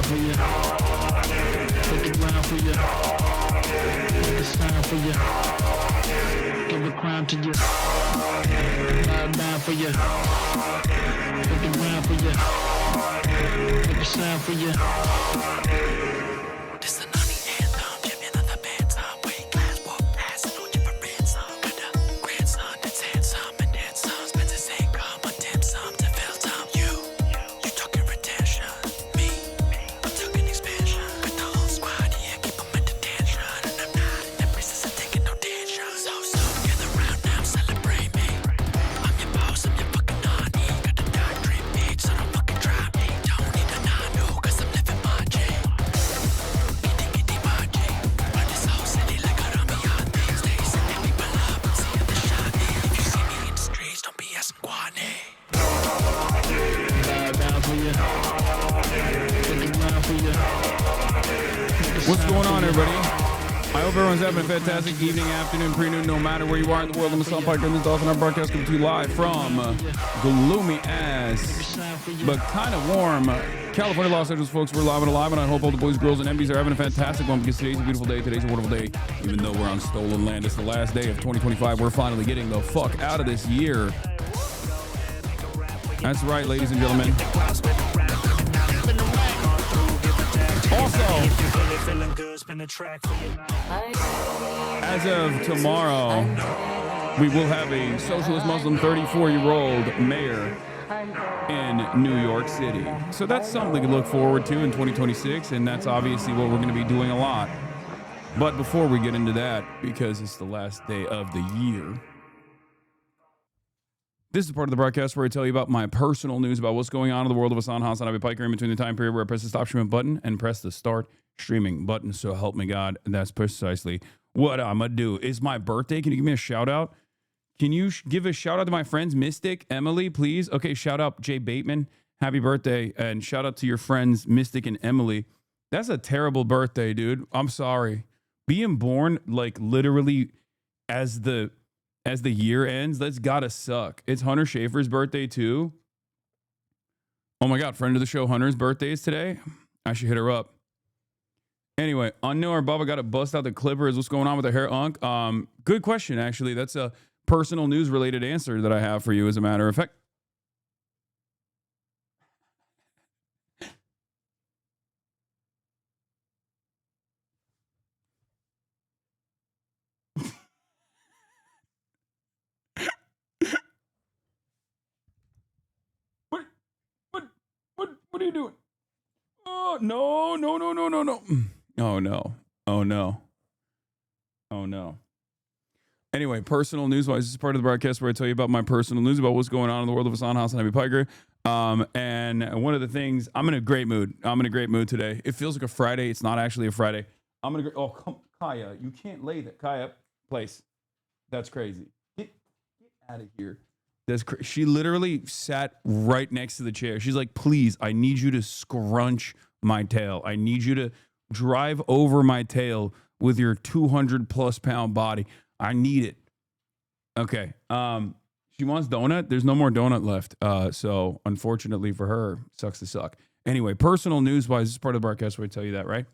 for you. Hit the ground for you. Hit the sound for you. Give a crown to you. Bow down for you. Hit the ground for you. Hit the sound for you. This the Nani anthem. Champion of the band. Some weight class. Whoop ass and on you for ransom. Got a grandson that's handsome and handsome. Spends his income on dim sum to fill some. You talking retention. Me, I'm talking expansion. Got the whole squad, yeah, keep them in detention. And I'm not in that princess, I'm taking no tension. So, gather round now, celebrate me. I'm your boss, I'm your fucking Nani. Got the dark dream bitch, so don't fucking try me. Don't need a Nanu, cause I'm living my dream. Kitty my dream. Run this whole city like a rummy on things. Stay sitting people up, I'm seeing the shiny. If you see me in the streets, don't be asking Guani. Bow down for you. Hit the ground for you. What's going on, everybody? I hope everyone's having a fantastic evening, afternoon, pre-noon, no matter where you are in the world. I'm Hasan Piker, and this is also our broadcast coming to you live from gloomy ass, but kind of warm California, Los Angeles, folks. We're live and alive, and I hope all the boys, girls, and MBs are having a fantastic one because today's a beautiful day. Today's a wonderful day. Even though we're on stolen land, it's the last day of 2025. We're finally getting the fuck out of this year. That's right, ladies and gentlemen. Also, as of tomorrow, we will have a socialist Muslim 34-year-old mayor in New York City. So that's something to look forward to in 2026, and that's obviously what we're going to be doing a lot. But before we get into that, because it's the last day of the year, this is part of the broadcast where I tell you about my personal news about what's going on in the world of HasanAbi Piker in between the time period where I press the stop streaming button and press the start streaming button. So help me God, that's precisely what I'm going to do. It's my birthday. Can you give me a shout out? Can you give a shout out to my friends, Mystic, Emily, please? Okay, shout out Jay Bateman. Happy birthday. And shout out to your friends, Mystic and Emily. That's a terrible birthday, dude. I'm sorry. Being born, like, literally as the year ends, that's gotta suck. It's Hunter Schaefer's birthday too. Oh my God, friend of the show, Hunter's birthday is today. I should hit her up. Anyway, Unknown or Bubba got to bust out the clippers. What's going on with the hair, Unk? Good question, actually. That's a personal news related answer that I have for you, as a matter of fact. What are you doing? Oh, no. Oh, no. Oh, no. Oh, no. Anyway, personal news-wise, this is part of the broadcast where I tell you about my personal news about what's going on in the world of HasanAbi Piker. And one of the things, I'm in a great mood. I'm in a great mood today. It feels like a Friday. It's not actually a Friday. Oh, come, Kaya, you can't lay that. Kaya, place. That's crazy. Get out of here. She literally sat right next to the chair. She's like, please, I need you to scrunch my tail. I need you to drive over my tail with your 200+ pound body. I need it. Okay. She wants donut. There's no more donut left. So unfortunately for her, sucks to suck. Anyway, personal news wise, this is part of the broadcast where I tell you that, right?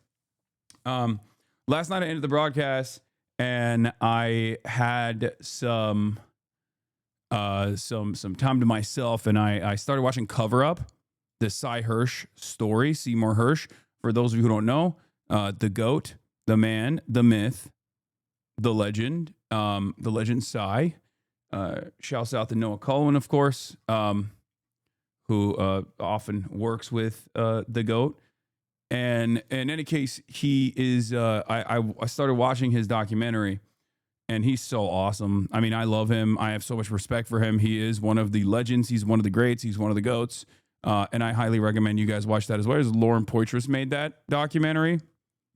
Last night I ended the broadcast and I had some time to myself, and I started watching Cover Up, the Cy Hirsch story, Seymour Hirsch. For those of you who don't know, the GOAT, the man, the myth, the legend Cy. Shouts out to Noah Cullen, of course, who often works with the GOAT. And in any case, he is. I started watching his documentary. And he's so awesome. I mean, I love him. I have so much respect for him. He is one of the legends. He's one of the greats. He's one of the GOATs. And I highly recommend you guys watch that as well. Lauren Poitras made that documentary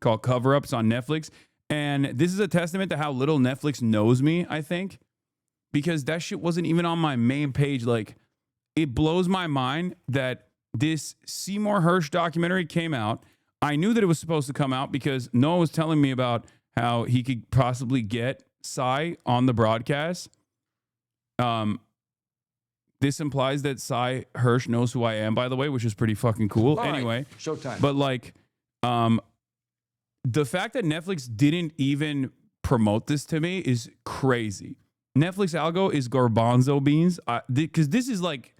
called Cover Up. It's on Netflix. And this is a testament to how little Netflix knows me, I think. Because that shit wasn't even on my main page. Like, it blows my mind that this Seymour Hirsch documentary came out. I knew that it was supposed to come out because Noah was telling me about how he could possibly get Cy on the broadcast. This implies that Cy Hirsch knows who I am, by the way, which is pretty fucking cool. All right, anyway, showtime. But like, the fact that Netflix didn't even promote this to me is crazy. Netflix algo is garbanzo beans. Because this is like,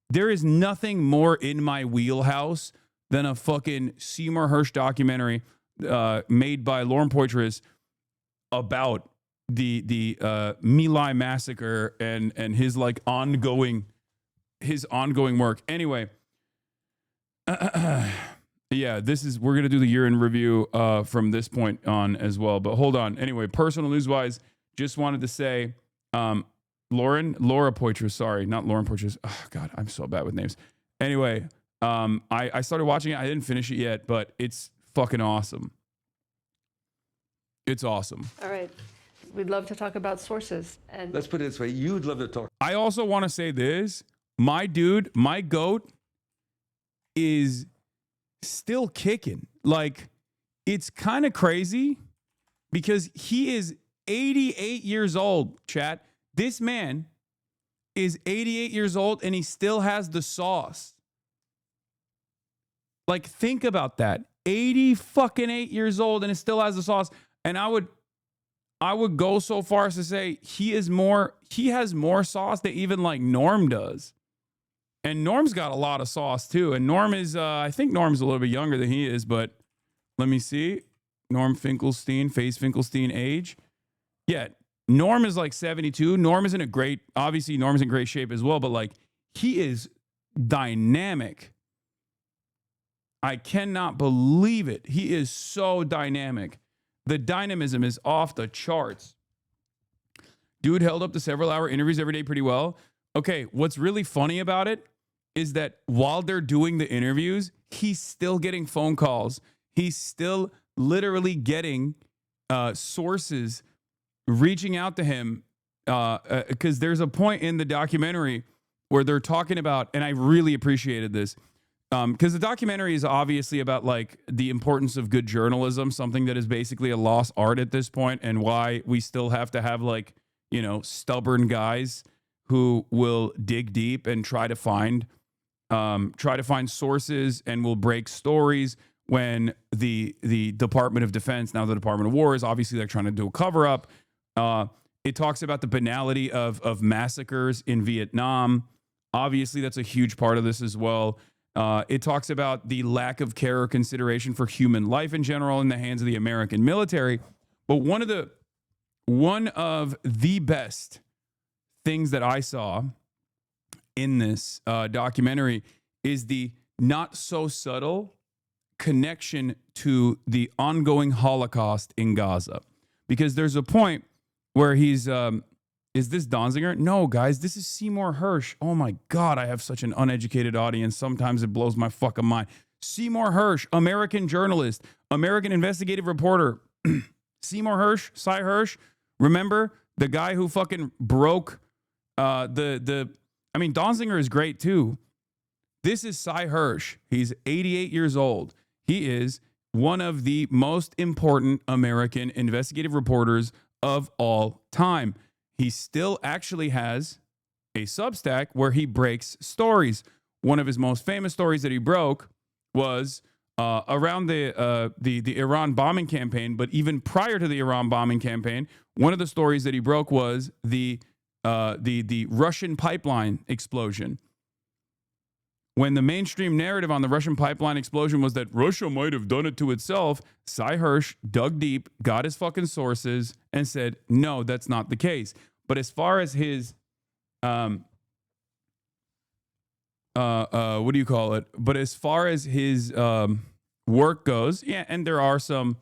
there is nothing more in my wheelhouse than a fucking Seymour Hersh documentary made by Lauren Poitras about the My Lai massacre and his like ongoing work. Anyway, yeah, we're gonna do the year in review from this point on as well. But hold on. Anyway, personal news wise, just wanted to say, Laura Poitras, sorry, not Lauren Poitras. Oh God, I'm so bad with names. Anyway, I started watching it. I didn't finish it yet, but it's fucking awesome. It's awesome. All right. We'd love to talk about sources. And Let's put it this way. You'd love to talk. I also want to say this. My dude, my goat is still kicking. Like, it's kind of crazy because he is 88 years old, chat. This man is 88 years old and he still has the sauce. Like, think about that. 8 years old and it still has the sauce. And I would go so far as to say he has more sauce than even like Norm does. And Norm's got a lot of sauce too. And Norm is, I think Norm's a little bit younger than he is, but let me see. Norm Finkelstein, Faze Finkelstein age. Yeah, Norm is like 72. Norm is obviously Norm's in great shape as well, but like he is dynamic. I cannot believe it. He is so dynamic. The dynamism is off the charts. Dude held up to several hour interviews every day pretty well. Okay, what's really funny about it is that while they're doing the interviews, he's still getting phone calls. He's still literally getting sources reaching out to him because there's a point in the documentary where they're talking about, and I really appreciated this, because the documentary is obviously about like the importance of good journalism, something that is basically a lost art at this point, and why we still have to have like, you know, stubborn guys who will dig deep and try to find sources and will break stories when the Department of Defense, now the Department of War, is obviously like trying to do a cover up. It talks about the banality of massacres in Vietnam. Obviously, that's a huge part of this as well. It talks about the lack of care or consideration for human life in general in the hands of the American military. But one of the best things that I saw in this documentary is the not so subtle connection to the ongoing Holocaust in Gaza. Because there's a point where he's, is this Donziger? No, guys, this is Seymour Hersh. Oh my God, I have such an uneducated audience. Sometimes it blows my fucking mind. Seymour Hersh, American journalist, American investigative reporter. Seymour Hersh, Cy Hirsch, remember the guy who fucking broke I mean, Donziger is great too. This is Cy Hirsch. He's 88 years old. He is one of the most important American investigative reporters of all time. He still actually has a Substack where he breaks stories. One of his most famous stories that he broke was around the Iran bombing campaign. But even prior to the Iran bombing campaign, one of the stories that he broke was the Russian pipeline explosion. When the mainstream narrative on the Russian pipeline explosion was that Russia might have done it to itself, Cy Hirsch dug deep, got his fucking sources, and said, no, that's not the case. But as far as his, what do you call it? But as far as his work goes, yeah, and there are some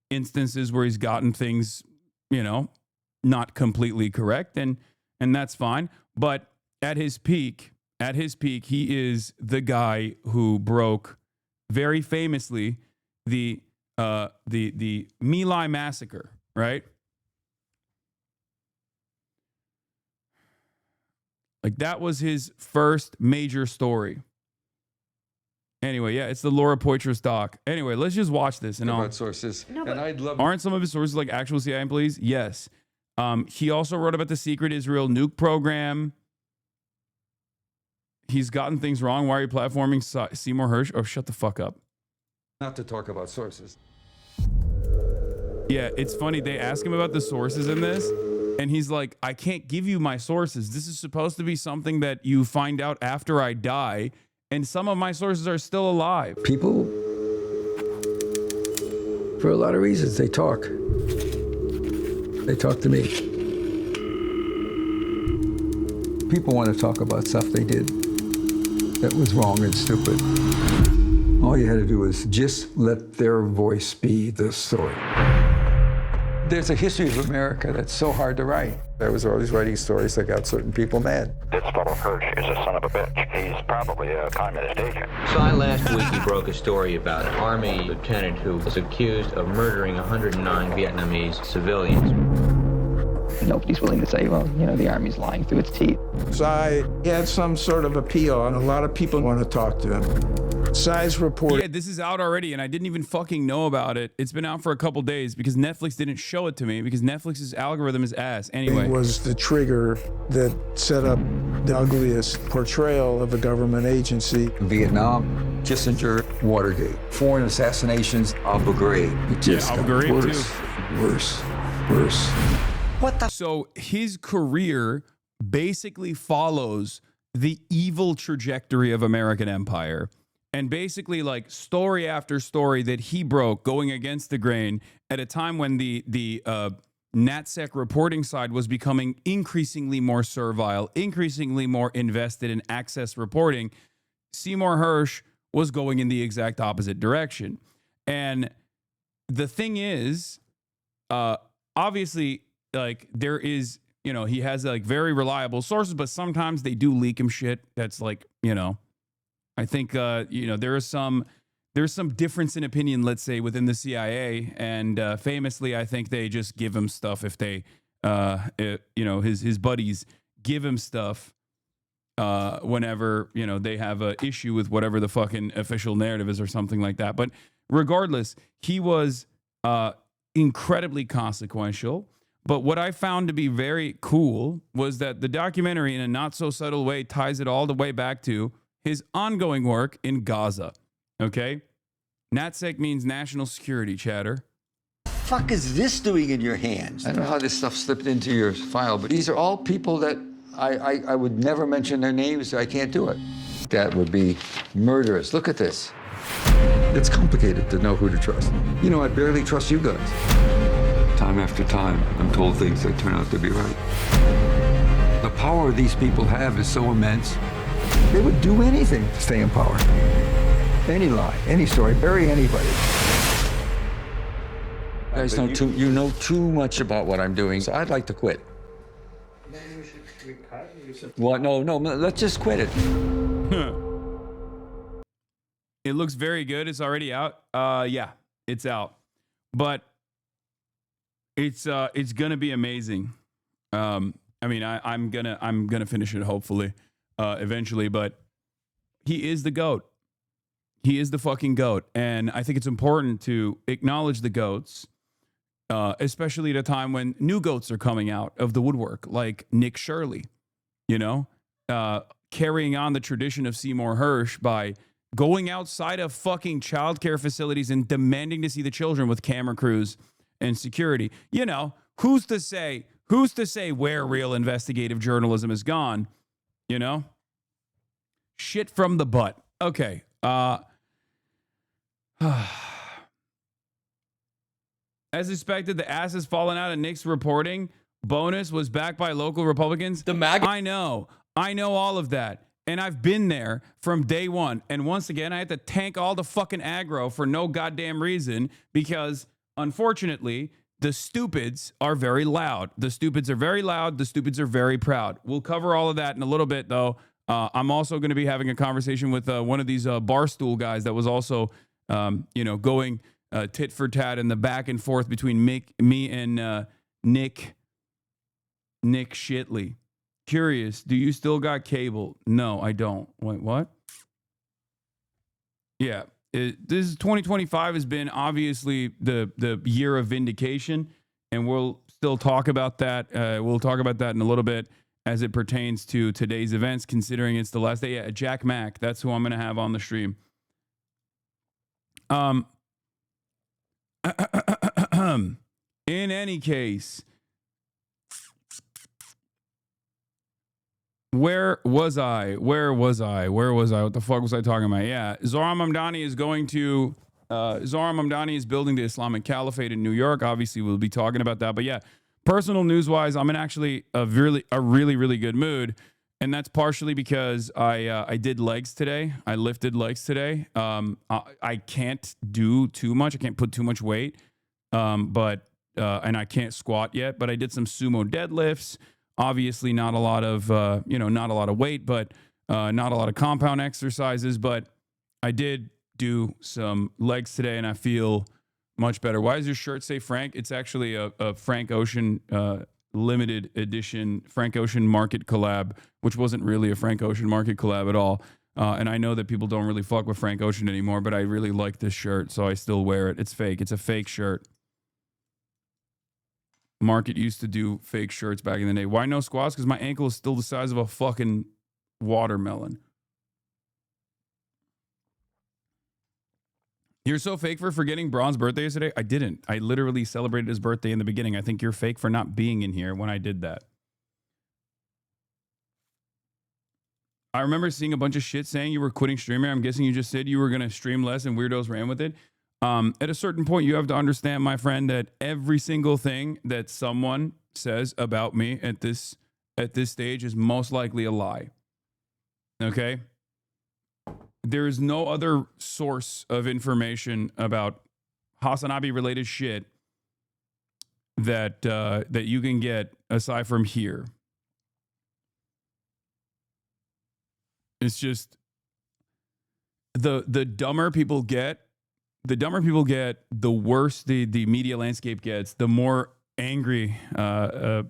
instances where he's gotten things, you know, not completely correct, and that's fine. But at his peak, he is the guy who broke very famously the My Lai massacre, right? Like that was his first major story. Anyway, yeah, it's the Laura Poitras doc. Anyway, let's just watch this and About sources. No, and I'd love. Aren't some of his sources like actual CIA employees? Yes. He also wrote about the secret Israel nuke program. he's gotten things wrong. Why are you platforming Seymour Hersh? Oh, shut the fuck up. Not to talk about sources. Yeah, it's funny. They ask him about the sources in this, and he's like, I can't give you my sources. This is supposed to be something that you find out after I die, and some of my sources are still alive. People, for a lot of reasons, they talk. They talk to me. People want to talk about stuff they did that was wrong and stupid. All you had to do was just let their voice be the story. There's a history of America that's so hard to write. I was always writing stories that got certain people mad. This fellow Hirsch is a son of a bitch. He's probably a communist agent. So last week he broke a story about an Army lieutenant who was accused of murdering 109 Vietnamese civilians. Nobody's willing to say, well, you know, the Army's lying through its teeth. Tsai had some sort of appeal, and a lot of people want to talk to him. Tsai's report. Yeah, this is out already, and I didn't even fucking know about it. It's been out for a couple days because Netflix didn't show it to me because Netflix's algorithm is ass. Anyway. It was the trigger that set up the ugliest portrayal of a government agency. Vietnam, Kissinger, Watergate, foreign assassinations, Abu Ghraib. It just Abu got Ghraib, worse, worse. So his career basically follows the evil trajectory of American empire. And basically, like, story after story that he broke going against the grain at a time when the NatSec reporting side was becoming increasingly more servile, increasingly more invested in access reporting, Seymour Hersh was going in the exact opposite direction. And the thing is, obviously, like, there is, you know, he has like very reliable sources, but sometimes they do leak him shit that's like, you know, I think, you know, there's some difference in opinion, let's say, within the CIA. And famously, I think they just give him stuff if they, you know, his buddies give him stuff whenever, you know, they have an issue with whatever the fucking official narrative is or something like that. But regardless, he was incredibly consequential. But what I found to be very cool was that the documentary, in a not so subtle way, ties it all the way back to his ongoing work in Gaza. Okay? NatSec means national security, chatter. Fuck is this doing in your hands? I don't know how this stuff slipped into your file, but these are all people that I would never mention their names. I can't do it. That would be murderous. Look at this. It's complicated to know who to trust. You know, I barely trust you guys. Time after time, I'm told things that turn out to be right. The power these people have is so immense. They would do anything to stay in power. Any lie, any story, bury anybody. You guys know too much about what I'm doing, so I'd like to quit. What? No, let's just quit it. It looks very good. It's already out. Yeah, it's out. But it's gonna be amazing. I mean, I'm gonna finish it hopefully, eventually. But he is the GOAT. He is the fucking GOAT, and I think it's important to acknowledge the GOATs, especially at a time when new GOATs are coming out of the woodwork, like Nick Shirley. You know, carrying on the tradition of Seymour Hersh by going outside of fucking childcare facilities and demanding to see the children with camera crews and security. You know, who's to say where real investigative journalism has gone? You know, shit from the butt. Okay. As expected, the ass has fallen out of Nick's reporting. Bonus was backed by local Republicans. I know all of that. And I've been there from day one. And once again, I had to tank all the fucking aggro for no goddamn reason because, unfortunately, the stupids are very loud. The stupids are very loud. The stupids are very proud. We'll cover all of that in a little bit, though. I'm also going to be having a conversation with one of these barstool guys that was also, you know, going tit for tat in the back and forth between me and Nick Shitley. Curious, do you still got cable? No, I don't. Wait, what? Yeah, this is 2025 has been obviously the year of vindication, and we'll still talk about that. We'll talk about that in a little bit. as it pertains to today's events, considering it's the last day. Yeah, Jack Mack, that's who I'm going to have on the stream. In any case, where was I? What the fuck was I talking about? Yeah, Zohran Mamdani is going to, Zohran Mamdani is building the Islamic Caliphate in New York. Obviously, we'll be talking about that. But yeah, personal news-wise, I'm in actually a really good mood. And that's partially because I did legs today. I lifted legs today. I can't do too much. I can't put too much weight. And I can't squat yet. But I did some sumo deadlifts. Obviously, not a lot of not a lot of weight, but not a lot of compound exercises. But I did do some legs today, and I feel much better. Why does your shirt say Frank? It's actually a Frank Ocean limited edition Frank Ocean Market collab, which wasn't really a Frank Ocean Market collab at all. And I know that people don't really fuck with Frank Ocean anymore, but I really like this shirt, so I still wear it. It's fake. It's a fake shirt. Market used to do fake shirts back in the day. Why no squats? Because my ankle is still the size of a fucking watermelon. You're so fake for forgetting Braun's birthday yesterday. I didn't. I literally celebrated his birthday in the beginning. I think you're fake for not being in here when I did that. I remember seeing a bunch of shit saying you were quitting streaming. I'm guessing you just said you were going to stream less and weirdos ran with it. At a certain point, you have to understand, my friend, that every single thing that someone says about me at this stage is most likely a lie. Okay? There is no other source of information about HasanAbi related shit that that you can get aside from here. It's just the dumber people get, the worse the media landscape gets, the more angry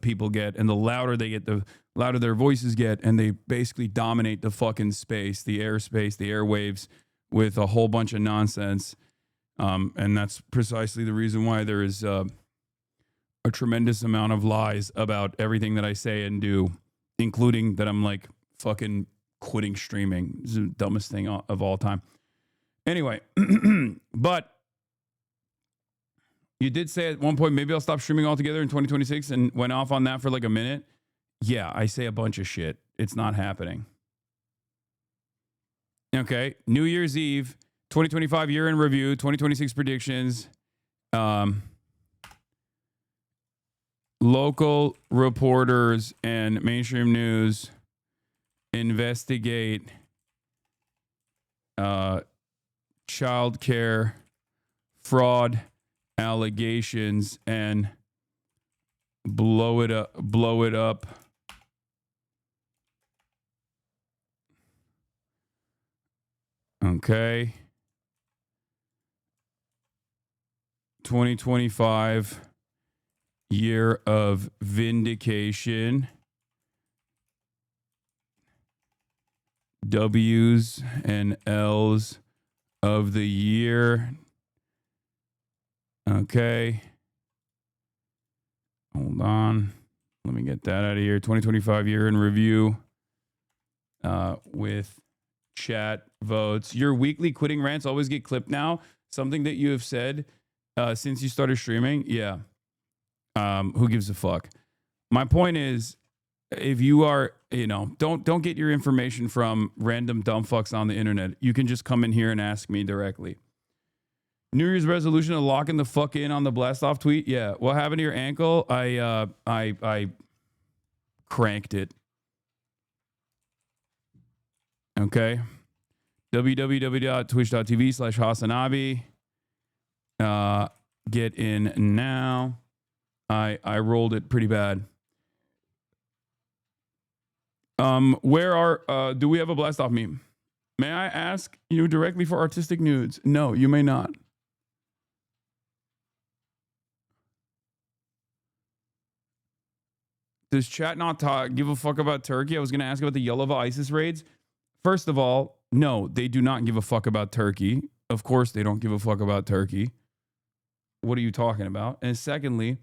people get, and the louder they get, the louder their voices get, and they basically dominate the fucking space, the airspace, the airwaves with a whole bunch of nonsense. And that's precisely the reason why there is a tremendous amount of lies about everything that I say and do, including that I'm like fucking quitting streaming. It's the dumbest thing of all time. Anyway, but you did say at one point, maybe I'll stop streaming altogether in 2026, and went off on that for like a minute. Yeah, I say a bunch of shit. It's not happening. Okay, New Year's Eve, 2025 year in review, 2026 predictions. Local reporters and mainstream news investigate child care fraud allegations and blow it up. Okay. 2025 year of vindication. W's and L's of the year. Okay. Hold on. Let me get that out of here. 2025 year in review with chat votes. Your weekly quitting rants always get clipped now. Something that you have said since you started streaming. Yeah. Who gives a fuck? My point is, if you are, don't get your information from random dumb fucks on the internet. You can just come in here and ask me directly. New Year's resolution of locking the fuck in on the blast off tweet. Yeah. What happened to your ankle? I cranked it. Okay. www.twitch.tv/HasanAbi. Get in now. I rolled it pretty bad. Where are, do we have a blast off meme? May I ask you directly for artistic nudes? No, you may not. Does chat not give a fuck about Turkey? I was going to ask about the Yalova ISIS raids. First of all, no, they do not give a fuck about Turkey. Of course they don't give a fuck about Turkey. What are you talking about? And secondly,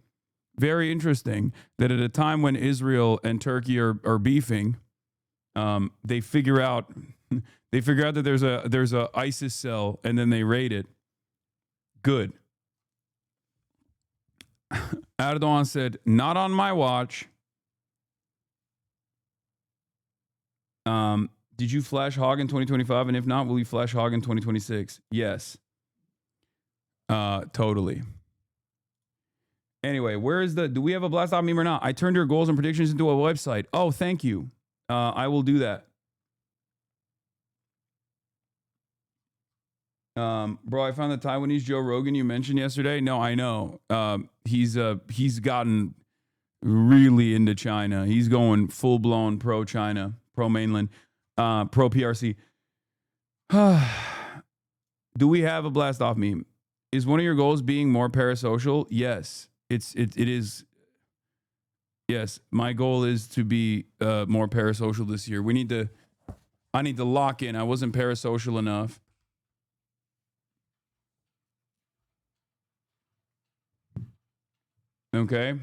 very interesting that at a time when Israel and Turkey are beefing, they figure out that there's a ISIS cell, and then they raid it. Good. Erdogan said, "Not on my watch." Did you flash hog in 2025? And if not, will you flash hog in 2026? Yes. Totally. Anyway, do we have a blast off meme or not? I turned your goals and predictions into a website. Oh, thank you. I will do that. Bro, I found the Taiwanese Joe Rogan you mentioned yesterday. No, I know. He's gotten really into China. He's going full blown pro China, pro mainland, pro PRC. Do we have a blast off meme? Is one of your goals being more parasocial? Yes. It is. Yes, my goal is to be more parasocial this year. I need to lock in. I wasn't parasocial enough. Okay.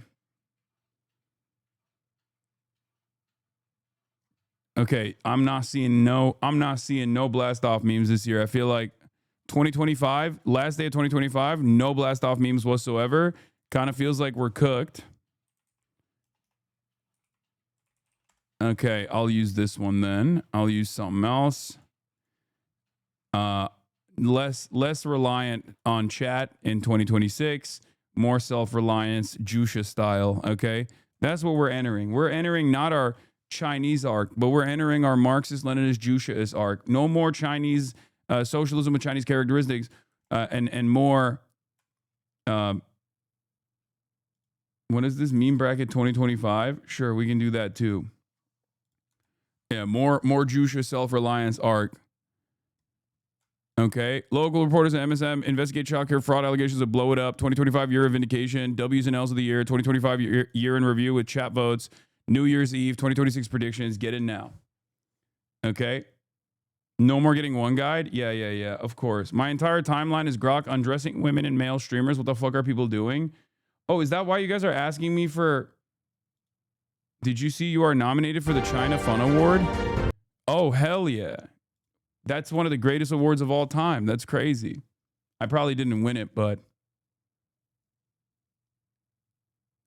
Okay, I'm not seeing no blast off memes this year. I feel like 2025, last day of 2025, no blast off memes whatsoever. Kind of feels like we're cooked. Okay, I'll use this one then. I'll use something else. Less reliant on chat in 2026. More self-reliance, Jusha style, okay? That's what we're entering. We're entering not our Chinese arc, but we're entering our Marxist-Leninist Jushaist arc. No more Chinese socialism with Chinese characteristics and more... what is this? Meme bracket 2025? Sure, we can do that too. Yeah, more Jusha self-reliance arc. Okay. Local reporters at MSM investigate childcare fraud allegations of blow it up. 2025 year of vindication. W's and L's of the year. 2025 year in review with chat votes. New Year's Eve. 2026 predictions. Get in now. Okay. No more getting one guide. Yeah. Of course. My entire timeline is Grok undressing women and male streamers. What the fuck are people doing? Oh, is that why you guys are asking me for... Did you see you are nominated for the China Fun Award? Oh, hell yeah. That's one of the greatest awards of all time. That's crazy. I probably didn't win it, but...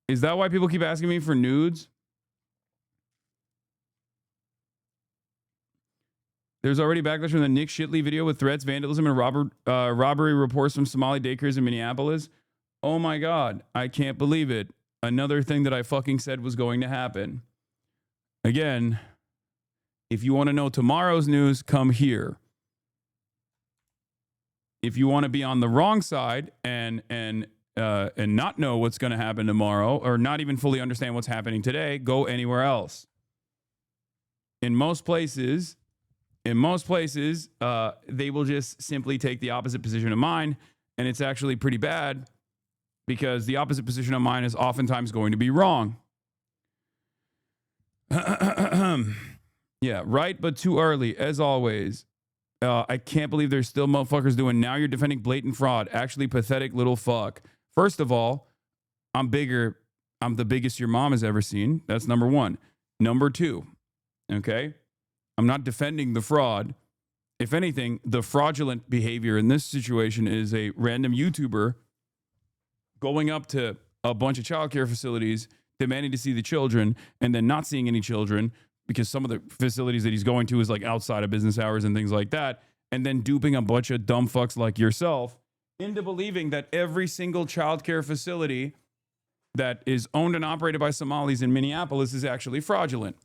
Is that why people keep asking me for nudes? There's already backlash from the Nick Shitley video with threats, vandalism, and robbery reports from Somali daycares in Minneapolis. Oh my God, I can't believe it. Another thing that I fucking said was going to happen. Again, if you want to know tomorrow's news, come here. If you want to be on the wrong side and not know what's going to happen tomorrow, or not even fully understand what's happening today, go anywhere else. In most places, they will just simply take the opposite position of mine, and it's actually pretty bad because the opposite position of mine is oftentimes going to be wrong. Yeah, right, but too early, as always. I can't believe there's still motherfuckers doing now you're defending blatant fraud. Actually pathetic little fuck. First of all, I'm bigger. I'm the biggest your mom has ever seen. That's number one. Number two, okay? I'm not defending the fraud. If anything, the fraudulent behavior in this situation is a random YouTuber going up to a bunch of childcare facilities, demanding to see the children, and then not seeing any children because some of the facilities that he's going to is like outside of business hours and things like that, and then duping a bunch of dumb fucks like yourself into believing that every single childcare facility that is owned and operated by Somalis in Minneapolis is actually fraudulent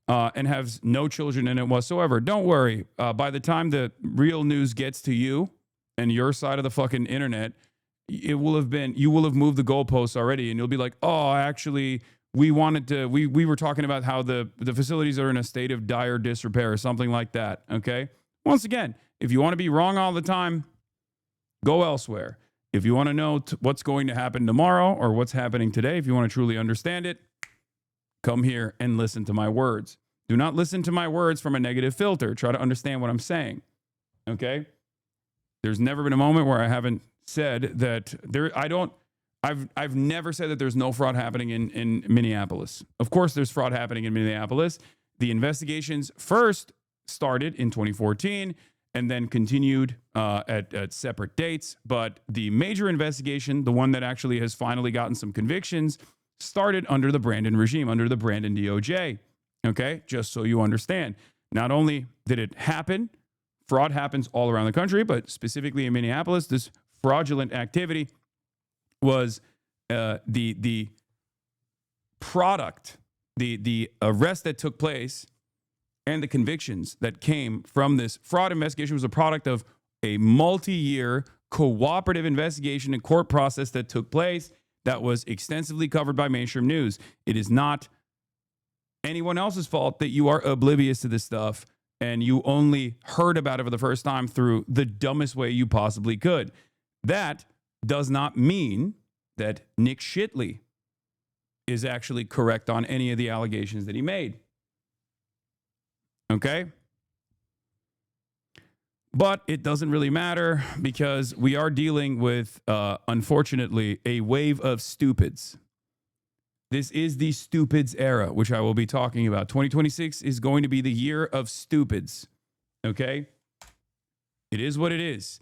and has no children in it whatsoever. Don't worry. By the time the real news gets to you and your side of the fucking internet, you will have moved the goalposts already, and you'll be like, oh, actually, we were talking about how the facilities are in a state of dire disrepair or something like that. Okay. Once again, if you want to be wrong all the time, go elsewhere. If you want to know what's going to happen tomorrow or what's happening today, if you want to truly understand it, come here and listen to my words. Do not listen to my words from a negative filter. Try to understand what I'm saying. Okay. There's never been a moment where I haven't said that I I've never said that there's no fraud happening in Minneapolis. Of course, there's fraud happening in Minneapolis. The investigations first started in 2014 and then continued at separate dates. But the major investigation, the one that actually has finally gotten some convictions, started under the Brandon regime, under the Brandon DOJ. Okay, just so you understand. Not only did it happen, fraud happens all around the country, but specifically in Minneapolis, this fraudulent activity was the product, the arrest that took place and the convictions that came from this fraud investigation was a product of a multi-year cooperative investigation and court process that took place that was extensively covered by mainstream news. It is not anyone else's fault that you are oblivious to this stuff and you only heard about it for the first time through the dumbest way you possibly could. That does not mean that Nick Shitley is actually correct on any of the allegations that he made. Okay? But it doesn't really matter because we are dealing with, unfortunately, a wave of stupids. This is the stupids era, which I will be talking about. 2026 is going to be the year of stupids. Okay? It is what it is.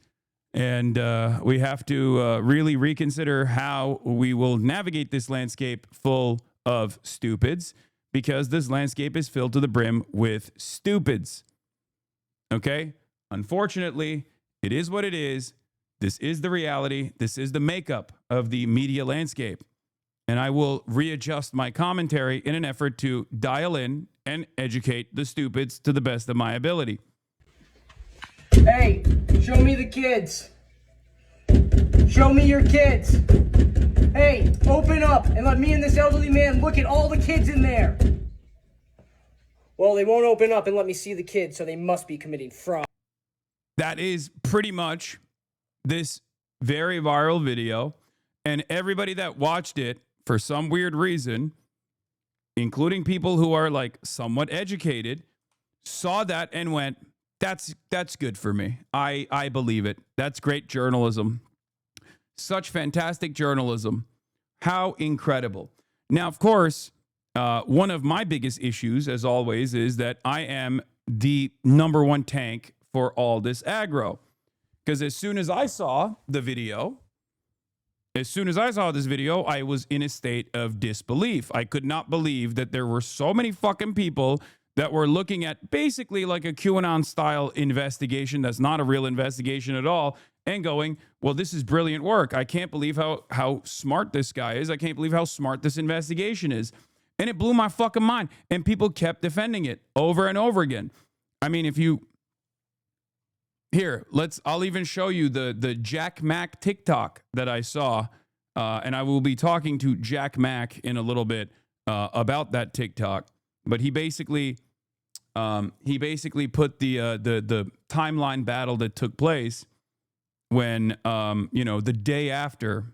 And we have to really reconsider how we will navigate this landscape full of stupids because this landscape is filled to the brim with stupids. Okay? Unfortunately, it is what it is. This is the reality. This is the makeup of the media landscape. And I will readjust my commentary in an effort to dial in and educate the stupids to the best of my ability. Hey, show me the kids. Show me your kids. Hey, open up and let me and this elderly man look at all the kids in there. Well, they won't open up and let me see the kids, so they must be committing fraud. That is pretty much this very viral video. And everybody that watched it, for some weird reason, including people who are like somewhat educated, saw that and went, that's good for me. I believe it. That's great journalism. Such fantastic journalism. How incredible. Now, of course, one of my biggest issues, as always, is that I am the number one tank for all this aggro. Because as soon as I saw the video, I was in a state of disbelief. I could not believe that there were so many fucking people that were looking at basically like a QAnon style investigation that's not a real investigation at all and going, well, this is brilliant work. I can't believe how smart this guy is. I can't believe how smart this investigation is. And it blew my fucking mind. And people kept defending it over and over again. I mean, if you... Here, I'll even show you the Jack Mack TikTok that I saw. And I will be talking to Jack Mack in a little bit about that TikTok. But he basically put the timeline battle that took place when, the day after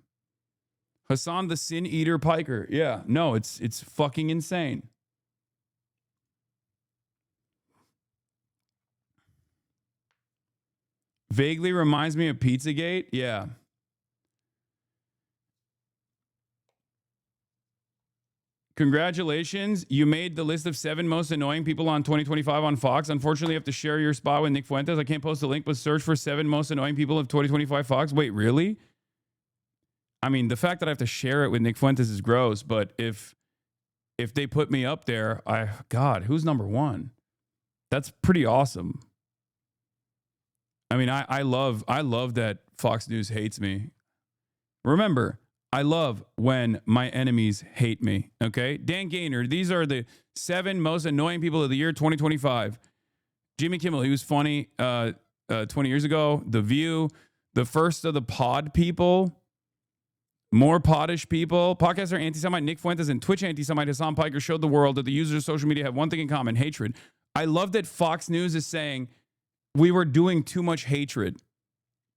Hasan the Sin Eater Piker. Yeah, no, it's fucking insane. Vaguely reminds me of Pizzagate. Yeah. Congratulations. You made the list of 7 most annoying people on 2025 on Fox. Unfortunately, you have to share your spot with Nick Fuentes. I can't post a link, but search for 7 most annoying people of 2025 Fox. Wait, really? I mean, the fact that I have to share it with Nick Fuentes is gross, but if they put me up there, God, who's number 1? That's pretty awesome. I mean, I love that Fox News hates me. Remember, I love when my enemies hate me, okay? Dan Gaynor, these are the 7 most annoying people of the year 2025. Jimmy Kimmel, he was funny 20 years ago. The View, the first of the pod people, more poddish people. Podcaster anti-Semite Nick Fuentes and Twitch anti-Semite Hasan Piker showed the world that the users of social media have one thing in common, hatred. I love that Fox News is saying we were doing too much hatred.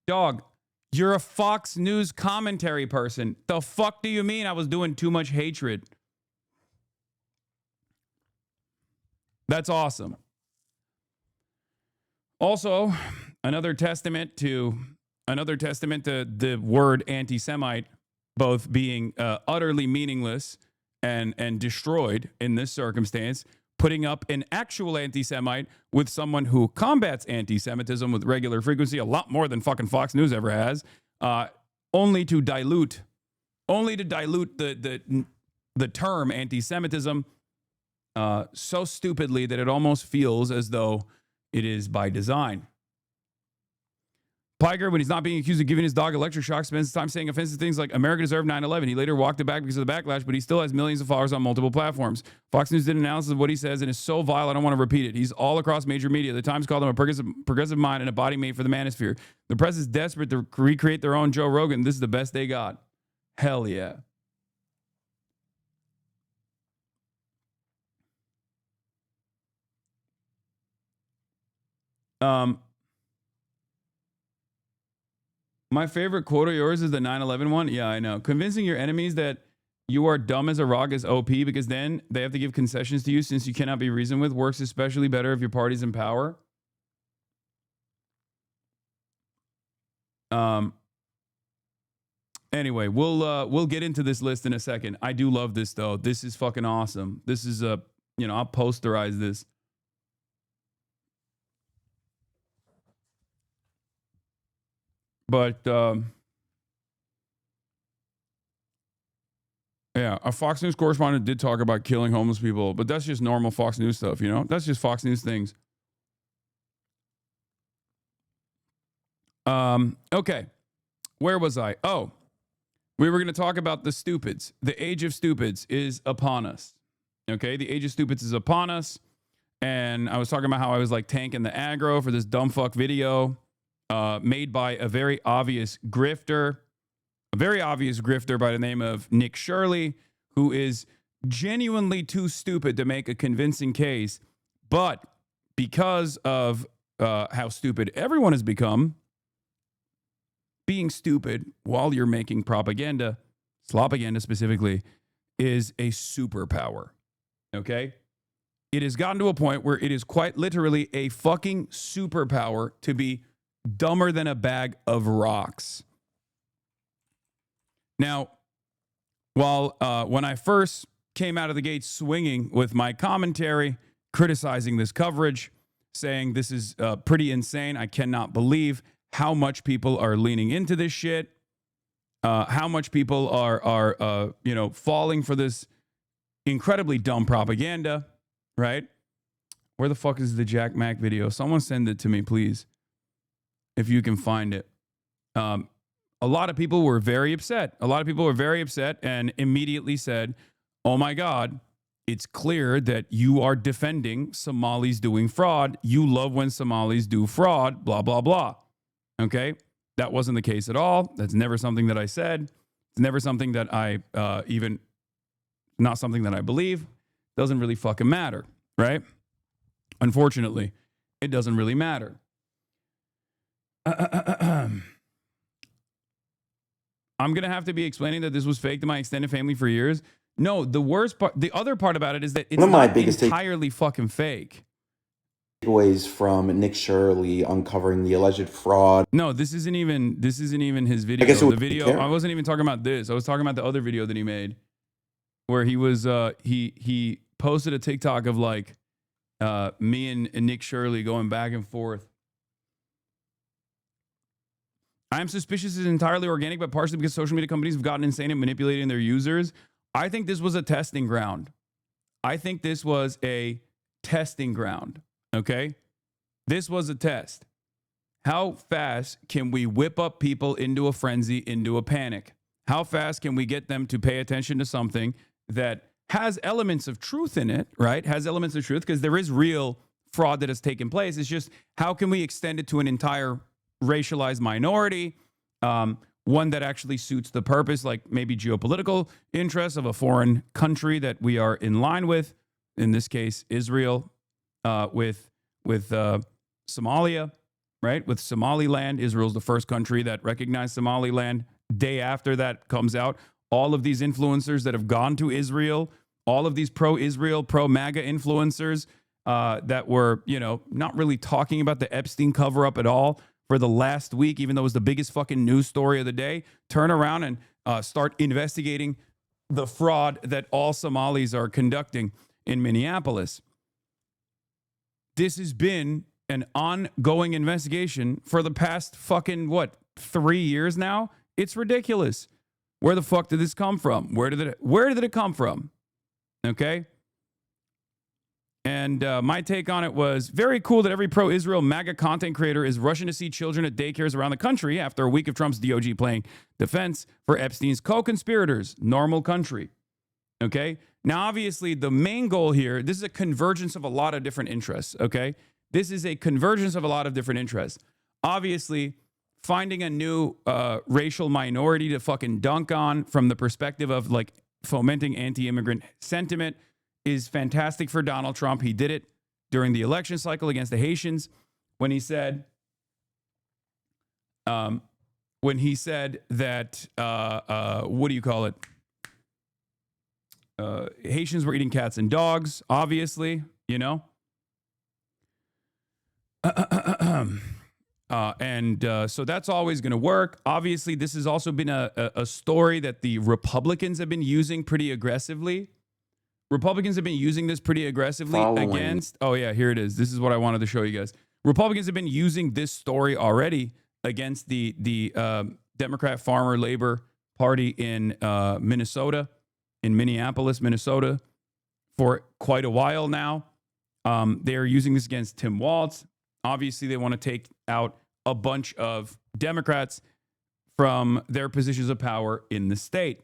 Dog, you're a Fox News commentary person. The fuck do you mean I was doing too much hatred? That's awesome. Also, another testament to the word anti-Semite. both being utterly meaningless and destroyed in this circumstance, putting up an actual anti-Semite with someone who combats anti-Semitism with regular frequency, a lot more than fucking Fox News ever has, only to dilute the term anti-Semitism so stupidly that it almost feels as though it is by design. Piker, when he's not being accused of giving his dog electric shock, spends his time saying offensive things like America deserved 9/11. He later walked it back because of the backlash, but he still has millions of followers on multiple platforms. Fox News did an analysis of what he says and is so vile, I don't want to repeat it. He's all across major media. The Times called him a progressive mind and a body made for the manosphere. The press is desperate to recreate their own Joe Rogan. This is the best they got. Hell yeah. My favorite quote of yours is the 9/11 one. Yeah, I know. Convincing your enemies that you are dumb as a rock is OP because then they have to give concessions to you since you cannot be reasoned with. Works especially better if your party's in power. Anyway, we'll get into this list in a second. I do love this though. This is fucking awesome. This is I'll posterize this. But yeah, a Fox News correspondent did talk about killing homeless people, but that's just normal Fox News stuff, you know? That's just Fox News things. Okay. Where was I? Oh, we were going to talk about the stupids. The age of stupids is upon us. Okay, the age of stupids is upon us. And I was talking about how I was like tanking the aggro for this dumb fuck video made by a very obvious grifter by the name of Nick Shirley, who is genuinely too stupid to make a convincing case. But because of how stupid everyone has become, being stupid while you're making propaganda, slopaganda specifically, is a superpower. Okay? It has gotten to a point where it is quite literally a fucking superpower to be dumber than a bag of rocks. Now, while when I first came out of the gate swinging with my commentary, criticizing this coverage, saying this is pretty insane, I cannot believe how much people are leaning into this shit, how much people are falling for this incredibly dumb propaganda, right? Where the fuck is the Jack Mack video? Someone send it to me, please, if you can find it. A lot of people were very upset. And immediately said, oh my God, it's clear that you are defending Somalis doing fraud. You love when Somalis do fraud, blah, blah, blah. Okay? That wasn't the case at all. That's never something that I said. It's never something that I not something that I believe. Doesn't really fucking matter, right? Unfortunately, it doesn't really matter. I'm going to have to be explaining that this was fake to my extended family for years. No, the worst part, the other part about it is that it's not entirely fucking fake. Takeaways from Nick Shirley uncovering the alleged fraud. No, this isn't even his video. I wasn't even talking about this. I was talking about the other video that he made where he was he posted a TikTok of like me and Nick Shirley going back and forth. I am suspicious it's entirely organic, but partially because social media companies have gotten insane at manipulating their users. I think this was a testing ground. Okay? This was a test. How fast can we whip up people into a frenzy, into a panic? How fast can we get them to pay attention to something that has elements of truth in it, right? Has elements of truth because there is real fraud that has taken place. It's just how can we extend it to an entire racialized minority, one that actually suits the purpose, like maybe geopolitical interests of a foreign country that we are in line with, in this case, Israel, with Somalia, right? With Somaliland. Israel's the first country that recognized Somaliland. Day after that comes out, all of these influencers that have gone to Israel, all of these pro-Israel, pro-MAGA influencers that were, not really talking about the Epstein cover-up at all for the last week, even though it was the biggest fucking news story of the day, turn around start investigating the fraud that all Somalis are conducting in Minneapolis. This has been an ongoing investigation for the past fucking, 3 years now? It's ridiculous. Where the fuck did this come from? Where did it come from? Okay? And my take on it was very cool that every pro-Israel MAGA content creator is rushing to see children at daycares around the country after a week of Trump's DOJ playing defense for Epstein's co-conspirators. Normal country. Okay? Now, obviously, the main goal here, this is a convergence of a lot of different interests. Okay? This is a convergence of a lot of different interests. Obviously, finding a new racial minority to fucking dunk on from the perspective of like fomenting anti-immigrant sentiment is fantastic for Donald Trump. He did it during the election cycle against the Haitians when he said that what do you call it? Haitians were eating cats and dogs, obviously, you know. So that's always going to work. Obviously, this has also been a story that the Republicans have been using pretty aggressively. Republicans have been using this pretty aggressively against. Oh, yeah, here it is. This is what I wanted to show you guys. Republicans have been using this story already against the Democrat Farmer Labor Party in Minnesota, in Minneapolis, Minnesota, for quite a while now. They are using this against Tim Walz. Obviously, they want to take out a bunch of Democrats from their positions of power in the state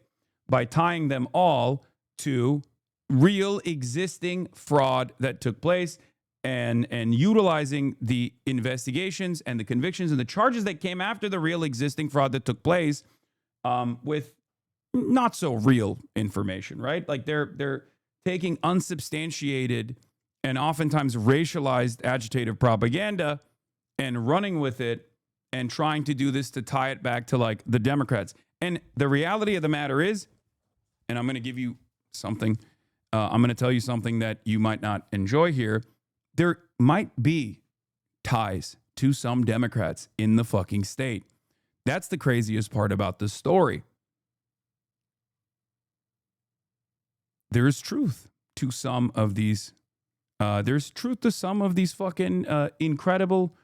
by tying them all to real existing fraud that took place and utilizing the investigations and the convictions and the charges that came after the real existing fraud that took place with not so real information, right? Like they're taking unsubstantiated and oftentimes racialized agitative propaganda and running with it and trying to do this to tie it back to like the Democrats. And the reality of the matter is, and I'm going to give you something, I'm going to tell you something that you might not enjoy here. There might be ties to some Democrats in the fucking state. That's the craziest part about this story. There is truth to some of these. There's truth to some of these fucking incredible,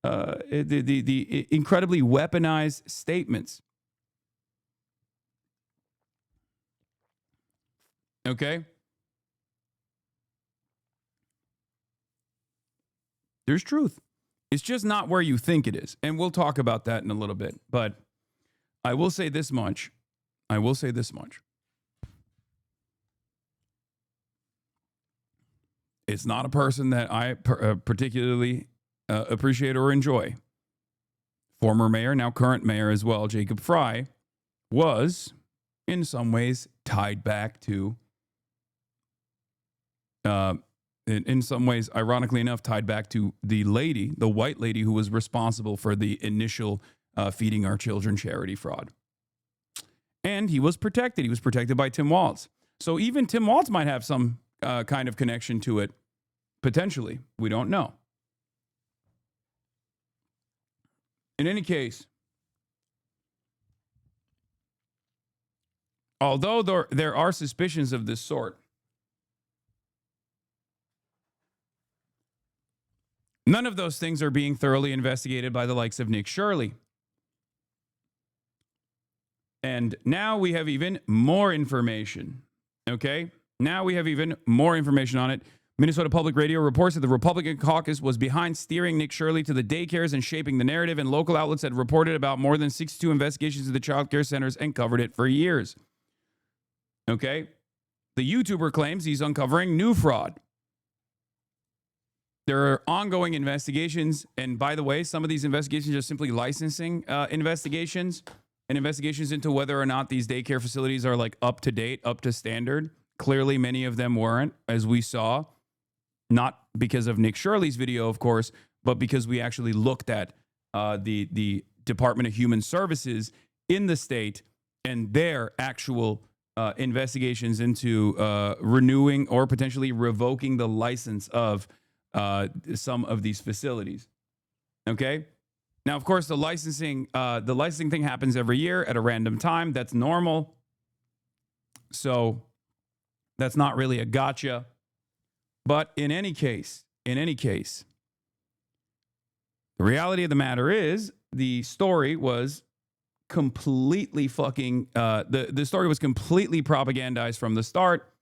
the incredibly weaponized statements. Okay? There's truth. It's just not where you think it is. And we'll talk about that in a little bit. But I will say this much. It's not a person that I particularly appreciate or enjoy. Former mayor, now current mayor as well, Jacob Frey, was in some ways tied back to, in some ways, ironically enough, tied back to the white lady who was responsible for the initial Feeding Our Children charity fraud. And he was protected. He was protected by Tim Walz. So even Tim Walz might have some kind of connection to it, potentially. We don't know. In any case, although there are suspicions of this sort, none of those things are being thoroughly investigated by the likes of Nick Shirley. And now we have even more information. Okay? Now we have even more information on it. Minnesota Public Radio reports that the Republican caucus was behind steering Nick Shirley to the daycares and shaping the narrative, and local outlets had reported about more than 62 investigations of the child care centers and covered it for years. Okay? The YouTuber claims he's uncovering new fraud. There are ongoing investigations, and by the way, some of these investigations are simply licensing investigations and investigations into whether or not these daycare facilities are like up to date, up to standard. Clearly, many of them weren't, as we saw, not because of Nick Shirley's video, of course, but because we actually looked at the Department of Human Services in the state and their actual investigations into renewing or potentially revoking the license of some of these facilities. Okay? Now, of course, the licensing thing happens every year at a random time. That's normal. So that's not really a gotcha. But in any case, the reality of the matter is the story was completely fucking the story was completely propagandized from the start,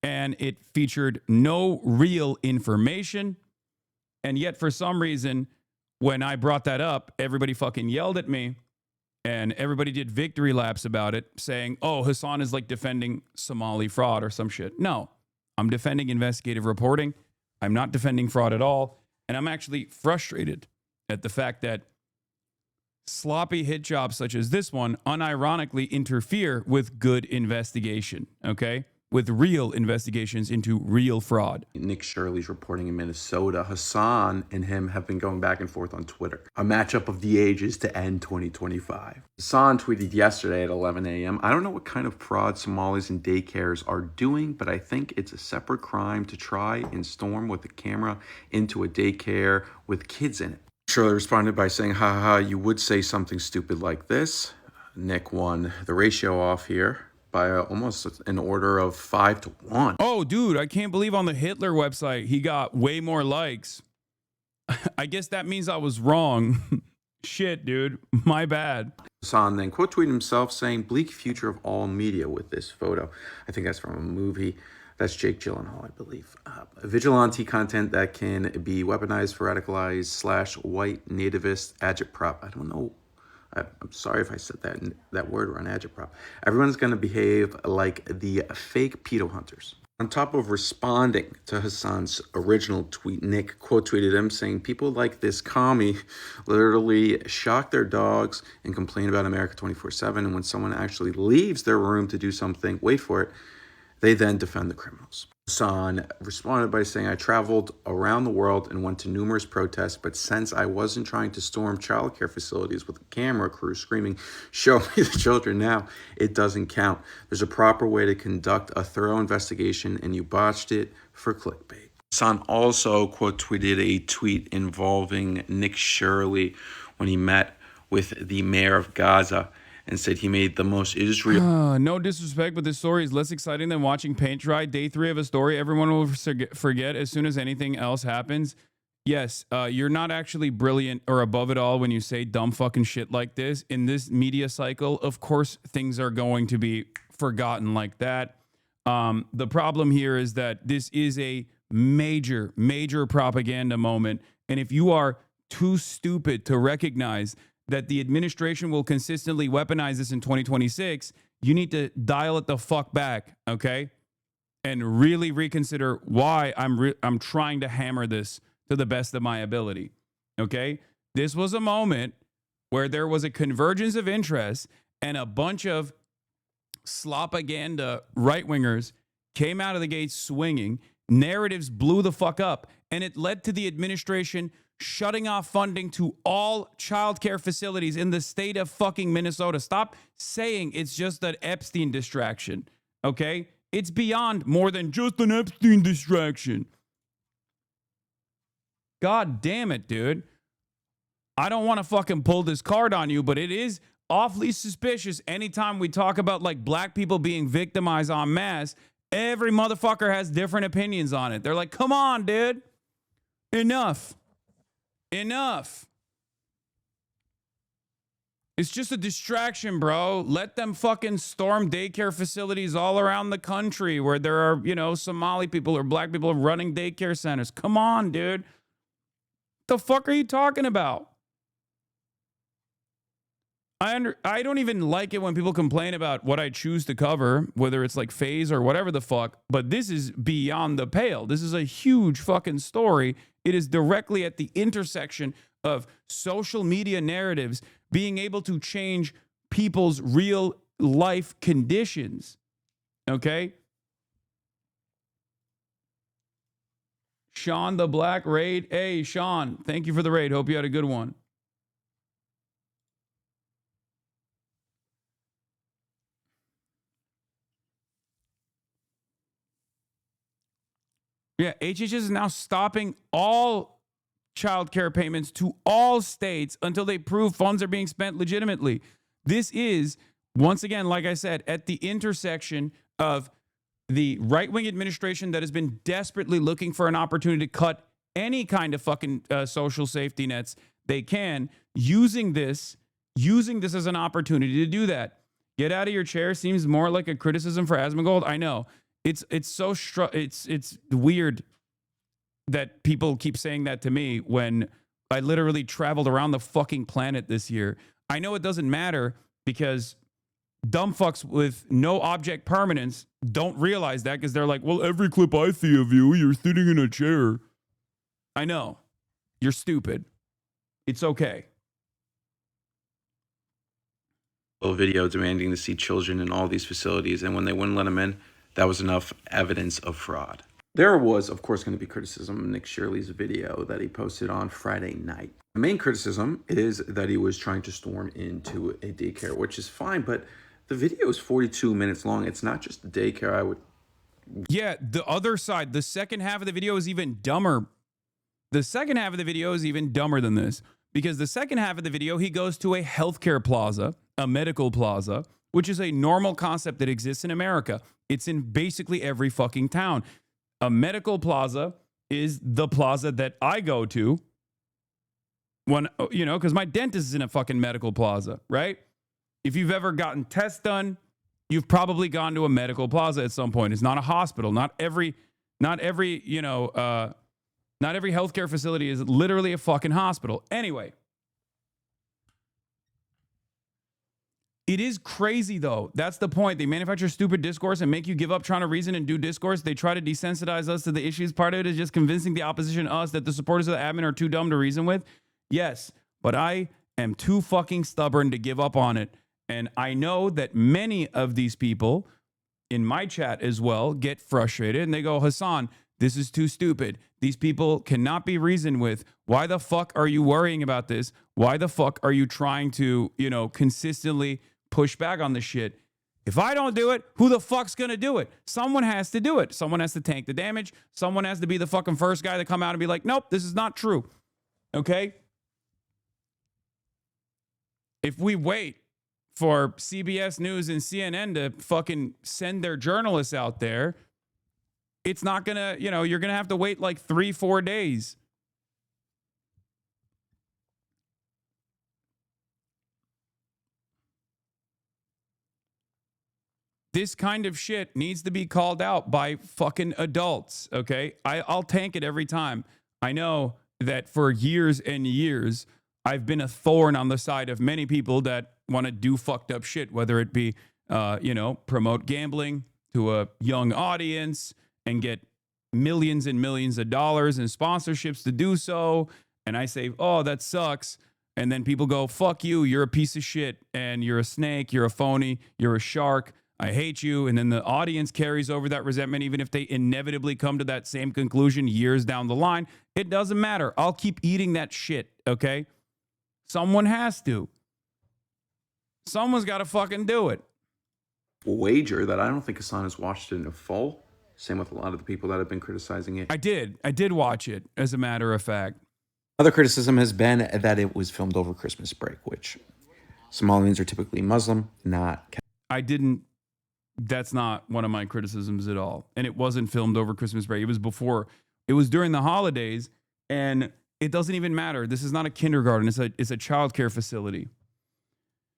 and it featured no real information. And yet, for some reason, when I brought that up, everybody fucking yelled at me, and everybody did victory laps about it, saying, oh, Hasan is like defending Somali fraud or some shit. No, I'm defending investigative reporting. I'm not defending fraud at all. And I'm actually frustrated at the fact that sloppy hit jobs such as this one unironically interfere with good investigation, okay? With real investigations into real fraud. Nick Shirley's reporting in Minnesota. Hasan and him have been going back and forth on Twitter. A matchup of the ages to end 2025. Hasan tweeted yesterday at 11 a.m. I don't know what kind of fraud Somalis in daycares are doing, but I think it's a separate crime to try and storm with a camera into a daycare with kids in it. Shirley responded by saying, ha ha, you would say something stupid like this. Nick won the ratio off here by almost an order of 5-1. Oh, dude, I can't believe on the Hitler website he got way more likes. I guess that means I was wrong. Shit, dude, my bad. Hasan then quote tweeted himself saying, bleak future of all media with this photo. I think that's from a movie. That's Jake Gyllenhaal, I believe. Vigilante content that can be weaponized for radicalized / white nativist agitprop. I don't know. I'm sorry if I said that word wrong, agitprop. Everyone's going to behave like the fake pedo hunters. On top of responding to Hasan's original tweet, Nick quote tweeted him saying, people like this commie literally shock their dogs and complain about America 24/7. And when someone actually leaves their room to do something, wait for it, they then defend the criminals. Hasan responded by saying, I traveled around the world and went to numerous protests, but since I wasn't trying to storm childcare facilities with a camera crew screaming, show me the children now, it doesn't count. There's a proper way to conduct a thorough investigation, and you botched it for clickbait. Hasan also quote tweeted a tweet involving Nick Shirley when he met with the mayor of Gaza and said he made the most Israel. No disrespect, but this story is less exciting than watching paint dry. Day 3 of a story, everyone will forget as soon as anything else happens. Yes, you're not actually brilliant or above it all when you say dumb fucking shit like this. In this media cycle, of course, things are going to be forgotten like that. The problem here is that this is a major, major propaganda moment. And if you are too stupid to recognize that the administration will consistently weaponize this in 2026, you need to dial it the fuck back, okay? And really reconsider why I'm trying to hammer this to the best of my ability, okay? This was a moment where there was a convergence of interests and a bunch of slopaganda right-wingers came out of the gate swinging. Narratives blew the fuck up, and it led to the administration shutting off funding to all childcare facilities in the state of fucking Minnesota. Stop saying it's just an Epstein distraction, okay? It's beyond more than just an Epstein distraction. God damn it, dude. I don't want to fucking pull this card on you, but it is awfully suspicious anytime we talk about like black people being victimized en masse. Every motherfucker has different opinions on it. They're like, come on, dude. Enough. Enough. It's just a distraction, bro. Let them fucking storm daycare facilities all around the country where there are, you know, Somali people or black people running daycare centers. Come on, dude. The fuck are you talking about? I don't even like it when people complain about what I choose to cover, whether it's like phase or whatever the fuck, but this is beyond the pale. This is a huge fucking story. It is directly at the intersection of social media narratives being able to change people's real life conditions. Okay? Sean the Black raid. Hey, Sean, thank you for the raid. Hope you had a good one. Yeah, HHS is now stopping all child care payments to all states until they prove funds are being spent legitimately. This is, once again, like I said, at the intersection of the right-wing administration that has been desperately looking for an opportunity to cut any kind of fucking social safety nets they can, using this as an opportunity to do that. Get out of your chair seems more like a criticism for Asmongold. I know. It's weird that people keep saying that to me when I literally traveled around the fucking planet this year. I know it doesn't matter because dumb fucks with no object permanence don't realize that because they're like, well, every clip I see of you, you're sitting in a chair. I know. You're stupid. It's okay. Video demanding to see children in all these facilities, and when they wouldn't let them in, that was enough evidence of fraud. There was, of course, going to be criticism of Nick Shirley's video that he posted on Friday night. The main criticism is that he was trying to storm into a daycare, which is fine, but the video is 42 minutes long. It's not just the daycare. Yeah, the other side, the second half of the video is even dumber. The second half of the video is even dumber than this because the second half of the video, he goes to a healthcare plaza, a medical plaza, which is a normal concept that exists in America. It's in basically every fucking town. A medical plaza is the plaza that I go to when, because my dentist is in a fucking medical plaza, right? If you've ever gotten tests done, you've probably gone to a medical plaza at some point. It's not a hospital. Not every healthcare facility is literally a fucking hospital. Anyway, it is crazy, though. That's the point. They manufacture stupid discourse and make you give up trying to reason and do discourse. They try to desensitize us to the issues. Part of it is just convincing the opposition, us, that the supporters of the admin are too dumb to reason with. Yes, but I am too fucking stubborn to give up on it. And I know that many of these people in my chat as well get frustrated and they go, Hasan, this is too stupid. These people cannot be reasoned with. Why the fuck are you worrying about this? Why the fuck are you trying to, consistently push back on this shit? If I don't do it, who the fuck's gonna do it? Someone has to do it. Someone has to tank the damage. Someone has to be the fucking first guy to come out and be like, nope, this is not true. Okay? If we wait for CBS News and CNN to fucking send their journalists out there, it's not gonna, you're gonna have to wait like 3-4 days. This kind of shit needs to be called out by fucking adults, okay? I'll tank it every time. I know that for years and years, I've been a thorn on the side of many people that want to do fucked up shit, whether it be, promote gambling to a young audience and get millions and millions of dollars in sponsorships to do so. And I say, oh, that sucks. And then people go, fuck you, you're a piece of shit, and you're a snake, you're a phony, you're a shark, I hate you. And then the audience carries over that resentment, even if they inevitably come to that same conclusion years down the line. It doesn't matter. I'll keep eating that shit, okay? Someone has to. Someone's got to fucking do it. Wager that I don't think Hasan has watched it in full. Same with a lot of the people that have been criticizing it. I did watch it, as a matter of fact. Other criticism has been that it was filmed over Christmas break, which Somalians are typically Muslim, not... That's not one of my criticisms at all. And it wasn't filmed over Christmas break. It was during the holidays, and it doesn't even matter. This is not a kindergarten. It's a child care facility.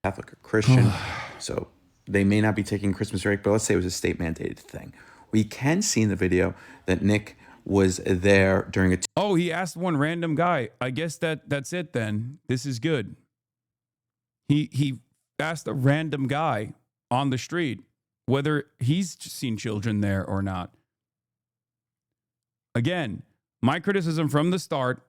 Catholic or Christian, so they may not be taking Christmas break, but let's say it was a state mandated thing. We can see in the video that Nick was there during a... Oh, he asked one random guy. I guess that's it then. This is good. He asked a random guy on the street whether he's seen children there or not. Again, my criticism from the start,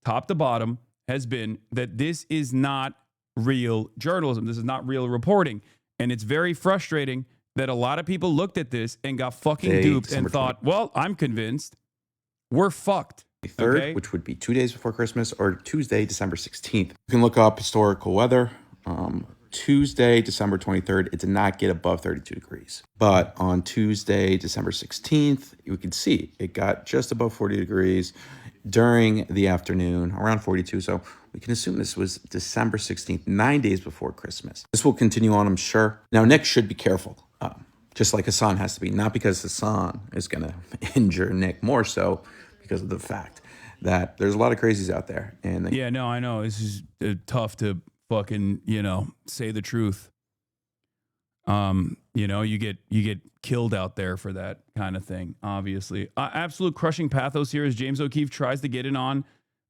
top to bottom, has been that this is not real journalism. This is not real reporting. And it's very frustrating that a lot of people looked at this and got fucking duped and thought, well, I'm convinced. We're fucked. 3rd, okay? Which would be 2 days before Christmas, or Tuesday, December 16th. You can look up historical weather. Tuesday, December 23rd, it did not get above 32 degrees. But on Tuesday, December 16th, you can see it got just above 40 degrees. during the afternoon, around 42. So we can assume this was December 16th, 9 days before Christmas. This will continue on, I'm sure. Now, Nick should be careful, just like Hasan has to be. Not because Hasan is going to injure Nick, more so because of the fact that there's a lot of crazies out there. And yeah, no, I know. This is tough to fucking, say the truth. You get killed out there for that kind of thing, obviously. Absolute crushing pathos here as James O'Keefe tries to get it on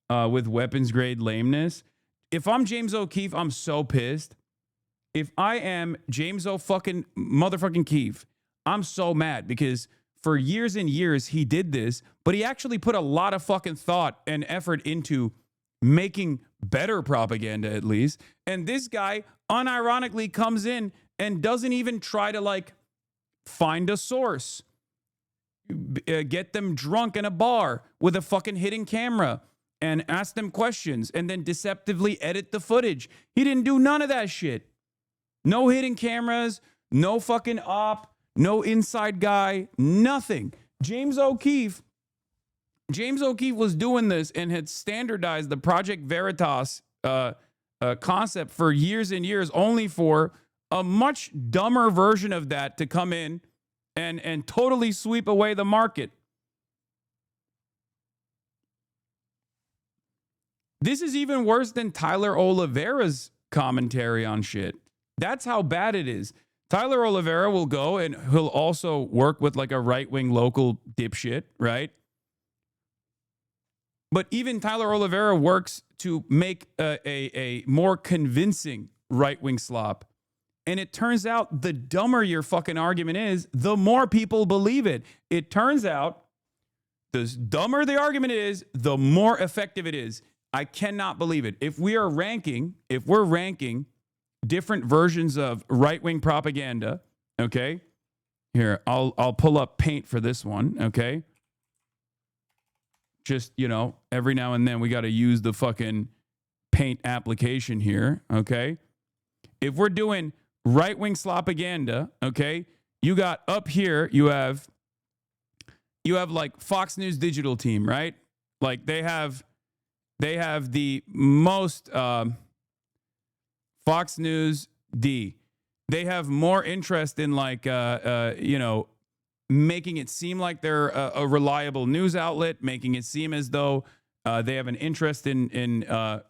with weapons grade lameness. If I'm James O'Keefe, I'm so pissed. If I am James fucking motherfucking Keefe, I'm so mad because for years and years he did this, but he actually put a lot of fucking thought and effort into making better propaganda, at least. And this guy unironically comes in and doesn't even try to find a source, get them drunk in a bar with a fucking hidden camera and ask them questions and then deceptively edit the footage. He didn't do none of that shit. No hidden cameras, no fucking op, no inside guy, nothing. James O'Keefe was doing this and had standardized the Project Veritas concept for years and years, only for a much dumber version of that to come in and totally sweep away the market. This is even worse than Tyler Oliveira's commentary on shit. That's how bad it is. Tyler Oliveira will go and he'll also work with a right-wing local dipshit, right? But even Tyler Oliveira works to make a more convincing right-wing slop. And it turns out the dumber your fucking argument is, the more people believe it. It turns out the dumber the argument is, the more effective it is. I cannot believe it. If we're ranking different versions of right-wing propaganda, okay? Here, I'll pull up Paint for this one, okay? Just, every now and then we got to use the fucking Paint application here, okay? If we're doing right-wing slopaganda, okay, you got up here, you have Fox News digital team, right? They have the most Fox News D. They have more interest in making it seem like they're a reliable news outlet, making it seem as though they have an interest in at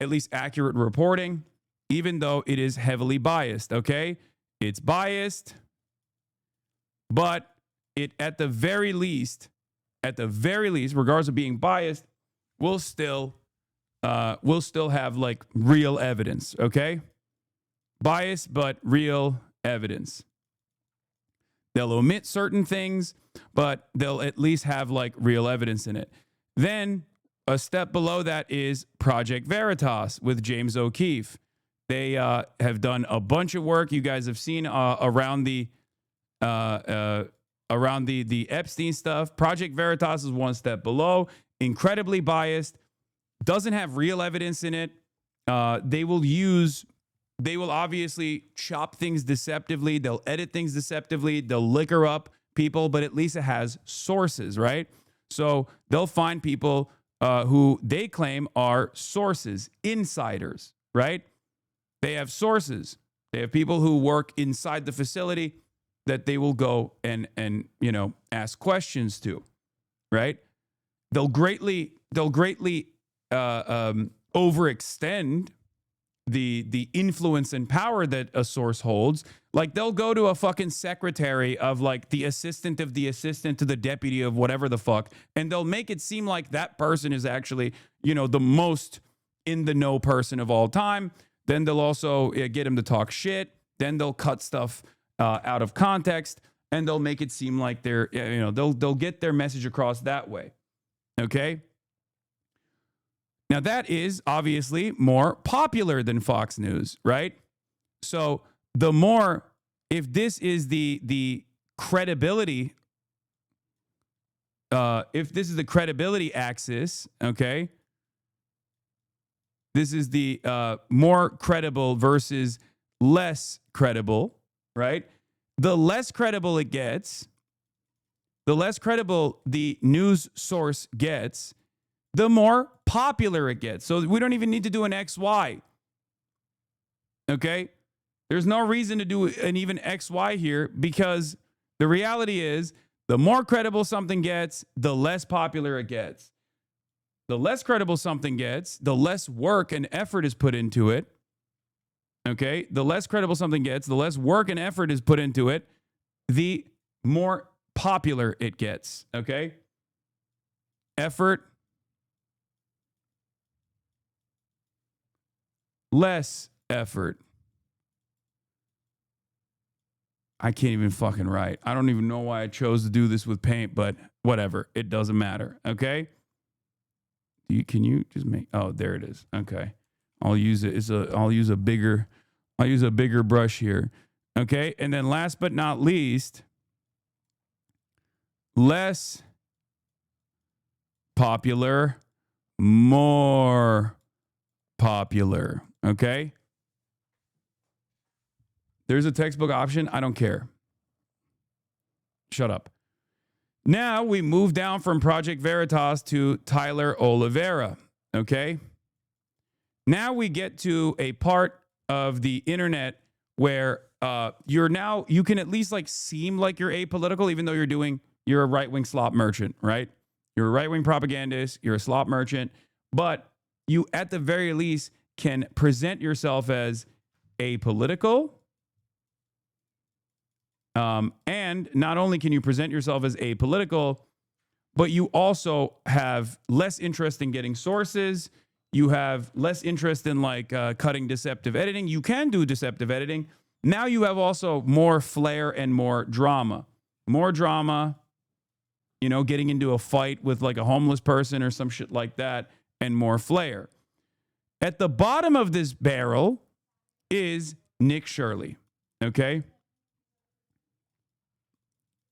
least accurate reporting, even though it is heavily biased, okay? It's biased, but it at the very least, regardless of being biased, we'll still have real evidence, okay? Bias, but real evidence. They'll omit certain things, but they'll at least have real evidence in it. Then a step below that is Project Veritas with James O'Keefe. They have done a bunch of work. You guys have seen around the Epstein stuff. Project Veritas is one step below. Incredibly biased. Doesn't have real evidence in it. They will obviously chop things deceptively. They'll edit things deceptively. They'll liquor up people, but at least it has sources, right? So they'll find people who they claim are sources, insiders, right? They have sources. They have people who work inside the facility that they will go and ask questions to, right? They'll greatly overextend the influence and power that a source holds. They'll go to a fucking secretary of the assistant of the assistant to the deputy of whatever the fuck, and they'll make it seem like that person is actually, the most in the know person of all time. Then they'll also get him to talk shit. Then they'll cut stuff out of context, and they'll make it seem like they're, they'll get their message across that way. Okay? Now, that is obviously more popular than Fox News, right? So the more, if this is the credibility, if this is the credibility axis, okay, this is the more credible versus less credible, right? The less credible it gets, the less credible the news source gets, the more popular it gets. So we don't even need to do an XY. Okay? There's no reason to do an even XY here because the reality is the more credible something gets, the less popular it gets. The less credible something gets, the less work and effort is put into it. Okay? The less credible something gets, the less work and effort is put into it, the more popular it gets. Okay? Effort, less effort. I can't even fucking write. I don't even know why I chose to do this with paint, but whatever. It doesn't matter. Okay? Can you just make, oh, there it is. Okay. I'll use a bigger brush here. Okay? And then last but not least, less popular, more popular. Okay? There's a textbook option. I don't care. Shut up. Now we move down from Project Veritas to Tyler Oliveira. Okay? Now we get to a part of the internet where you can at least like seem like you're apolitical, even though you're a right-wing slop merchant, right? You're a right-wing propagandist, you're a slop merchant, but you at the very least can present yourself as apolitical. And not only can you present yourself as apolitical, but you also have less interest in getting sources. You have less interest in like cutting deceptive editing. You can do deceptive editing. Now you have also more flair and more drama. More drama, getting into a fight with like a homeless person or some shit like that, and more flair. At the bottom of this barrel is Nick Shirley, okay?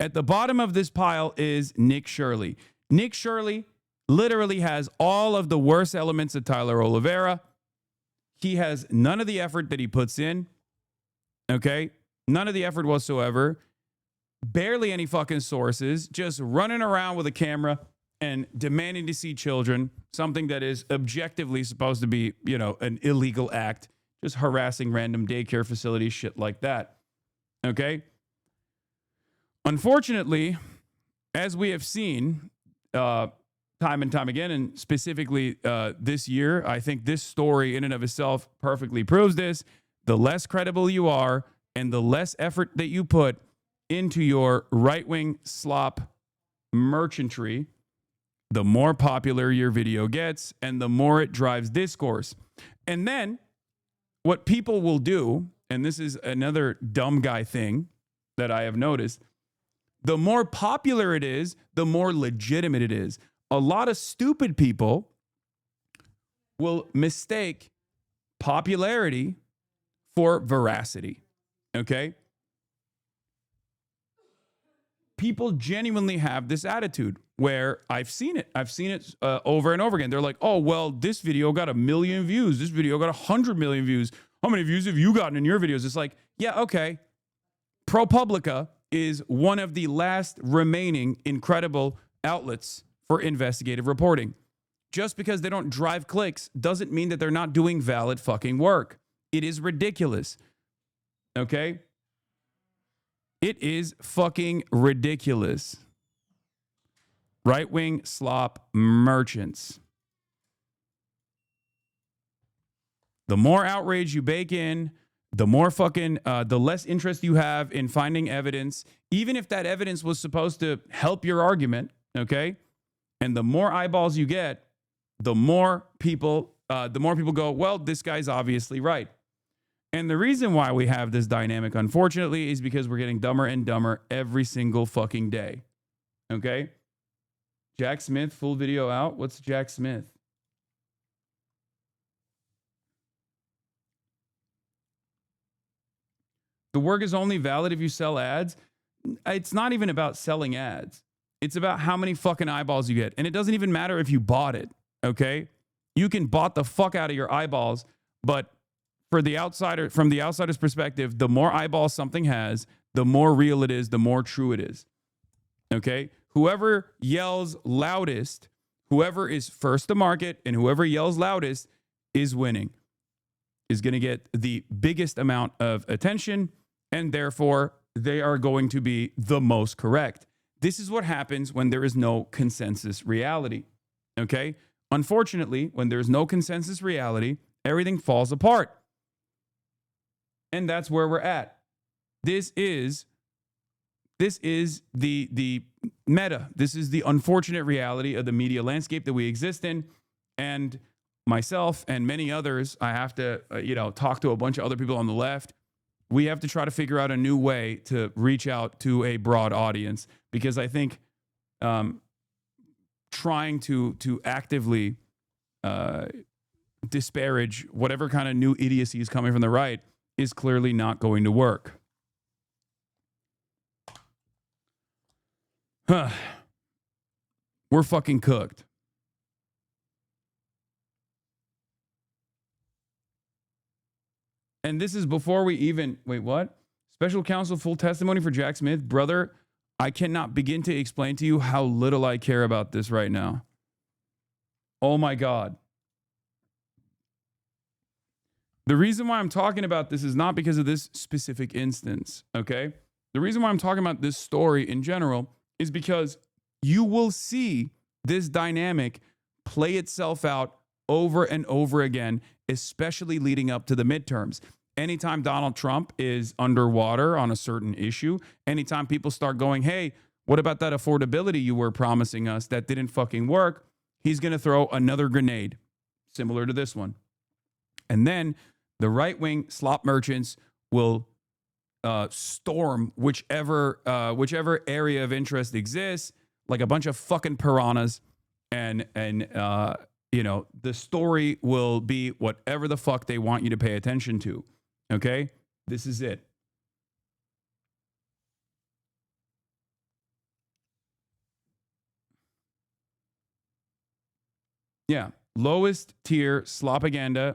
At the bottom of this pile is Nick Shirley. Nick Shirley literally has all of the worst elements of Tyler Oliveira. He has none of the effort that he puts in. Okay? None of the effort whatsoever. Barely any fucking sources. Just running around with a camera and demanding to see children. Something that is objectively supposed to be, an illegal act. Just harassing random daycare facilities, shit like that. Okay? Unfortunately, as we have seen time and time again, and specifically this year, I think this story in and of itself perfectly proves this. The less credible you are and the less effort that you put into your right-wing slop merchantry, the more popular your video gets and the more it drives discourse. And then what people will do, and this is another dumb guy thing that I have noticed, the more popular it is, the more legitimate it is. A lot of stupid people will mistake popularity for veracity, okay? People genuinely have this attitude where I've seen it over and over again. They're like, oh, well, this video got 1 million views. This video got 100 million views. How many views have you gotten in your videos? It's like, yeah, okay. ProPublica is one of the last remaining incredible outlets for investigative reporting. Just because they don't drive clicks doesn't mean that they're not doing valid fucking work. It is ridiculous. Okay? It is fucking ridiculous. Right-wing slop merchants. The more outrage you bake in, the more fucking, the less interest you have in finding evidence, even if that evidence was supposed to help your argument, okay? And the more eyeballs you get, the more people go, well, this guy's obviously right. And the reason why we have this dynamic, unfortunately, is because we're getting dumber and dumber every single fucking day, okay? Jack Smith, full video out. What's Jack Smith? The work is only valid if you sell ads. It's not even about selling ads. It's about how many fucking eyeballs you get. And it doesn't even matter if you bought it, okay? You can bot the fuck out of your eyeballs, but from the outsider's perspective, the more eyeballs something has, the more real it is, the more true it is, okay? Whoever yells loudest, Whoever is first to market and whoever yells loudest is winning, is going to get the biggest amount of attention, and therefore they are going to be the most correct. This is what happens when there is no consensus reality. Okay? Unfortunately, when there's no consensus reality, everything falls apart. And that's where we're at. This is the meta. This is the unfortunate reality of the media landscape that we exist in. And myself and many others, I have to, talk to a bunch of other people on the left. We have to try to figure out a new way to reach out to a broad audience, because I think trying to actively disparage whatever kind of new idiocy is coming from the right is clearly not going to work. We're fucking cooked. And this is before we even, wait, what? Special counsel full testimony for Jack Smith. Brother, I cannot begin to explain to you how little I care about this right now. Oh my God. The reason why I'm talking about this is not because of this specific instance, okay? The reason why I'm talking about this story in general is because you will see this dynamic play itself out over and over again, especially leading up to the midterms. Anytime Donald Trump is underwater on a certain issue, anytime people start going, hey, what about that affordability you were promising us that didn't fucking work? He's going to throw another grenade similar to this one. And then the right-wing slop merchants will storm whichever area of interest exists, like a bunch of fucking piranhas, and the story will be whatever the fuck they want you to pay attention to. Okay? This is it. Yeah. Lowest tier slopaganda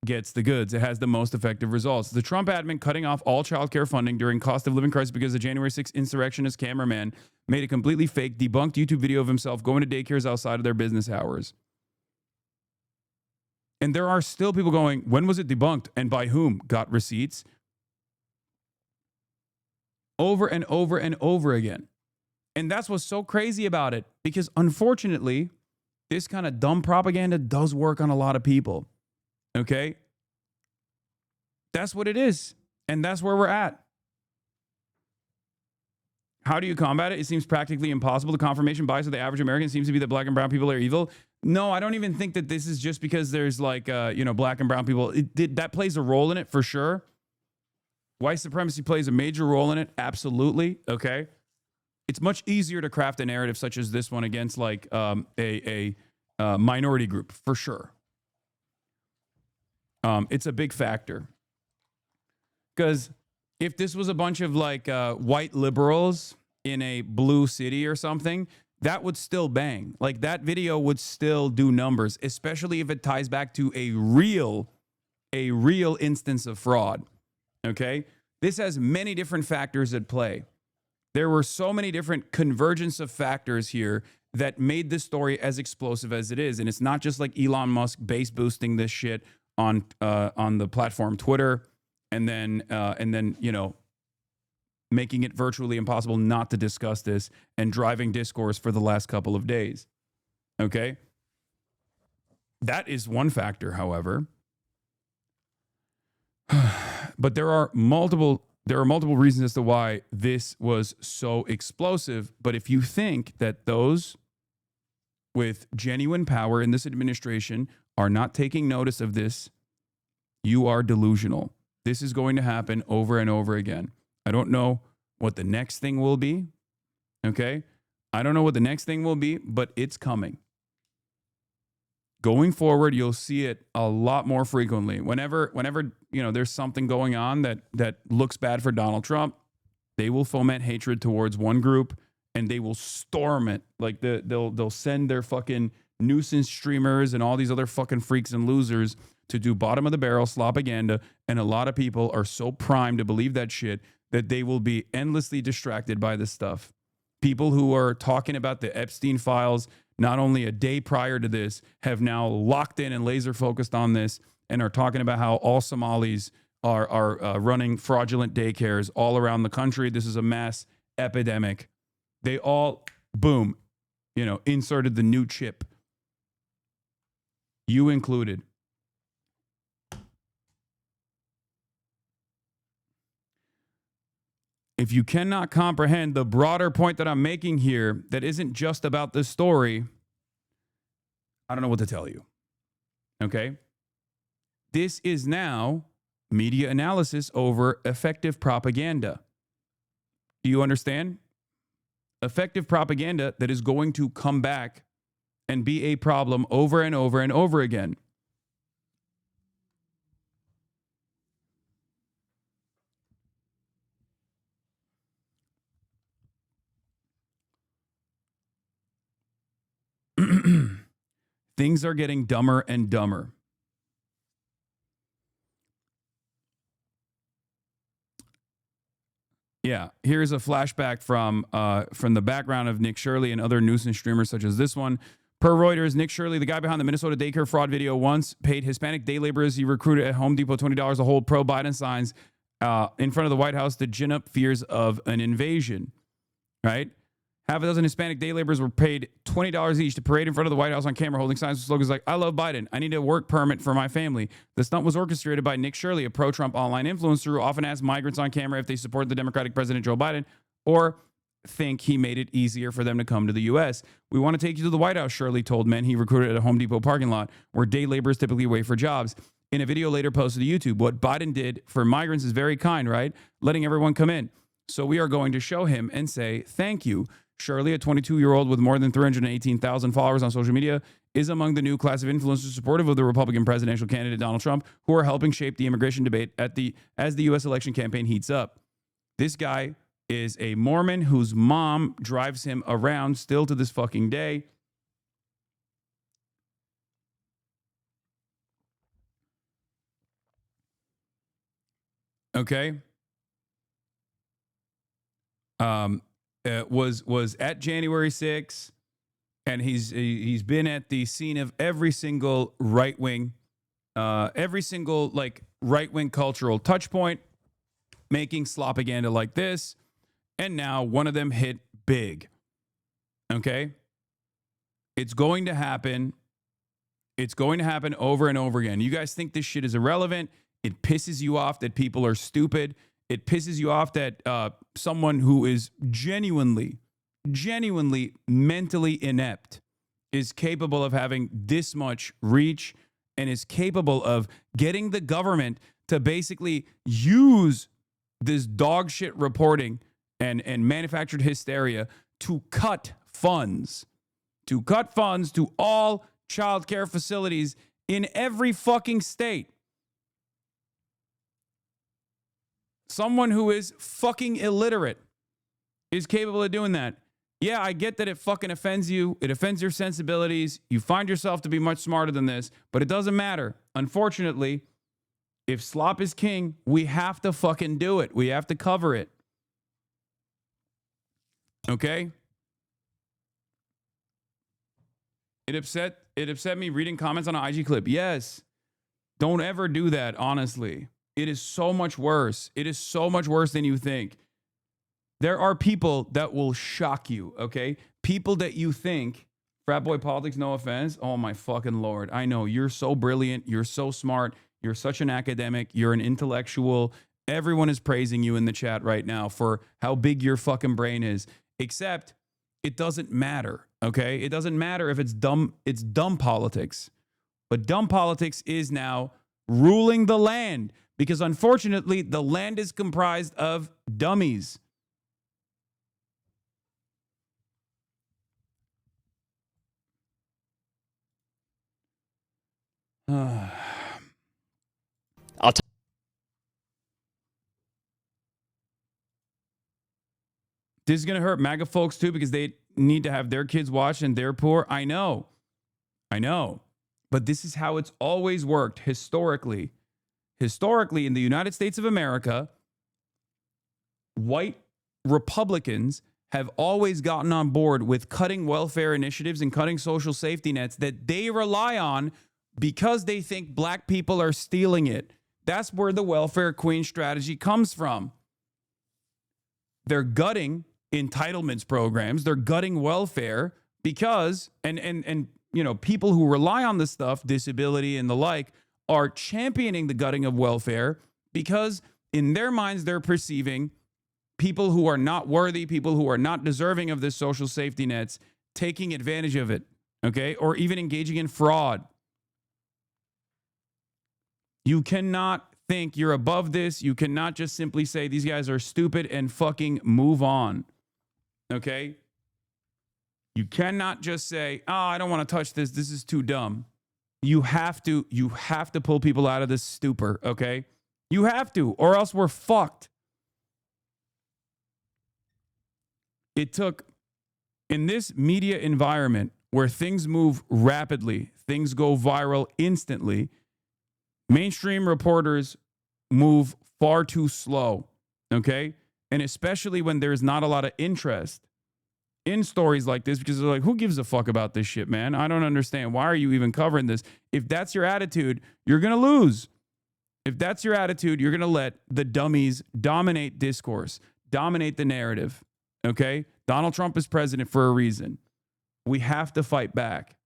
gets the goods. It has the most effective results. The Trump admin cutting off all childcare funding during cost of living crisis because the January 6th insurrectionist cameraman made a completely fake, debunked YouTube video of himself going to daycares outside of their business hours. And there are still people going, when was it debunked and by whom? Got receipts. Over and over and over again. And that's what's so crazy about it, because unfortunately, this kind of dumb propaganda does work on a lot of people. Okay? That's what it is. And that's where we're at. How do you combat it? It seems practically impossible. The confirmation bias of the average American seems to be that black and brown people are evil. No, I don't even think that this is just because there's like, black and brown people. That plays a role in it for sure. White supremacy plays a major role in it. Absolutely. Okay. It's much easier to craft a narrative such as this one against like a minority group for sure. It's a big factor. Because if this was a bunch of like white liberals in a blue city or something, that would still bang. Like that video would still do numbers, especially if it ties back to a real instance of fraud. Okay? This has many different factors at play. There were so many different convergence of factors here that made this story as explosive as it is. And it's not just like Elon Musk base boosting this shit on the platform Twitter and then making it virtually impossible not to discuss this and driving discourse for the last couple of days. Okay? That is one factor, however. But there are multiple reasons as to why this was so explosive. But if you think that those with genuine power in this administration are not taking notice of this, you are delusional. This is going to happen over and over again. I don't know what the next thing will be. Okay? I don't know what the next thing will be, but it's coming. Going forward, you'll see it a lot more frequently. Whenever there's something going on that looks bad for Donald Trump, they will foment hatred towards one group and they will storm it. Like they'll send their fucking nuisance streamers and all these other fucking freaks and losers to do bottom of the barrel slopaganda, and a lot of people are so primed to believe that shit that they will be endlessly distracted by this stuff. People who are talking about the Epstein files not only a day prior to this, have now locked in and laser focused on this and are talking about how all Somalis are running fraudulent daycares all around the country. This is a mass epidemic. They all, boom, inserted the new chip. You included. If you cannot comprehend the broader point that I'm making here, that isn't just about this story, I don't know what to tell you. Okay? This is now media analysis over effective propaganda. Do you understand? Effective propaganda that is going to come back and be a problem over and over and over again. Things are getting dumber and dumber. Yeah, here's a flashback from the background of Nick Shirley and other nuisance streamers such as this one. Per Reuters, Nick Shirley, the guy behind the Minnesota daycare fraud video, once paid Hispanic day laborers he recruited at Home Depot $20 to hold pro-Biden signs in front of the White House to gin up fears of an invasion, right? Half a dozen Hispanic day laborers were paid $20 each to parade in front of the White House on camera holding signs with slogans like, "I love Biden. I need a work permit for my family." The stunt was orchestrated by Nick Shirley, a pro-Trump online influencer who often asks migrants on camera if they support the Democratic President Joe Biden or think he made it easier for them to come to the U.S. "We want to take you to the White House," Shirley told men he recruited at a Home Depot parking lot where day laborers typically wait for jobs. In a video later posted to YouTube, "What Biden did for migrants is very kind, right? Letting everyone come in. So we are going to show him and say thank you." Shirley, a 22-year-old with more than 318,000 followers on social media, is among the new class of influencers supportive of the Republican presidential candidate Donald Trump, who are helping shape the immigration debate as the U.S. election campaign heats up. This guy is a Mormon whose mom drives him around still to this fucking day. Okay. Was at January 6th, and he's been at the scene of every single right-wing cultural touch point, making slopaganda like this, and now one of them hit big. Okay? It's going to happen. It's going to happen over and over again. You guys think this shit is irrelevant. It pisses you off that people are stupid. It pisses you off that someone who is genuinely mentally inept is capable of having this much reach and is capable of getting the government to basically use this dog shit reporting and manufactured hysteria to cut funds to all child care facilities in every fucking state. Someone who is fucking illiterate is capable of doing that. Yeah, I get that it fucking offends you. It offends your sensibilities. You find yourself to be much smarter than this, but it doesn't matter. Unfortunately, if slop is king, we have to fucking do it. We have to cover it. Okay? It upset me reading comments on an IG clip. Yes. Don't ever do that, honestly. It is so much worse. It is so much worse than you think. There are people that will shock you, okay? People that you think, frat boy politics, no offense. Oh my fucking Lord. I know, you're so brilliant. You're so smart. You're such an academic. You're an intellectual. Everyone is praising you in the chat right now for how big your fucking brain is. Except it doesn't matter, okay? It doesn't matter if it's dumb politics. But dumb politics is now ruling the land. Because unfortunately, the land is comprised of dummies. This is going to hurt MAGA folks too because they need to have their kids watch and they're poor. I know. But this is how it's always worked historically. Historically, in the United States of America, white Republicans have always gotten on board with cutting welfare initiatives and cutting social safety nets that they rely on because they think black people are stealing it. That's where the welfare queen strategy comes from. They're gutting entitlements programs. They're gutting welfare because, and you know, people who rely on this stuff, disability and the like, are championing the gutting of welfare because in their minds, they're perceiving people who are not worthy, people who are not deserving of this social safety nets, taking advantage of it, okay? Or even engaging in fraud. You cannot think you're above this. You cannot just simply say these guys are stupid and fucking move on, okay? You cannot just say, oh, I don't want to touch this. This is too dumb. You have to pull people out of this stupor, okay? You have to, or else we're fucked. It took, in this media environment where things move rapidly, things go viral instantly, mainstream reporters move far too slow, okay? And especially when there's not a lot of interest in stories like this, because they're like, who gives a fuck about this shit, man? I don't understand. Why are you even covering this? If that's your attitude, you're going to lose. If that's your attitude, you're going to let the dummies dominate discourse, dominate the narrative, okay? Donald Trump is president for a reason. We have to fight back.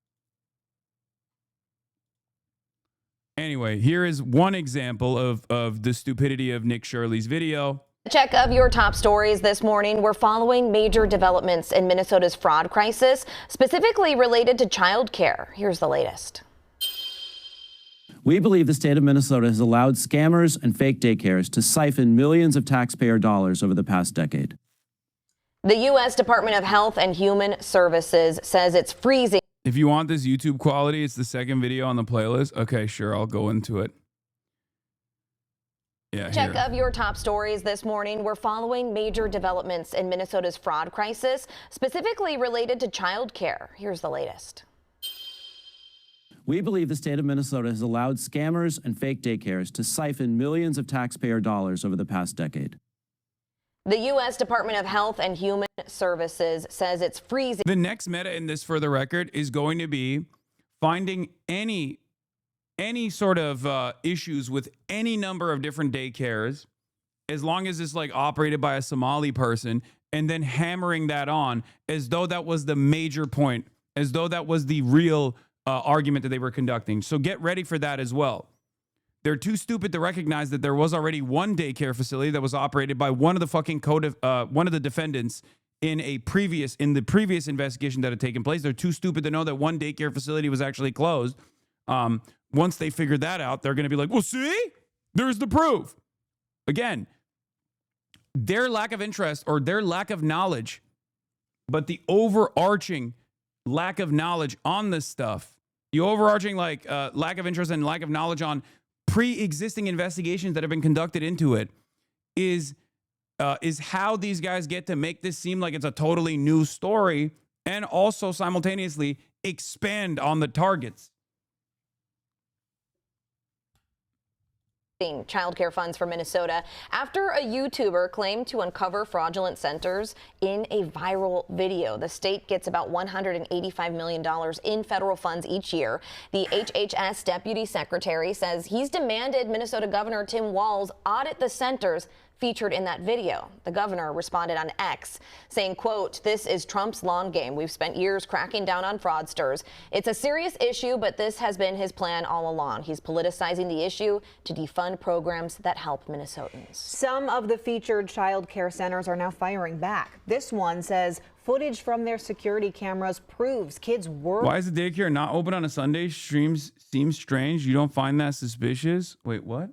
Anyway, here is one example of the stupidity of Nick Shirley's video. Check of your top stories this morning. We're following major developments in Minnesota's fraud crisis, specifically related to child care. Here's the latest. We believe the state of Minnesota has allowed scammers and fake daycares to siphon millions of taxpayer dollars over the past decade. The U.S. Department of Health and Human Services says it's freezing. If you want this YouTube quality, it's the second video on the playlist. Okay, sure, I'll go into it. Yeah, Check of your top stories this morning. We're following major developments in Minnesota's fraud crisis, specifically related to child care. Here's the latest. We believe the state of Minnesota has allowed scammers and fake daycares to siphon millions of taxpayer dollars over the past decade. The U.S. Department of Health and Human Services says it's freezing. The next meta in this, for the record, is going to be finding any sort of issues with any number of different daycares, as long as it's like operated by a Somali person, and then hammering that on as though that was the major point, as though that was the real argument that they were conducting. So get ready for that as well. They're too stupid to recognize that there was already one daycare facility that was operated by one of the fucking one of the defendants in the previous investigation that had taken place. They're too stupid to know that one daycare facility was actually closed. Once they figure that out, they're going to be like, well, see, there's the proof. Again, their lack of interest or their lack of knowledge, but the overarching lack of knowledge on this stuff, the overarching lack of interest and lack of knowledge on pre-existing investigations that have been conducted into it is how these guys get to make this seem like it's a totally new story and also simultaneously expand on the targets. Child care funds for Minnesota after a YouTuber claimed to uncover fraudulent centers in a viral video. The state gets about $185 million in federal funds each year. The HHS deputy secretary says he's demanded Minnesota Governor Tim Walz audit the centers featured in that video. The governor responded on X saying, quote, "This is Trump's long game. We've spent years cracking down on fraudsters. It's a serious issue, but this has been his plan all along. He's politicizing the issue to defund programs that help Minnesotans." Some of the featured child care centers are now firing back. This one says footage from their security cameras proves kids were... Why is the daycare not open on a Sunday? Streams seem strange. You don't find that suspicious? Wait, what?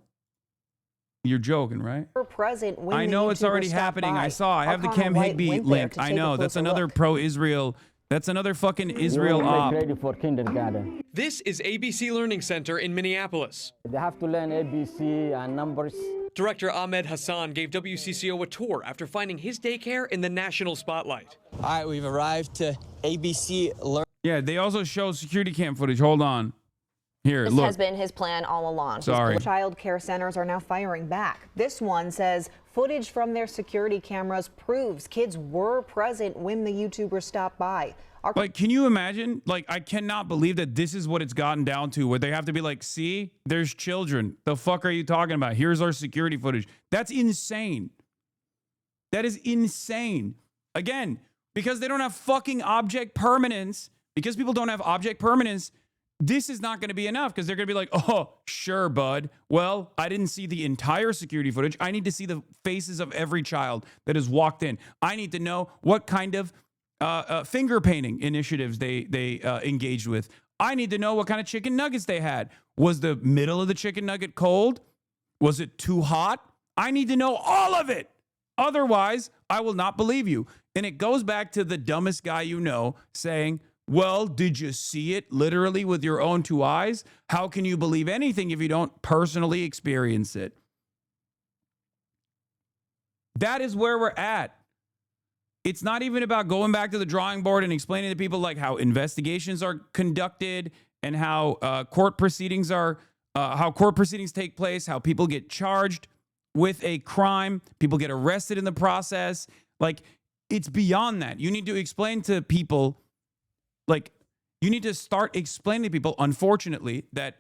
You're joking, right? Present when I know it's already happening. I saw. I have the Cam Higby link. I know. That's another pro-Israel. That's another fucking Israel op. Ready for kindergarten. This is ABC Learning Center in Minneapolis. They have to learn ABC and numbers. Director Ahmed Hasan gave WCCO a tour after finding his daycare in the national spotlight. All right, we've arrived to ABC Learning. Yeah, they also show security cam footage. Hold on. Here, This look. has been his plan all along. Sorry. Child care centers are now firing back. This one says footage from their security cameras proves kids were present when the YouTuber stopped by. Like, can you imagine? Like, I cannot believe that this is what it's gotten down to, where they have to be like, see, there's children. The fuck are you talking about? Here's our security footage. That's insane. That is insane. Again, because they don't have fucking object permanence, because people don't have object permanence, this is not going to be enough, because they're going to be like, oh, sure, bud. Well, I didn't see the entire security footage. I need to see the faces of every child that has walked in. I need to know what kind of finger painting initiatives they engaged with. I need to know what kind of chicken nuggets they had. Was the middle of the chicken nugget cold? Was it too hot? I need to know all of it. Otherwise, I will not believe you. And it goes back to the dumbest guy you know saying, well, did you see it literally with your own two eyes? How can you believe anything if you don't personally experience it? That is where we're at. It's not even about going back to the drawing board and explaining to people like how investigations are conducted and how court proceedings take place, how people get charged with a crime, people get arrested in the process. Like, it's beyond that. You need to explain to people, like, you need to start explaining to people, unfortunately, that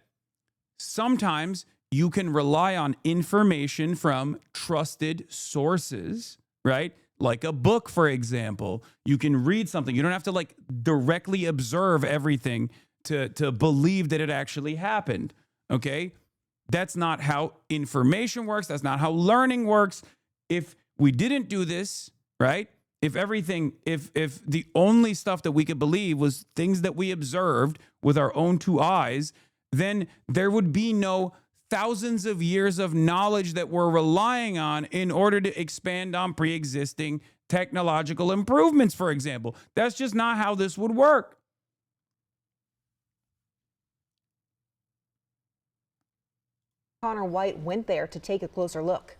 sometimes you can rely on information from trusted sources, right? Like a book, for example. You can read something. You don't have to like directly observe everything to believe that it actually happened. Okay? That's not how information works. That's not how learning works. If we didn't do this, right? If the only stuff that we could believe was things that we observed with our own two eyes, then there would be no thousands of years of knowledge that we're relying on in order to expand on pre-existing technological improvements, for example. That's just not how this would work. Connor White went there to take a closer look.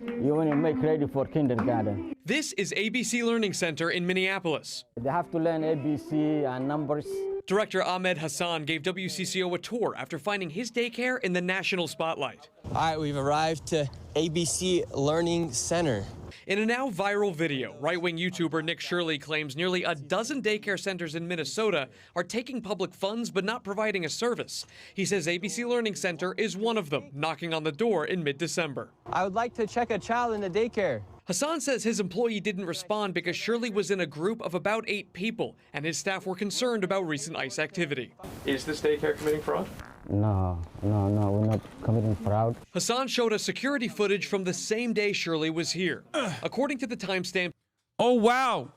You want to make ready for kindergarten. This is ABC Learning Center in Minneapolis. They have to learn ABC and numbers. Director Ahmed Hasan gave WCCO a tour after finding his daycare in the national spotlight. All right, we've arrived to ABC Learning Center. In a now viral video, right-wing YouTuber Nick Shirley claims nearly a dozen daycare centers in Minnesota are taking public funds but not providing a service. He says ABC Learning Center is one of them, knocking on the door in mid-December. I would like to check a child in the daycare. Hasan says his employee didn't respond because Shirley was in a group of about 8 people, and his staff were concerned about recent ICE activity. Is this daycare committing fraud? No, we're not committing fraud. Hasan showed us security footage from the same day Shirley was here. According to the timestamp. Oh, wow.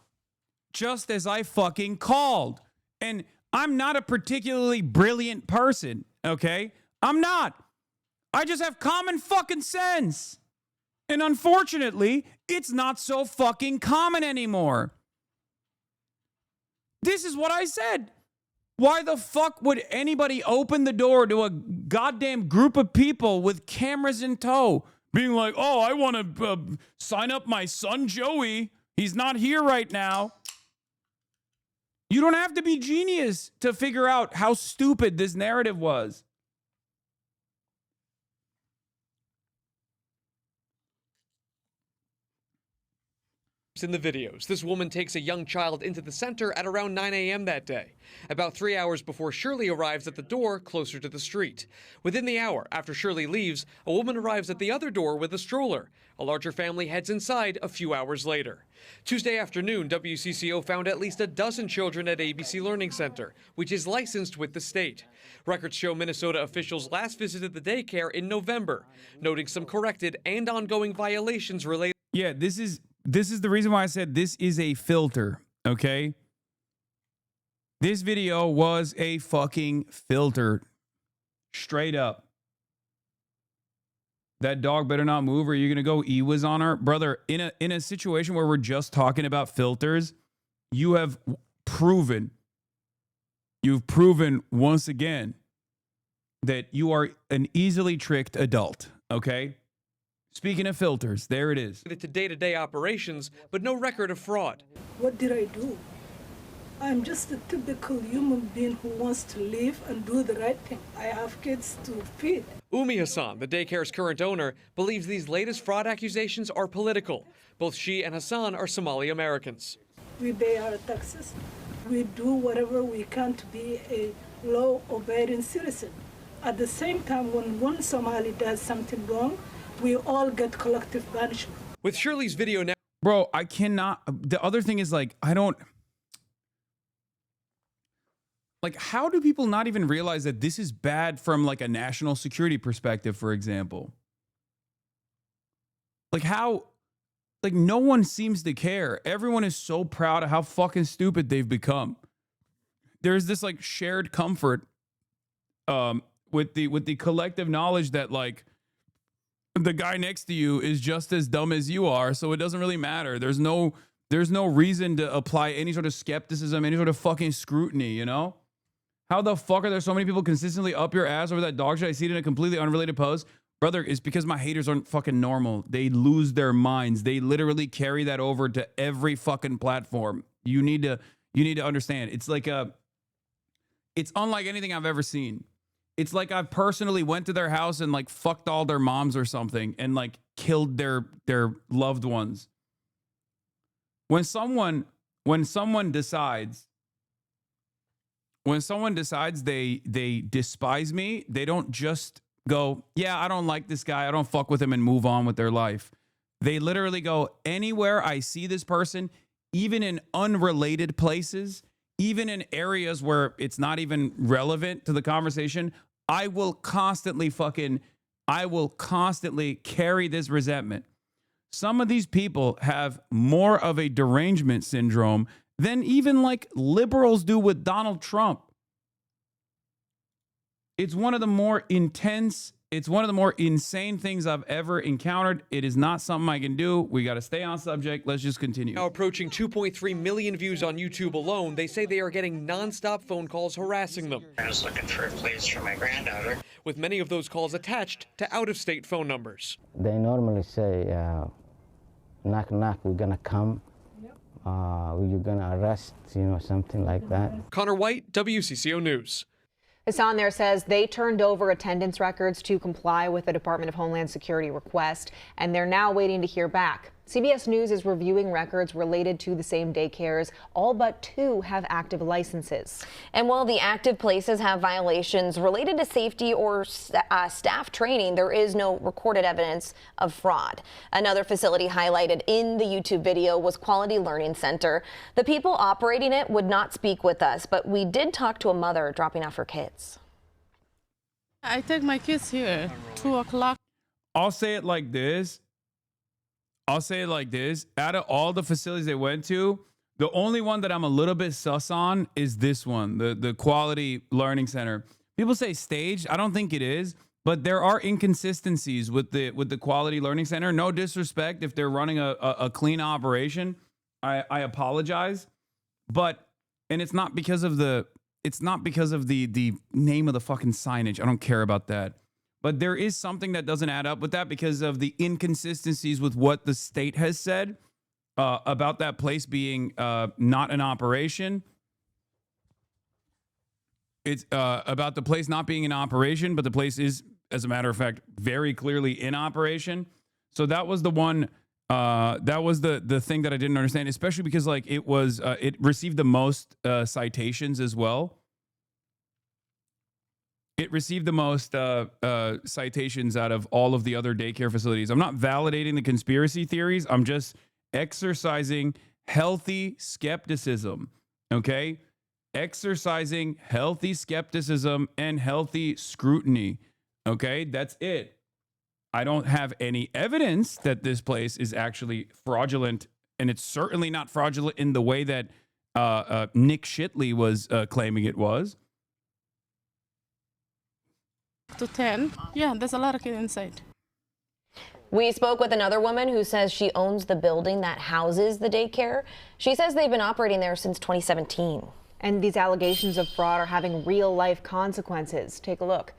Just as I fucking called. And I'm not a particularly brilliant person, okay? I'm not. I just have common fucking sense. And unfortunately, it's not so fucking common anymore. This is what I said. Why the fuck would anybody open the door to a goddamn group of people with cameras in tow, being like, oh, I want to sign up my son Joey. He's not here right now. You don't have to be genius to figure out how stupid this narrative was. In the videos, this woman takes a young child into the center at around 9 a.m. that day, about 3 hours before Shirley arrives at the door closer to the street. Within the hour after Shirley leaves, a woman arrives at the other door with a stroller. A larger family heads inside a few hours later. Tuesday afternoon, WCCO found at least a dozen children at ABC Learning Center, which is licensed with the state. Records show Minnesota officials last visited the daycare in November, noting some corrected and ongoing violations related. Yeah, this is the reason why I said this is a filter, okay? This video was a fucking filter. Straight up. That dog better not move or you're going to go Ewas on her. Brother, in a situation where we're just talking about filters, you've proven once again that you are an easily tricked adult, okay? Speaking of filters, there it is. To day-to-day operations, but no record of fraud. What did I do? I'm just a typical human being who wants to live and do the right thing. I have kids to feed. Hasan, the daycare's current owner, believes these latest fraud accusations are political. Both she and Hasan are Somali Americans. We pay our taxes. We do whatever we can to be a law-abiding citizen. At the same time, when one Somali does something wrong, we all get collective punishment. With Shirley's video now. Bro, I cannot. The other thing is, like, I don't. Like, how do people not even realize that this is bad from, like, a national security perspective, for example? Like, how. Like, no one seems to care. Everyone is so proud of how fucking stupid they've become. There's this, like, shared comfort with the collective knowledge that, like, the guy next to you is just as dumb as you are, so it doesn't really matter. There's no reason to apply any sort of skepticism, any sort of fucking scrutiny, you know? How the fuck are there so many people consistently up your ass over that dog shit? I see it in a completely unrelated post. Brother, it's because my haters aren't fucking normal. They lose their minds. They literally carry that over to every fucking platform. You need to understand. It's like it's unlike anything I've ever seen. It's like I've personally went to their house and, like, fucked all their moms or something and, like, killed their loved ones. When someone decides they despise me, they don't just go, yeah, I don't like this guy, I don't fuck with him, and move on with their life. They literally go, anywhere I see this person, even in unrelated places, even in areas where it's not even relevant to the conversation, I will constantly carry this resentment. Some of these people have more of a derangement syndrome than even, like, liberals do with Donald Trump. It's one of the more intense, it's one of the more insane things I've ever encountered. It is not something I can do. We got to stay on subject. Let's just continue. Now approaching 2.3 million views on YouTube alone, they say they are getting nonstop phone calls harassing them. I was looking for a place for my granddaughter. With many of those calls attached to out-of-state phone numbers. They normally say, knock, knock, we're gonna come. You're gonna arrest, something like that. Connor White, WCCO News. Hasan there says they turned over attendance records to comply with the Department of Homeland Security request, and they're now waiting to hear back. CBS News is reviewing records related to the same daycares. All but 2 have active licenses. And while the active places have violations related to safety or staff training, there is no recorded evidence of fraud. Another facility highlighted in the YouTube video was Quality Learning Center. The people operating it would not speak with us, but we did talk to a mother dropping off her kids. I take my kids here, 2 o'clock. I'll say it like this. Out of all the facilities they went to, the only one that I'm a little bit sus on is this one, the Quality Learning Center. People say staged. I don't think it is, but there are inconsistencies with the Quality Learning Center. No disrespect if they're running a clean operation. I apologize, and it's not because of the name of the fucking signage. I don't care about that. But there is something that doesn't add up with that because of the inconsistencies with what the state has said about that place being not an operation. It's about the place not being in operation, but the place is, as a matter of fact, very clearly in operation. So that was the one. That was the thing that I didn't understand, especially because, like, it received the most citations as well. It received the most citations out of all of the other daycare facilities. I'm not validating the conspiracy theories. I'm just exercising healthy skepticism, okay? Exercising healthy skepticism and healthy scrutiny, okay? That's it. I don't have any evidence that this place is actually fraudulent, and it's certainly not fraudulent in the way that Nick Shitley was claiming it was. To 10. Yeah, there's a lot of kids inside. We spoke with another woman who says she owns the building that houses the daycare. She says they've been operating there since 2017. And these allegations of fraud are having real-life consequences. Take a look.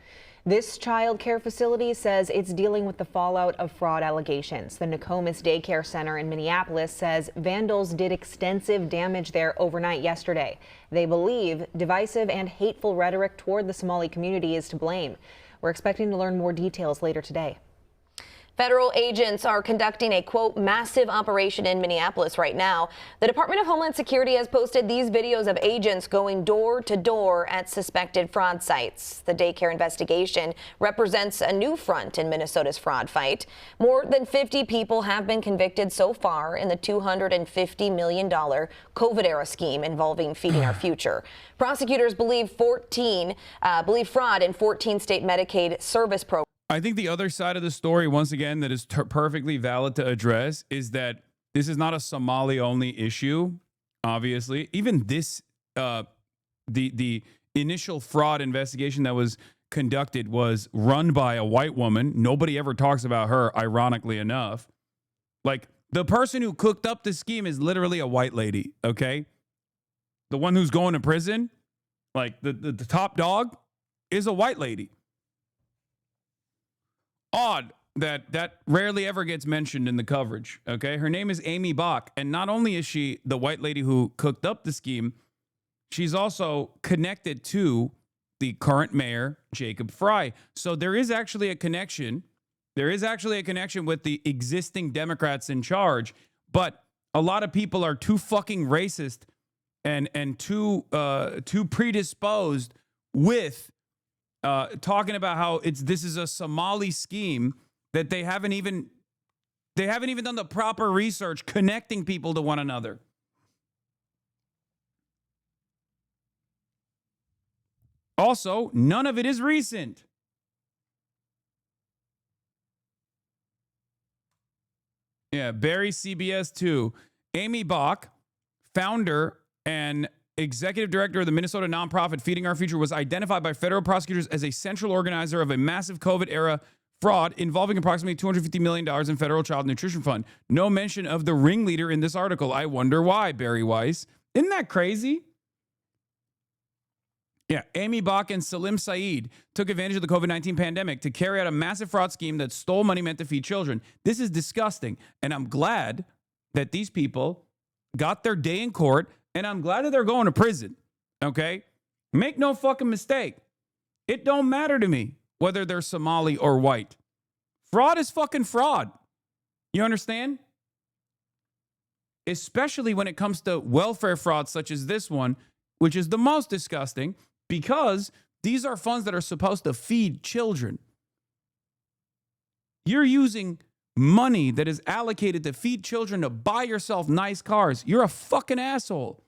This child care facility says it's dealing with the fallout of fraud allegations. The Nokomis Daycare Center in Minneapolis says vandals did extensive damage there overnight yesterday. They believe divisive and hateful rhetoric toward the Somali community is to blame. We're expecting to learn more details later today. Federal agents are conducting a, quote, massive operation in Minneapolis right now. The Department of Homeland Security has posted these videos of agents going door to door at suspected fraud sites. The daycare investigation represents a new front in Minnesota's fraud fight. More than 50 people have been convicted so far in the $250 million COVID-era scheme involving Feeding Our Future. Prosecutors believe fraud in 14 state Medicaid service programs. I think the other side of the story, once again, that is perfectly valid to address is that this is not a Somali-only issue, obviously. Even this, the initial fraud investigation that was conducted was run by a white woman. Nobody ever talks about her, ironically enough. Like, the person who cooked up the scheme is literally a white lady, okay? The one who's going to prison, like the top dog, is a white lady. Odd that rarely ever gets mentioned in the coverage, okay? Her name is Amy Bach, and not only is she the white lady who cooked up the scheme, she's also connected to the current mayor, Jacob Fry. So there is actually a connection. There is actually a connection with the existing Democrats in charge, but a lot of people are too fucking racist and too predisposed with talking about how this is a Somali scheme that they haven't even done the proper research connecting people to one another. Also, none of it is recent. Yeah, Barry CBS 2. Amy Bach, founder and executive director of the Minnesota nonprofit Feeding Our Future, was identified by federal prosecutors as a central organizer of a massive COVID-era fraud involving approximately $250 million in federal child nutrition fund. No mention of the ringleader in this article. I wonder why, Barry Weiss. Isn't that crazy? Yeah, Amy Bach and Salim Saeed took advantage of the COVID-19 pandemic to carry out a massive fraud scheme that stole money meant to feed children. This is disgusting, and I'm glad that these people got their day in court, and I'm glad that they're going to prison, okay? Make no fucking mistake. It don't matter to me whether they're Somali or white. Fraud is fucking fraud. You understand? Especially when it comes to welfare fraud such as this one, which is the most disgusting because these are funds that are supposed to feed children. You're using money that is allocated to feed children to buy yourself nice cars. You're a fucking asshole.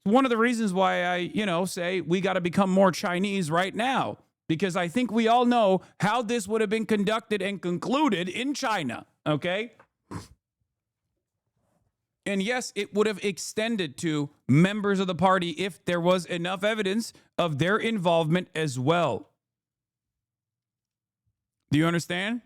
It's one of the reasons why I, say we got to become more Chinese right now, because I think we all know how this would have been conducted and concluded in China, okay? And yes, it would have extended to members of the party if there was enough evidence of their involvement as well. Do you understand?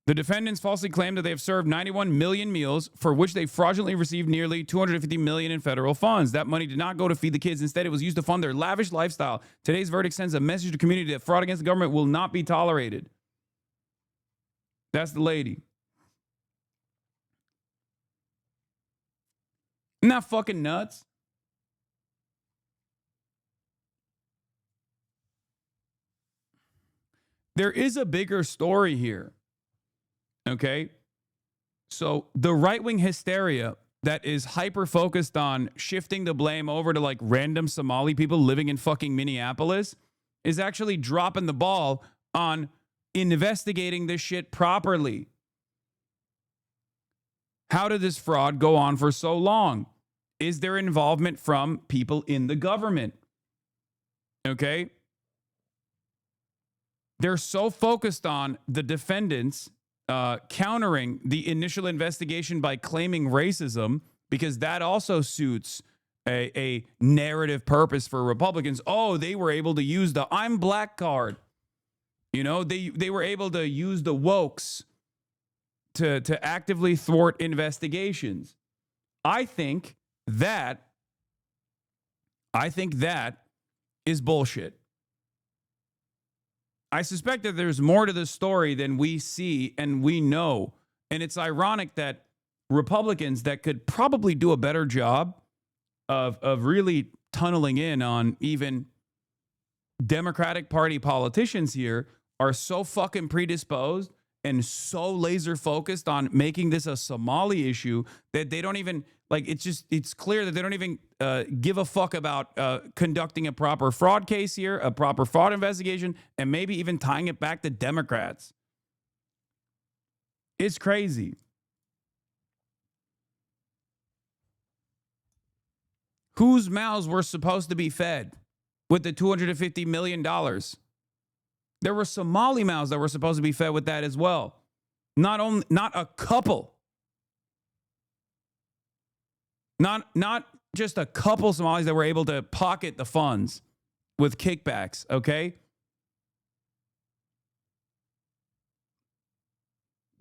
The defendants falsely claim that they have served 91 million meals, for which they fraudulently received nearly $250 million in federal funds. That money did not go to feed the kids. Instead, it was used to fund their lavish lifestyle. Today's verdict sends a message to the community that fraud against the government will not be tolerated. That's the lady. Isn't that fucking nuts? There is a bigger story here. Okay, so the right-wing hysteria that is hyper-focused on shifting the blame over to like random Somali people living in fucking Minneapolis is actually dropping the ball on investigating this shit properly. How did this fraud go on for so long? Is there involvement from people in the government? Okay, they're so focused on the defendants countering the initial investigation by claiming racism, because that also suits a narrative purpose for Republicans. Oh, they were able to use the I'm black card. You know, they were able to use the wokes to actively thwart investigations. I think that is bullshit. I suspect that there's more to the story than we see and we know. And it's ironic that Republicans that could probably do a better job of really tunneling in on even Democratic Party politicians here are so fucking predisposed and so laser focused on making this a Somali issue that they don't even, like, it's clear that they don't even give a fuck about conducting a proper fraud case here, a proper fraud investigation, and maybe even tying it back to Democrats. It's crazy. Whose mouths were supposed to be fed with the $250 million? There were Somali mouths that were supposed to be fed with that as well. Not a couple. Not just a couple Somalis that were able to pocket the funds with kickbacks, okay?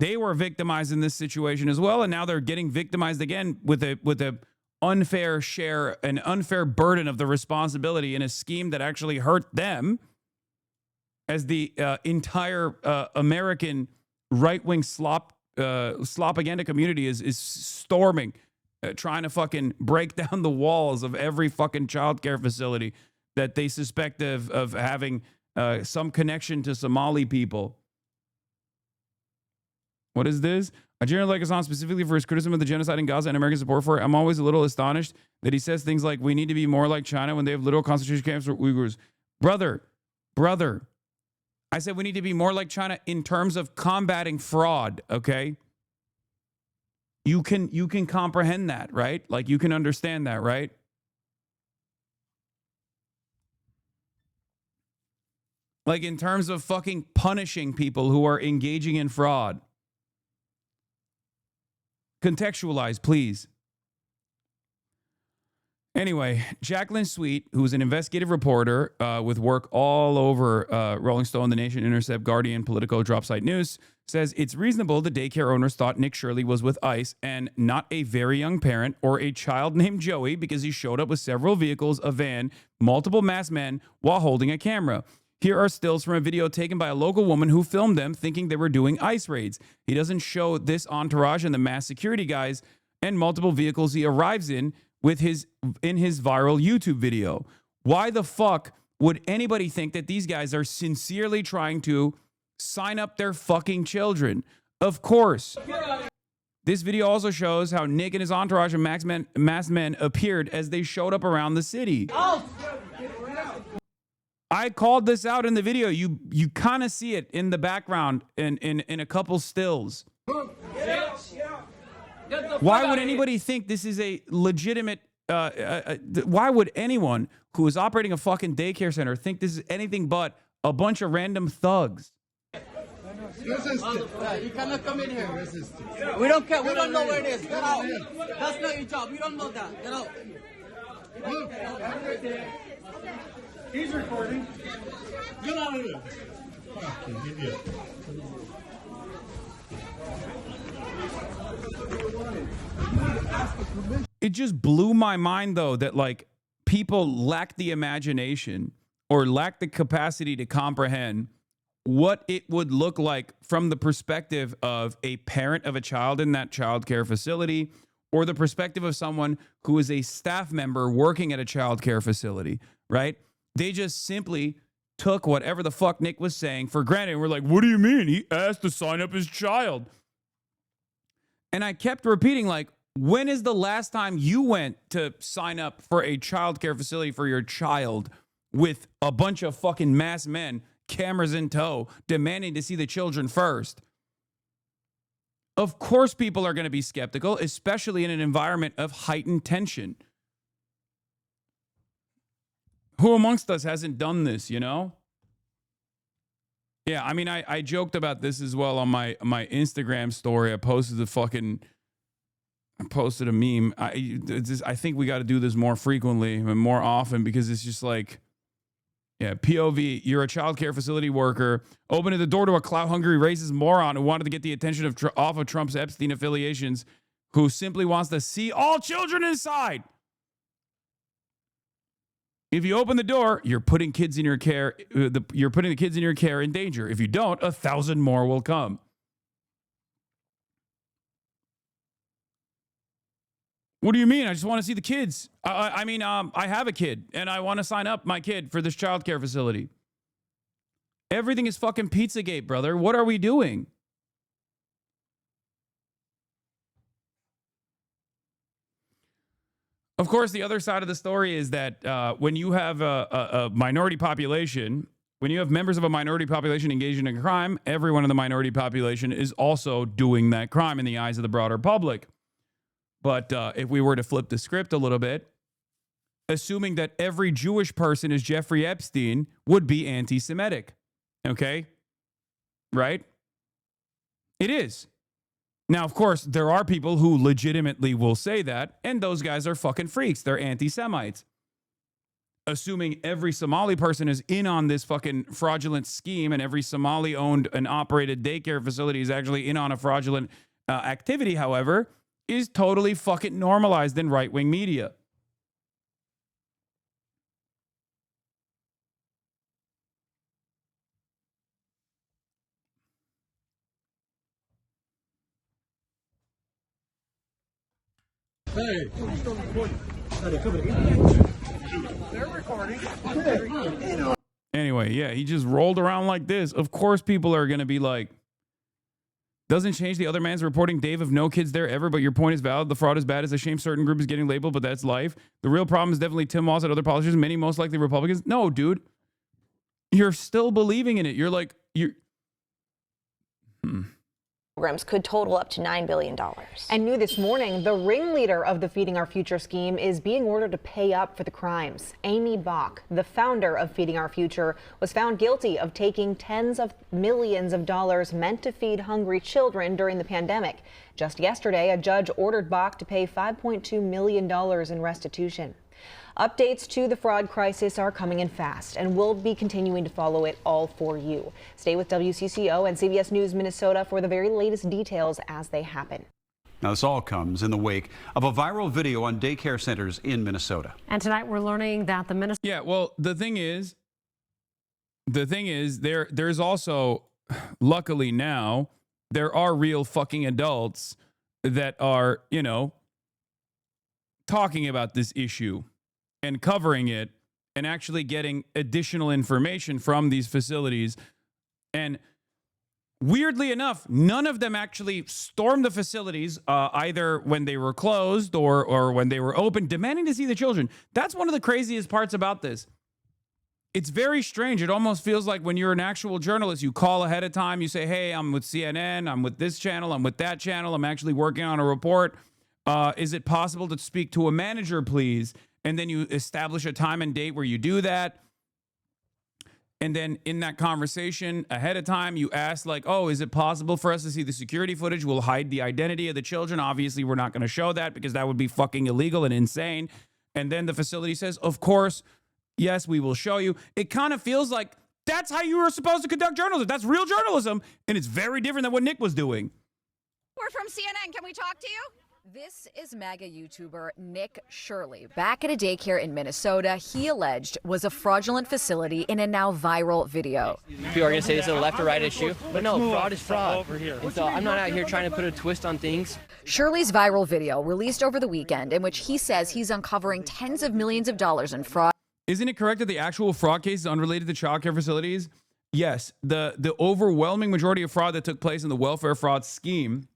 They were victimized in this situation as well, and now they're getting victimized again with a unfair share, an unfair burden of the responsibility in a scheme that actually hurt them, as the entire American right-wing slopaganda community is storming, trying to fucking break down the walls of every fucking childcare facility that they suspect of having some connection to Somali people. What is this? I generally like Hasan specifically for his criticism of the genocide in Gaza and American support for it. I'm always a little astonished that he says things like, we need to be more like China when they have literal concentration camps for Uyghurs. Brother, I said we need to be more like China in terms of combating fraud, okay? You can comprehend that, right? Like, you can understand that, right? Like, in terms of fucking punishing people who are engaging in fraud. Contextualize, please. Anyway, Jacqueline Sweet, who's an investigative reporter with work all over Rolling Stone, The Nation, Intercept, Guardian, Politico, Dropsite News, says it's reasonable the daycare owners thought Nick Shirley was with ICE and not a very young parent or a child named Joey because he showed up with several vehicles, a van, multiple masked men while holding a camera. Here are stills from a video taken by a local woman who filmed them thinking they were doing ICE raids. He doesn't show this entourage and the masked security guys and multiple vehicles he arrives in his viral YouTube video. Why the fuck would anybody think that these guys are sincerely trying to sign up their fucking children? Of course. This video also shows how Nick and his entourage of masked men appeared as they showed up around the city. I called this out in the video. You kind of see it in the background in a couple stills. Why would anybody think this is a legitimate, why would anyone who is operating a fucking daycare center think this is anything but a bunch of random thugs? You cannot come in here. We don't care. We don't know where it is. Get out. That's not your job. You don't know that. Get out. He's recording. Get out of here. Fucking idiot. It just blew my mind, though, that like people lack the imagination or lack the capacity to comprehend what it would look like from the perspective of a parent of a child in that child care facility, or the perspective of someone who is a staff member working at a child care facility, right? They just simply took whatever the fuck Nick was saying for granted. We're like, what do you mean? He asked to sign up his child. And I kept repeating, like, when is the last time you went to sign up for a child care facility for your child with a bunch of fucking masked men, cameras in tow, demanding to see the children first? Of course people are going to be skeptical, especially in an environment of heightened tension. Who amongst us hasn't done this, you know? Yeah, I mean, I joked about this as well on my Instagram story. I posted a meme. I think we got to do this more frequently and more often, because it's just like, Yeah, POV, you're a child care facility worker, opening the door to a clout-hungry racist moron who wanted to get the attention of off of Trump's Epstein affiliations, who simply wants to see all children inside. If you open the door, you're putting kids in your care. You're putting the kids in your care in danger. If you don't, 1,000 more will come. What do you mean? I just want to see the kids. I mean, I have a kid, and I want to sign up my kid for this child care facility. Everything is fucking Pizzagate, brother. What are we doing? Of course, the other side of the story is that when you have a minority population, when you have members of a minority population engaged in a crime, everyone in the minority population is also doing that crime in the eyes of the broader public. But if we were to flip the script a little bit, assuming that every Jewish person is Jeffrey Epstein would be anti-Semitic. Okay? Right? It is. Now, of course, there are people who legitimately will say that, and those guys are fucking freaks. They're anti-Semites. Assuming every Somali person is in on this fucking fraudulent scheme and every Somali-owned and operated daycare facility is actually in on a fraudulent activity, however, is totally fucking normalized in right-wing media. Hey, they're recording. Anyway, yeah, he just rolled around like this. Of course, people are going to be like, doesn't change the other man's reporting Dave of no kids there ever, but your point is valid. The fraud is bad. It's a shame certain group is getting labeled, but that's life. The real problem is definitely Tim Walz and other politicians, many most likely Republicans. No, dude. You're still believing in it. You're like, Programs could total up to $9 billion. And new this morning, the ringleader of the Feeding Our Future scheme is being ordered to pay up for the crimes. Amy Bach, the founder of Feeding Our Future, was found guilty of taking tens of millions of dollars meant to feed hungry children during the pandemic. Just yesterday, a judge ordered Bach to pay $5.2 million in restitution. Updates to the fraud crisis are coming in fast, and we'll be continuing to follow it all for you. Stay with WCCO and CBS News Minnesota for the very latest details as they happen. Now, this all comes in the wake of a viral video on daycare centers in Minnesota. And tonight we're learning that the Minnesota... Yeah, well, the thing is, there's also, luckily now, there are real fucking adults that are, you know, talking about this issue and covering it and actually getting additional information from these facilities. And weirdly enough, none of them actually stormed the facilities either when they were closed or when they were open, demanding to see the children. That's one of the craziest parts about this. It's very strange. It almost feels like when you're an actual journalist, you call ahead of time, you say, hey, I'm with CNN, I'm with this channel, I'm with that channel, I'm actually working on a report. Is it possible to speak to a manager, please? And then you establish a time and date where you do that. And then in that conversation ahead of time, you ask like, oh, is it possible for us to see the security footage? We'll hide the identity of the children. Obviously, we're not going to show that because that would be fucking illegal and insane. And then the facility says, of course, yes, we will show you. It kind of feels like that's how you were supposed to conduct journalism. That's real journalism. And it's very different than what Nick was doing. We're from CNN. Can we talk to you? This is MAGA YouTuber Nick Shirley. Back at a daycare in Minnesota, he alleged was a fraudulent facility in a now viral video. People are going to say this is a left or right issue, but no, fraud is fraud. And so I'm not out here trying to put a twist on things. Shirley's viral video, released over the weekend, in which he says he's uncovering tens of millions of dollars in fraud. Isn't it correct that the actual fraud case is unrelated to child care facilities? Yes, the overwhelming majority of fraud that took place in the welfare fraud scheme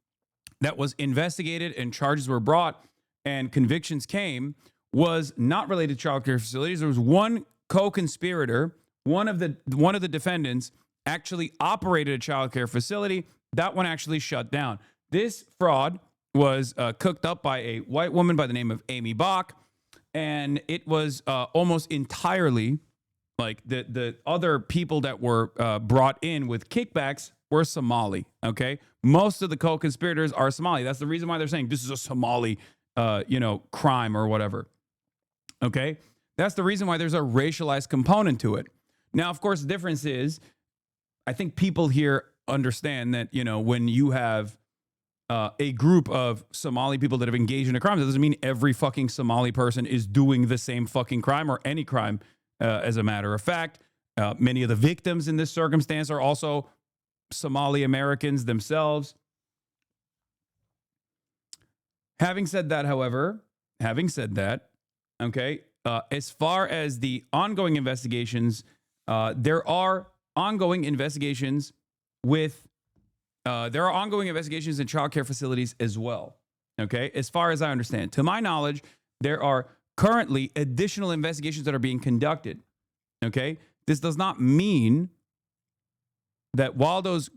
that was investigated and charges were brought and convictions came was not related to child care facilities. There was one co-conspirator, one of the defendants actually operated a child care facility. That one actually shut down. This fraud was cooked up by a white woman by the name of Amy Bach, and it was almost entirely like the other people that were brought in with kickbacks were Somali, okay? Most of the co-conspirators are Somali. That's the reason why they're saying this is a Somali, crime or whatever, okay? That's the reason why there's a racialized component to it. Now, of course, the difference is, I think people here understand that, you know, when you have a group of Somali people that have engaged in a crime, that doesn't mean every fucking Somali person is doing the same fucking crime or any crime. As a matter of fact, many of the victims in this circumstance are also Somali Americans themselves. Having said that, however, okay, as far as the ongoing investigations, there are ongoing investigations in child care facilities as well. Okay, as far as I understand, to my knowledge, there are currently additional investigations that are being conducted. Okay, this does not mean that while those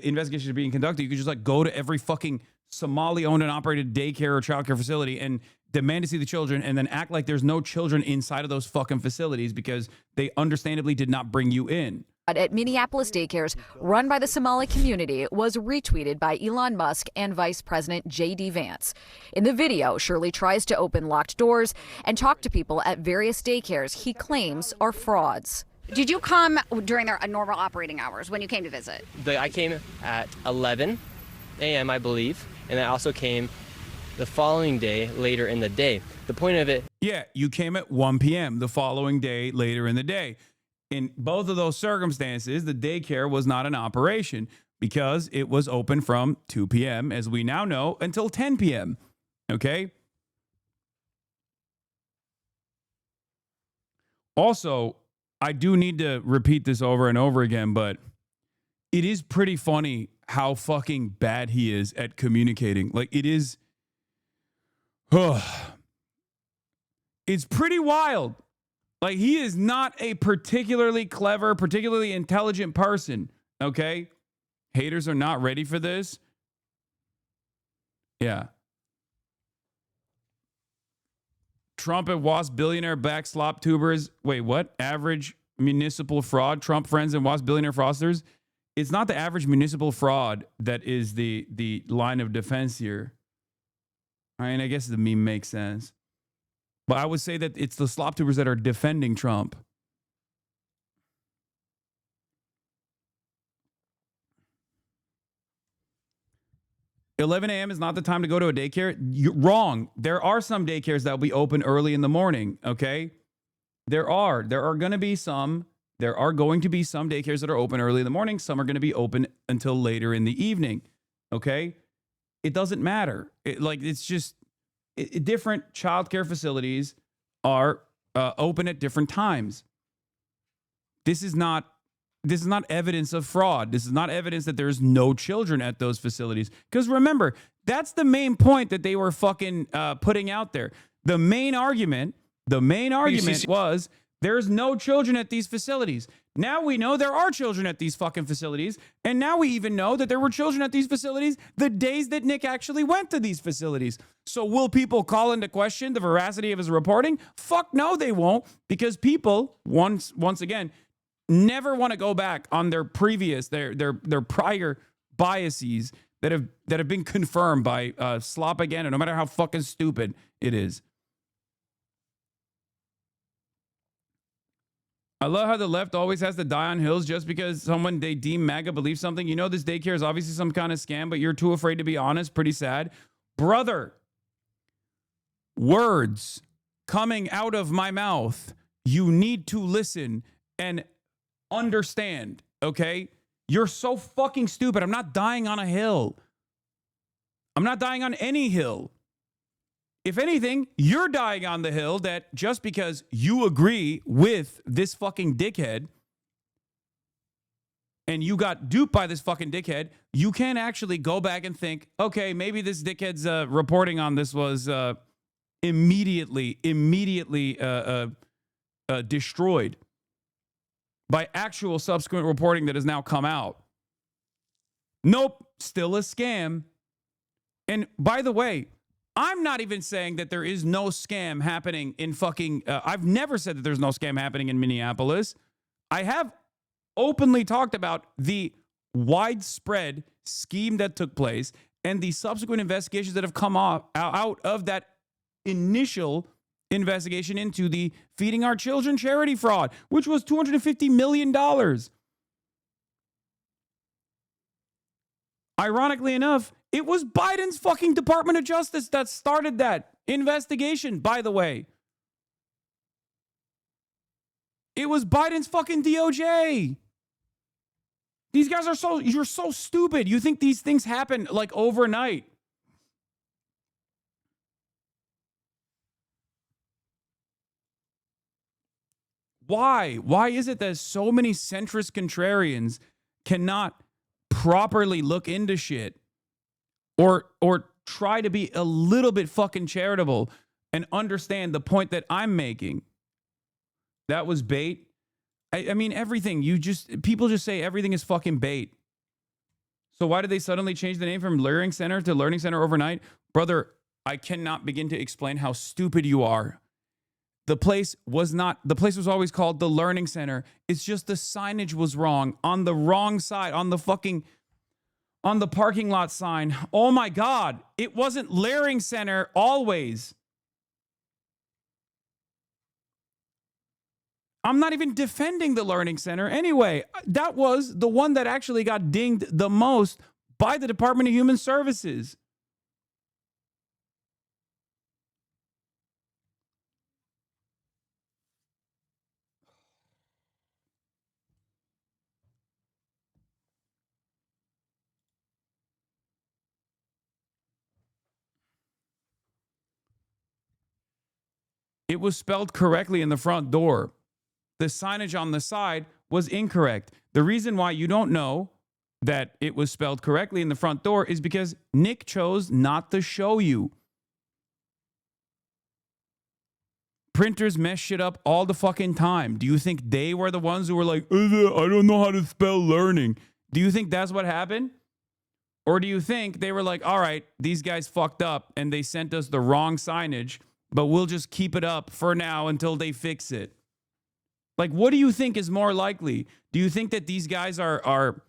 investigations are being conducted, you can just like go to every fucking Somali owned and operated daycare or childcare facility and demand to see the children and then act like there's no children inside of those fucking facilities because they understandably did not bring you in. At Minneapolis daycares run by the Somali community was retweeted by Elon Musk and Vice President J.D. Vance. In the video, Shirley tries to open locked doors and talk to people at various daycares he claims are frauds. Did you come during their normal operating hours when you came to visit? I came at 11 a.m., I believe, and I also came the following day later in the day. The point of it... Yeah, you came at 1 p.m. the following day later in the day. In both of those circumstances, the daycare was not an operation because it was open from 2 p.m., as we now know, until 10 p.m., okay? Also, I do need to repeat this over and over again, but it is pretty funny how fucking bad he is at communicating. Like, it is... it's pretty wild. Like, he is not a particularly clever, particularly intelligent person, okay? Haters are not ready for this. Yeah. Trump and Wasp billionaire back slop tubers. Wait, what? Average municipal fraud. Trump friends and Wasp billionaire fraudsters. It's not the average municipal fraud that is the line of defense here. I mean, I guess the meme makes sense. But I would say that it's the slop tubers that are defending Trump. $11 a.m. is not the time to go to a daycare. You're wrong. There are some daycares that will be open early in the morning, okay? There are going to be some daycares that are open early in the morning. Some are going to be open until later in the evening, okay? It doesn't matter. It's just... different childcare facilities are open at different times. This is not evidence of fraud. This is not evidence that there's no children at those facilities. Because remember, that's the main point that they were fucking putting out there. The main argument was there's no children at these facilities. Now we know there are children at these fucking facilities. And now we even know that there were children at these facilities the days that Nick actually went to these facilities. So will people call into question the veracity of his reporting? Fuck no, they won't. Because people, once again, never want to go back on their previous, their prior biases that have been confirmed by slop again, and no matter how fucking stupid it is. I love how the left always has to die on hills just because someone they deem MAGA believes something. You know this daycare is obviously some kind of scam, but you're too afraid to be honest. Pretty sad. Brother, words coming out of my mouth, you need to listen and understand, okay? You're so fucking stupid. I'm not dying on a hill. I'm not dying on any hill. If anything, you're dying on the hill that just because you agree with this fucking dickhead and you got duped by this fucking dickhead, you can actually go back and think, okay, maybe this dickhead's reporting on this was immediately destroyed by actual subsequent reporting that has now come out. Nope, still a scam. And by the way, I'm not even saying that there is no scam happening in fucking... I've never said that there's no scam happening in Minneapolis. I have openly talked about the widespread scheme that took place and the subsequent investigations that have come out of that initial investigation into the Feeding Our Children charity fraud, which was $250 million. Ironically enough, it was Biden's fucking Department of Justice that started that investigation, by the way. It was Biden's fucking DOJ. These guys are you're so stupid. You think these things happen like overnight. Why? Why is it that so many centrist contrarians cannot properly look into shit or try to be a little bit fucking charitable and understand the point that I'm making? That was bait. I mean, everything. People just say everything is fucking bait. So why did they suddenly change the name from Learning Center to Learning Center overnight? Brother, I cannot begin to explain how stupid you are. The place was always called the Learning Center. It's just the signage was wrong on the wrong side, on the parking lot sign. Oh my God. It wasn't Learning Center always. I'm not even defending the Learning Center. Anyway, that was the one that actually got dinged the most by the Department of Human Services. It was spelled correctly in the front door. The signage on the side was incorrect. The reason why you don't know that it was spelled correctly in the front door is because Nick chose not to show you. Printers mess shit up all the fucking time. Do you think they were the ones who were like, I don't know how to spell learning? Do you think that's what happened? Or do you think they were like, all right, these guys fucked up and they sent us the wrong signage, but we'll just keep it up for now until they fix it? Like, what do you think is more likely? Do you think that these guys are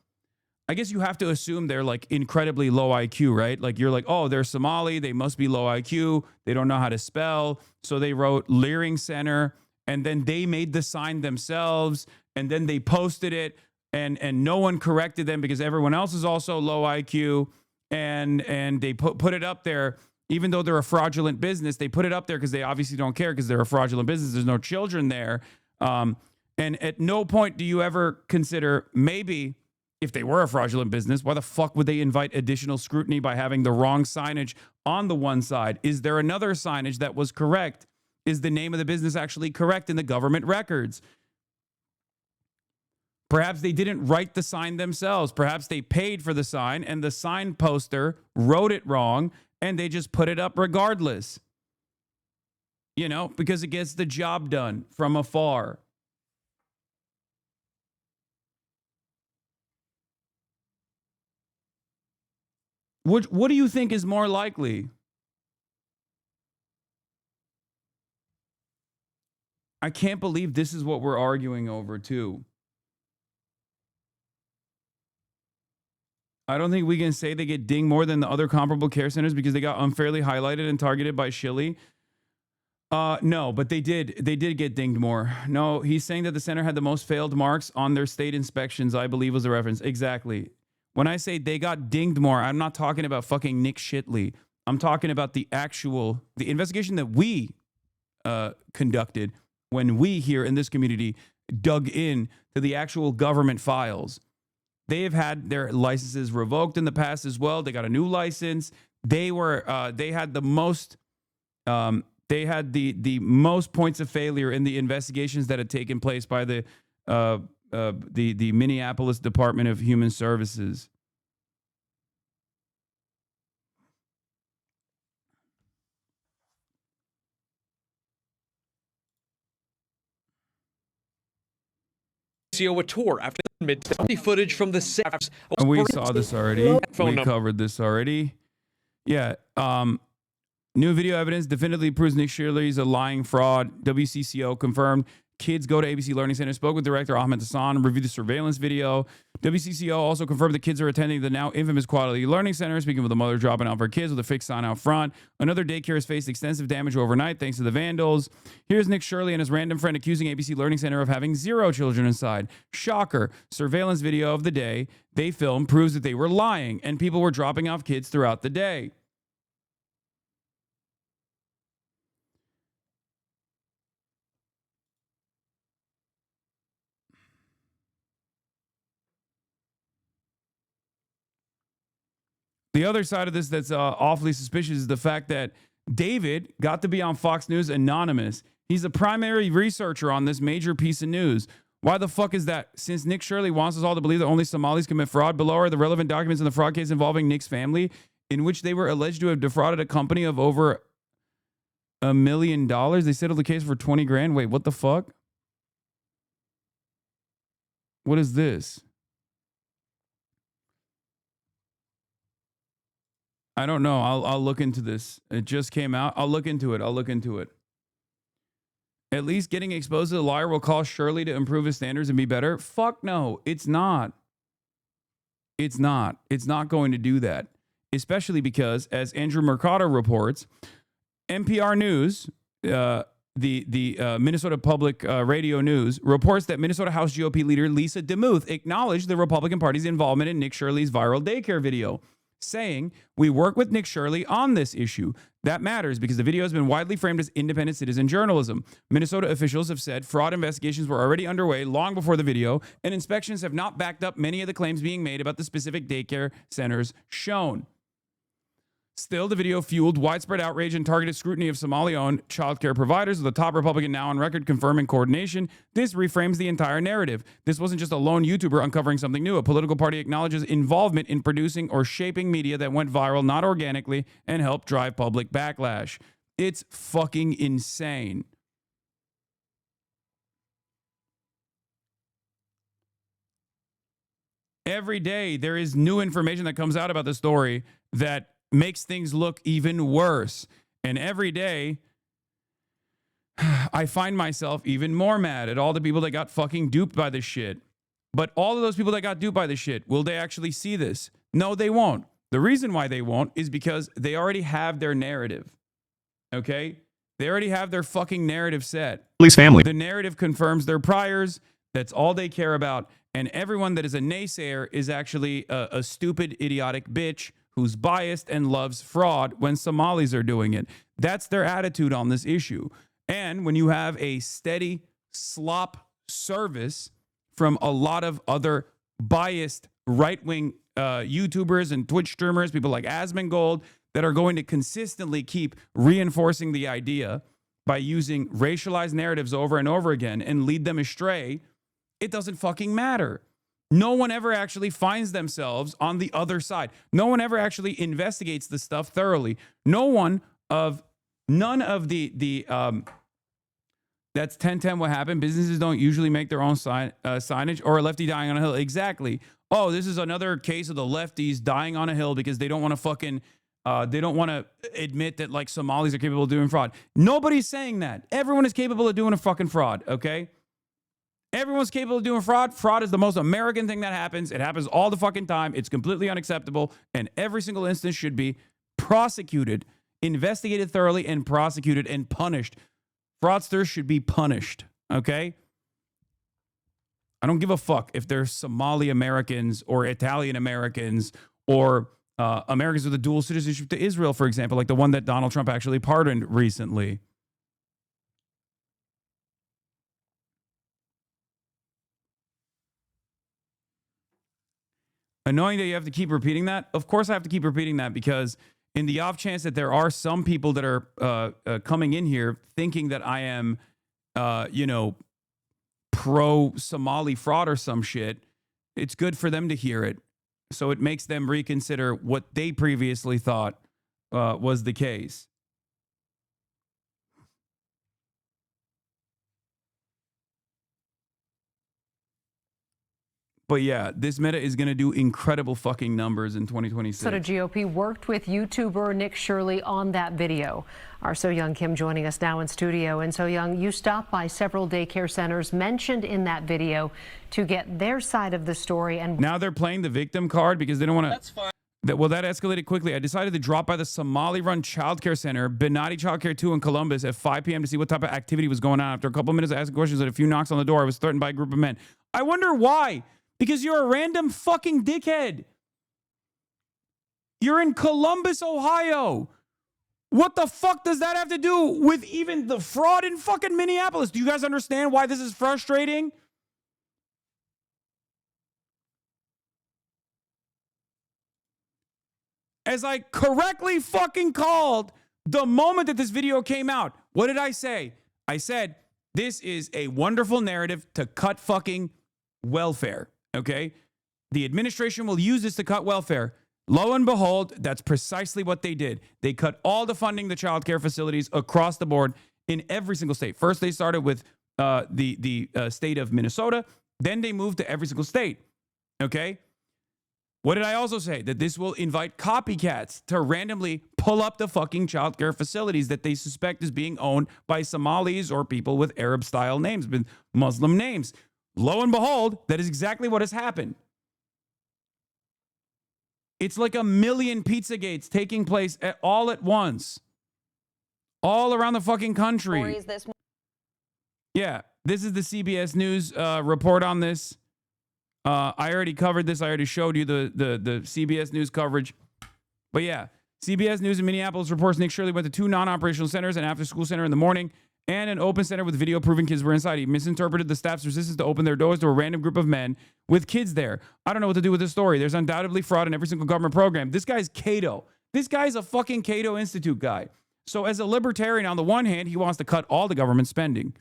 I guess you have to assume they're like incredibly low IQ, right? Like you're like, oh, they're Somali. They must be low IQ. They don't know how to spell. So they wrote Learning Center and then they made the sign themselves and then they posted it and no one corrected them because everyone else is also low IQ and they put it up there. Even though they're a fraudulent business, they put it up there because they obviously don't care because they're a fraudulent business. There's no children there. And at no point do you ever consider maybe if they were a fraudulent business, why the fuck would they invite additional scrutiny by having the wrong signage on the one side? Is there another signage that was correct? Is the name of the business actually correct in the government records? Perhaps they didn't write the sign themselves. Perhaps they paid for the sign and the sign poster wrote it wrong and they just put it up regardless. You know, because it gets the job done from afar. What do you think is more likely? I can't believe this is what we're arguing over, too. I don't think we can say they get dinged more than the other comparable care centers because they got unfairly highlighted and targeted by Shilley. No, but they did get dinged more. No, he's saying that the center had the most failed marks on their state inspections, I believe was the reference. Exactly. When I say they got dinged more, I'm not talking about fucking Nick Shitley. I'm talking about the investigation that we conducted when we here in this community dug in to the actual government files. They have had their licenses revoked in the past as well. They got a new license. They had the most points of failure in the investigations that had taken place by the Minneapolis Department of Human Services. A tour after the mid footage from the SAFs. We saw this already. We covered this already. Yeah. New video evidence definitively proves Nick Shirley is a lying fraud. WCCO confirmed. kids go to ABC Learning Center, spoke with director Ahmed Hasan, and reviewed the surveillance video. WCCO also confirmed the kids are attending the now infamous Quality Learning Center, speaking with a mother dropping off her kids with a fixed sign out front. Another daycare has faced extensive damage overnight thanks to the vandals. Here's Nick Shirley and his random friend accusing ABC Learning Center of having 0 children inside. Shocker. Surveillance video of the day they filmed proves that they were lying and people were dropping off kids throughout the day. The other side of this that's awfully suspicious is the fact that David got to be on Fox News anonymous. He's the primary researcher on this major piece of news. Why the fuck is that? Since Nick Shirley wants us all to believe that only Somalis commit fraud, below are the relevant documents in the fraud case involving Nick's family, in which they were alleged to have defrauded a company of over $1 million. They settled the case for 20 grand. Wait, what the fuck? What is this? I don't know. I'll look into this. It just came out. I'll look into it. At least getting exposed to the liar will cause Shirley to improve his standards and be better. Fuck no, it's not. It's not going to do that. Especially because, as Andrew Mercado reports, NPR News, the Minnesota Public Radio News, reports that Minnesota House GOP leader Lisa DeMuth acknowledged the Republican Party's involvement in Nick Shirley's viral daycare video, saying, "We work with Nick Shirley on this issue. That matters because the video has been widely framed as independent citizen journalism." Minnesota officials have said fraud investigations were already underway long before the video, and inspections have not backed up many of the claims being made about the specific daycare centers shown. Still, the video fueled widespread outrage and targeted scrutiny of Somali-owned childcare providers, with the top Republican now on record confirming coordination. This reframes the entire narrative. This wasn't just a lone YouTuber uncovering something new. A political party acknowledges involvement in producing or shaping media that went viral not organically and helped drive public backlash. It's fucking insane. Every day, there is new information that comes out about the story that makes things look even worse. And every day, I find myself even more mad at all the people that got fucking duped by this shit. But all of those people that got duped by this shit, will they actually see this? No, they won't. The reason why they won't is because they already have their narrative. Okay? They already have their fucking narrative set. Police family. The narrative confirms their priors. That's all they care about. And everyone that is a naysayer is actually a stupid, idiotic bitch who's biased and loves fraud when Somalis are doing it. That's their attitude on this issue. And when you have a steady slop service from a lot of other biased right-wing YouTubers and Twitch streamers, people like Asmongold, that are going to consistently keep reinforcing the idea by using racialized narratives over and over again and lead them astray, it doesn't fucking matter. No one ever actually finds themselves on the other side. No one ever actually investigates the stuff thoroughly. None of the that's 1010 what happened. Businesses don't usually make their own signage, or a lefty dying on a hill. Exactly. Oh, this is another case of the lefties dying on a hill because they don't want to fucking they don't want to admit that like Somalis are capable of doing fraud. Nobody's saying that. Everyone is capable of doing a fucking fraud, okay? Everyone's capable of doing fraud. Fraud is the most American thing that happens. It happens all the fucking time. It's completely unacceptable. And every single instance should be prosecuted, investigated thoroughly, and prosecuted and punished. Fraudsters should be punished, okay? I don't give a fuck if they're Somali Americans or Italian Americans or Americans with a dual citizenship to Israel, for example, like the one that Donald Trump actually pardoned recently. Annoying that you have to keep repeating that. Of course I have to keep repeating that because in the off chance that there are some people that are coming in here thinking that I am, pro-Somali fraud or some shit, it's good for them to hear it. So it makes them reconsider what they previously thought was the case. But yeah, this Meta is going to do incredible fucking numbers in 2026. Minnesota GOP worked with YouTuber Nick Shirley on that video. Our So Young Kim joining us now in studio. And So Young, you stopped by several daycare centers mentioned in that video to get their side of the story. And now they're playing the victim card because they don't want to. That's fine. Well, that escalated quickly. I decided to drop by the Somali-run childcare center, Benati Childcare 2 in Columbus at 5 p.m. to see what type of activity was going on. After a couple minutes of asking questions and a few knocks on the door, I was threatened by a group of men. I wonder why. Because you're a random fucking dickhead. You're in Columbus, Ohio. What the fuck does that have to do with even the fraud in fucking Minneapolis? Do you guys understand why this is frustrating? As I correctly fucking called the moment that this video came out, what did I say? I said, this is a wonderful narrative to cut fucking welfare, okay? The administration will use this to cut welfare. Lo and behold, that's precisely what they did. They cut all the funding to child care facilities across the board in every single state. First, they started with the state of Minnesota. Then they moved to every single state, okay? What did I also say? That this will invite copycats to randomly pull up the fucking childcare facilities that they suspect is being owned by Somalis or people with Arab-style names, with Muslim names. Lo and behold, that is exactly what has happened. It's like a million Pizzagates taking place all at once. All around the fucking country. Yeah, this is the CBS News report on this. I already covered this. I already showed you the CBS News coverage. But yeah, CBS News in Minneapolis reports Nick Shirley went to 2 non-operational centers, an after-school center in the morning, and an open center with video proving kids were inside. He misinterpreted the staff's resistance to open their doors to a random group of men with kids there. I don't know what to do with this story. There's undoubtedly fraud in every single government program. This guy's Cato. This guy's a fucking Cato Institute guy. So as a libertarian, on the one hand, he wants to cut all the government spending.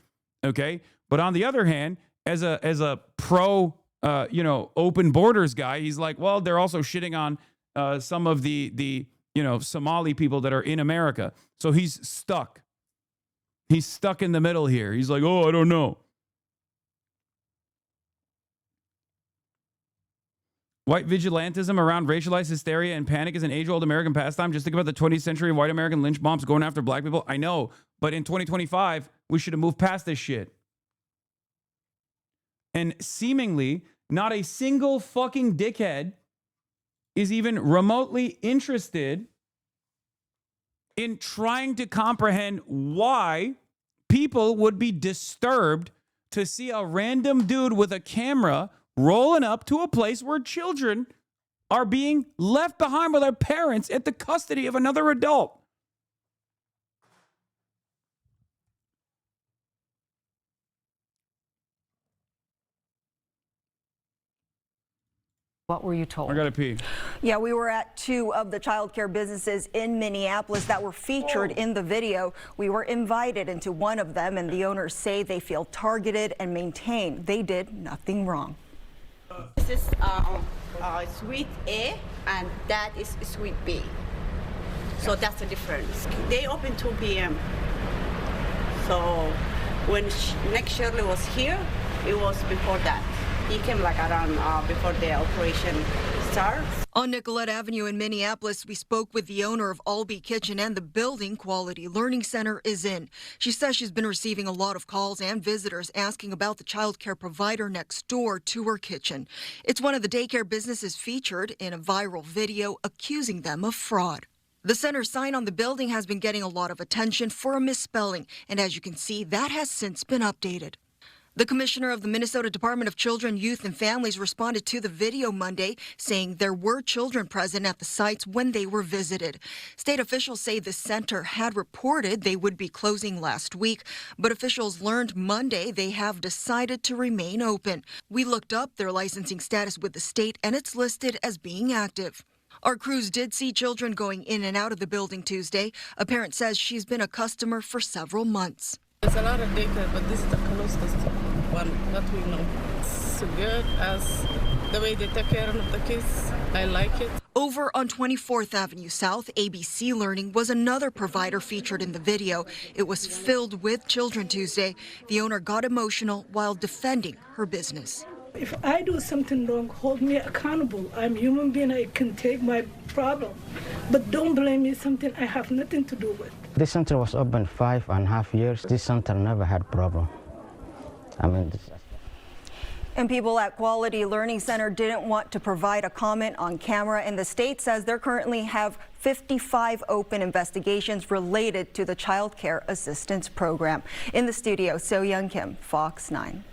Okay? But on the other hand, as a pro open borders guy, he's like, well, they're also shitting on some of the Somali people that are in America. So he's stuck. He's stuck in the middle here. He's like, oh, I don't know. White vigilantism around racialized hysteria and panic is an age-old American pastime. Just think about the 20th century white American lynch mobs going after black people. I know, but in 2025, we should have moved past this shit. And seemingly, not a single fucking dickhead is even remotely interested in trying to comprehend why people would be disturbed to see a random dude with a camera rolling up to a place where children are being left behind by their parents at the custody of another adult. What were you told? I gotta pee. Yeah, we were at 2 of the childcare businesses in Minneapolis that were featured in the video. We were invited into one of them, and the owners say they feel targeted and maintain they did nothing wrong. This is suite A, and that is suite B. So that's the difference. They open 2 p.m. So when Nick Shirley was here, it was before that. He came like around before the operation starts. On Nicollet Avenue in Minneapolis, we spoke with the owner of Albee Kitchen and the building Quality Learning Center is in. She says she's been receiving a lot of calls and visitors asking about the child care provider next door to her kitchen. It's one of the daycare businesses featured in a viral video accusing them of fraud. The center sign on the building has been getting a lot of attention for a misspelling, and as you can see, that has since been updated. The commissioner of the Minnesota Department of Children, Youth and Families responded to the video Monday, saying there were children present at the sites when they were visited. State officials say the center had reported they would be closing last week, but officials learned Monday they have decided to remain open. We looked up their licensing status with the state, and it's listed as being active. Our crews did see children going in and out of the building Tuesday. A parent says she's been a customer for several months. There's a lot of daycare, but this is the closest one that we know. It's good as the way they take care of the kids. I like it. Over on 24th Avenue South, ABC Learning was another provider featured in the video. It was filled with children Tuesday. The owner got emotional while defending her business. If I do something wrong, hold me accountable. I'm a human being, I can take my problem. But don't blame me something I have nothing to do with. This center was open 5.5 years. This center never had problem. I mean, And people at Quality Learning Center didn't want to provide a comment on camera, and the state says they currently have 55 open investigations related to the Child Care Assistance Program. In the studio, So Young Kim, Fox 9.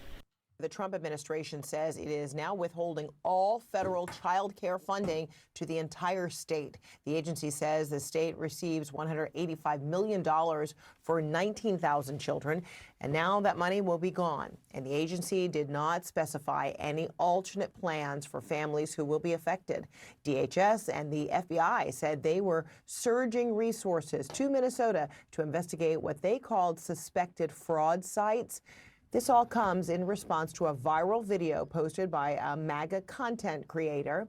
The Trump administration says it is now withholding all federal child care funding to the entire state. The agency says the state receives $185 million for 19,000 children, and now that money will be gone. And the agency did not specify any alternate plans for families who will be affected. DHS and the FBI said they were surging resources to Minnesota to investigate what they called suspected fraud sites. This all comes in response to a viral video posted by a MAGA content creator.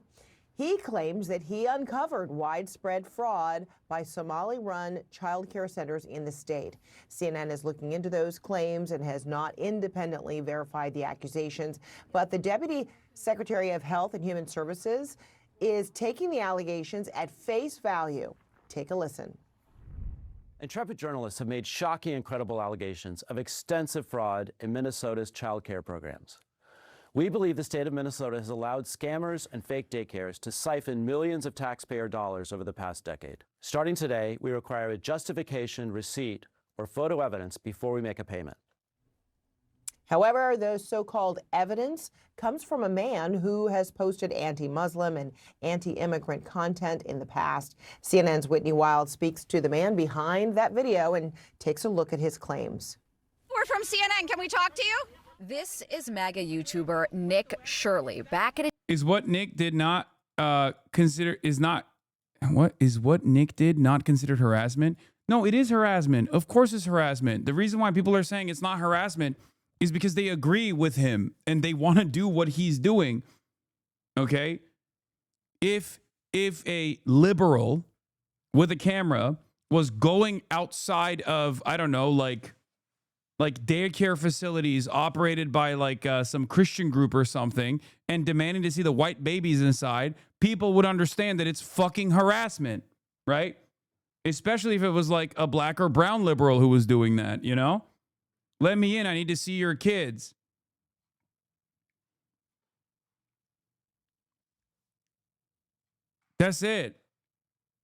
He claims that he uncovered widespread fraud by Somali-run child care centers in the state. CNN is looking into those claims and has not independently verified the accusations, but the Deputy Secretary of Health and Human Services is taking the allegations at face value. Take a listen. Intrepid journalists have made shocking and credible allegations of extensive fraud in Minnesota's child care programs. We believe the state of Minnesota has allowed scammers and fake daycares to siphon millions of taxpayer dollars over the past decade. Starting today, we require a justification, receipt, or photo evidence before we make a payment. However, the so-called evidence comes from a man who has posted anti-Muslim and anti-immigrant content in the past. CNN's Whitney Wild speaks to the man behind that video and takes a look at his claims. We're from CNN. Can we talk to you? This is MAGA YouTuber Nick Shirley back at Is what Nick did not consider what Nick did not considered harassment? No, it is harassment. Of course it's harassment. The reason why people are saying it's not harassment is because they agree with him and they want to do what he's doing. Okay? If a liberal with a camera was going outside of, I don't know, like daycare facilities operated by like some Christian group or something and demanding to see the white babies inside, people would understand that it's fucking harassment, right? Especially if it was like a black or brown liberal who was doing that, you know? Let me in. I need to see your kids. That's it.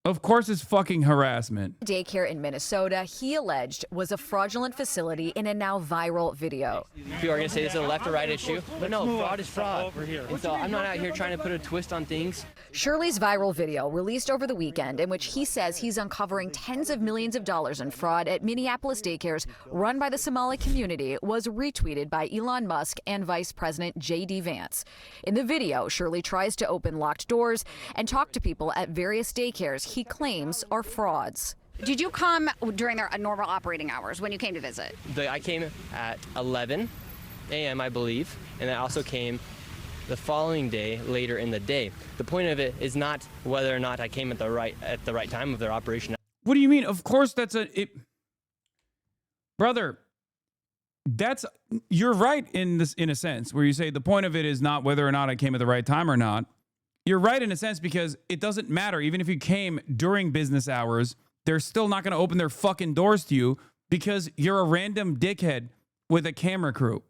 Of course it's fucking harassment. daycare in Minnesota he alleged was a fraudulent facility in a now viral video. People are going to say this is a left or right issue, but no, fraud is fraud. And so I'm not out here trying to put a twist on things. Shirley's viral video, released over the weekend, in which he says he's uncovering tens of millions of dollars in fraud at Minneapolis daycares run by the Somali community, was retweeted by Elon Musk and Vice President J.D. Vance. In the video, Shirley tries to open locked doors and talk to people at various daycares he claims are frauds. Did you come during their normal operating hours when you came to visit? I came at 11 a.m., I believe, and I also came the following day later in the day. The point of it is not whether or not I came at the right time of their operation. What do you mean? Of course brother, you're right in a sense where you say the point of it is not whether or not I came at the right time or not. You're right in a sense because it doesn't matter. Even if you came during business hours, they're still not going to open their fucking doors to you because you're a random dickhead with a camera crew.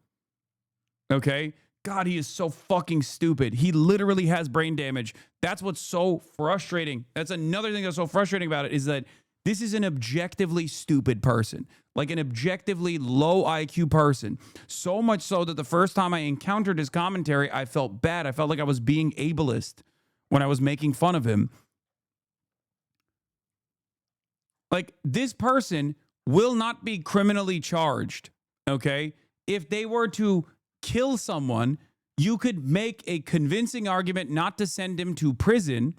Okay? God, he is so fucking stupid. He literally has brain damage. That's what's so frustrating. That's another thing that's so frustrating about it is that this is an objectively stupid person, like an objectively low IQ person. So much so that the first time I encountered his commentary, I felt bad. I felt like I was being ableist when I was making fun of him. Like, this person will not be criminally charged, okay? If they were to kill someone, you could make a convincing argument not to send him to prison,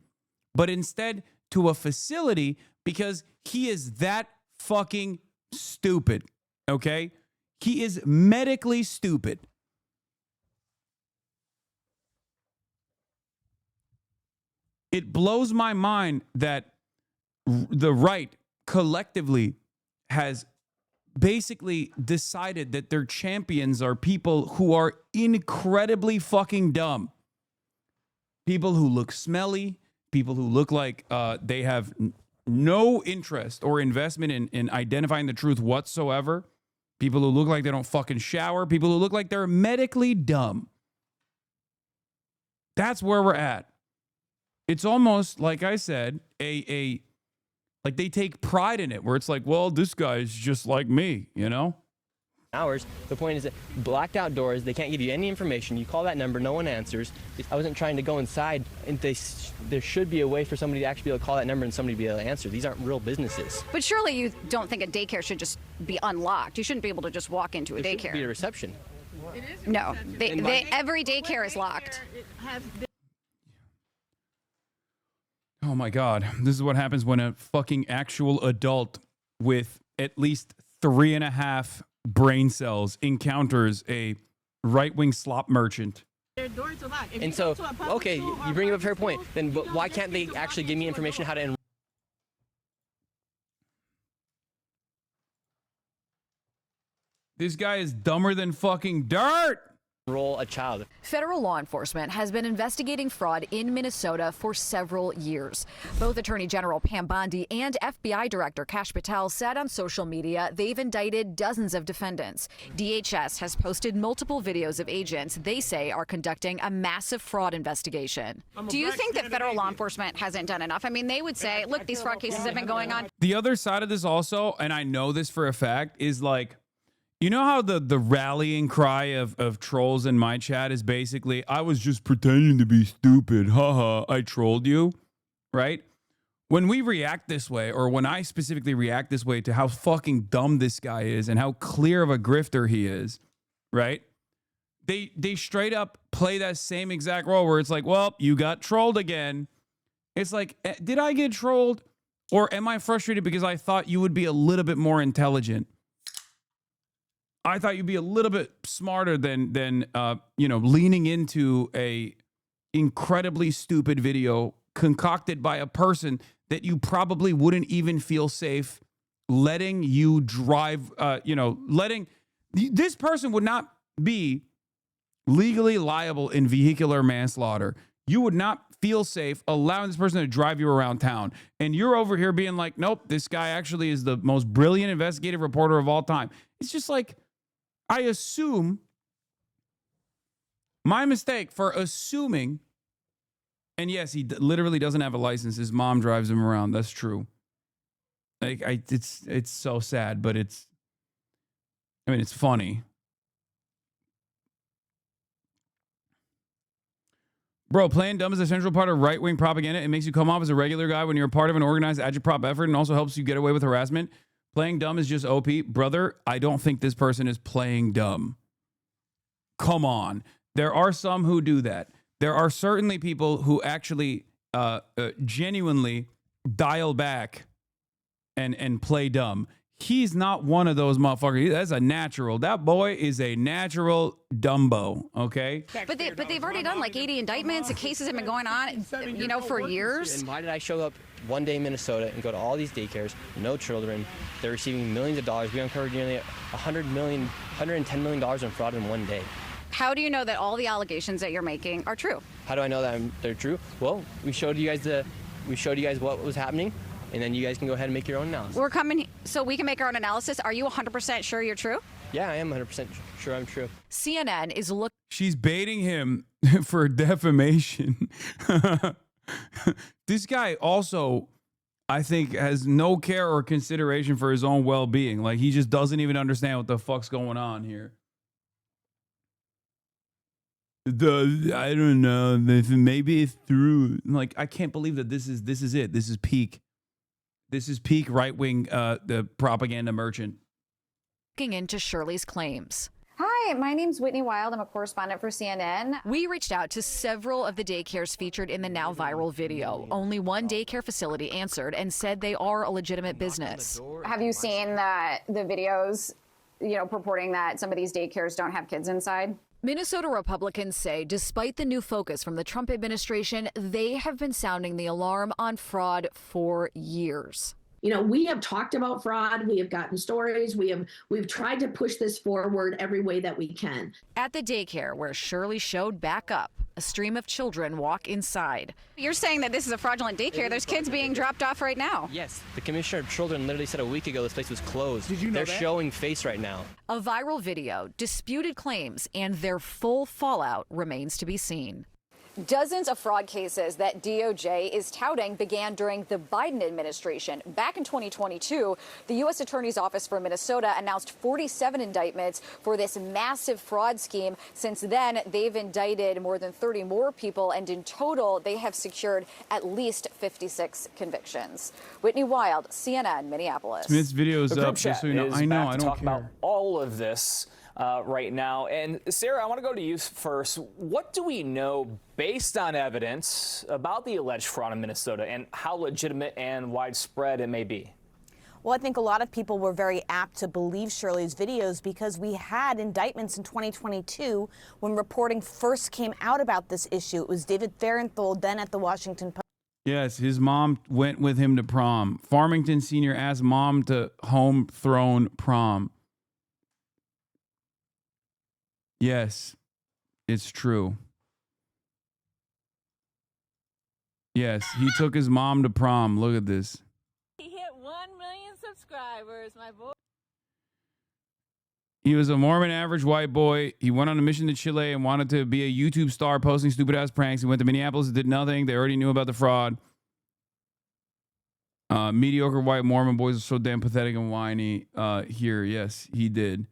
but instead to a facility because he is that fucking stupid, okay? He is medically stupid. It blows my mind that the right collectively has basically decided that their champions are people who are incredibly fucking dumb. People who look smelly, people who look like they have no interest or investment in identifying the truth whatsoever. People who look like they don't fucking shower. People who look like they're medically dumb. That's where we're at. It's almost, like I said, like they take pride in it, where it's like, well, this guy's just like me, you know? Hours. The point is that blacked out doors, they can't give you any information. You call that number, no one answers. I wasn't trying to go inside, and there should be a way for somebody to actually be able to call that number and somebody to be able to answer. These aren't real businesses. But surely you don't think a daycare should just be unlocked. You shouldn't be able to just walk into a There daycare. should be a reception. No, every daycare is locked. Oh my God. This is what happens when a fucking actual adult with at least 3.5 brain cells encounters a right-wing slop merchant. And so, okay, you bring up a fair point. Then why can't they actually give me information how to enroll? This guy is dumber than fucking dirt. Enroll a child. Federal law enforcement has been investigating fraud in Minnesota for several years. Both Attorney General Pam Bondi and FBI Director Kash Patel said on social media they've indicted dozens of defendants. DHS has posted multiple videos of agents they say are conducting a massive fraud investigation. Do you think that federal law enforcement hasn't done enough? I mean, they would say, look, these fraud cases have been going on. The other side of this also, and I know this for a fact, is like, you know how the rallying cry of trolls in my chat is basically, I was just pretending to be stupid. Haha, I trolled you, right? When we react this way, or when I specifically react this way to how fucking dumb this guy is and how clear of a grifter he is, right? They straight up play that same exact role where it's like, well, you got trolled again. It's like, did I get trolled? Or am I frustrated because I thought you would be a little bit more intelligent? I thought you'd be a little bit smarter than leaning into a incredibly stupid video concocted by a person that you probably wouldn't even feel safe letting you drive, this person would not be legally liable in vehicular manslaughter. You would not feel safe allowing this person to drive you around town. And you're over here being like, nope, this guy actually is the most brilliant investigative reporter of all time. It's just like, I assume, my mistake for assuming, and yes, he literally doesn't have a license. His mom drives him around. That's true. Like, it's so sad, but it's funny. Bro, playing dumb is a central part of right-wing propaganda. It makes you come off as a regular guy when you're a part of an organized agitprop effort, and also helps you get away with harassment. Playing dumb is just OP. Brother, I don't think this person is playing dumb. Come on. There are some who do that. There are certainly people who actually genuinely dial back and play dumb. He's not one of those motherfuckers. That's a natural. That boy is a natural Dumbo, okay? But they've already done like 80 indictments. The cases have been going on, for years. And why did I show up one day in Minnesota and go to all these daycares, no children? They're receiving millions of dollars. We uncovered nearly $110 million in fraud in one day. How do you know that all the allegations that you're making are true? How do I know that they're true? Well, we showed you guys what was happening, and then you guys can go ahead and make your own analysis. We're coming so we can make our own analysis. Are you 100% sure you're true? Yeah, I am 100% sure I'm true. CNN is looking. She's baiting him for defamation. This guy also, I think, has no care or consideration for his own well-being. Like, he just doesn't even understand what the fuck's going on here. I don't know. Maybe it's through. Like, I can't believe that this is it. This is peak. This is peak right-wing the propaganda merchant. Looking into Shirley's claims. Hi, my name's Whitney Wild. I'm a correspondent for CNN. We reached out to several of the daycares featured in the now viral video. Only one daycare facility answered and said they are a legitimate business. Have you seen the videos, purporting that some of these daycares don't have kids inside? Minnesota Republicans say despite the new focus from the Trump administration, they have been sounding the alarm on fraud for years. You know, we have talked about fraud. We have gotten stories. We've tried to push this forward every way that we can. At the daycare where Shirley showed back up, a stream of children walk inside. You're saying that this is a fraudulent daycare. There's kids being dropped off right now. Yes, the Commissioner of Children literally said a week ago this place was closed. Did you know They're that? showing face right now. A viral video, disputed claims, and their full fallout remains to be seen. Dozens of fraud cases that DOJ is touting began during the Biden administration. Back in 2022, the U.S. Attorney's Office for Minnesota announced 47 indictments for this massive fraud scheme. Since then, they've indicted more than 30 more people, and in total, they have secured at least 56 convictions. Whitney Wild, CNN, Minneapolis. Smith's video is The group up, just so you chat know. is I know, back I to don't talk care. about all of this right now. And Sarah, I want to go to you first. What do we know based on evidence about the alleged fraud in Minnesota and how legitimate and widespread it may be? Well, I think a lot of people were very apt to believe Shirley's videos because we had indictments in 2022 when reporting first came out about this issue. It was David Fahrenthold, then at the Washington Post. Yes, his mom went with him to prom. Farmington Sr. asked mom to home throne prom. Yes, it's true. Yes, he took his mom to prom. Look at this. He hit 1 million subscribers, my boy. He was a Mormon average white boy. He went on a mission to Chile and wanted to be a YouTube star posting stupid ass pranks. He went to Minneapolis and did nothing. They already knew about the fraud. Mediocre white Mormon boys are so damn pathetic and whiny. Here, yes, he did.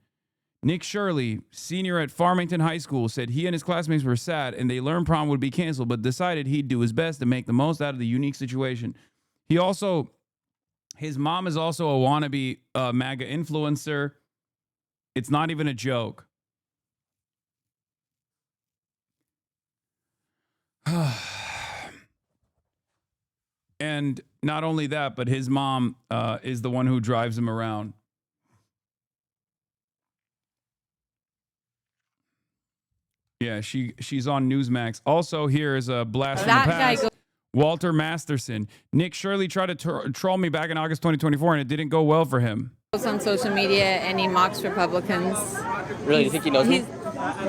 Nick Shirley, senior at Farmington High School, said he and his classmates were sad and they learned prom would be canceled, but decided he'd do his best to make the most out of the unique situation. His mom is also a wannabe MAGA influencer. It's not even a joke. And not only that, but his mom is the one who drives him around. Yeah, she's on Newsmax. Also, here is a blast from the past. Walter Masterson. Nick Shirley tried to troll me back in August 2024, and it didn't go well for him. On social media, and he mocks Republicans. Really? Do you think he knows me? He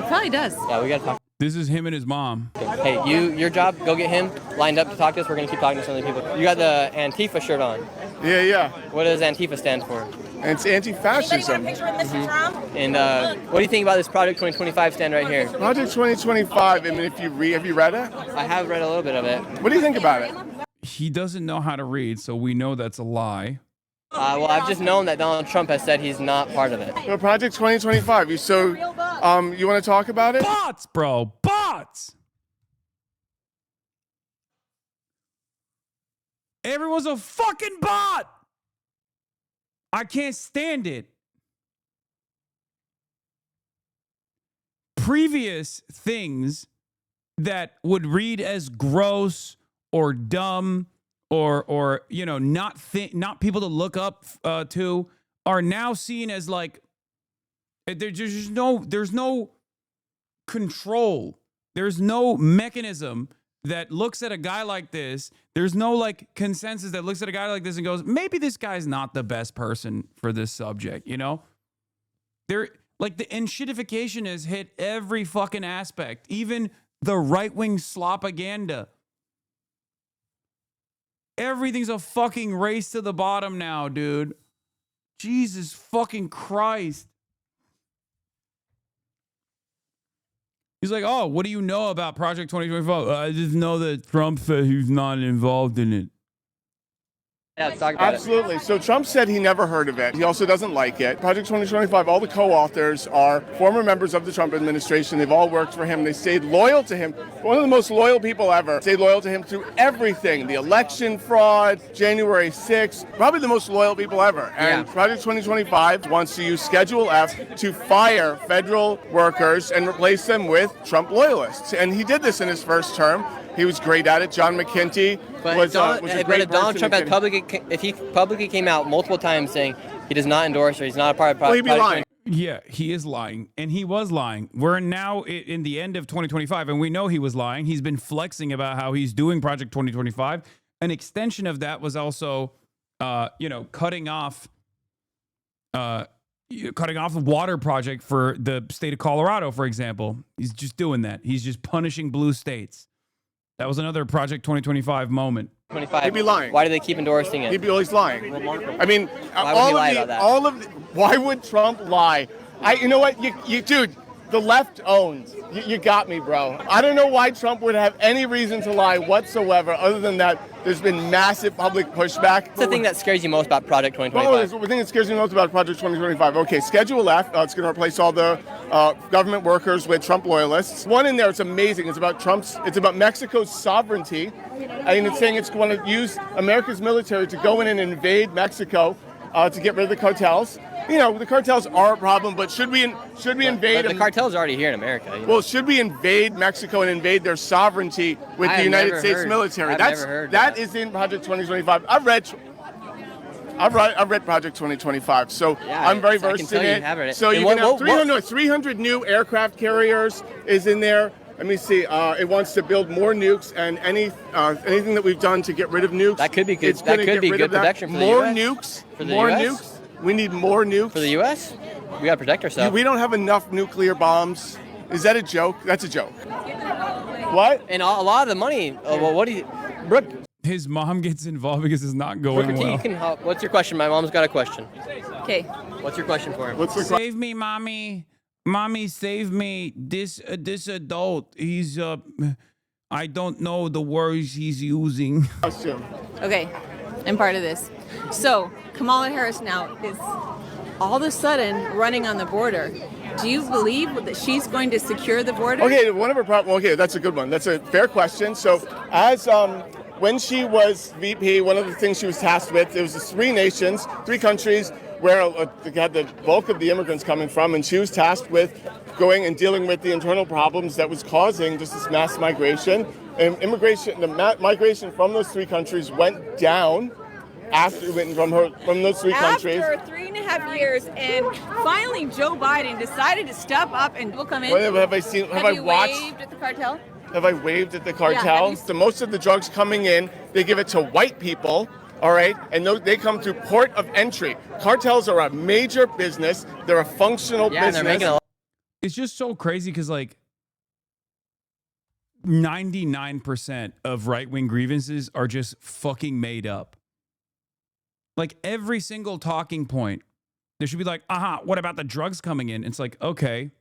probably does. Yeah, we got to talk. This is him and his mom. Hey, your job, go get him lined up to talk to us. We're going to keep talking to some of the people. You got the Antifa shirt on. Yeah. What does Antifa stand for? It's anti-fascism. And what do you think about this Project 2025 stand right here? Project 2025, I mean, have you read it? I have read a little bit of it. What do you think about it? He doesn't know how to read, so we know that's a lie. Well, I've just known that Donald Trump has said he's not part of it. Well, Project 2025, you want to talk about it? Bots, bro, bots! Everyone's a fucking bot! I can't stand it. Previous things that would read as gross or dumb or you know, not people to look up to are now seen as like there's no control. There's no mechanism that looks at a guy like this. There's no like consensus that looks at a guy like this and goes, maybe this guy's not the best person for this subject, you know? There, like the enshittification has hit every fucking aspect, even the right-wing slopaganda. Everything's a fucking race to the bottom now, dude. Jesus fucking Christ. He's like, oh, what do you know about Project 2025? I just know that Trump said he's not involved in it. Yeah, let's talk about Absolutely. So Trump said he never heard of it. He also doesn't like it. Project 2025, all the co-authors are former members of the Trump administration. They've all worked for him. They stayed loyal to him. One of the most loyal people ever. Stayed loyal to him through everything. The election fraud, January 6th. Probably the most loyal people ever. And Project 2025 wants to use Schedule F to fire federal workers and replace them with Trump loyalists. And he did this in his first term. He was great at it. John McKinty was a great if Donald Trump had if he publicly came out multiple times saying he does not endorse or he's not a part of Well, he'd be lying. Yeah, he is lying, and he was lying. We're now in the end of 2025, and we know he was lying. He's been flexing about how he's doing Project 2025. An extension of that was also cutting off the water project for the state of Colorado, for example. He's just doing that. He's just punishing blue states. That was another Project 2025 moment. 25. He'd be lying. Why do they keep endorsing it? He'd be always lying. Remarkable. I mean, Why would he lie about that? Why would Trump lie? You know what, you dude, the left owns. You got me, bro. I don't know why Trump would have any reason to lie whatsoever, other than that there's been massive public pushback. What's the thing that scares you most about Project 2025? The thing that scares me most about Project 2025. Okay, Schedule F. It's going to replace all the government workers with Trump loyalists. One in there, it's amazing. It's about Mexico's sovereignty. And it's saying it's going to use America's military to go in and invade Mexico to get rid of the cartels. The cartels are a problem, but should we invade But the cartels are already here in America. Well, should we invade Mexico and invade their sovereignty with the United States military? That is in Project 2025. I've read Project 2025, so I'm very versed in it. So you can have 300 new aircraft carriers is in there. Let me see. It wants to build more nukes, and anything that we've done to get rid of nukes. That could be good. That could be good protection for the more US. Nukes. For the More US? nukes. We need more nukes. For the U.S.? We got to protect ourselves. We don't have enough nuclear bombs. Is that a joke? That's a joke. What? And a lot of the money, what do you... Brooke. His mom gets involved because it's not going Brooke, well. you can help. What's your question? My mom's got a question. Okay. What's your question for him? Save me, mommy. Mommy, save me. This adult, he's I don't know the words he's using. Okay, I'm part of this. So Kamala Harris now is all of a sudden running on the border. Do you believe that she's going to secure the border? Okay, one of her problems. Okay, that's a good one. That's a fair question. So, when she was VP, one of the things she was tasked with, it was the 3 countries where they had the bulk of the immigrants coming from, and she was tasked with going and dealing with the internal problems that was causing just this mass migration. And migration from those 3 countries went down after from those 3 countries. After 3.5 years, and finally Joe Biden decided to step up and will come in. Have I watched? Waved at the cartel? Have I waved at the Yeah, cartel? So most of the drugs coming in, they give it to white people, all right? And they come through port of entry. Cartels are a major business. They're a functional business. They're making It's just so crazy because, 99% of right-wing grievances are just fucking made up. Every single talking point, there should be what about the drugs coming in? It's okay,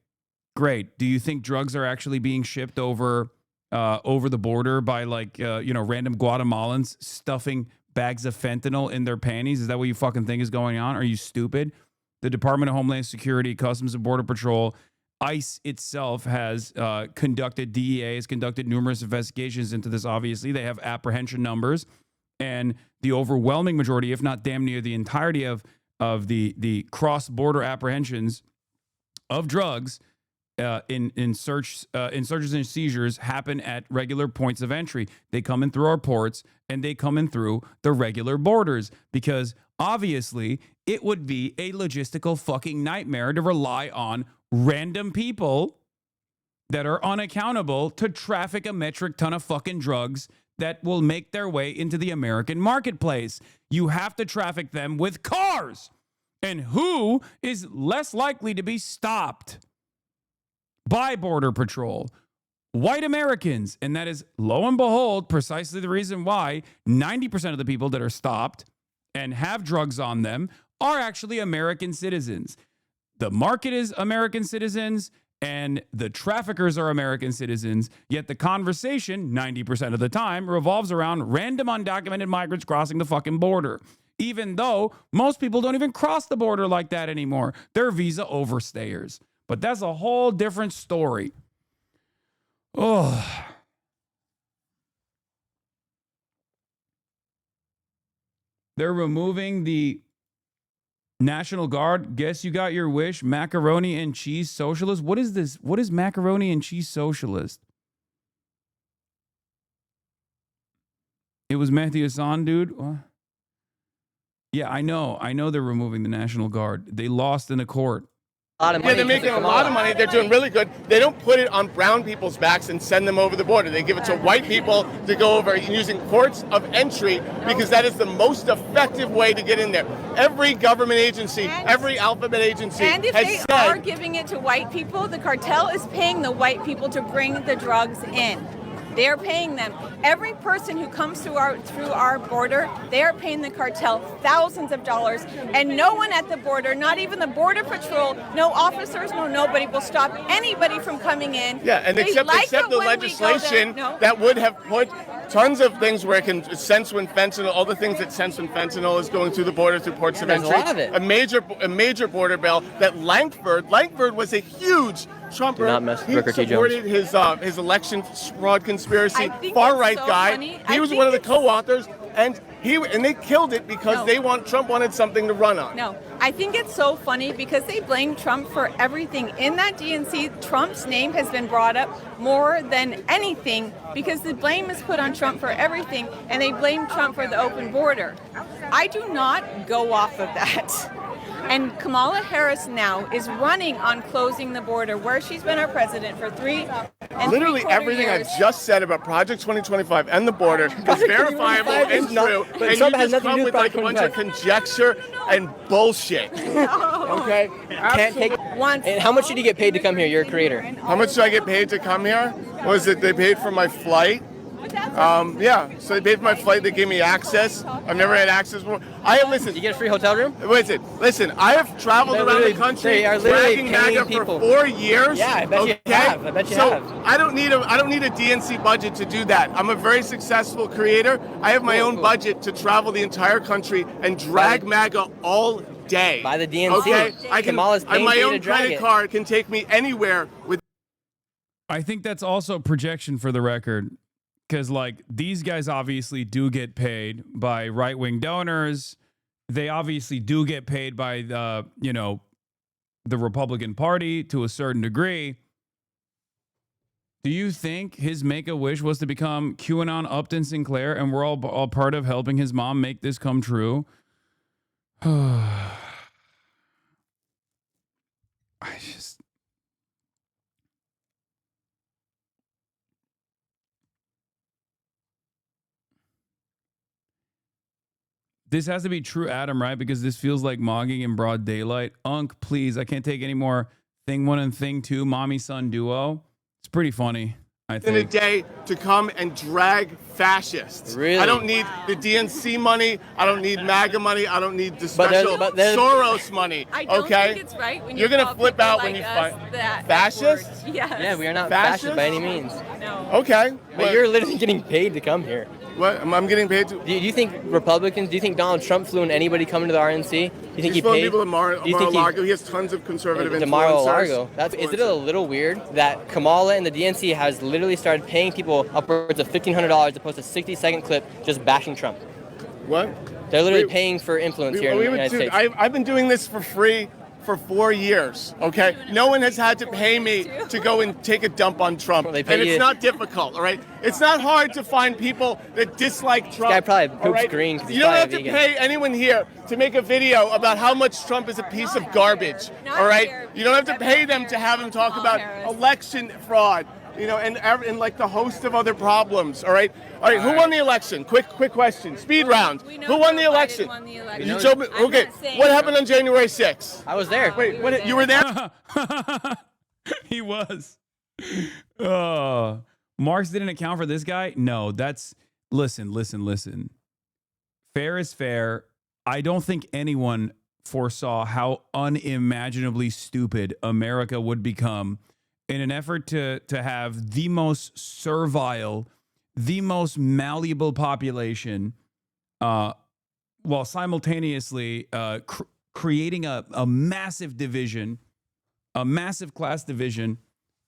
great. Do you think drugs are actually being shipped over the border by random Guatemalans stuffing bags of fentanyl in their panties? Is that what you fucking think is going on? Are you stupid? The Department of Homeland Security, Customs and Border Patrol, ICE itself has conducted, DEA has conducted numerous investigations into this. Obviously, they have apprehension numbers. And the overwhelming majority, if not damn near the entirety of the cross-border apprehensions of drugs in searches and seizures happen at regular points of entry. They come in through our ports and they come in through the regular borders because obviously it would be a logistical fucking nightmare to rely on random people that are unaccountable to traffic a metric ton of fucking drugs that will make their way into the American marketplace. You have to traffic them with cars. And who is less likely to be stopped by Border Patrol? White Americans. And that is, lo and behold, precisely the reason why 90% of the people that are stopped and have drugs on them are actually American citizens. The market is American citizens, and the traffickers are American citizens, yet the conversation, 90% of the time, revolves around random undocumented migrants crossing the fucking border. Even though most people don't even cross the border like that anymore. They're visa overstayers. But that's a whole different story. Oh. They're removing the National Guard. Guess you got your wish. Macaroni and cheese socialist. What is this? What is macaroni and cheese socialist? It was Mehdi Hasan, dude. What? Yeah, I know. I know they're removing the National Guard. They lost in a court. lot of money. Yeah, they're making a lot of money. They're doing really good. They don't put it on brown people's backs and send them over the border. They give it to white people to go over using ports of entry because that is the most effective way to get in there. Every government agency, every alphabet agency And if has they said, are giving it to white people, the cartel is paying the white people to bring the drugs in. They are paying them. Every person who comes through our border, they are paying the cartel thousands of dollars, and no one at the border, not even the border patrol, no officers, no nobody will stop anybody from coming in. yeah, and They except like it the when we go there. legislation No. that would have put tons of things where it can sense when fentanyl, all the things that sense when fentanyl is going through the border through ports of there's a entry. lot of it. A major border bill that Langford was a huge Trumper. Do not mess with He Booker T. supported his election fraud conspiracy. I think Far it's right so guy. funny. He I was think one of the it's- co-authors, and they killed it because Trump wanted something to run on. No, I think it's so funny because they blame Trump for everything. In that DNC, Trump's name has been brought up more than anything because the blame is put on Trump for everything, and they blame Trump for the open border. I do not go off of that. And Kamala Harris now is running on closing the border, where she's been our president for Literally everything years. I've just said about Project 2025 and the border is verifiable and true, but and Trump you has just nothing to come do with with like a bunch of Project conjecture and bullshit. Okay? Can't take. And how much did you get paid to come here? You're a creator. How much do I get paid to come here? Was it they paid for my flight? Yeah, so they paid for my flight. They gave me access. I've never had access before. Listen. You get a free hotel room? Listen. I have traveled around the country They are literally dragging paying MAGA people. for 4 years. Yeah, I bet you have. I bet you so have. I don't need a DNC budget to do that. I'm a very successful creator. I have my own budget to travel the entire country and drag MAGA all day. By the DNC. Okay, Kamala's paying my for you own to drag credit it. card can take me anywhere with. I think that's also projection for the record, because like these guys obviously do get paid by right-wing donors. They obviously do get paid by the the Republican Party to a certain degree. Do you think his make-a-wish was to become QAnon Upton Sinclair, and we're all part of helping his mom make this come true? This has to be true, Adam, right? Because this feels like mogging in broad daylight. Unc, please, I can't take any more thing one and thing two, mommy son duo. It's pretty funny, I In a think. day to come and drag fascists. Really? I don't need the DNC money. I don't need MAGA money. I don't need the But there's- special but there's- Soros money. I don't okay? think it's right when You're you gonna call flip people out like when you us find that fascists. F-word. Yes. Yeah, we are not Fascist? fascist by any means. No. Okay. But you're literally getting paid to come here. What? I'm getting paid to. Do you think Republicans? Do you think Donald Trump flew in anybody coming to the RNC? Do you think He's he flown paid? people to do you think Mar-a-Lago. He has tons of conservative to influencers. Mar-a-Lago. Is it a little weird that Kamala and the DNC has literally started paying people upwards of $1,500 to post a 60-second clip just bashing Trump? What? They're literally paying for influence here in the United States. I've been doing this for free for 4 years, okay? No one has had to pay me to go and take a dump on Trump. they And pay it's you- not difficult, all right? It's not hard to find people that dislike Trump. guy probably all poops right? green 'cause he's You don't have probably to a vegan. pay anyone here to make a video about how much Trump is a piece of garbage, all right? You don't have to pay them to have him talk about election fraud, and like the host of other problems, all right? All right, who won the election? Quick question. Speed round. Who won the election? You told me. Okay, what happened on January 6th? I was there. Wait, what? You were there? He was. Marx didn't account for this guy? No, listen. Fair is fair. I don't think anyone foresaw how unimaginably stupid America would become in an effort to have the most servile, the most malleable population, while simultaneously creating a massive division, a massive class division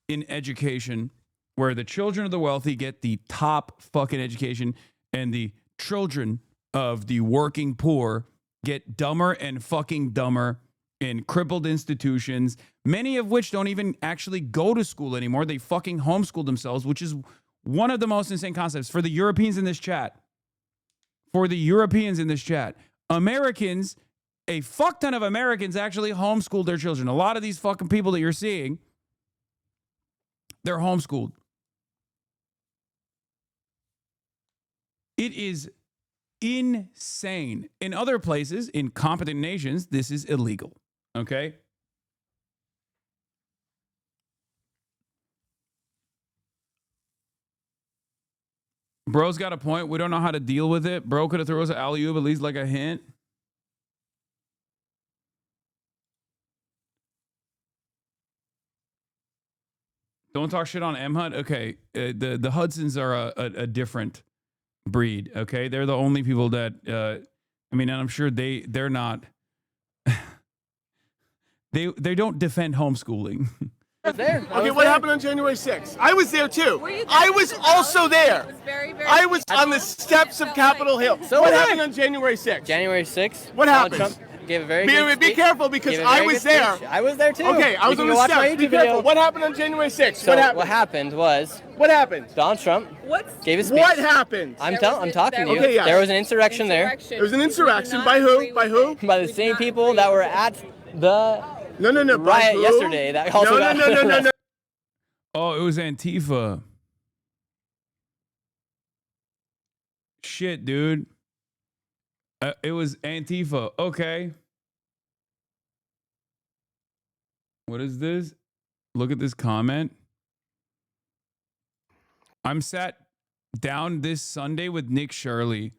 in education, where the children of the wealthy get the top fucking education and the children of the working poor get dumber and fucking dumber in crippled institutions, many of which don't even actually go to school anymore. They fucking homeschool themselves, which is one of the most insane concepts. For the Europeans in this chat, Americans a fuck ton of Americans actually homeschooled their children. A lot of these fucking people that you're seeing, they're homeschooled. It is insane. In other places, in competent nations, this is illegal. Okay? Bro's got a point. We don't know how to deal with it. Bro could have thrown us an alley-oop, at least like a hint. Don't talk shit on M-Hut. Okay, the Hudsons are a different breed. Okay, they're the only people that I mean, and I'm sure they're not. they don't defend homeschooling. There. Okay, what happened on January 6th? I was there too. I was also there. I was on the steps of Capitol Hill. So what was I. happened on January 6th? January 6th. What Donald happened? Trump gave a very good Be speech. careful because Gave a I very was good there. speech. I was there too. Okay, I was You on can the watch my steps. YouTube Be video. careful. What happened on January 6th? So what happened? was What happened? Donald Trump gave his speech. What happened? I'm talking to you. Okay, yes. There was an insurrection there. There was an insurrection. By who? By who? By the same people that were at the No. riot yesterday. That also got No. Oh, it was Antifa. Shit, dude. It was Antifa. Okay. What is this? Look at this comment. I'm sat down this Sunday with Nick Shirley.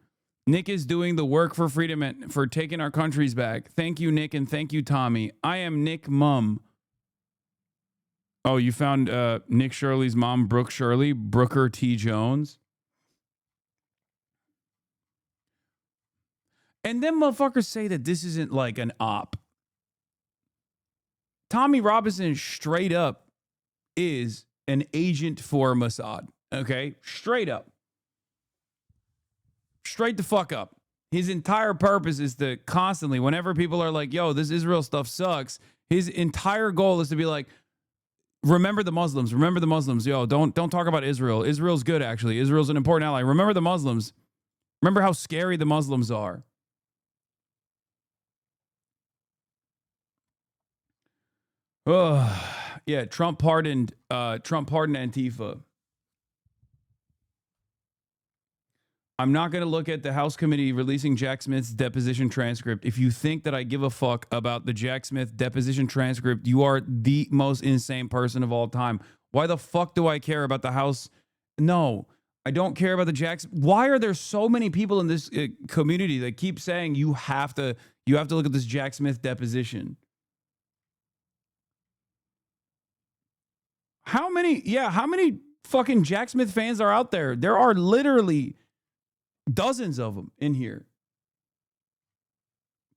Nick is doing the work for freedom and for taking our countries back. Thank you, Nick, and thank you, Tommy. I am Nick Mum. Oh, you found Nick Shirley's mom, Brooke Shirley, Brooker T. Jones. And then motherfuckers say that this isn't like an op. Tommy Robinson straight up is an agent for Mossad. Okay? Straight up. Straight the fuck up. His entire purpose is to constantly, whenever people are like, yo, this Israel stuff sucks, his entire goal is to be like, remember the Muslims. Remember the Muslims. Yo, don't talk about Israel. Israel's good, actually. Israel's an important ally. Remember the Muslims. Remember how scary the Muslims are. Oh, yeah, Trump pardoned Antifa. I'm not going to look at the House committee releasing Jack Smith's deposition transcript. If you think that I give a fuck about the Jack Smith deposition transcript, you are the most insane person of all time. Why the fuck do I care about the House? No, I don't care about the Jacks. Why are there so many people in this community that keep saying you have to look at this Jack Smith deposition? How many fucking Jack Smith fans are out there? There are literally dozens of them in here.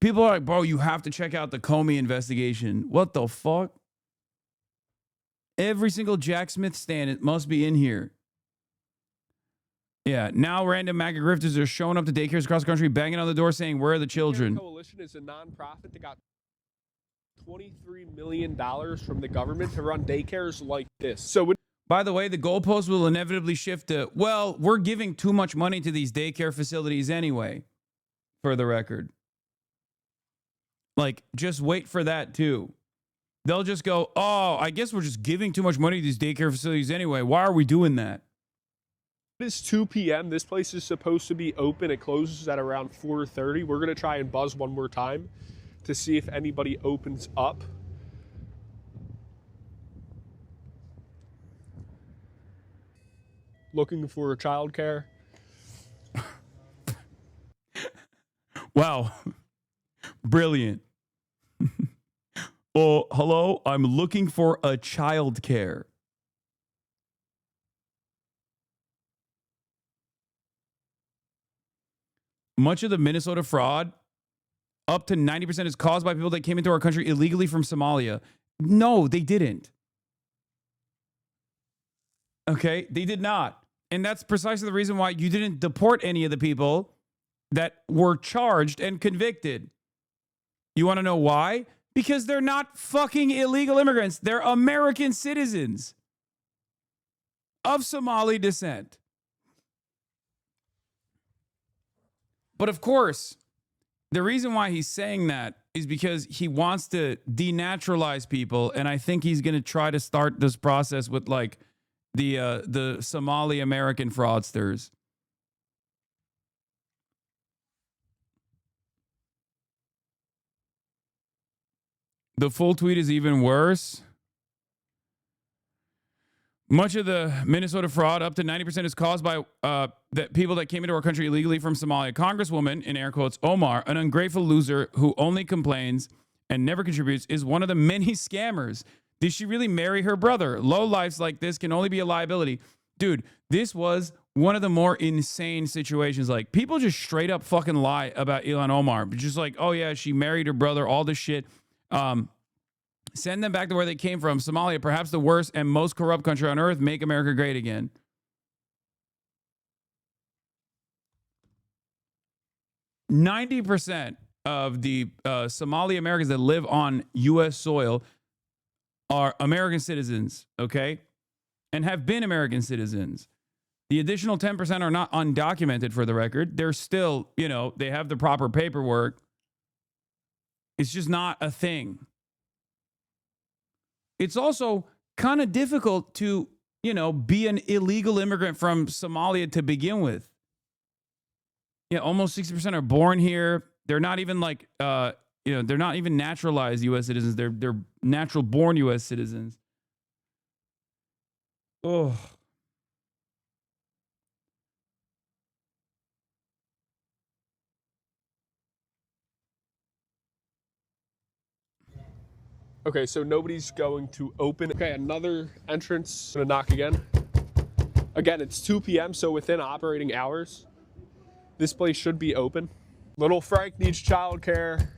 People are like, bro, you have to check out the Comey investigation. What the fuck? Every single Jack Smith stand, it must be in here. Yeah, now random MAGA grifters are showing up to daycares across the country, banging on the door saying, where are the children? Coalition is a nonprofit that got $23 million from the government to run daycares like this. So by the way, the goalpost will inevitably shift to, well, we're giving too much money to these daycare facilities anyway, for the record. Like, just wait for that too. They'll just go, oh, I guess we're just giving too much money to these daycare facilities anyway. Why are we doing that? It's 2 p.m. This place is supposed to be open. It closes at around 4:30. We're going to try and buzz one more time to see if anybody opens up. Looking for childcare. Wow. Brilliant. Oh, hello. I'm looking for a childcare. Much of the Minnesota fraud, up to 90%, is caused by people that came into our country illegally from Somalia. No, they didn't. Okay, they did not. And that's precisely the reason why you didn't deport any of the people that were charged and convicted. You want to know why? Because they're not fucking illegal immigrants. They're American citizens of Somali descent. But of course, the reason why he's saying that is because he wants to denaturalize people, and I think he's going to try to start this process with like the Somali American fraudsters. The full tweet is even worse. Much of the Minnesota fraud, up to 90%, is caused by that people that came into our country illegally from Somalia. Congresswoman, in air quotes, Omar, an ungrateful loser who only complains and never contributes, is one of the many scammers. Did she really marry her brother? Low lives like this can only be a liability. Dude, this was one of the more insane situations. Like, people just straight up fucking lie about Ilhan Omar. Just like, oh yeah, she married her brother, all this shit. Send them back to where they came from. Somalia, perhaps the worst and most corrupt country on earth. Make America great again. %90 of the Somali Americans that live on U.S. soil are American citizens, okay? And have been American citizens. The additional 10% are not undocumented, for the record. They're still, you know, they have the proper paperwork. It's just not a thing. It's also kind of difficult to, you know, be an illegal immigrant from Somalia to begin with. Yeah, almost 60% are born here. They're not even like, they're not even naturalized U.S. citizens. They're natural born U.S. citizens. Oh. Okay, so nobody's going to open. Okay, another entrance. Gonna knock again. Again, it's 2 p.m., so within operating hours, this place should be open. Little Frank needs childcare.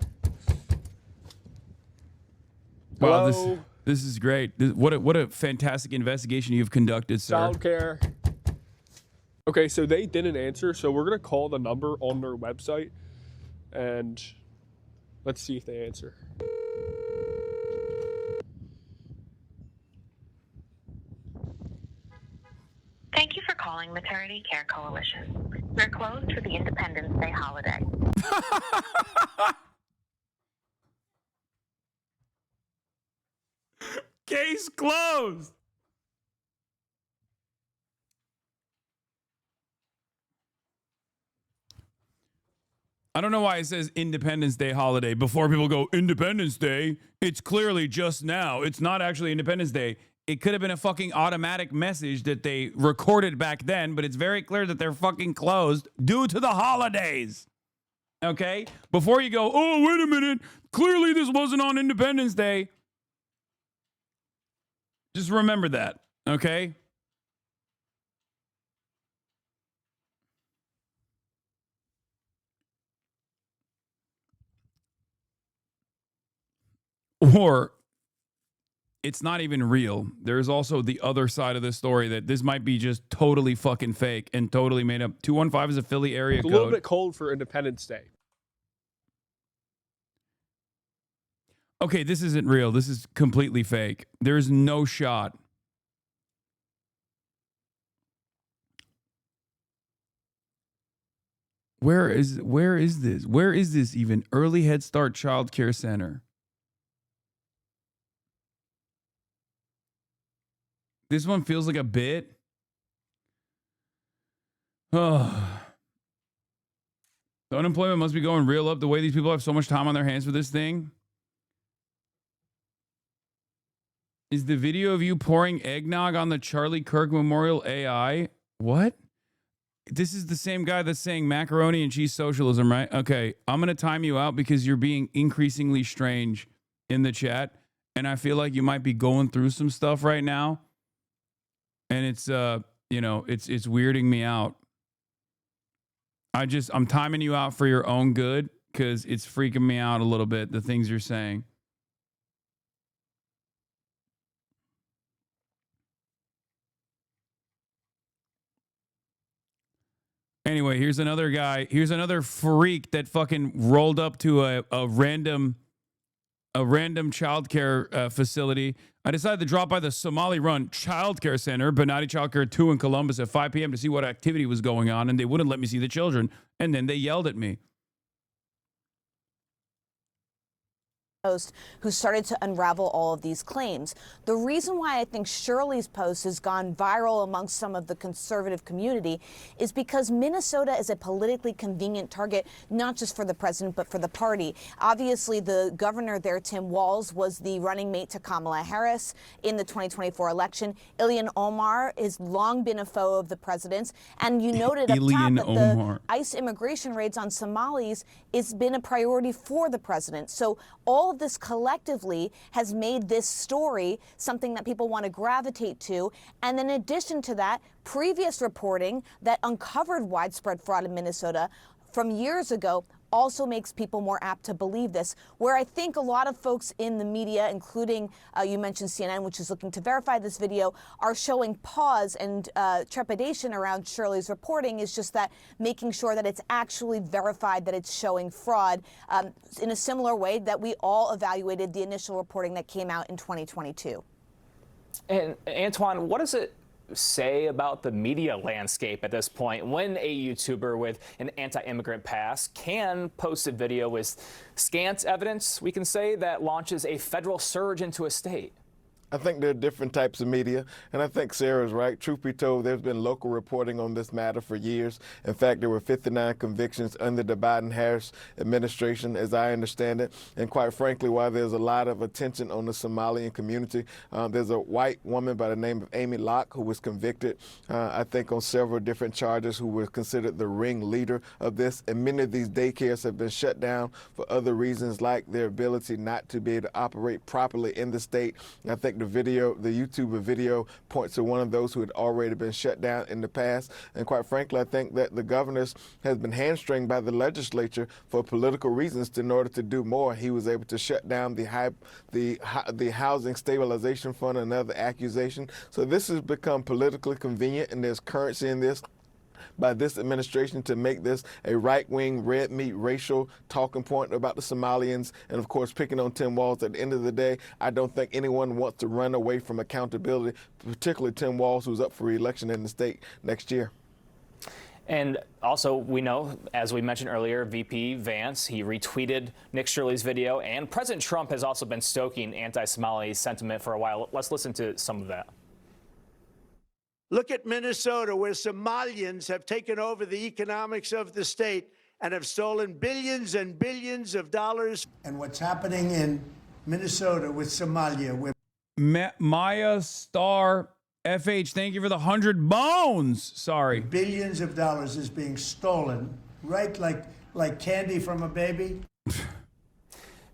Wow, Hello? this is great. What a fantastic investigation you've conducted, sir. Childcare. Okay, so they didn't answer, so we're gonna call the number on their website, and let's see if they answer. Thank you for calling Maternity Care Coalition. We're closed for the Independence Day holiday. Case closed. I don't know why it says Independence Day holiday before people go, Independence Day? It's clearly just now. It's not actually Independence Day. It could have been a fucking automatic message that they recorded back then, but it's very clear that they're fucking closed due to the holidays. Okay? Before you go, oh, wait a minute. Clearly this wasn't on Independence Day. Just remember that. Okay? Or it's not even real. There's also the other side of the story that this might be just totally fucking fake and totally made up. 215 is a Philly area It's code. a little bit cold for Independence Day. Okay, this isn't real. This is completely fake. There's no shot. Where is this? Where is this even? Early Head Start Child Care Center. This one feels like a bit. Oh. The unemployment must be going real up the way these people have so much time on their hands for this thing. Is the video of you pouring eggnog on the Charlie Kirk Memorial AI? What? This is the same guy that's saying macaroni and cheese socialism, right? Okay, I'm going to time you out because you're being increasingly strange in the chat. And I feel like you might be going through some stuff right now. And it's, it's weirding me out. I'm timing you out for your own good because it's freaking me out a little bit, the things you're saying. Anyway, here's another guy. Here's another freak that fucking rolled up to a random childcare facility. I decided to drop by the Somali-run childcare center, Benati Childcare 2 in Columbus at 5 p.m. to see what activity was going on, and they wouldn't let me see the children. And then they yelled at me. Post, who started to unravel all of these claims. The reason why I think Shirley's post has gone viral amongst some of the conservative community is because Minnesota is a politically convenient target, not just for the president, but for the party. Obviously, the governor there, Tim Walz, was the running mate to Kamala Harris in the 2024 election. Ilhan Omar has long been a foe of the president's. And you noted up top that the ICE immigration raids on Somalis has been a priority for the president. So all of this collectively has made this story something that people want to gravitate to. And in addition to that, previous reporting that uncovered widespread fraud in Minnesota from years ago also makes people more apt to believe this, where I think a lot of folks in the media, including you mentioned CNN, which is looking to verify this video, are showing pause and trepidation around Shirley's reporting is just that making sure that it's actually verified, that it's showing fraud in a similar way that we all evaluated the initial reporting that came out in 2022. And Antoine, what does it say about the media landscape at this point when a YouTuber with an anti-immigrant past can post a video with scant evidence, we can say, that launches a federal surge into a state? I think there are different types of media, and I think Sarah's right. Truth be told, there's been local reporting on this matter for years. In fact, there were 59 convictions under the Biden-Harris administration, as I understand it. And quite frankly, while there's a lot of attention on the Somalian community, there's a white woman by the name of Amy Locke who was convicted, I think, on several different charges, who was considered the ringleader of this. And many of these daycares have been shut down for other reasons, like their ability not to be able to operate properly in the state. And I think the YouTuber video points to one of those who had already been shut down in the past. And quite frankly, I think that the governor has been hamstringed by the legislature for political reasons in order to do more. He was able to shut down the Housing Stabilization Fund, another accusation. So this has become politically convenient, and there's currency in this by this administration to make this a right-wing, red meat, racial talking point about the Somalians, and of course picking on Tim Walz. At the end of the day, I don't think anyone wants to run away from accountability, particularly Tim Walz, who's up for re-election in the state next year. And also, we know, as we mentioned earlier, VP Vance, he retweeted Nick Shirley's video, and President Trump has also been stoking anti-Somali sentiment for a while. Let's listen to some of that. Look at Minnesota, where Somalians have taken over the economics of the state and have stolen billions and billions of dollars. And what's happening in Minnesota with Somalia, where Maya Star FH, thank you for the 100 bones. Sorry. billions of dollars is being stolen, right? Like candy from a baby.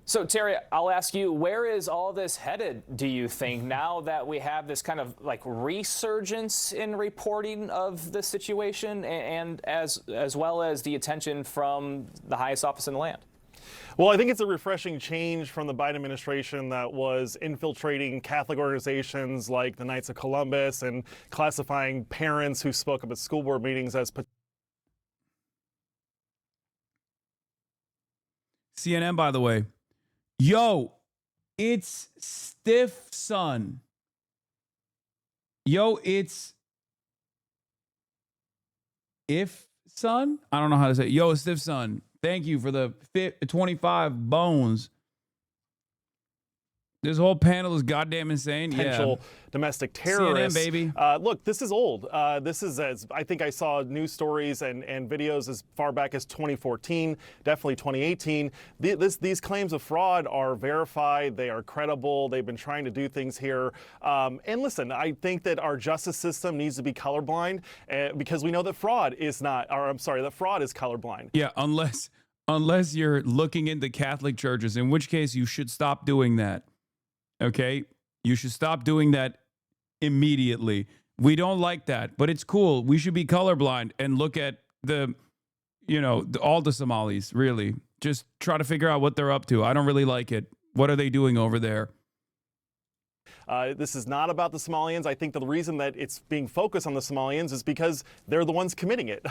So, Terry, I'll ask you, where is all this headed, do you think, now that we have this kind of like resurgence in reporting of the situation, and as well as the attention from the highest office in the land? Well, I think it's a refreshing change from the Biden administration that was infiltrating Catholic organizations like the Knights of Columbus and classifying parents who spoke up at school board meetings as CNN, by the way. Yo, it's Stiff Son. Yo, it's If Son? I don't know how to say it. Yo, it's Stiff Son. Thank you for the 25 bones. This whole panel is goddamn insane. Potential domestic terrorists. CNN, baby. Look, this is old. This is, as I think I saw news stories and videos as far back as 2014, definitely 2018. These claims of fraud are verified. They are credible. They've been trying to do things here. And listen, I think that our justice system needs to be colorblind because we know that fraud is not, or I'm sorry, that fraud is colorblind. Yeah, unless you're looking into Catholic churches, in which case you should stop doing that. Okay, you should stop doing that immediately. We don't like that, but it's cool. We should be colorblind and look at all the Somalis, really. Just try to figure out what they're up to. I don't really like it. What are they doing over there? This is not about the Somalians. I think the reason that it's being focused on the Somalians is because they're the ones committing it.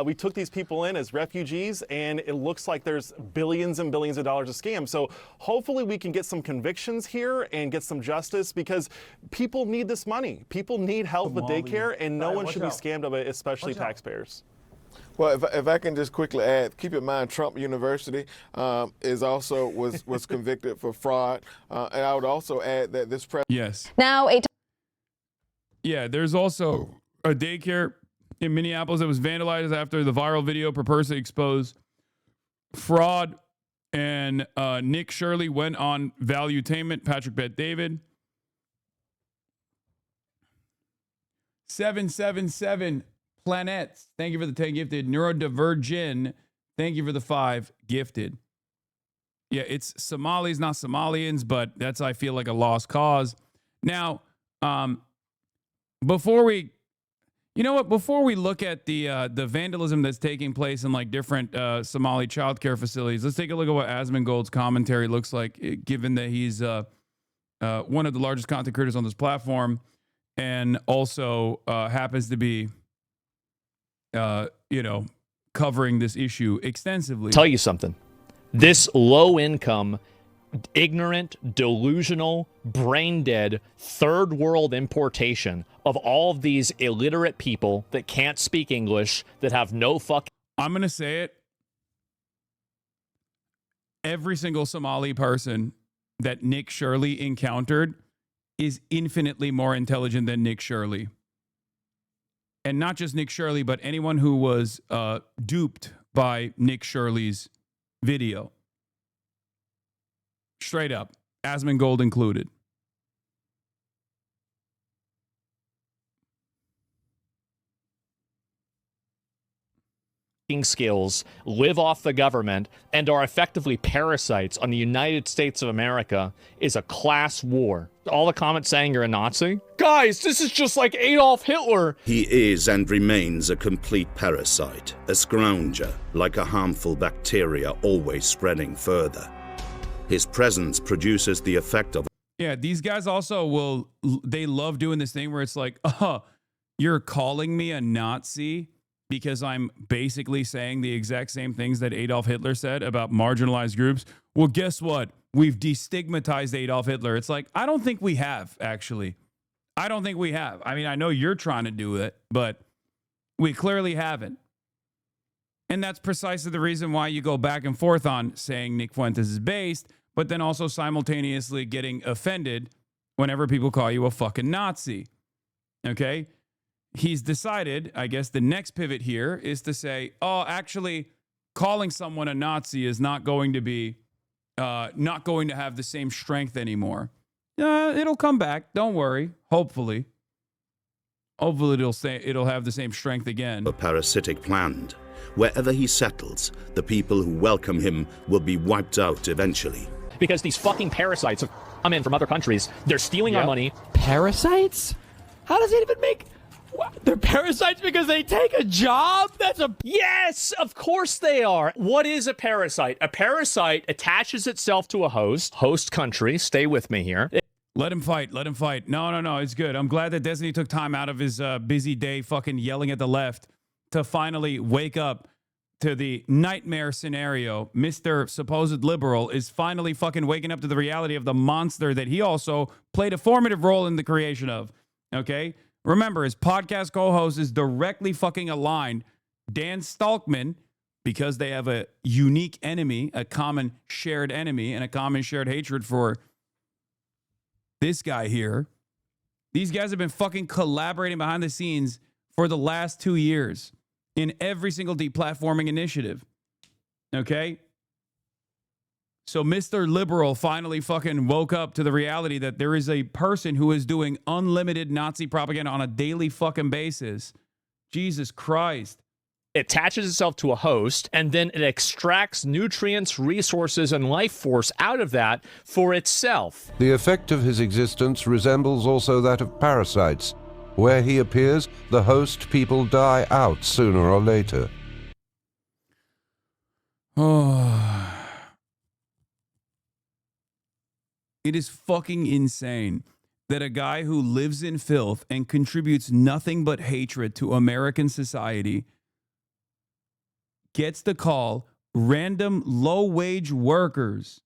We took these people in as refugees, and it looks like there's billions and billions of dollars of scams. So hopefully we can get some convictions here and get some justice, because people need this money. People need help with daycare, and no one should be scammed of it, especially taxpayers. Well, if I can just quickly add, keep in mind Trump University was convicted for fraud, and I would also add that this president. Yes. Now, Yeah, there's also a daycare in Minneapolis that was vandalized after the viral video purposely exposed fraud. And Nick Shirley went on Valuetainment. Patrick Bet David. 777 Planets. Thank you for the 10 gifted. Neurodivergent. Thank you for the 5 gifted. Yeah, it's Somalis, not Somalians, but that's, I feel like, a lost cause. Now, before we look at the vandalism that's taking place in like different Somali childcare facilities, let's take a look at what Asmongold's commentary looks like, given that he's one of the largest content creators on this platform and also happens to be, covering this issue extensively. Tell you something. This low income, ignorant, delusional, brain dead, third world importation of all of these illiterate people that can't speak English, that have no fucking. I'm going to say it. Every single Somali person that Nick Shirley encountered is infinitely more intelligent than Nick Shirley. And not just Nick Shirley, but anyone who was duped by Nick Shirley's video. Straight up. Asmongold included. Skills, live off the government, and are effectively parasites on the United States of America is a class war. All the comments saying you're a Nazi? Guys, this is just like Adolf Hitler. He is and remains a complete parasite, a scrounger, like a harmful bacteria always spreading further. His presence produces the effect of... Yeah, these guys also they love doing this thing where it's like, you're calling me a Nazi because I'm basically saying the exact same things that Adolf Hitler said about marginalized groups. Well, guess what? We've destigmatized Adolf Hitler. It's like, I don't think we have, actually. I don't think we have. I mean, I know you're trying to do it, but we clearly haven't. And that's precisely the reason why you go back and forth on saying Nick Fuentes is based, but then also simultaneously getting offended whenever people call you a fucking Nazi. Okay? He's decided, I guess the next pivot here is to say, actually, calling someone a Nazi is not going to be, not going to have the same strength anymore. It'll come back. Don't worry. Hopefully. Hopefully it'll have the same strength again. A parasitic plant. Wherever he settles, the people who welcome him will be wiped out eventually. Because these fucking parasites have come in from other countries. They're stealing our money. Parasites? How does it even make... They're parasites because they take a job? Yes, of course they are. What is a parasite? A parasite attaches itself to a host country. Stay with me here. Let him fight. Let him fight. No. It's good. I'm glad that Destiny took time out of his busy day fucking yelling at the left to finally wake up to the nightmare scenario. Mr. Supposed Liberal is finally fucking waking up to the reality of the monster that he also played a formative role in the creation of. Okay? Remember, his podcast co-host is directly fucking aligned. Dan Stalkman, because they have a unique enemy, a common shared enemy, and a common shared hatred for this guy here. These guys have been fucking collaborating behind the scenes for the last 2 years in every single deplatforming initiative. Okay? So Mr. Liberal finally fucking woke up to the reality that there is a person who is doing unlimited Nazi propaganda on a daily fucking basis. Jesus Christ. It attaches itself to a host, and then it extracts nutrients, resources, and life force out of that for itself. The effect of his existence resembles also that of parasites. Where he appears, the host people die out sooner or later. Oh... It is fucking insane that a guy who lives in filth and contributes nothing but hatred to American society gets to call random low-wage workers,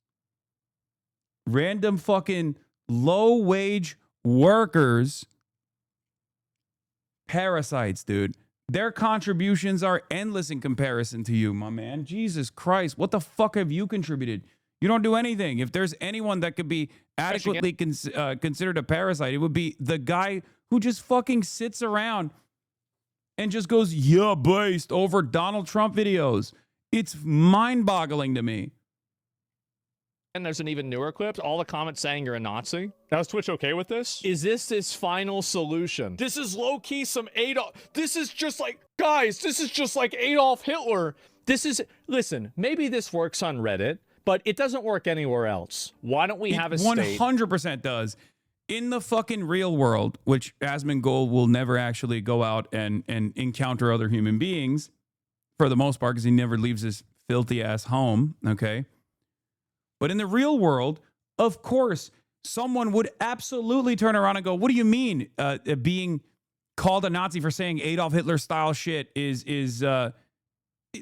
random fucking low-wage workers, parasites, dude. Their contributions are endless in comparison to you, my man. Jesus Christ, what the fuck have you contributed? You don't do anything. If there's anyone that could be adequately considered a parasite, it would be the guy who just fucking sits around and just goes, yeah, based over Donald Trump videos. It's mind-boggling to me. And there's an even newer clip. All the comments saying you're a Nazi. Now, is Twitch okay with this? Is this final solution? This is low-key some Adolf. This is just like, guys, this is just like Adolf Hitler. This is, listen, maybe this works on Reddit, but it doesn't work anywhere else. Why don't we have a state? 100% does. In the fucking real world, which Asmongold will never actually go out and encounter other human beings, for the most part, because he never leaves his filthy-ass home, okay? But in the real world, of course, someone would absolutely turn around and go, what do you mean being called a Nazi for saying Adolf Hitler-style shit is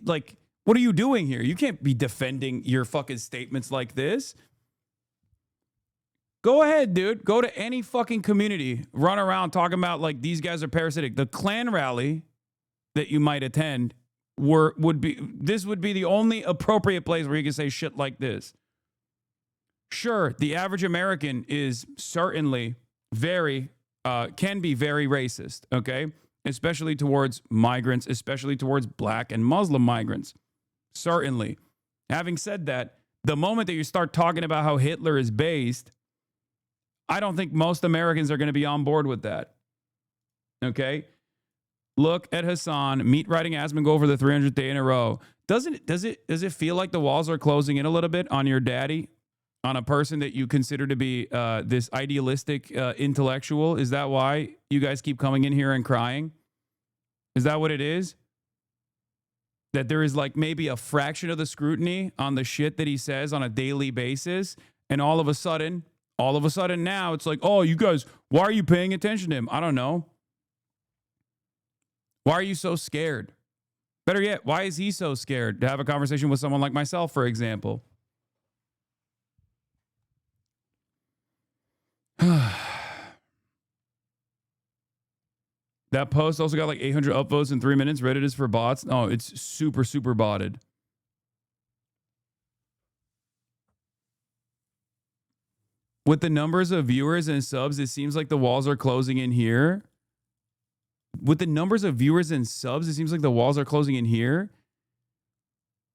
like, what are you doing here? You can't be defending your fucking statements like this. Go ahead, dude. Go to any fucking community. Run around talking about like these guys are parasitic. The Klan rally that you might attend would be the only appropriate place where you can say shit like this. Sure, the average American is certainly can be very racist, okay? Especially towards migrants, especially towards black and Muslim migrants. Certainly. Having said that, the moment that you start talking about how Hitler is based, I don't think most Americans are going to be on board with that. Okay? Look at Hasan, meat riding Asmongold for the 300th day in a row. Does it feel like the walls are closing in a little bit on your daddy? On a person that you consider to be this idealistic intellectual? Is that why you guys keep coming in here and crying? Is that what it is? That there is like maybe a fraction of the scrutiny on the shit that he says on a daily basis, and all of a sudden now it's like, oh, you guys, why are you paying attention to him? I don't know. Why are you so scared? Better yet, why is he so scared to have a conversation with someone like myself, for example? That post also got like 800 upvotes in 3 minutes. Reddit is for bots. Oh, it's super, super botted. With the numbers of viewers and subs, it seems like the walls are closing in here. With the numbers of viewers and subs, it seems like the walls are closing in here.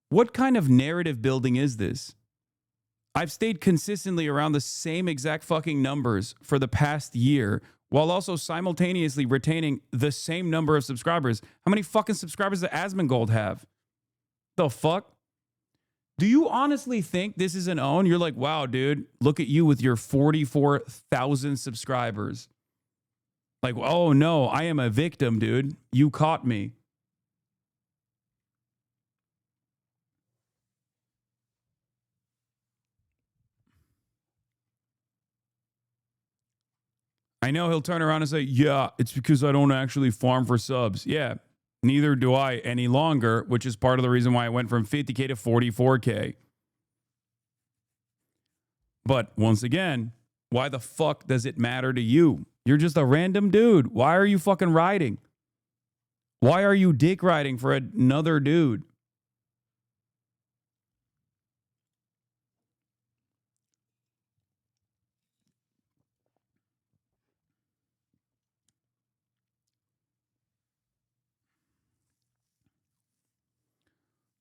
What kind of narrative building is this? I've stayed consistently around the same exact fucking numbers for the past year, while also simultaneously retaining the same number of subscribers. How many fucking subscribers does Asmongold have? The fuck? Do you honestly think this is an own? You're like, wow, dude, look at you with your 44,000 subscribers. Like, oh no, I am a victim, dude. You caught me. I know he'll turn around and say, yeah, it's because I don't actually farm for subs. Yeah, neither do I any longer, which is part of the reason why I went from 50K to 44K. But once again, why the fuck does it matter to you? You're just a random dude. Why are you fucking riding? Why are you dick riding for another dude?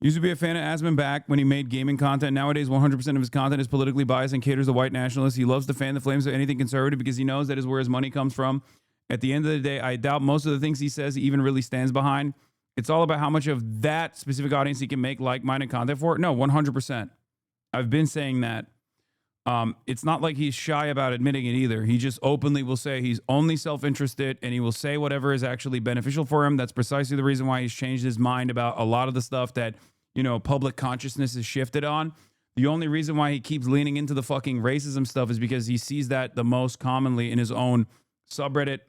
Used to be a fan of Asman back when he made gaming content. Nowadays, 100% of his content is politically biased and caters to white nationalists. He loves to fan the flames of anything conservative because he knows that is where his money comes from. At the end of the day, I doubt most of the things he says he even really stands behind. It's all about how much of that specific audience he can make like-minded content for. No, 100%. I've been saying that. It's not like he's shy about admitting it either. He just openly will say he's only self-interested and he will say whatever is actually beneficial for him. That's precisely the reason why he's changed his mind about a lot of the stuff that, you know, public consciousness is shifted on. The only reason why he keeps leaning into the fucking racism stuff is because he sees that the most commonly in his own subreddit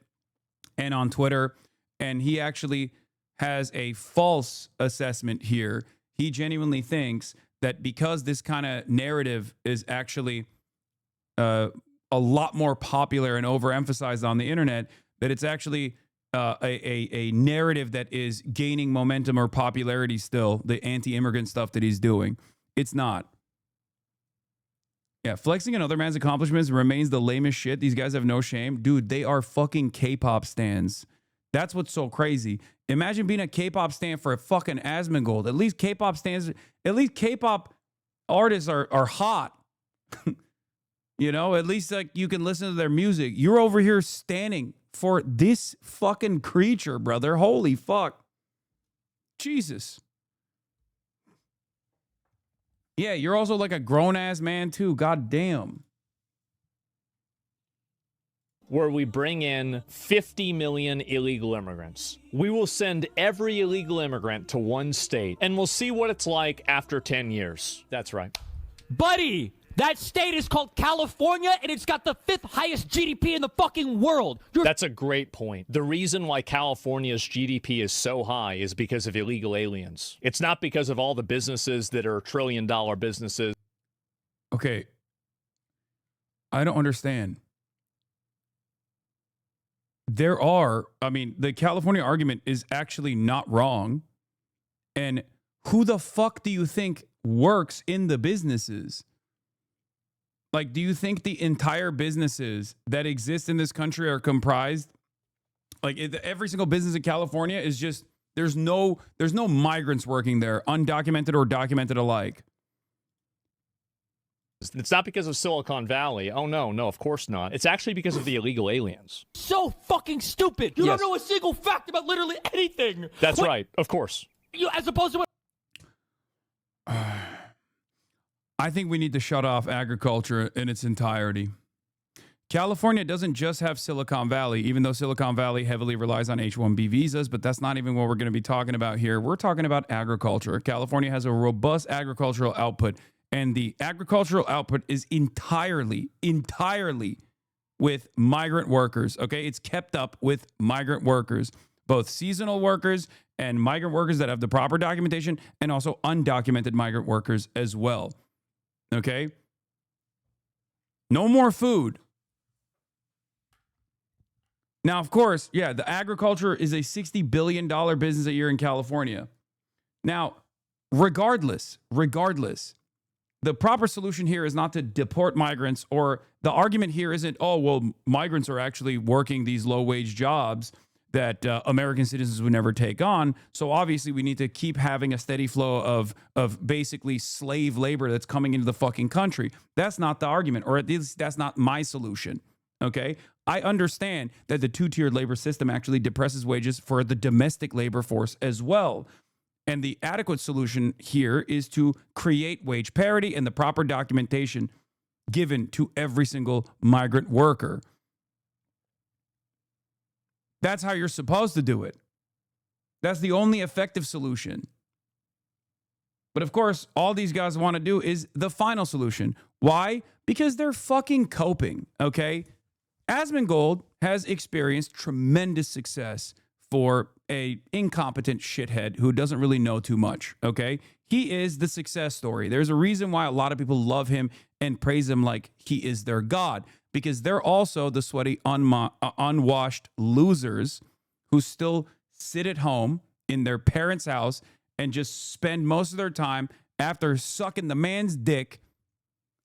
and on Twitter. And he actually has a false assessment here. He genuinely thinks that because this kind of narrative is actually a lot more popular and overemphasized on the internet, that it's actually a narrative that is gaining momentum or popularity still, the anti-immigrant stuff that he's doing. It's not. Yeah, flexing another man's accomplishments remains the lamest shit. These guys have no shame. Dude, they are fucking K-pop stans. That's what's so crazy. Imagine being a K-pop stan for a fucking Asmongold. At least K-pop stans, at least K-pop artists are hot. You know, at least like you can listen to their music. You're over here standing for this fucking creature, brother. Holy fuck. Jesus. Yeah, you're also like a grown-ass man too. God damn. Where we bring in 50 million illegal immigrants. We will send every illegal immigrant to one state, and we'll see what it's like after 10 years. That's right. Buddy, that state is called California, and it's got the 5th highest GDP in the fucking world. That's a great point. The reason why California's GDP is so high is because of illegal aliens. It's not because of all the businesses that are trillion-dollar businesses. Okay. I don't understand. The California argument is actually not wrong. And who the fuck do you think works in the businesses? Like, do you think the entire businesses that exist in this country are comprised? Like, every single business in California is just, there's no migrants working there, undocumented or documented alike. It's not because of Silicon Valley. Oh, no, of course not. It's actually because of the illegal aliens. So fucking stupid. You don't know a single fact about literally anything. That's right. Of course. As opposed to what? I think we need to shut off agriculture in its entirety. California doesn't just have Silicon Valley, even though Silicon Valley heavily relies on H-1B visas, but that's not even what we're going to be talking about here. We're talking about agriculture. California has a robust agricultural output, and the agricultural output is entirely with migrant workers, okay? It's kept up with migrant workers, both seasonal workers and migrant workers that have the proper documentation, and also undocumented migrant workers as well. Okay? No more food. Now, of course, yeah, the agriculture is a $60 billion business a year in California. Now, regardless, the proper solution here is not to deport migrants, or the argument here isn't, oh, well, migrants are actually working these low-wage jobs that American citizens would never take on. So obviously we need to keep having a steady flow of basically slave labor that's coming into the fucking country. That's not the argument, or at least that's not my solution, okay? I understand that the two-tiered labor system actually depresses wages for the domestic labor force as well. And the adequate solution here is to create wage parity and the proper documentation given to every single migrant worker. That's how you're supposed to do it. That's the only effective solution. But of course, all these guys want to do is the final solution. Why? Because they're fucking coping, okay? Asmongold has experienced tremendous success for a incompetent shithead who doesn't really know too much, okay? He is the success story. There's a reason why a lot of people love him and praise him like he is their god, because they're also the sweaty, unwashed losers who still sit at home in their parents' house and just spend most of their time after sucking the man's dick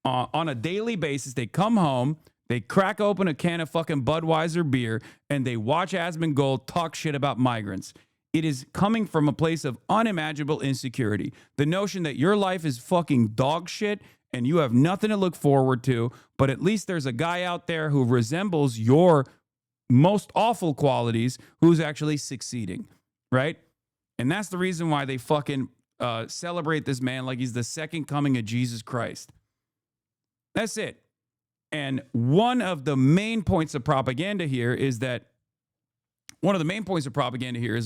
on a daily basis. They come home, they crack open a can of fucking Budweiser beer, and they watch Asmongold talk shit about migrants. It is coming from a place of unimaginable insecurity. The notion that your life is fucking dog shit and you have nothing to look forward to, but at least there's a guy out there who resembles your most awful qualities who's actually succeeding, right? And that's the reason why they fucking celebrate this man like he's the second coming of Jesus Christ. That's it. And one of the main points of propaganda here is,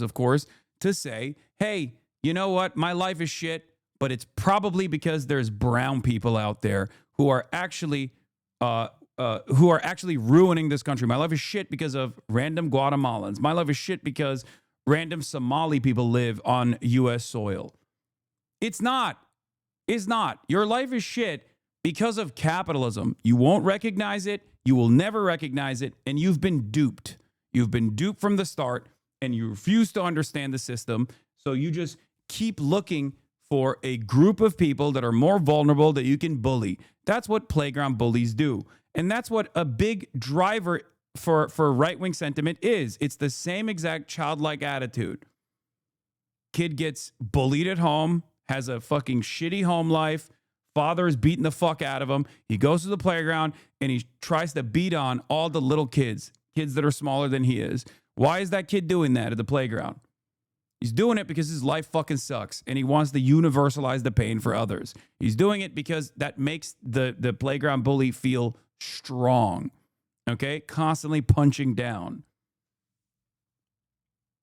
of course, to say, hey, you know what? My life is shit, but it's probably because there's brown people out there who are actually ruining this country. My life is shit because of random Guatemalans. My life is shit because random Somali people live on U.S. soil. It's not. It's not. Your life is shit because of capitalism. You won't recognize it. You will never recognize it. And you've been duped. You've been duped from the start, and you refuse to understand the system. So you just keep looking for a group of people that are more vulnerable that you can bully. That's what playground bullies do. And that's what a big driver for right-wing sentiment is. It's the same exact childlike attitude. Kid gets bullied at home, has a fucking shitty home life. Father is beating the fuck out of him. He goes to the playground and he tries to beat on all the little kids that are smaller than he is. Why is that kid doing that at the playground? He's doing it because his life fucking sucks and he wants to universalize the pain for others. He's doing it because that makes the playground bully feel strong. Okay? Constantly punching down.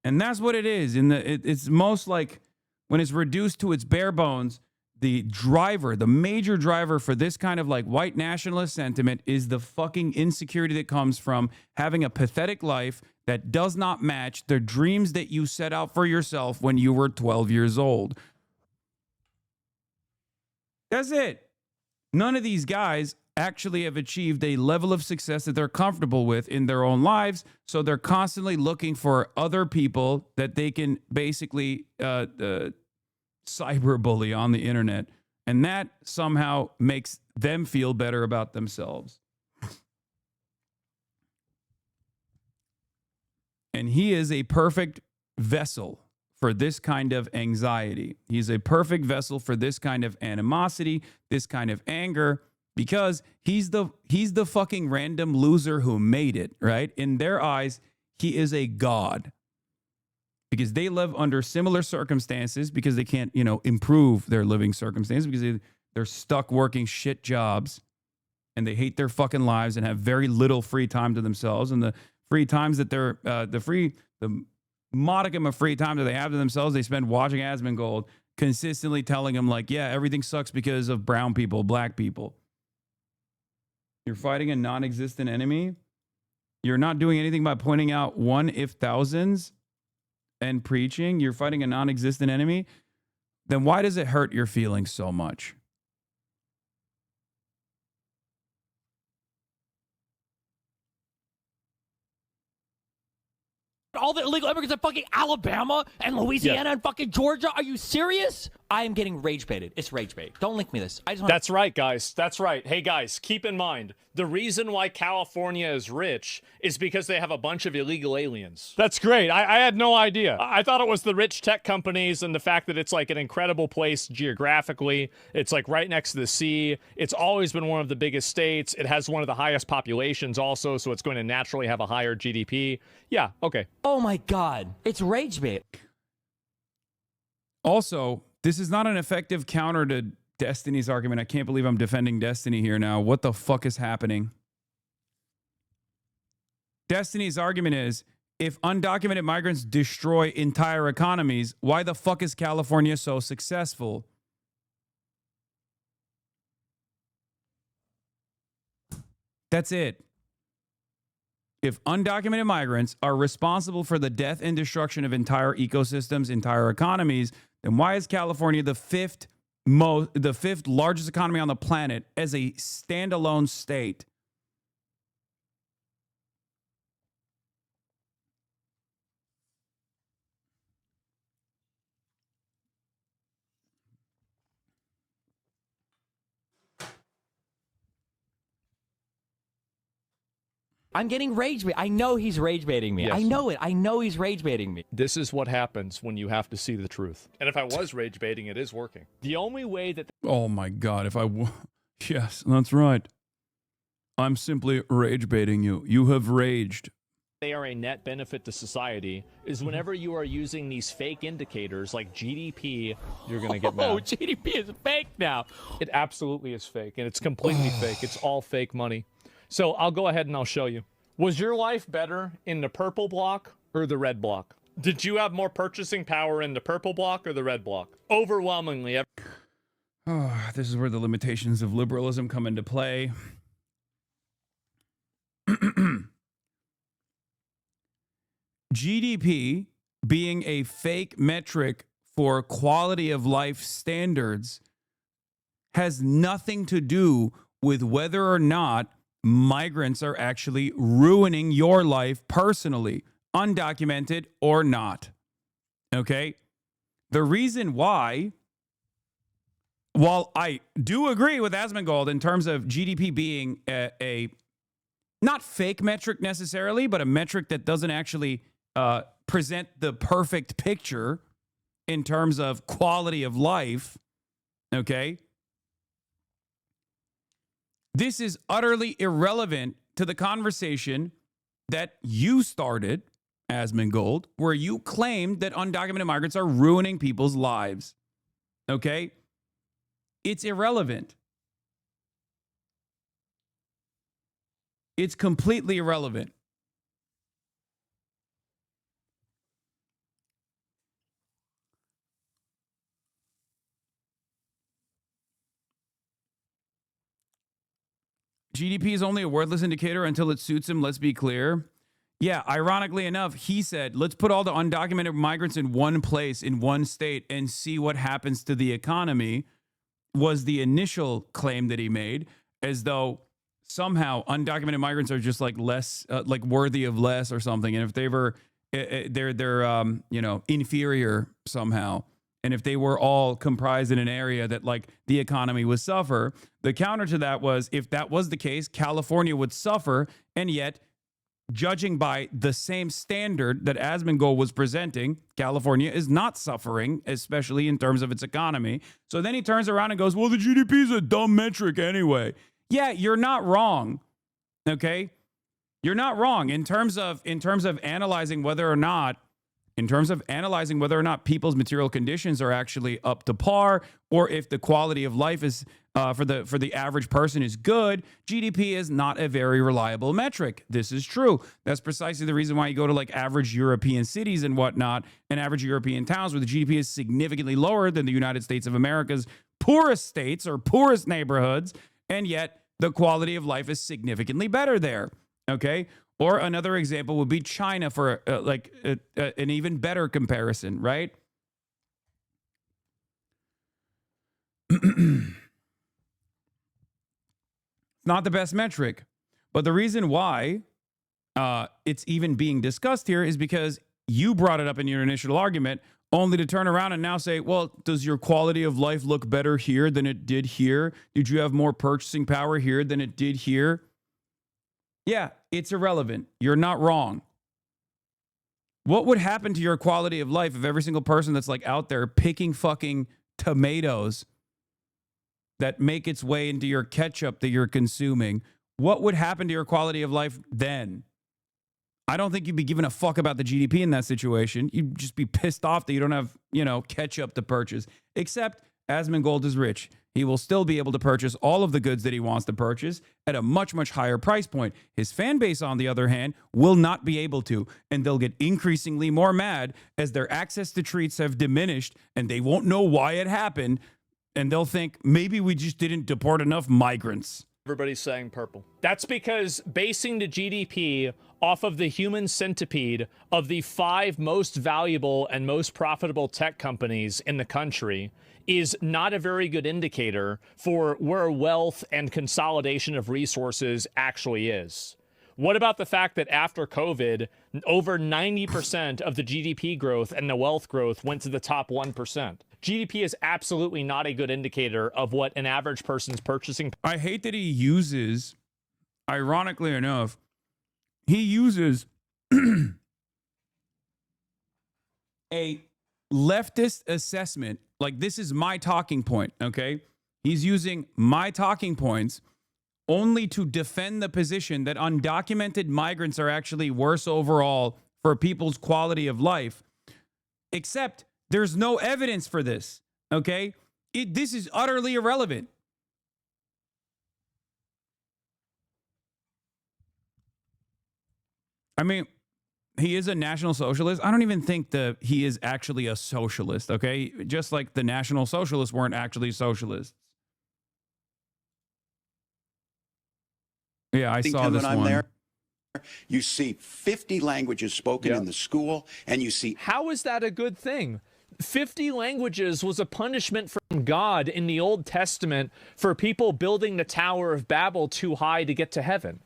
And that's what it is. It's most like when it's reduced to its bare bones, the major driver for this kind of like white nationalist sentiment is the fucking insecurity that comes from having a pathetic life that does not match the dreams that you set out for yourself when you were 12 years old. That's it. None of these guys actually have achieved a level of success that they're comfortable with in their own lives. So they're constantly looking for other people that they can basically cyberbully on the internet. And that somehow makes them feel better about themselves. And he is a perfect vessel for this kind of anxiety. He's a perfect vessel for this kind of animosity, this kind of anger, because he's the fucking random loser who made it, right? In their eyes, he is a god. Because they live under similar circumstances, because they can't, improve their living circumstances, because they're stuck working shit jobs and they hate their fucking lives and have very little free time to themselves. And the free times that the modicum of free time that they have to themselves, they spend watching Asmongold, consistently telling them like, yeah, everything sucks because of brown people, black people. You're fighting a non-existent enemy. You're not doing anything by pointing out one if thousands and preaching. You're fighting a non-existent enemy. Then why does it hurt your feelings so much? All the illegal immigrants in fucking Alabama and Louisiana and fucking Georgia. Are you serious? I am getting rage baited. It's rage bait. Don't link me this. That's right, guys. That's right. Hey, guys, keep in mind, the reason why California is rich is because they have a bunch of illegal aliens. That's great. I had no idea. I thought it was the rich tech companies and the fact that it's like an incredible place geographically. It's like right next to the sea. It's always been one of the biggest states. It has one of the highest populations also, so it's going to naturally have a higher GDP. Yeah, okay. Oh my God. It's rage bait. Also, this is not an effective counter to Destiny's argument. I can't believe I'm defending Destiny here now. What the fuck is happening? Destiny's argument is, if undocumented migrants destroy entire economies, why the fuck is California so successful? That's it. If undocumented migrants are responsible for the death and destruction of entire ecosystems, entire economies, then why is California the fifth largest economy on the planet as a standalone state? I'm getting rage bait. I know he's rage baiting me. Yes. I know it. I know he's rage baiting me. This is what happens when you have to see the truth. And if I was rage baiting, it is working. The only way that... Oh my God, yes, that's right. I'm simply rage baiting you. You have raged. they are a net benefit to society is whenever you are using these fake indicators like GDP, you're going to get mad. Oh, GDP is fake now. It absolutely is fake, and it's completely fake. It's all fake money. So I'll go ahead and I'll show you. Was your life better in the purple block or the red block? Did you have more purchasing power in the purple block or the red block? Overwhelmingly. Oh, this is where the limitations of liberalism come into play. GDP being a fake metric for quality of life standards has nothing to do with whether or not migrants are actually ruining your life personally, undocumented or not. Okay? The reason why, while I do agree with Asmongold in terms of GDP being a not fake metric necessarily, but a metric that doesn't actually present the perfect picture in terms of quality of life, okay? This is utterly irrelevant to the conversation that you started, Asmongold, where you claimed that undocumented migrants are ruining people's lives, okay? It's irrelevant. It's completely irrelevant. GDP is only a worthless indicator until it suits him, let's be clear. Yeah, ironically enough, he said, let's put all the undocumented migrants in one place, in one state, and see what happens to the economy, was the initial claim that he made, as though somehow undocumented migrants are just like less, like worthy of less or something. And if they were, they're you know, inferior somehow. And if they were all comprised in an area that like the economy would suffer, the counter to that was, if that was the case, California would suffer. And yet, judging by the same standard that Asmongold was presenting, California is not suffering, especially in terms of its economy. So then he turns around and goes, well, the GDP is a dumb metric anyway. Yeah, you're not wrong. Okay? You're not wrong in terms of analyzing whether or not people's material conditions are actually up to par, or if the quality of life is for the average person is good. GDP is not a very reliable metric. This is true. That's precisely the reason why you go to like average European cities and whatnot, and average European towns where the GDP is significantly lower than the United States of America's poorest states or poorest neighborhoods, and yet the quality of life is significantly better there. Okay? Or another example would be China for an even better comparison, right? Not the best metric. But the reason why it's even being discussed here is because you brought it up in your initial argument, only to turn around and now say, well, does your quality of life look better here than it did here? Did you have more purchasing power here than it did here? Yeah, it's irrelevant. You're not wrong. What would happen to your quality of life if every single person that's like out there picking fucking tomatoes that make its way into your ketchup that you're consuming, what would happen to your quality of life then? I don't think you'd be giving a fuck about the GDP in that situation. You'd just be pissed off that you don't have, ketchup to purchase. Except Asmongold is rich. He will still be able to purchase all of the goods that he wants to purchase at a much, much higher price point. His fan base, on the other hand, will not be able to, and they'll get increasingly more mad as their access to treats have diminished, and they won't know why it happened, and they'll think, maybe we just didn't deport enough migrants. Everybody's saying purple. That's because basing the GDP off of the human centipede of the 5 most valuable and most profitable tech companies in the country is not a very good indicator for where wealth and consolidation of resources actually is. What about the fact that after COVID, over 90% of the GDP growth and the wealth growth went to the top 1%? GDP is absolutely not a good indicator of what an average person's purchasing. I hate that he uses, ironically enough, he uses a leftist assessment. Like, this is my talking point, okay? He's using my talking points only to defend the position that undocumented migrants are actually worse overall for people's quality of life. Except there's no evidence for this, okay? This is utterly irrelevant. I mean, he is a National Socialist. I don't even think that he is actually a socialist, okay? Just like the National Socialists weren't actually socialists. Yeah, I saw this one. There, you see 50 languages spoken in the school, and you see... How is that a good thing? 50 languages was a punishment for... God in the Old Testament for people building the Tower of Babel too high to get to heaven.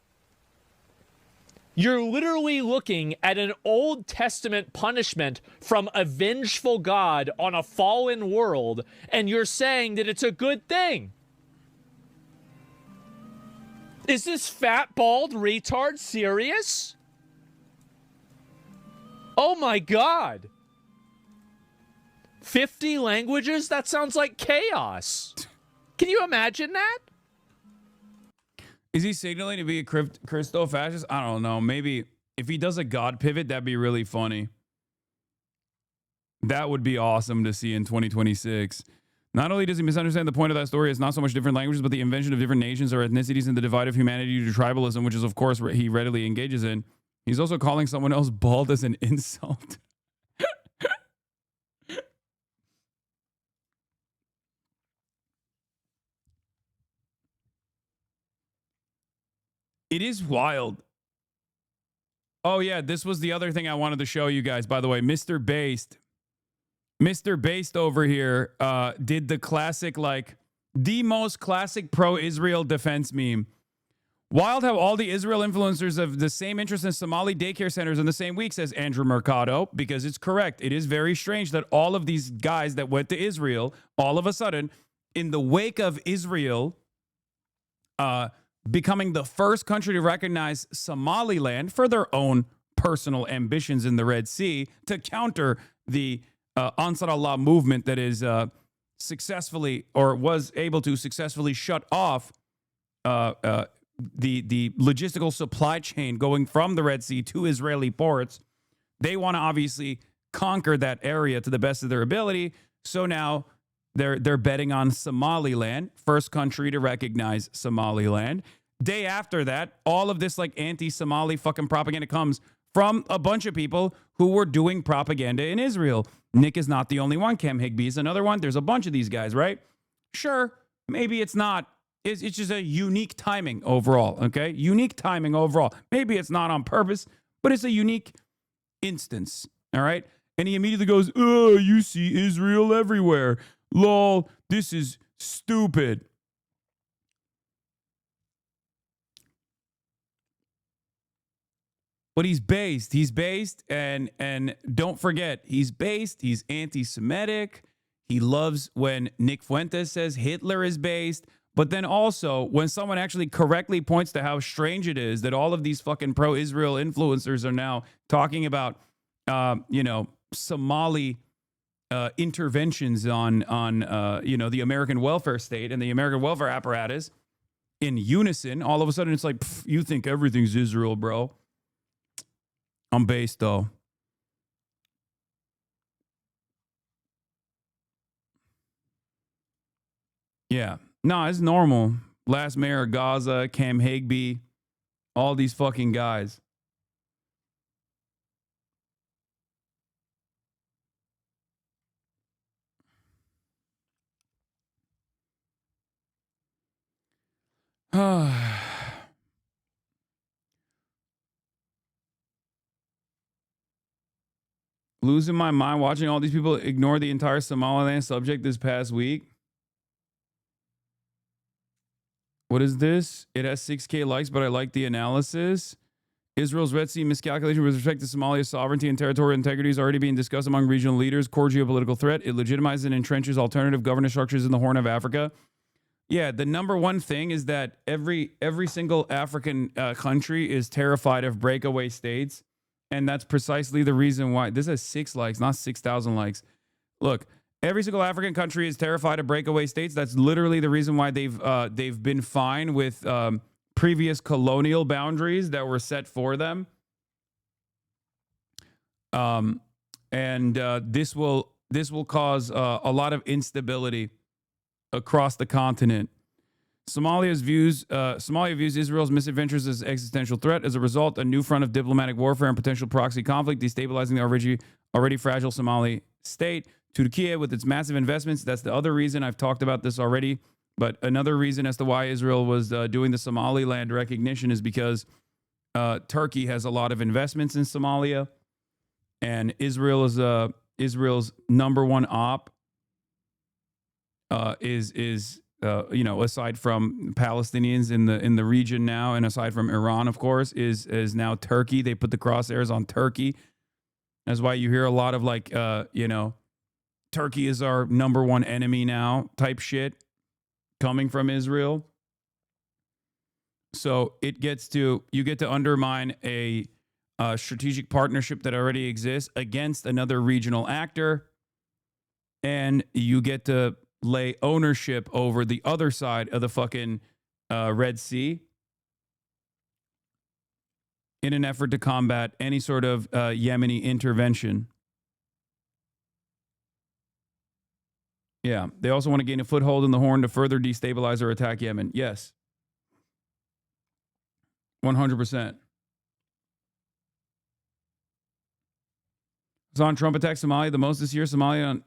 You're literally looking at an Old Testament punishment from a vengeful God on a fallen world, and you're saying that it's a good thing. Is this fat, bald retard serious? Oh my God. 50 languages? That sounds like chaos. Can you imagine that? Is he signaling to be a Christo-fascist? I don't know. Maybe if he does a God pivot, that'd be really funny. That would be awesome to see in 2026. Not only does he misunderstand the point of that story, it's not so much different languages, but the invention of different nations or ethnicities and the divide of humanity due to tribalism, which is, of course, he readily engages in. He's also calling someone else bald as an insult. It is wild. Oh, yeah, this was the other thing I wanted to show you guys, by the way. Mr. Based over here did the classic, like, the most classic pro-Israel defense meme. Wild how all the Israel influencers have the same interest in Somali daycare centers in the same week, says Andrew Mercado, because it's correct. It is very strange that all of these guys that went to Israel, all of a sudden, in the wake of Israel becoming the first country to recognize Somaliland for their own personal ambitions in the Red Sea to counter the Ansar Allah movement that is successfully, or was able to successfully shut off the logistical supply chain going from the Red Sea to Israeli ports. They want to obviously conquer that area to the best of their ability. So now they're betting on Somaliland, first country to recognize Somaliland. Day after that, all of this like anti-Somali fucking propaganda comes from a bunch of people who were doing propaganda in Israel. Nick is not the only one. Cam Higbee is another one. There's a bunch of these guys, right? Sure, maybe it's not. It's just a unique timing overall, okay? Unique timing overall. Maybe it's not on purpose, but it's a unique instance, all right? And he immediately goes, oh, you see Israel everywhere. Lol, this is stupid. But he's based, and don't forget, he's based, he's anti-Semitic. He loves when Nick Fuentes says Hitler is based. But then also, when someone actually correctly points to how strange it is that all of these fucking pro-Israel influencers are now talking about, Somali interventions on the American welfare state and the American welfare apparatus in unison, all of a sudden it's like, you think everything's Israel, bro. I'm based, though. Yeah. No, it's normal. Last mayor of Gaza, Cam Higbee, all these fucking guys. Losing my mind watching all these people ignore the entire Somaliland subject this past week. What is this? It has 6K likes, but I like the analysis. Israel's Red Sea miscalculation with respect to Somalia's sovereignty and territorial integrity is already being discussed among regional leaders. Core geopolitical threat. It legitimizes and entrenches alternative governance structures in the Horn of Africa. Yeah, the number one thing is that every single African country is terrified of breakaway states. And that's precisely the reason why this has 6 likes, not 6,000 likes. Look, every single African country is terrified of breakaway states. That's literally the reason why they've been fine with previous colonial boundaries that were set for them. This will cause a lot of instability across the continent. Somalia views Israel's misadventures as an existential threat. As a result, a new front of diplomatic warfare and potential proxy conflict, destabilizing the already fragile Somali state. Turkey, with its massive investments, that's the other reason. I've talked about this already. But another reason as to why Israel was doing the Somaliland recognition is because Turkey has a lot of investments in Somalia. And Israel is Israel's number one op. aside from Palestinians in the region now, and aside from Iran, of course, is now Turkey. They put the crosshairs on Turkey. That's why you hear a lot of like, Turkey is our number one enemy now type shit coming from Israel. So you get to undermine a strategic partnership that already exists against another regional actor, and you get to lay ownership over the other side of the fucking Red Sea in an effort to combat any sort of Yemeni intervention. Yeah, they also want to gain a foothold in the Horn to further destabilize or attack Yemen. Yes. 100%. Hasan, Trump attacked Somalia the most this year. Somalia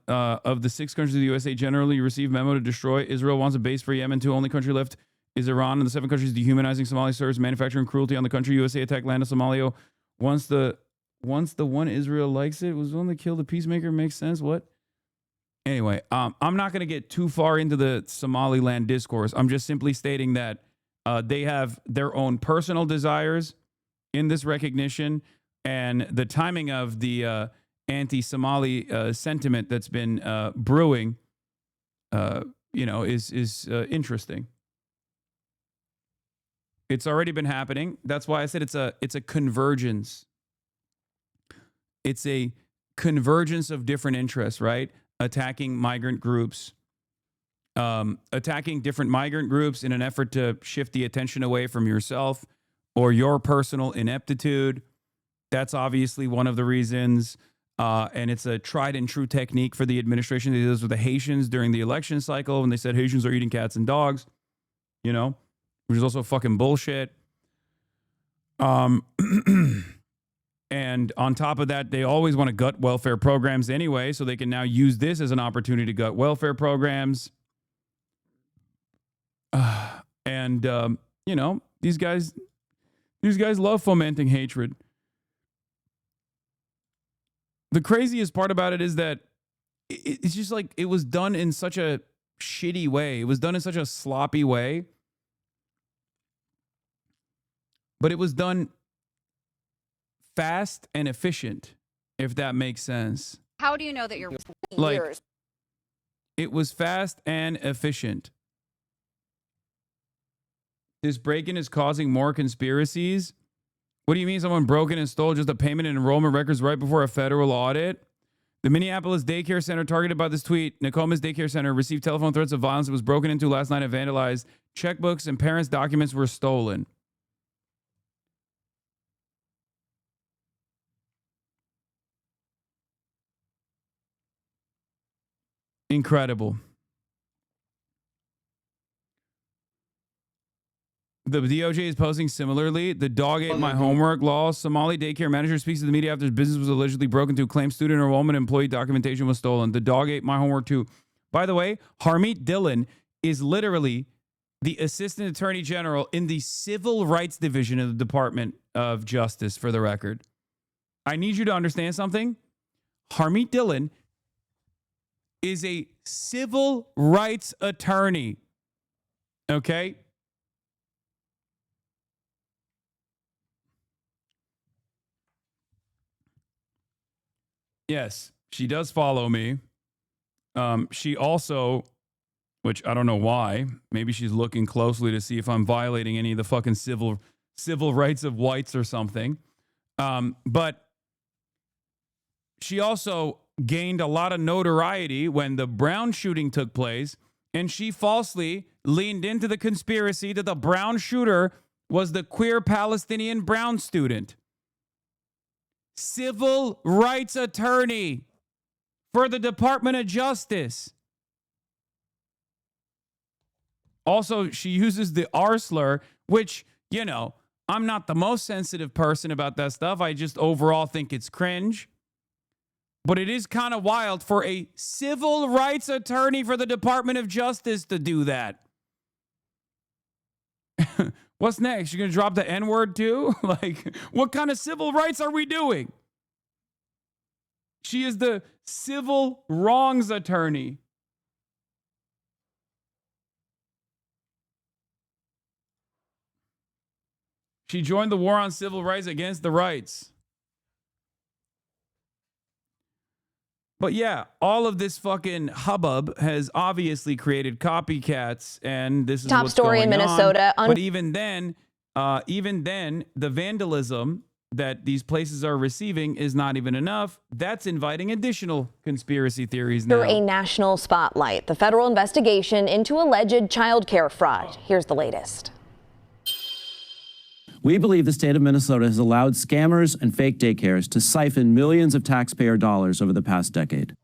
of the 6 countries of the USA generally received memo to destroy. Israel wants a base for Yemen. The only country left is Iran, and the 7 countries dehumanizing Somalia serves manufacturing cruelty on the country. USA attacked land of Somalia. Once the one Israel likes it was only kill the peacemaker. Makes sense. What? Anyway, I'm not going to get too far into the Somaliland discourse. I'm just simply stating that they have their own personal desires in this recognition, and the timing of the anti-Somali sentiment that's been brewing, is interesting. It's already been happening. That's why I said it's a convergence. It's a convergence of different interests, right? Attacking migrant groups, attacking different migrant groups in an effort to shift the attention away from yourself or your personal ineptitude. That's obviously one of the reasons. And it's a tried and true technique for the administration. They did this with the Haitians during the election cycle when they said Haitians are eating cats and dogs, which is also fucking bullshit. And on top of that, they always want to gut welfare programs anyway, so they can now use this as an opportunity to gut welfare programs. These guys love fomenting hatred. The craziest part about it is that it's just like it was done in such a shitty way. It was done in such a sloppy way. But it was done fast and efficient, if that makes sense. How do you know that you're Like, years? it was fast and efficient. This break-in is causing more conspiracies. What do you mean someone broke in and stole just a payment and enrollment records right before a federal audit? The Minneapolis daycare center targeted by this tweet, Nokomis Daycare Center, received telephone threats of violence. It was broken into last night and vandalized. Checkbooks and parents' documents were stolen. Incredible. The DOJ is posting similarly. The dog ate my homework law. Somali daycare manager speaks to the media after his business was allegedly broken into. Claims student enrollment employee documentation was stolen. The dog ate my homework too. By the way, Harmeet Dillon is literally the assistant attorney general in the civil rights division of the Department of Justice, for the record. I need you to understand something. Harmeet Dillon is a civil rights attorney. Okay? Yes, she does follow me. She also, which I don't know why, maybe she's looking closely to see if I'm violating any of the fucking civil rights of whites or something. But she also gained a lot of notoriety when the Brown shooting took place, and she falsely leaned into the conspiracy that the Brown shooter was the queer Palestinian Brown student. Civil rights attorney for the Department of Justice. Also, she uses the R slur, which, I'm not the most sensitive person about that stuff. I just overall think it's cringe. But it is kind of wild for a civil rights attorney for the Department of Justice to do that. What's next? You're going to drop the N-word too? Like, what kind of civil rights are we doing? She is the civil wrongs attorney. She joined the war on civil rights against the rights. But yeah, all of this fucking hubbub has obviously created copycats, and this is Top what's story in going Minnesota. on. But even then, the vandalism that these places are receiving is not even enough. That's inviting additional conspiracy theories now. Under a national spotlight, the federal investigation into alleged child care fraud. Here's the latest. We believe the state of Minnesota has allowed scammers and fake daycares to siphon millions of taxpayer dollars over the past decade.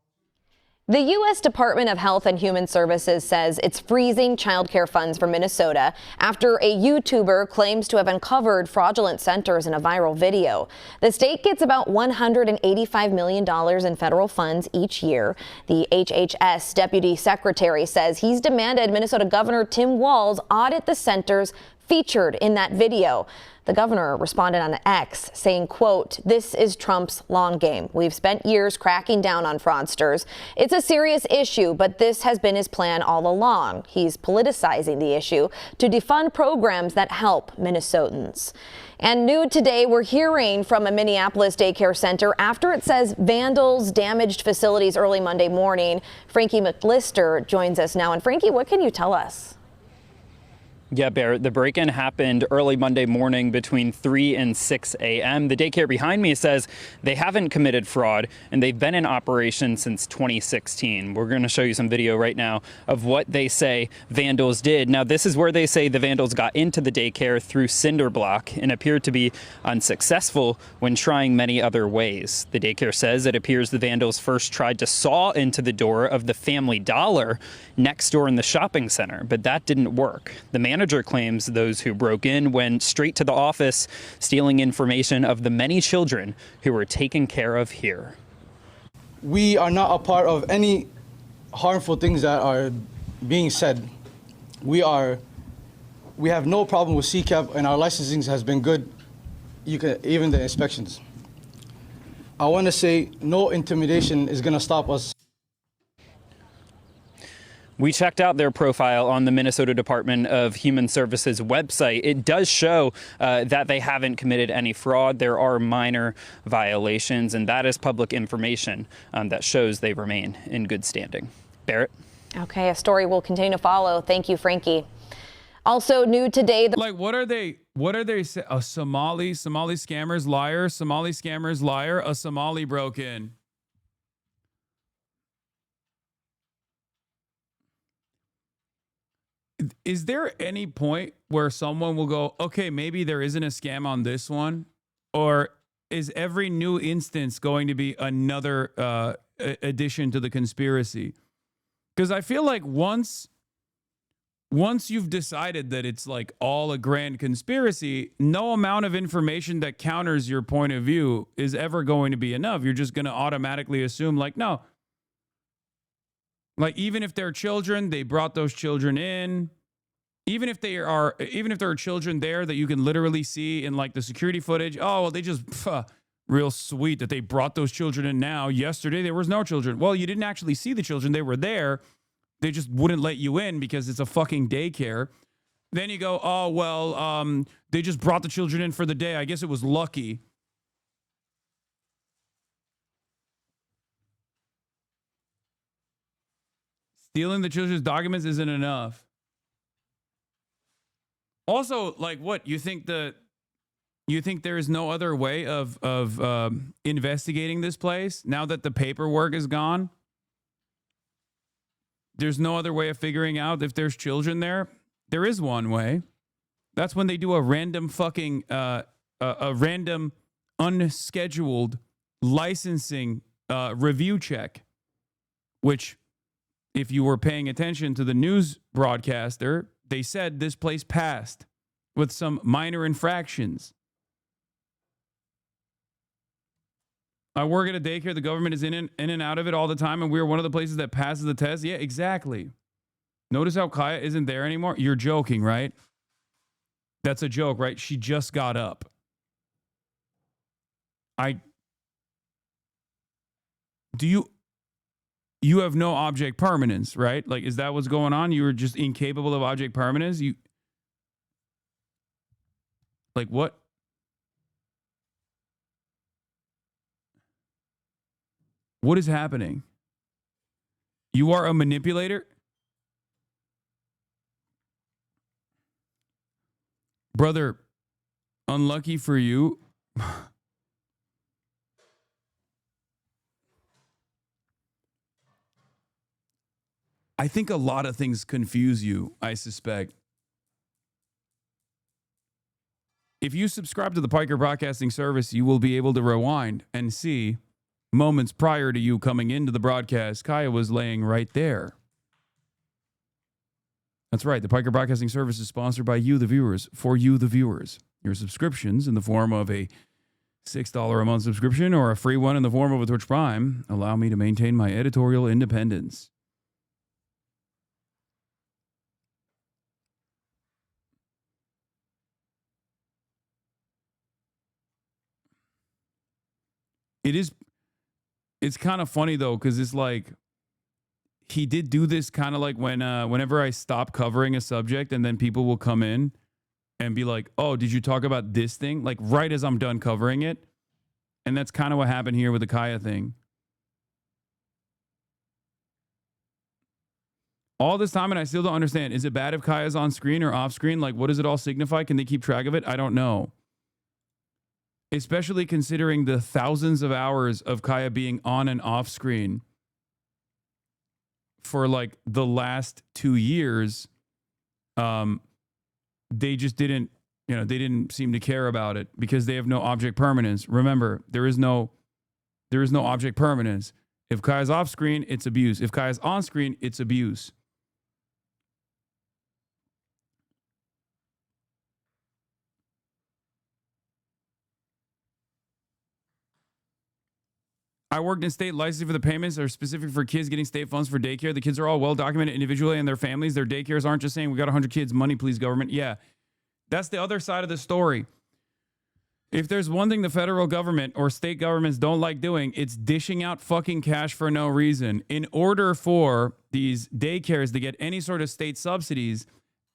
The U.S. Department of Health and Human Services says it's freezing child care funds for Minnesota after a YouTuber claims to have uncovered fraudulent centers in a viral video. The state gets about $185 million in federal funds each year. The HHS deputy secretary says he's demanded Minnesota Governor Tim Walz audit the centers featured in that video. The governor responded on X saying, quote, "This is Trump's long game. We've spent years cracking down on fraudsters. It's a serious issue, but this has been his plan all along. He's politicizing the issue to defund programs that help Minnesotans." And new today, we're hearing from a Minneapolis daycare center after it says vandals damaged facilities early Monday morning. Frankie McLister joins us now. And Frankie, what can you tell us? Yeah, Barrett, the break-in happened early Monday morning between 3 and 6 a.m. The daycare behind me says they haven't committed fraud, and they've been in operation since 2016. We're going to show you some video right now of what they say vandals did. Now, this is where they say the vandals got into the daycare through cinder block and appeared to be unsuccessful when trying many other ways. The daycare says it appears the vandals first tried to saw into the door of the Family Dollar next door in the shopping center, but that didn't work. The manager claims those who broke in went straight to the office, stealing information of the many children who were taken care of here. We are not a part of any harmful things that are being said. We have no problem with CCAP, and our licensing has been good, even the inspections. I want to say no intimidation is going to stop us. We checked out their profile on the Minnesota Department of Human Services website. It does show that they haven't committed any fraud. There are minor violations, and that is public information that shows they remain in good standing. Barrett? Okay, a story will continue to follow. Thank you, Frankie. Also new today. Like, what are they? A Somali scammers liar, Somali scammers liar, a Somali broke in. Is there any point where someone will go, okay, maybe there isn't a scam on this one? Or is every new instance going to be another addition to the conspiracy? Because I feel like once you've decided that it's like all a grand conspiracy, no amount of information that counters your point of view is ever going to be enough. You're just going to automatically assume like, no. Like, even if they're children, they brought those children in. Even if there are children there that you can literally see in like the security footage, oh, well, they just real sweet that they brought those children in now. Yesterday there was no children. Well, you didn't actually see the children. They were there. They just wouldn't let you in because it's a fucking daycare. Then you go, oh, well, they just brought the children in for the day. I guess it was lucky. Stealing the children's documents isn't enough. Also, like, what you think there is no other way of investigating this place now that the paperwork is gone? There's no other way of figuring out if there's children there. There is one way. That's when they do a random fucking a random unscheduled licensing review check, which, if you were paying attention to the news broadcaster, they said this place passed with some minor infractions. I work at a daycare. The government is in and out of it all the time, and we're one of the places that passes the test. Yeah, exactly. Notice how Kaya isn't there anymore? You're joking, right? That's a joke, right? She just got up. You have no object permanence, right? Like, is that what's going on? You were just incapable of object permanence? Like, what What is happening? You are a manipulator? Brother, unlucky for you. I think a lot of things confuse you, I suspect. If you subscribe to the Piker Broadcasting Service, you will be able to rewind and see moments prior to you coming into the broadcast, Kaya was laying right there. That's right. The Piker Broadcasting Service is sponsored by you, the viewers, for you, the viewers. Your subscriptions in the form of a $6 a month subscription or a free one in the form of a Twitch Prime allow me to maintain my editorial independence. It's kind of funny though, because it's like he did do this kind of like whenever I stop covering a subject and then people will come in and be like, oh, did you talk about this thing? Like right as I'm done covering it. And that's kind of what happened here with the Kaya thing. All this time and I still don't understand. Is it bad if Kaya's on screen or off screen? Like what does it all signify? Can they keep track of it? I don't know. Especially considering the thousands of hours of Kaya being on and off screen for like the last 2 years. They just didn't, they didn't seem to care about it because they have no object permanence. Remember, there is no object permanence. If Kaya's off screen, it's abuse. If Kaya's on screen, it's abuse. I worked in state licensing for the payments that are specific for kids getting state funds for daycare. The kids are all well documented individually and their families. Their daycares aren't just saying, we got 100 kids, money, please, government. Yeah, that's the other side of the story. If there's one thing the federal government or state governments don't like doing, it's dishing out fucking cash for no reason. In order for these daycares to get any sort of state subsidies,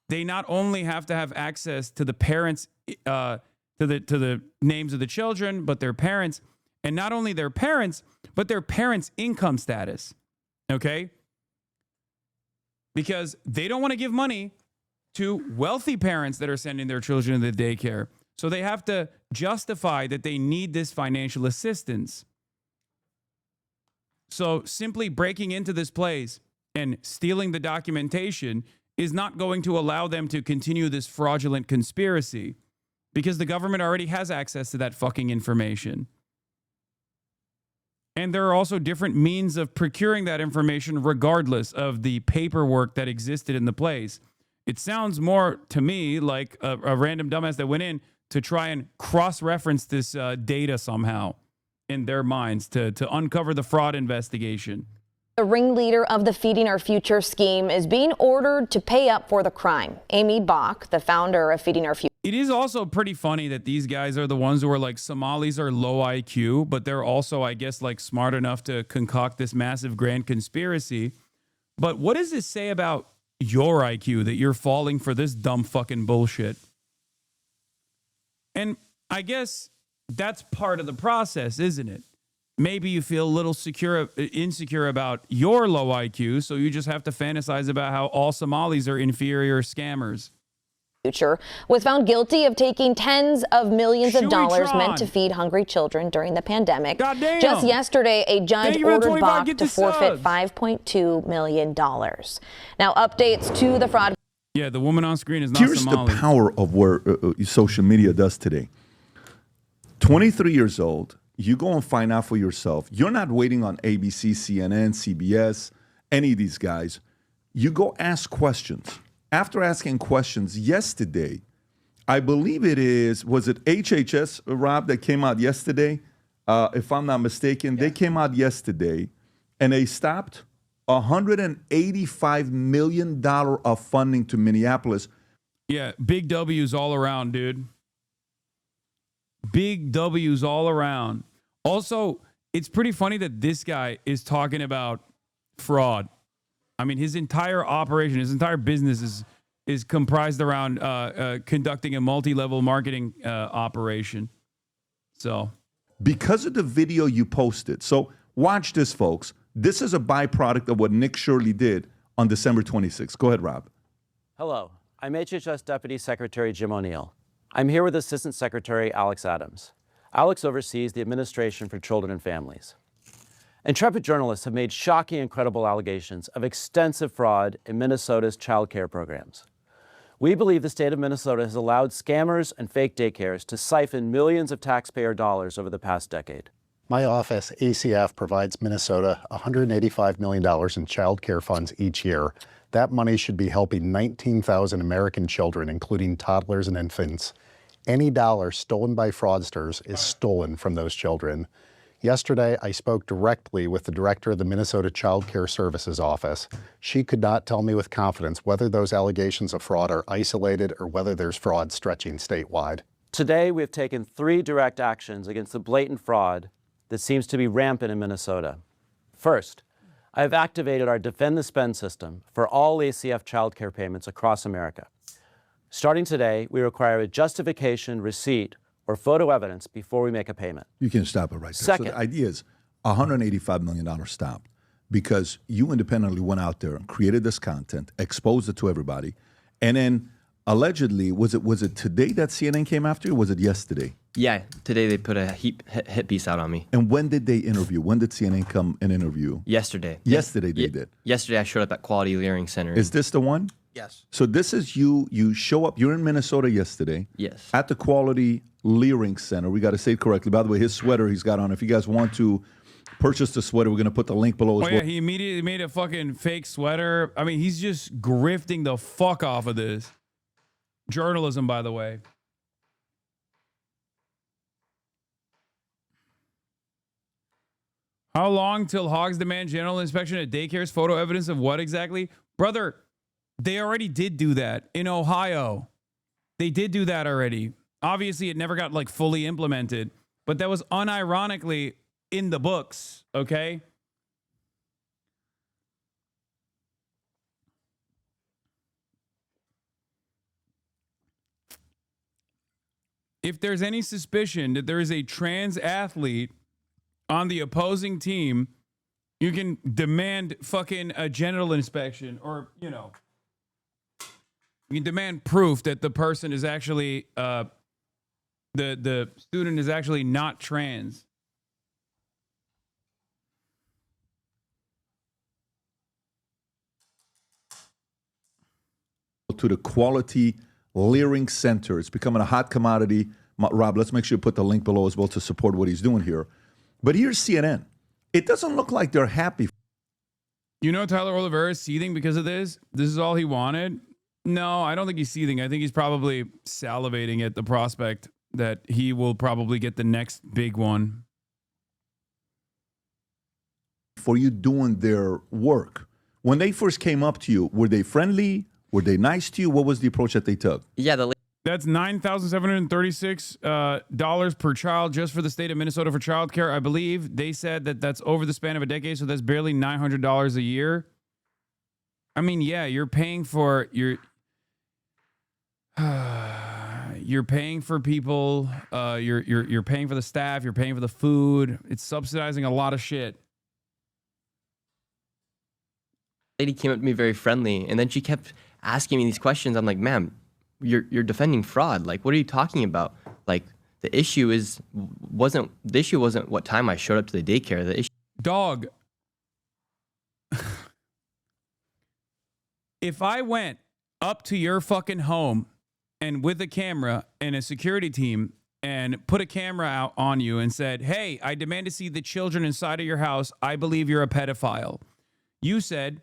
they not only have to have access to the parents, to the names of the children, but their parents. And not only their parents, but their parents' income status, okay? Because they don't want to give money to wealthy parents that are sending their children to the daycare. So they have to justify that they need this financial assistance. So simply breaking into this place and stealing the documentation is not going to allow them to continue this fraudulent conspiracy because the government already has access to that fucking information. And there are also different means of procuring that information regardless of the paperwork that existed in the place. It sounds more to me like a random dumbass that went in to try and cross-reference this data somehow in their minds to uncover the fraud investigation. The ringleader of the Feeding Our Future scheme is being ordered to pay up for the crime. Amy Bach, the founder of Feeding Our Future. It is also pretty funny that these guys are the ones who are like Somalis are low IQ, but they're also, I guess, like smart enough to concoct this massive grand conspiracy. But what does this say about your IQ that you're falling for this dumb fucking bullshit? And I guess that's part of the process, isn't it? Maybe you feel a little insecure about your low IQ, so you just have to fantasize about how all Somalis are inferior scammers. Was found guilty of taking tens of millions of dollars meant to feed hungry children during the pandemic. Just yesterday, a judge ordered Bach to forfeit $5.2 million. Now, updates to the fraud. Yeah, the woman on screen is not Here's Somali. The power of what social media does today. 23 years old, you go and find out for yourself. You're not waiting on ABC, CNN, CBS, any of these guys. You go ask questions. After asking questions yesterday, I believe was it HHS, Rob, that came out yesterday? If I'm not mistaken, they came out yesterday and they stopped $185 million of funding to Minneapolis. Yeah, big W's all around, dude. Big W's all around. Also, it's pretty funny that this guy is talking about fraud. I mean, his entire operation, his entire business is comprised around conducting a multi-level marketing operation. So, because of the video you posted. So Watch this, folks. This is a byproduct of what Nick Shirley did on December 26th. Go ahead, Rob. Hello, I'm HHS Deputy Secretary Jim O'Neill. I'm here with Assistant Secretary Alex Adams. Alex oversees the Administration for Children and Families. Intrepid journalists have made shocking and credible allegations of extensive fraud in Minnesota's child care programs. We believe the state of Minnesota has allowed scammers and fake daycares to siphon millions of taxpayer dollars over the past decade. My office, ACF, provides Minnesota $185 million in child care funds each year. That money should be helping 19,000 American children, including toddlers and infants. Any dollar stolen by fraudsters is stolen from those children. Yesterday, I spoke directly with the director of the Minnesota Child Care Services Office. She could not tell me with confidence whether those allegations of fraud are isolated or whether there's fraud stretching statewide. Today, we have taken 3 direct actions against the blatant fraud that seems to be rampant in Minnesota. First, I have activated our Defend the Spend system for all ACF child care payments across America. Starting today, we require a justification, receipt, or photo evidence before we make a payment. You can stop it right there. Second. So the idea is $185 million stop because you independently went out there and created this content, exposed it to everybody, and then allegedly, was it today that CNN came after you, or was it yesterday? Yeah, today they put a hit piece out on me. And when did they interview? When did CNN come and interview? Yesterday. Yesterday they did. Yesterday I showed up at Quality Leering Center. Is this the one? Yes. So this is you. You show up. You're in Minnesota yesterday. Yes. At the Quality Leering Center. We got to say it correctly. By the way, his sweater he's got on. If you guys want to purchase the sweater, we're going to put the link below as well. Yeah, he immediately made a fucking fake sweater. I mean, he's just grifting the fuck off of this. Journalism, by the way. How long till hogs demand general inspection at daycares? Photo evidence of what exactly? Brother, they already did do that in Ohio. They did do that already. Obviously, it never got like fully implemented, but that was unironically in the books, okay? If there's any suspicion that there is a trans athlete on the opposing team, you can demand fucking a genital inspection, or, you know, you can demand proof that the person is actually, the student is actually not trans. To the Quality Leering Center. It's becoming a hot commodity. Rob, let's make sure you put the link below as well to support what he's doing here. But here's CNN. It doesn't look like they're happy. You know Tyler Oliveira is seething because of this? This is all he wanted? No, I don't think he's seething. I think he's probably salivating at the prospect that he will probably get the next big one. For you doing their work. When they first came up to you, were they friendly? Were they nice to you? What was the approach that they took? Yeah, that's $9,736 per child just for the state of Minnesota for child care. I believe they said that that's over the span of a decade, so that's barely $900 a year. I mean, yeah, you're paying for you're paying for people. You're paying for the staff. You're paying for the food. It's subsidizing a lot of shit. Lady came up to me very friendly, and then she kept asking me these questions. I'm like, ma'am, you're defending fraud. Like, what are you talking about? Like, the issue wasn't what time I showed up to the daycare. The issue, dog. If I went up to your fucking home and with a camera and a security team and put a camera out on you and said, hey, I demand to see the children inside of your house. I believe you're a pedophile. You said,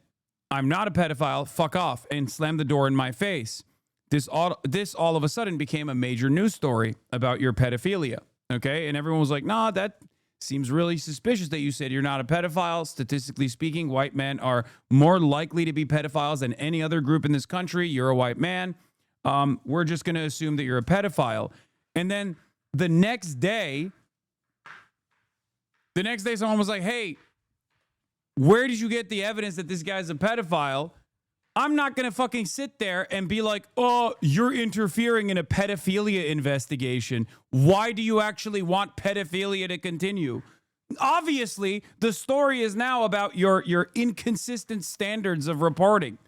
I'm not a pedophile, fuck off, and slammed the door in my face. This all of a sudden became a major news story about your pedophilia, okay? And everyone was like, nah, that seems really suspicious that you said you're not a pedophile. Statistically speaking, white men are more likely to be pedophiles than any other group in this country. You're a white man. We're just going to assume that you're a pedophile. And then the next day, someone was like, hey, where did you get the evidence that this guy's a pedophile? I'm not going to fucking sit there and be like, oh, you're interfering in a pedophilia investigation. Why do you actually want pedophilia to continue? Obviously, the story is now about your inconsistent standards of reporting.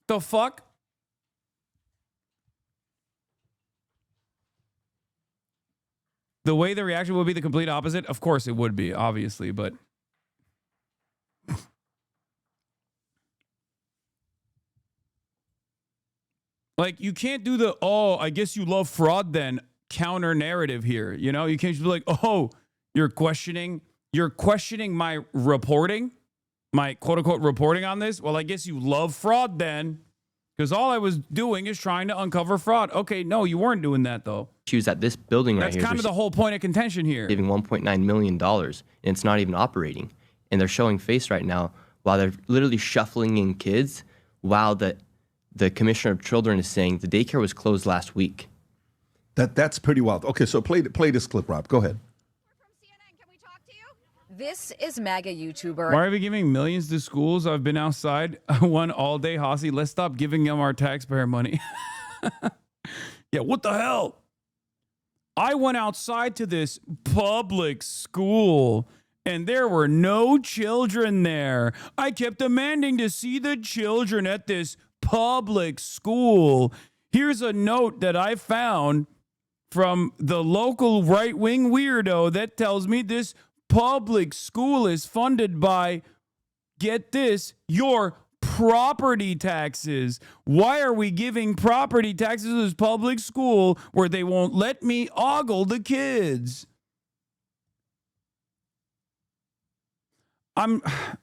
The fuck? The way the reaction would be the complete opposite? Of course it would be, obviously, but... Like, you can't do the, oh, I guess you love fraud then, counter narrative here. You know, you can't just be like, oh, you're questioning my reporting, my quote unquote reporting on this. Well, I guess you love fraud then, because all I was doing is trying to uncover fraud. Okay, no, you weren't doing that though. Issues at this building right That's here. kind of the whole point of contention here. Giving $1.9 million, and it's not even operating. And they're showing face right now while they're literally shuffling in kids, while the commissioner of children is saying the daycare was closed last week. That's pretty wild. Okay, so play this clip, Rob. Go ahead. This is MAGA YouTuber. Why are we giving millions to schools? I've been outside one all day, Hassy. Let's stop giving them our taxpayer money. Yeah, what the hell? I went outside to this public school and there were no children there. I kept demanding to see the children at this public school. Here's a note that I found from the local right-wing weirdo that tells me this public school is funded by, get this, your property taxes. Why are we giving property taxes to this public school where they won't let me ogle the kids?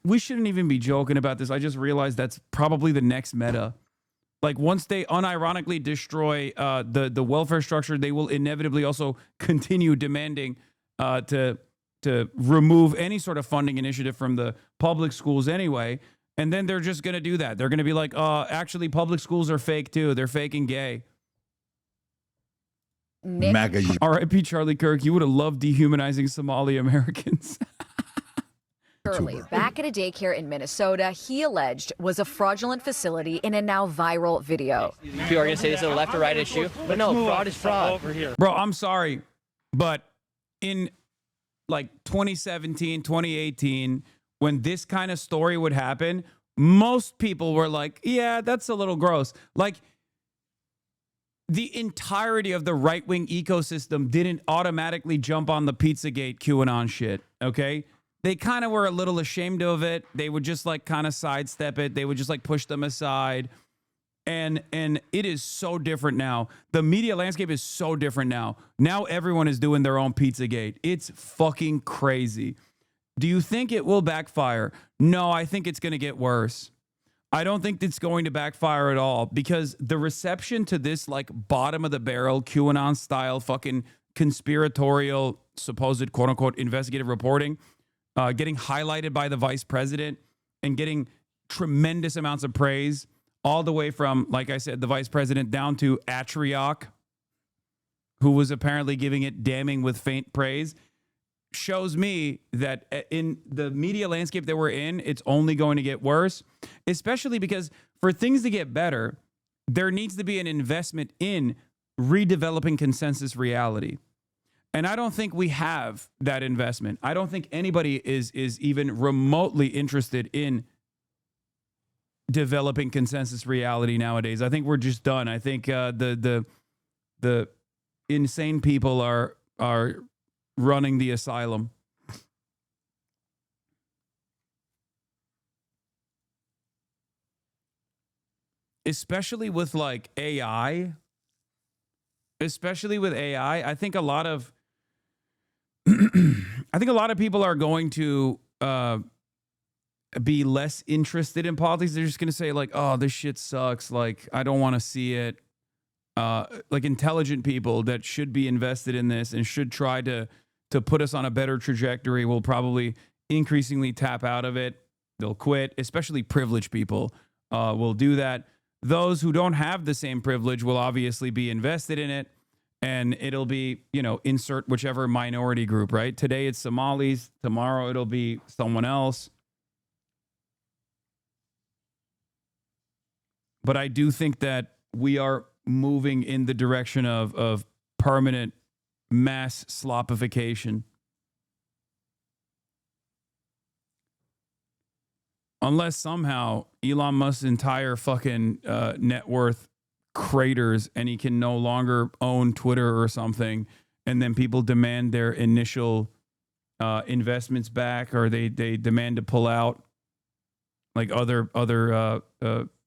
We shouldn't even be joking about this. I just realized that's probably the next meta. Like, once they unironically destroy the welfare structure, they will inevitably also continue demanding to remove any sort of funding initiative from the public schools anyway. And then they're just going to do that. They're going to be like, actually, public schools are fake too. They're fake and gay. R.I.P. Charlie Kirk. You would have loved dehumanizing Somali Americans. Shirley, back at a daycare in Minnesota, he alleged was a fraudulent facility in a now viral video. People are going to say this is a left or right issue, but no, fraud is fraud. Bro, I'm sorry, but in like 2017, 2018, when this kind of story would happen, most people were like, yeah, that's a little gross. Like, the entirety of the right-wing ecosystem didn't automatically jump on the Pizzagate QAnon shit, okay? They kind of were a little ashamed of it. They would just like kind of sidestep it. They would just like push them aside. And it is so different now. The media landscape is so different now. Now everyone is doing their own Pizzagate. It's fucking crazy. Do you think it will backfire? No, I think it's going to get worse. I don't think it's going to backfire at all, because the reception to this like bottom of the barrel QAnon style fucking conspiratorial supposed quote unquote investigative reporting, getting highlighted by the vice president and getting tremendous amounts of praise, all the way from, like I said, the vice president down to Atriok, who was apparently giving it damning with faint praise, shows me that in the media landscape that we're in, it's only going to get worse, especially because for things to get better, there needs to be an investment in redeveloping consensus reality. And I don't think we have that investment. I don't think anybody is even remotely interested in developing consensus reality nowadays. I think we're just done. I think the insane people are running the asylum. Especially with like AI. Especially with AI, I think a lot of people are going to be less interested in politics. They're just going to say like, oh, this shit sucks. Like, I don't want to see it. Like, intelligent people that should be invested in this and should try to put us on a better trajectory will probably increasingly tap out of it. They'll quit, especially privileged people will do that. Those who don't have the same privilege will obviously be invested in it. And it'll be, insert whichever minority group, right? Today it's Somalis. Tomorrow it'll be someone else. But I do think that we are moving in the direction of permanent mass slopification. Unless somehow Elon Musk's entire fucking net worth craters and he can no longer own Twitter or something, and then people demand their initial investments back, or they demand to pull out, like other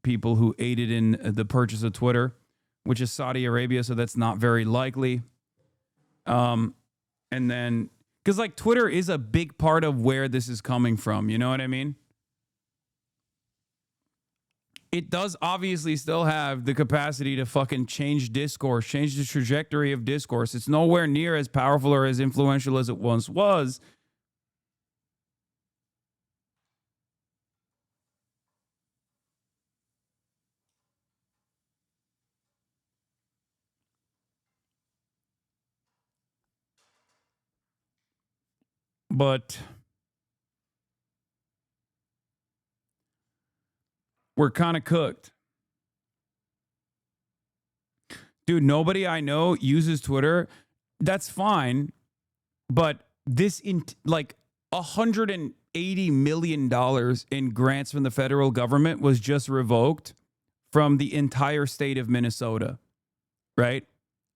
people who aided in the purchase of Twitter, which is Saudi Arabia, so that's not very likely. And then, because like Twitter is a big part of where this is coming from, you know what I mean? It does obviously still have the capacity to fucking change discourse, change the trajectory of discourse. It's nowhere near as powerful or as influential as it once was. But we're kind of cooked. Dude, nobody I know uses Twitter. That's fine. But this, like $180 million in grants from the federal government was just revoked from the entire state of Minnesota, right?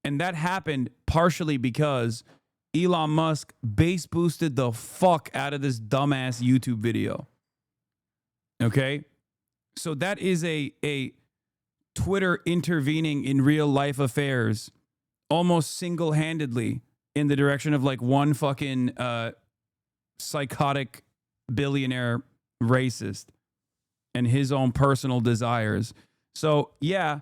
And that happened partially because Elon Musk base boosted the fuck out of this dumbass YouTube video. Okay? So that is a Twitter intervening in real life affairs almost single-handedly in the direction of like one fucking psychotic billionaire racist and his own personal desires. So yeah,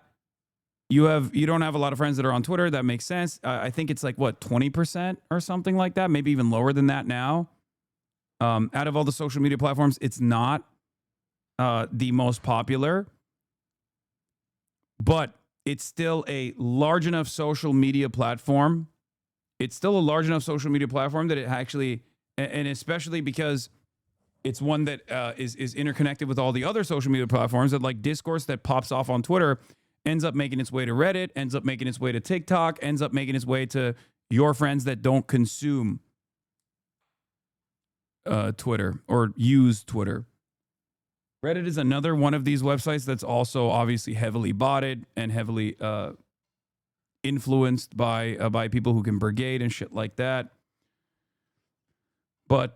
you don't have a lot of friends that are on Twitter. That makes sense. I think it's like what, 20% or something like that, maybe even lower than that now. Out of all the social media platforms, it's not the most popular, but it's still a large enough social media platform. It's still a large enough social media platform that it actually, and especially because it's one that is interconnected with all the other social media platforms, that like discourse that pops off on Twitter ends up making its way to Reddit, ends up making its way to TikTok, ends up making its way to your friends that don't consume Twitter or use Twitter. Reddit is another one of these websites that's also obviously heavily botted and heavily influenced by people who can brigade and shit like that. But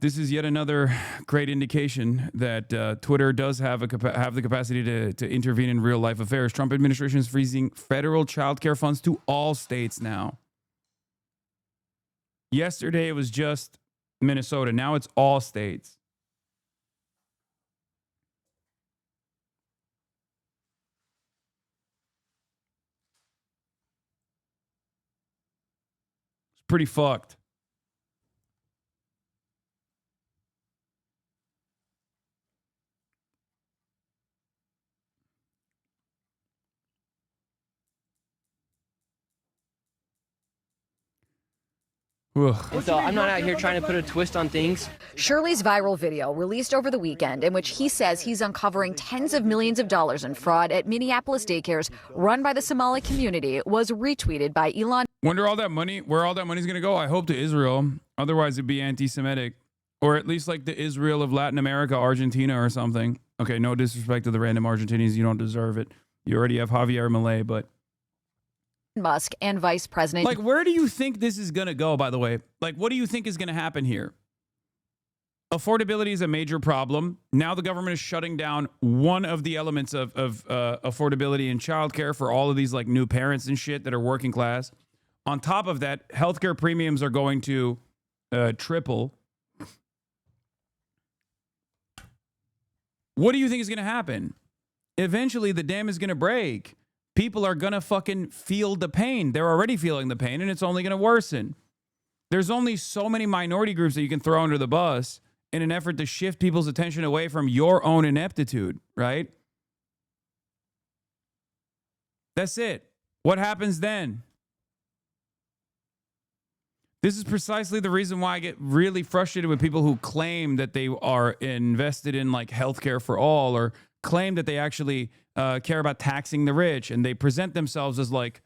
this is yet another great indication that Twitter does have the capacity to intervene in real life affairs. Trump administration is freezing federal child care funds to all states now. Yesterday it was just Minnesota. Now it's all states. It's pretty fucked. So I'm not out here trying to put a twist on things. Shirley's viral video, released over the weekend, in which he says he's uncovering tens of millions of dollars in fraud at Minneapolis daycares run by the Somali community, was retweeted by Elon. Where all that money's going to go? I hope to Israel. Otherwise, it'd be anti-Semitic. Or at least like the Israel of Latin America, Argentina or something. Okay, no disrespect to the random Argentinians. You don't deserve it. You already have Javier Milei, but... Musk and Vice President. Like, where do you think this is going to go, by the way? Like, what do you think is going to happen here? Affordability is a major problem. Now the government is shutting down one of the elements of affordability in childcare for all of these like new parents and shit that are working class. On top of that, healthcare premiums are going to triple. What do you think is going to happen? Eventually, the dam is going to break. People are going to fucking feel the pain. They're already feeling the pain, and it's only going to worsen. There's only so many minority groups that you can throw under the bus in an effort to shift people's attention away from your own ineptitude, right? That's it. What happens then? This is precisely the reason why I get really frustrated with people who claim that they are invested in like healthcare for all, or claim that they actually care about taxing the rich, and they present themselves as like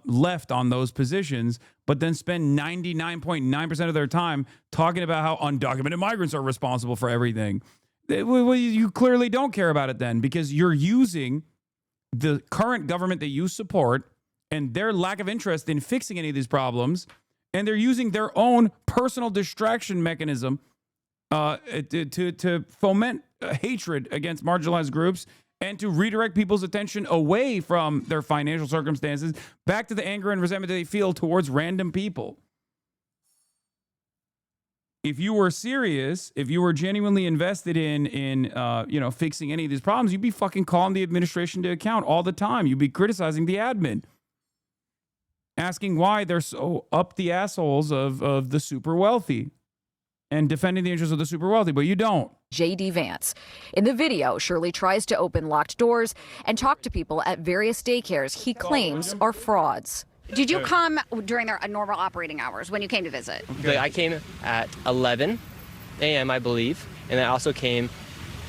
left on those positions, but then spend 99.9% of their time talking about how undocumented migrants are responsible for everything. Well, you clearly don't care about it then, because you're using the current government that you support and their lack of interest in fixing any of these problems, and they're using their own personal distraction mechanism to foment hatred against marginalized groups and to redirect people's attention away from their financial circumstances back to the anger and resentment that they feel towards random people. If you were serious, if you were genuinely invested in fixing any of these problems, you'd be fucking calling the administration to account all the time. You'd be criticizing the admin, asking why they're so up the assholes of the super wealthy and defending the interests of the super wealthy, but you don't. J.D. Vance. In the video, Shirley tries to open locked doors and talk to people at various daycares he claims are frauds. Did you come during their normal operating hours when you came to visit? I came at 11 a.m., I believe, and I also came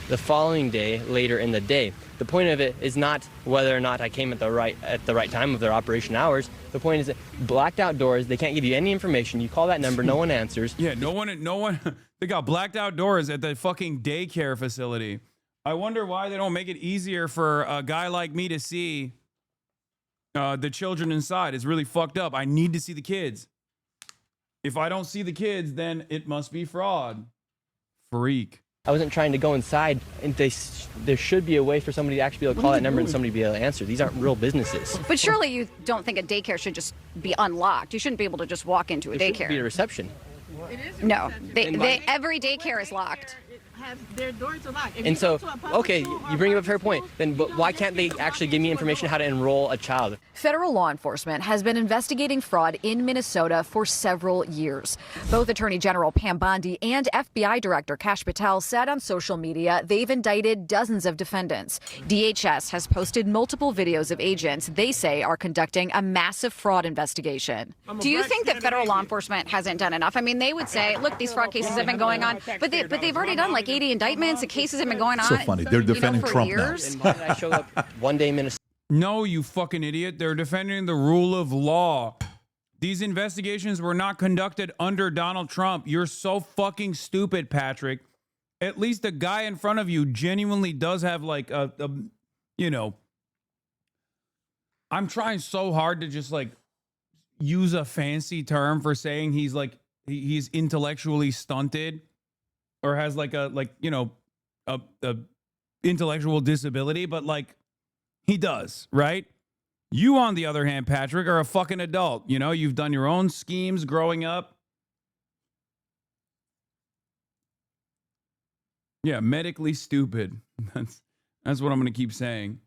the following day later in the day. The point of it is not whether or not I came at the right time of their operation hours. The point is that blacked out doors, they can't give you any information. You call that number, no one answers. Yeah, no one. They got blacked out doors at the fucking daycare facility. I wonder why they don't make it easier for a guy like me to see the children inside. It's really fucked up. I need to see the kids. If I don't see the kids, then it must be fraud. Freak. I wasn't trying to go inside, and there should be a way for somebody to actually be able to call that number and somebody to be able to answer. These aren't real businesses. But surely you don't think a daycare should just be unlocked. You shouldn't be able to just walk into a There daycare. should be a reception. No, every daycare is locked. Their doors are locked. And so, okay, you bring up a fair point. Then but why can't they actually give me information how to enroll a child? Federal law enforcement has been investigating fraud in Minnesota for several years. Both Attorney General Pam Bondi and FBI Director Kash Patel said on social media they've indicted dozens of defendants. DHS has posted multiple videos of agents they say are conducting a massive fraud investigation. Do you think that federal law enforcement hasn't done enough? I mean, they would say, look, these fraud cases have been going on, but they've already done like 80 indictments. The cases have been going on. So funny. They're defending for Trump years. now. I showed up one day in Minnesota. No, you fucking idiot. They're defending the rule of law. These investigations were not conducted under Donald Trump. You're so fucking stupid, Patrick. At least the guy in front of you genuinely does have like I'm trying so hard to just like use a fancy term for saying he's intellectually stunted or has like a intellectual disability, but like he does, right? You, on the other hand, Patrick, are a fucking adult. You know, you've done your own schemes growing up. Yeah, medically stupid. That's what I'm going to keep saying.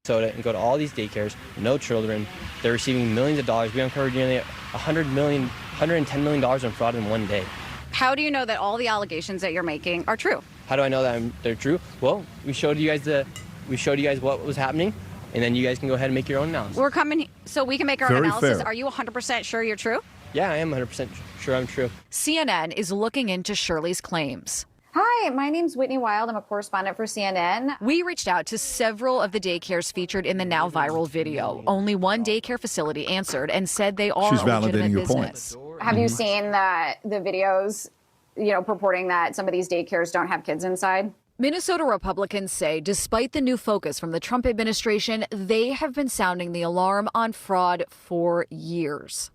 And go to all these daycares, no children. They're receiving millions of dollars. We uncovered nearly $110 million in fraud in one day. How do you know that all the allegations that you're making are true? How do I know that they're true? Well, we showed you guys what was happening, and then you guys can go ahead and make your own analysis. We're coming so we can make our own Very analysis. fair. Are you 100% sure you're true? Yeah, I am 100% sure I'm true. CNN is looking into Shirley's claims. Hi, my name's Whitney Wild. I'm a correspondent for CNN. We reached out to several of the daycares featured in the now viral video. Only one daycare facility answered and said they are She's a legitimate validating your business. Have you seen the videos, purporting that some of these daycares don't have kids inside? Minnesota Republicans say despite the new focus from the Trump administration, they have been sounding the alarm on fraud for years.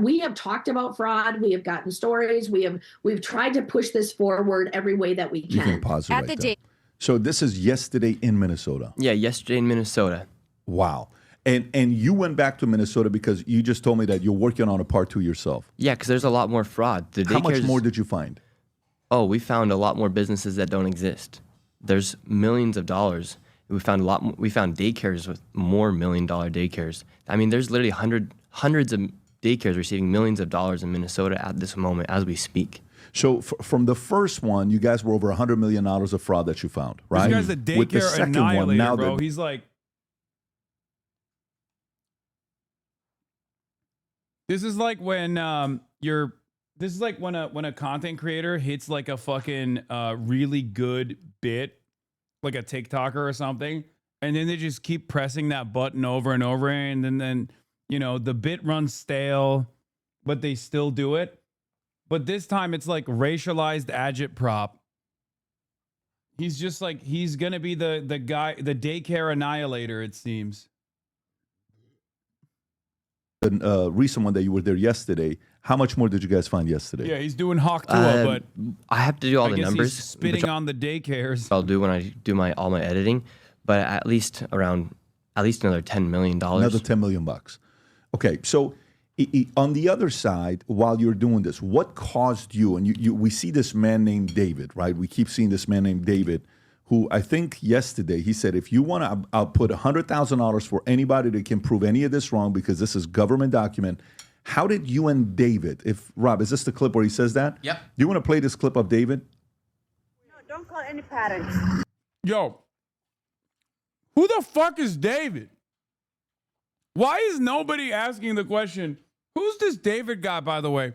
We have talked about fraud. We have gotten stories. We've tried to push this forward every way that we You can. can pause it right there. So this is yesterday in Minnesota. Yeah, yesterday in Minnesota. Wow. And you went back to Minnesota because you just told me that you're working on a part 2 yourself. Yeah, because there's a lot more fraud. How much more did you find? Oh, we found a lot more businesses that don't exist. There's millions of dollars. We found we found daycares with more $1 million daycares. I mean, there's literally hundreds of daycares receiving millions of dollars in Minnesota at this moment as we speak. So from the first one, you guys were over $100 million of fraud that you found, right? This guy's a daycare With the second annihilator, one, now bro. that He's like, this is like when this is like when a content creator hits like a fucking really good bit like a TikToker or something, and then they just keep pressing that button over and over, and then you know, the bit runs stale, but they still do it. But this time it's like racialized agitprop. He's just like, he's gonna be the guy, the daycare annihilator, it seems. The recent one that you were there yesterday, how much more did you guys find yesterday? Yeah, he's doing Hawk Tua, but I have to do all I the guess numbers. he's spitting on the daycares. I'll do when I do all my editing, but at least another $10 million. Another $10 million bucks. Okay, so on the other side, while you're doing this, what caused you? And we see this man named David, right? We keep seeing this man named David, who I think yesterday he said, if you want to, I'll put $100,000 for anybody that can prove any of this wrong because this is government document. How did you and David? Rob, is this the clip where he says that? Yep. Do you want to play this clip of David? No, don't call any parents. Yo, who the fuck is David? Why is nobody asking the question, who's this David guy, by the way?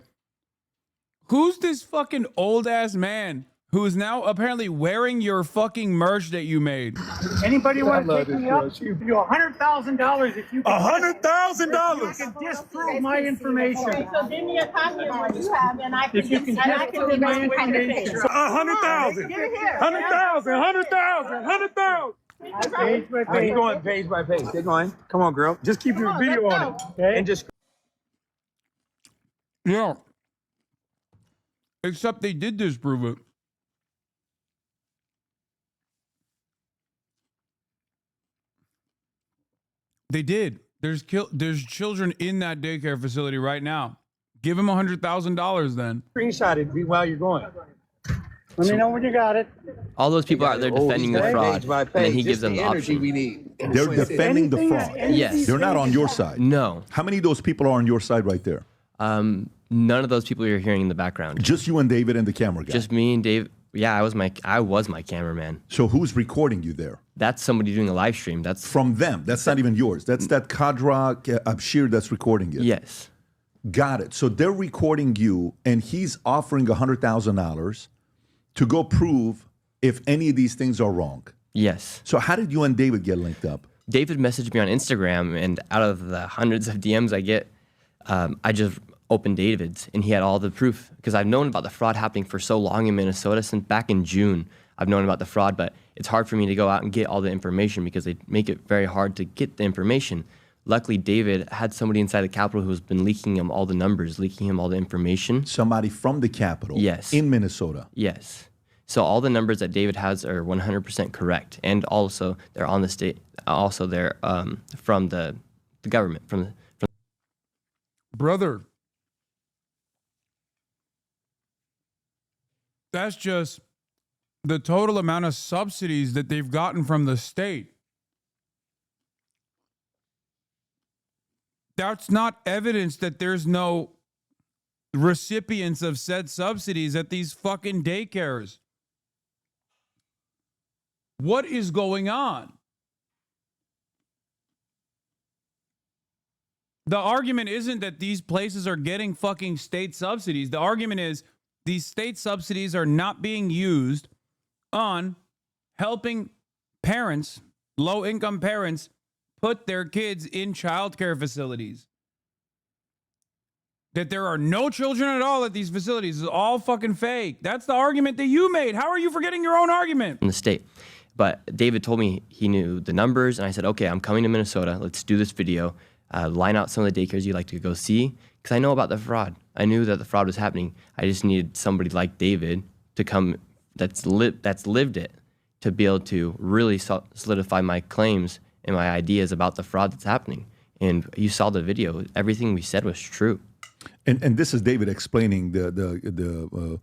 Who's this fucking old ass man who is now apparently wearing your fucking merch that you made? Anybody want to take me up? You $100,000 if you can. $100,000. If you can disprove my information. Okay, so give me a copy of what you have, and I can. If you can disprove my information. 100,000. 100,000. 100,000. 100,000. Page by page. Keep going page by page. Keep going. Come on, girl. Just keep your video on it. Okay. And just. Yeah. Except they did disprove it. They did. There's children in that daycare facility right now. Give him $100,000 then. Screenshot it while you're going. Let me know when you got it. All those people out there defending the fraud, and then he gives them the option. They're defending the fraud. Yes. They're not on your side. No. How many of those people are on your side right there? None of those people you're hearing in the background. Just you and David and the camera guy? Just me and Dave. Yeah, I was my cameraman. So who's recording you there? That's somebody doing a live stream. That's from them. That's not even yours. That's that Kadra Abshir that's recording you. Yes. Got it. So they're recording you, and he's offering $100,000 to go prove if any of these things are wrong. Yes. So how did you and David get linked up? David messaged me on Instagram, and out of the hundreds of DMs I get, I just opened David's, and he had all the proof. Because I've known about the fraud happening for so long in Minnesota, since back in June. I've known about the fraud, but it's hard for me to go out and get all the information because they make it very hard to get the information. Luckily, David had somebody inside the Capitol who's been leaking him all the numbers, leaking him all the information. Somebody from the Capitol? Yes. In Minnesota? Yes. So all the numbers that David has are 100% correct. And also, they're on the state, also they're from the government. From Brother, that's just the total amount of subsidies that they've gotten from the state. That's not evidence that there's no recipients of said subsidies at these fucking daycares. What is going on? The argument isn't that these places are getting fucking state subsidies. The argument is these state subsidies are not being used on helping parents, low-income parents, put their kids in childcare facilities. That there are no children at all at these facilities is all fucking fake. That's the argument that you made. How are you forgetting your own argument? in the state. But David told me he knew the numbers, and I said, okay, I'm coming to Minnesota. Let's do this video. Line out some of the daycares you'd like to go see, because I know about the fraud. I knew that the fraud was happening. I just needed somebody like David to come that's lived it, to be able to really solidify my claims and my ideas about the fraud that's happening. And you saw the video. Everything we said was true. And this is David explaining the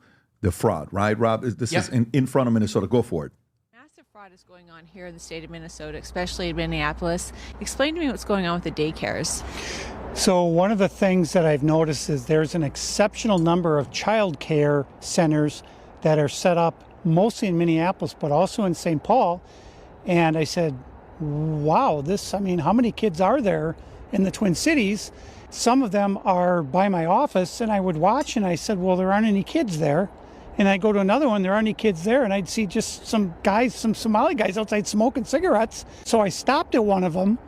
fraud, right, Rob? This is in front of Minnesota. Go for it. Massive fraud is going on here in the state of Minnesota, especially in Minneapolis. Explain to me what's going on with the daycares. So one of the things that I've noticed is there's an exceptional number of child care centers that are set up mostly in Minneapolis, but also in St. Paul. And I said, wow, how many kids are there in the Twin Cities? Some of them are by my office, and I would watch, and I said, well, there aren't any kids there. And I go to another one, there aren't any kids there, and I'd see just some guys, some Somali guys outside smoking cigarettes. So I stopped at one of them,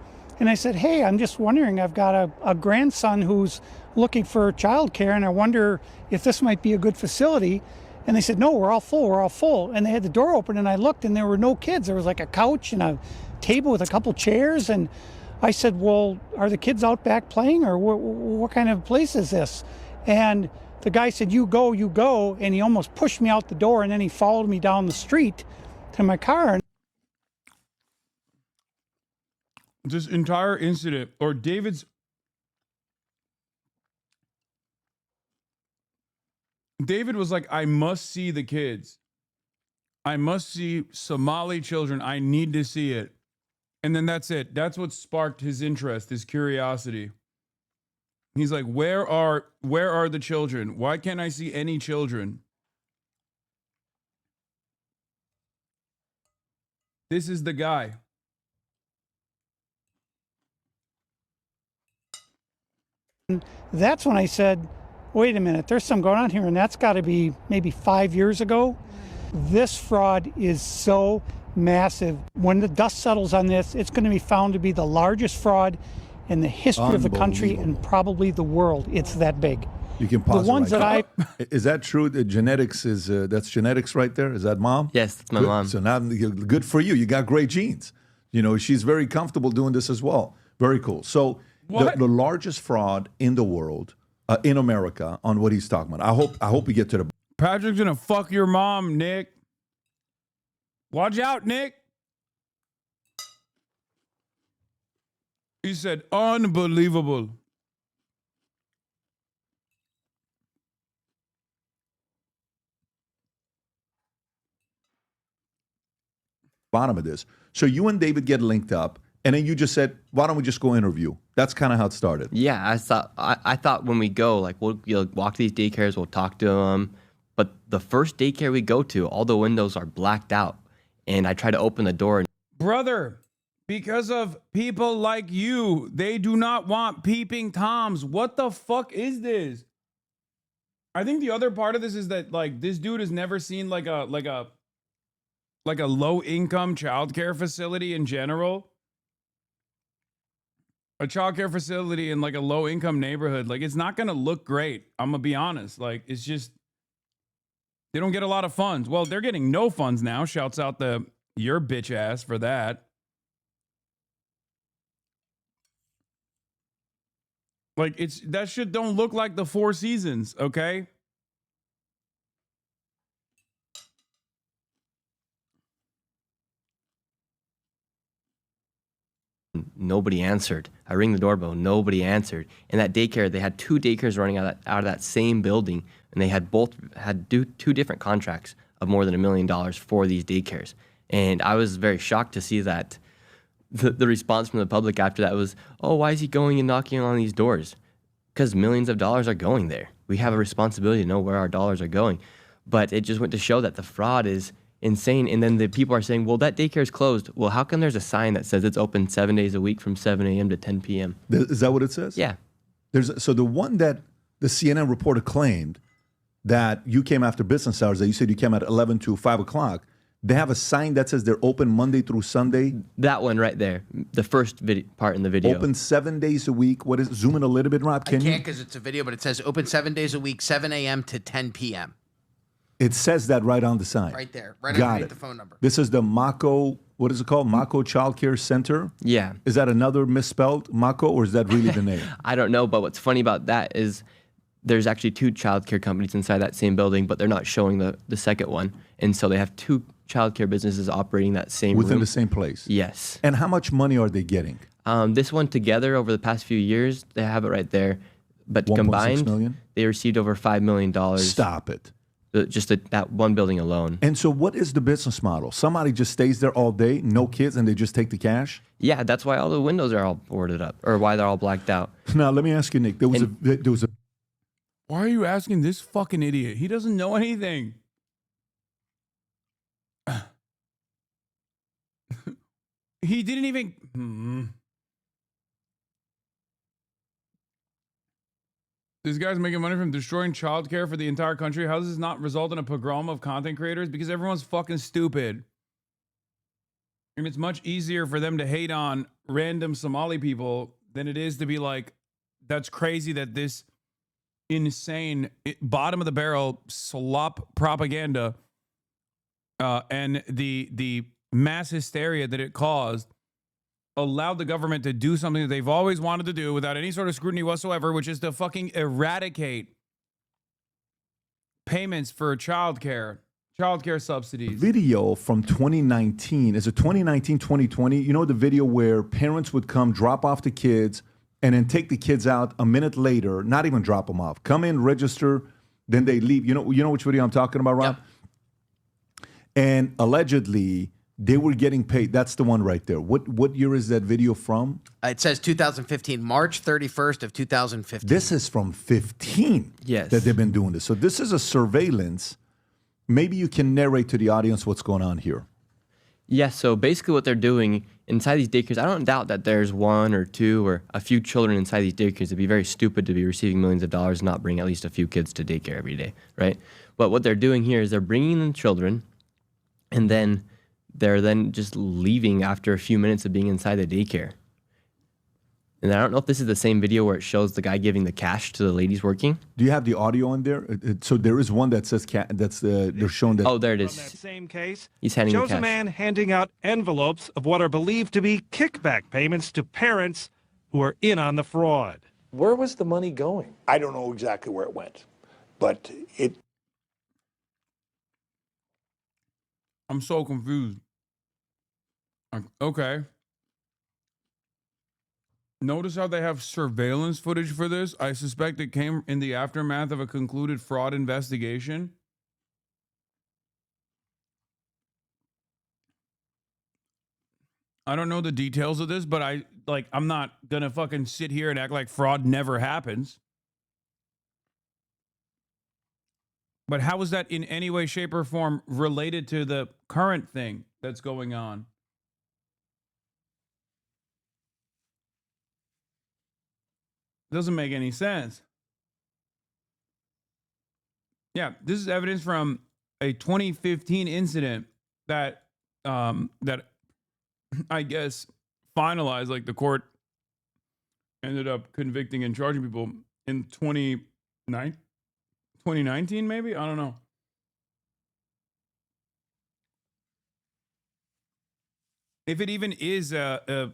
and I said, hey, I'm just wondering, I've got a grandson who's looking for childcare, and I wonder if this might be a good facility. And they said, no, we're all full. And they had the door open, and I looked, and there were no kids. There was like a couch and a table with a couple chairs, and I said, well, are the kids out back playing, or what kind of place is this? And the guy said, you go, and he almost pushed me out the door, and then he followed me down the street to my car. This entire incident, or David was like, I must see the kids. I must see Somali children. I need to see it. And then that's it. That's what sparked his interest, his curiosity. He's like, where are the children? Why can't I see any children? This is the guy. That's when I said, wait a minute, there's something going on here, and that's got to be maybe 5 years ago. This fraud is so massive. When the dust settles on this, it's going to be found to be the largest fraud in the history of the country and probably the world. It's that big. You can pause. The ones that is that true? The genetics is that's genetics right there. Is that mom? Yes, that's my good. mom. So now, good for you. You got great genes. You know, she's very comfortable doing this as well. Very cool. So the largest fraud in the world, in America, on what he's talking about. I hope we get to the. Patrick's gonna fuck your mom, Nick. Watch out, Nick. He said, unbelievable. Bottom of this. So you and David get linked up, and then you just said, why don't we just go interview? That's kind of how it started. Yeah, I thought when we go, like, we'll walk these daycares, we'll talk to them. But the first daycare we go to, all the windows are blacked out. And I try to open the door. Brother, because of people like you, they do not want peeping Toms. What the fuck is this? I think the other part of this is that, like, this dude has never seen like a low income childcare facility in general. A childcare facility in like a low income neighborhood, like, it's not gonna look great. I'm gonna be honest. Like, it's just, they don't get a lot of funds. Well, they're getting no funds now. Shouts out to your bitch ass for that. Like, that shit don't look like the Four Seasons, okay? Nobody answered. I ring the doorbell. Nobody answered. And that daycare, they had two daycares running out of that same building, and they had two different contracts of more than $1 million for these daycares. And I was very shocked to see that the response from the public after that was, oh, why is he going and knocking on these doors? Because millions of dollars are going there. We have a responsibility to know where our dollars are going. But it just went to show that the fraud is insane. And then the people are saying, well, that daycare is closed. Well, how come there's a sign that says it's open 7 days a week from 7 a.m. to 10 p.m.? Is that what it says? Yeah. So the one that the CNN reporter claimed that you came after business hours, that you said you came at 11 to 5 o'clock, they have a sign that says they're open Monday through Sunday? That one right there, the first part in the video. Open 7 days a week. What is it? Zoom in a little bit, Rob? I can't because it's a video, but it says open 7 days a week, 7 a.m. to 10 p.m. It says that right on the sign. Right there, right Got underneath it. the phone number. This is the Mako, what is it called? Mako Child Care Center? Yeah. Is that another misspelled Mako, or is that really the name? I don't know, but what's funny about that is there's actually two childcare companies inside that same building, but they're not showing the second one. And so they have two childcare businesses operating that same Within room. the same place? Yes. And how much money are they getting? This one together over the past few years, they have it right there. But 1.6 combined, million? they received over $5 million. Stop it. Just that one building alone. And so what is the business model? Somebody just stays there all day, no kids, and they just take the cash? Yeah, that's why all the windows are all boarded up, or why they're all blacked out. Now, let me ask you, Nick. There was a. Why are you asking this fucking idiot? He doesn't know anything. He didn't even. This guy's making money from destroying childcare for the entire country. How does this not result in a pogrom of content creators? Because everyone's fucking stupid. And it's much easier for them to hate on random Somali people than it is to be like, that's crazy that this insane bottom of the barrel slop propaganda and the mass hysteria that it caused allowed the government to do something that they've always wanted to do without any sort of scrutiny whatsoever, which is to fucking eradicate payments for childcare subsidies. Video from 2019. Is it 2019, 2020? You know the video where parents would come, drop off the kids, and then take the kids out a minute later, not even drop them off. Come in, register, then they leave. You know which video I'm talking about, Rob? Yep. And allegedly, they were getting paid. That's the one right there. What year is that video from? It says 2015, March 31st of 2015. This is from 15 Yes. that they've been doing this. So this is a surveillance. Maybe you can narrate to the audience what's going on here. Yeah, so basically what they're doing inside these daycares, I don't doubt that there's one or two or a few children inside these daycares. It'd be very stupid to be receiving millions of dollars and not bring at least a few kids to daycare every day, right? But what they're doing here is they're bringing in children, and then they're then just leaving after a few minutes of being inside the daycare. And I don't know if this is the same video where it shows the guy giving the cash to the ladies working. Do you have the audio in there? So there is one that says they're showing that. Oh, there it is. From that same case, He's handing shows the a cash. man handing out envelopes of what are believed to be kickback payments to parents who are in on the fraud. Where was the money going? I don't know exactly where it went, but it. I'm so confused. Okay. Notice how they have surveillance footage for this? I suspect it came in the aftermath of a concluded fraud investigation. I don't know the details of this, but I'm not gonna fucking sit here and act like fraud never happens. But how is that in any way, shape, or form related to the current thing that's going on? Doesn't make any sense. Yeah, this is evidence from a 2015 incident that that I guess finalized, like the court ended up convicting and charging people in 2019, maybe? I don't know. If it even is a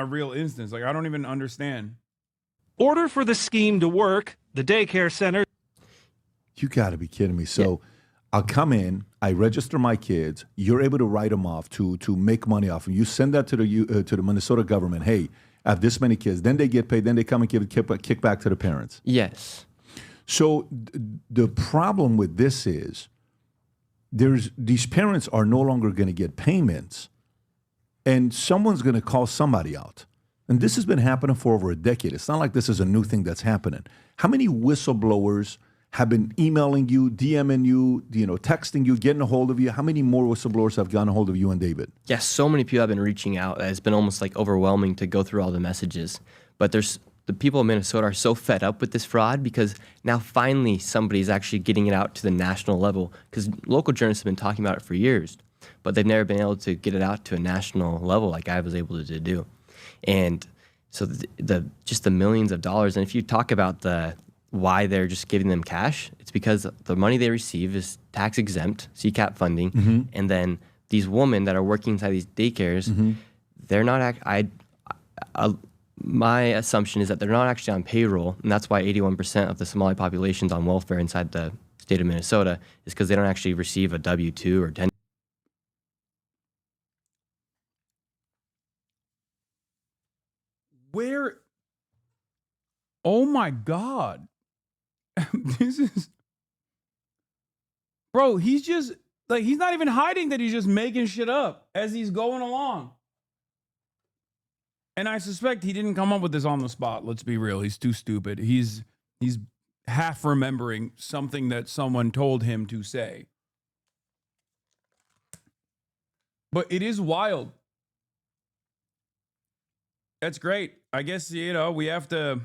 real instance, like I don't even understand. Order for the scheme to work, the daycare center. You got to be kidding me. So I'll come in, I register my kids, you're able to write them off to make money off them. You send that to the Minnesota government. Hey, I have this many kids. Then they get paid. Then they come and give a kickback to the parents. Yes. So the problem with this is these parents are no longer going to get payments, and someone's going to call somebody out. And this has been happening for over a decade. It's not like this is a new thing that's happening. How many whistleblowers have been emailing you, DMing you, texting you, getting a hold of you? How many more whistleblowers have gotten a hold of you and David? Yes, so many people have been reaching out that it's been almost like overwhelming to go through all the messages. But the people in Minnesota are so fed up with this fraud because now finally somebody's actually getting it out to the national level, because local journalists have been talking about it for years, but they've never been able to get it out to a national level like I was able to do. And so just the millions of dollars, and if you talk about why they're just giving them cash, it's because the money they receive is tax exempt, CCAP funding, and then these women that are working inside these daycares, they're not. My assumption is that they're not actually on payroll, and that's why 81% of the Somali population is on welfare inside the state of Minnesota, is because they don't actually receive a W-2 or 10. Where? Oh my God. This is. Bro, he's just, like, he's not even hiding that he's just making shit up as he's going along. And I suspect he didn't come up with this on the spot. Let's be real. He's too stupid. He's half remembering something that someone told him to say. But it is wild. That's great. I guess, we have to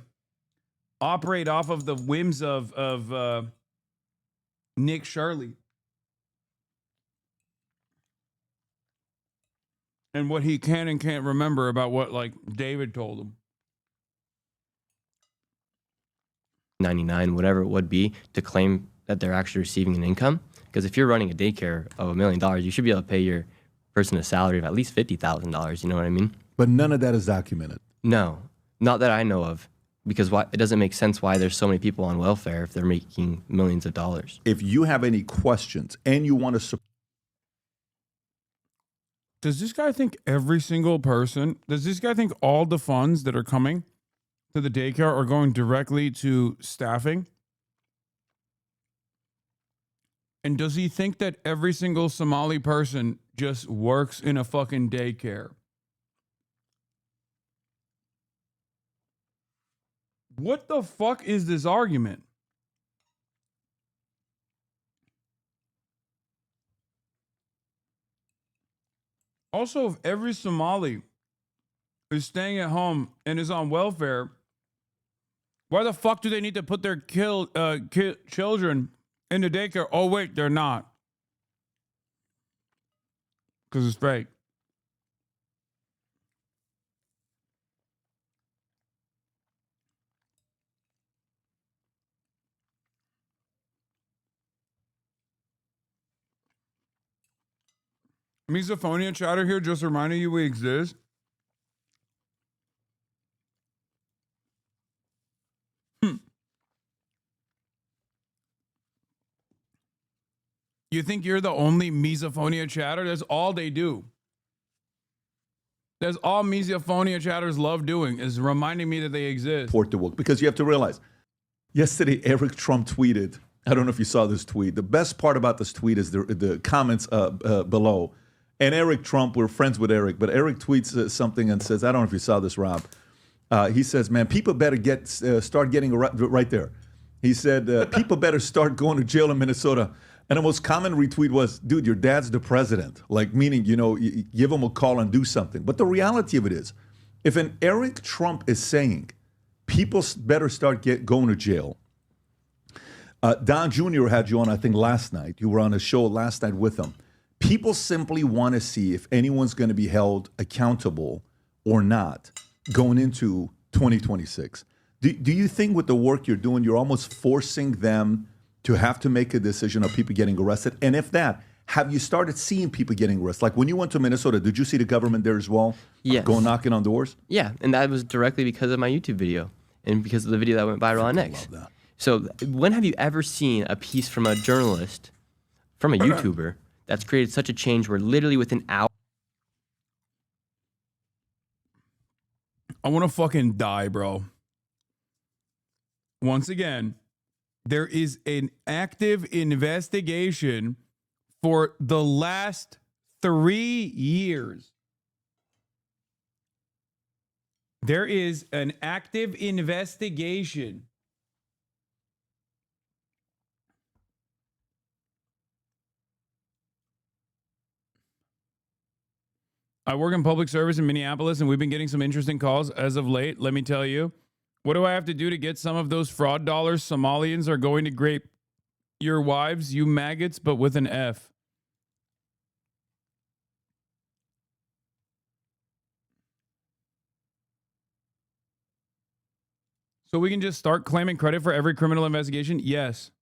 operate off of the whims of Nick Shirley and what he can and can't remember about what like David told him. 99, whatever it would be, to claim that they're actually receiving an income. Because if you're running a daycare of $1 million, you should be able to pay your person a salary of at least $50,000. You know what I mean? But none of that is documented. No, not that I know of. Because why, it doesn't make sense why there's so many people on welfare if they're making millions of dollars. If you have any questions and you want to Does this guy think every single person, does this guy think all the funds that are coming to the daycare are going directly to staffing? And does he think that every single Somali person just works in a fucking daycare? What the fuck is this argument? Also, if every Somali is staying at home and is on welfare, why the fuck do they need to put their children in the daycare? Oh, wait, they're not. Because it's fake. Misophonia chatter here, just reminding you we exist. You think you're the only misophonia chatter? That's all they do. That's all misophonia chatters love doing, is reminding me that they exist. report the work, because you have to realize, yesterday Eric Trump tweeted, I don't know if you saw this tweet. The best part about this tweet is the comments below. And Eric Trump, we're friends with Eric, but Eric tweets something and says, I don't know if you saw this, Rob. He says, man, people better start getting right there. He said, people better start going to jail in Minnesota. And the most common retweet was, dude, your dad's the president. Like, meaning, you know, you give him a call and do something. But the reality of it is, if an Eric Trump is saying, people better start going to jail. Don Jr. had you on, I think, last night. You were on a show last night with him. People simply want to see if anyone's going to be held accountable or not going into 2026. Do you think with the work you're doing, you're almost forcing them to have to make a decision of people getting arrested? And if that, have you started seeing people getting arrested? Like when you went to Minnesota, did you see the government there as well? Yes. Going knocking on doors? Yeah, and that was directly because of my YouTube video and because of the video that went viral on X. Love that. So when have you ever seen a piece from a journalist, from a YouTuber, that's created such a change where literally within hours? I want to fucking die, bro. Once again, there is an active investigation for the last 3 years. There is an active investigation. I work in public service in Minneapolis, and we've been getting some interesting calls as of late. Let me tell you. What do I have to do to get some of those fraud dollars? Somalians are going to grape your wives, you maggots, but with an F. So we can just start claiming credit for every criminal investigation? Yes.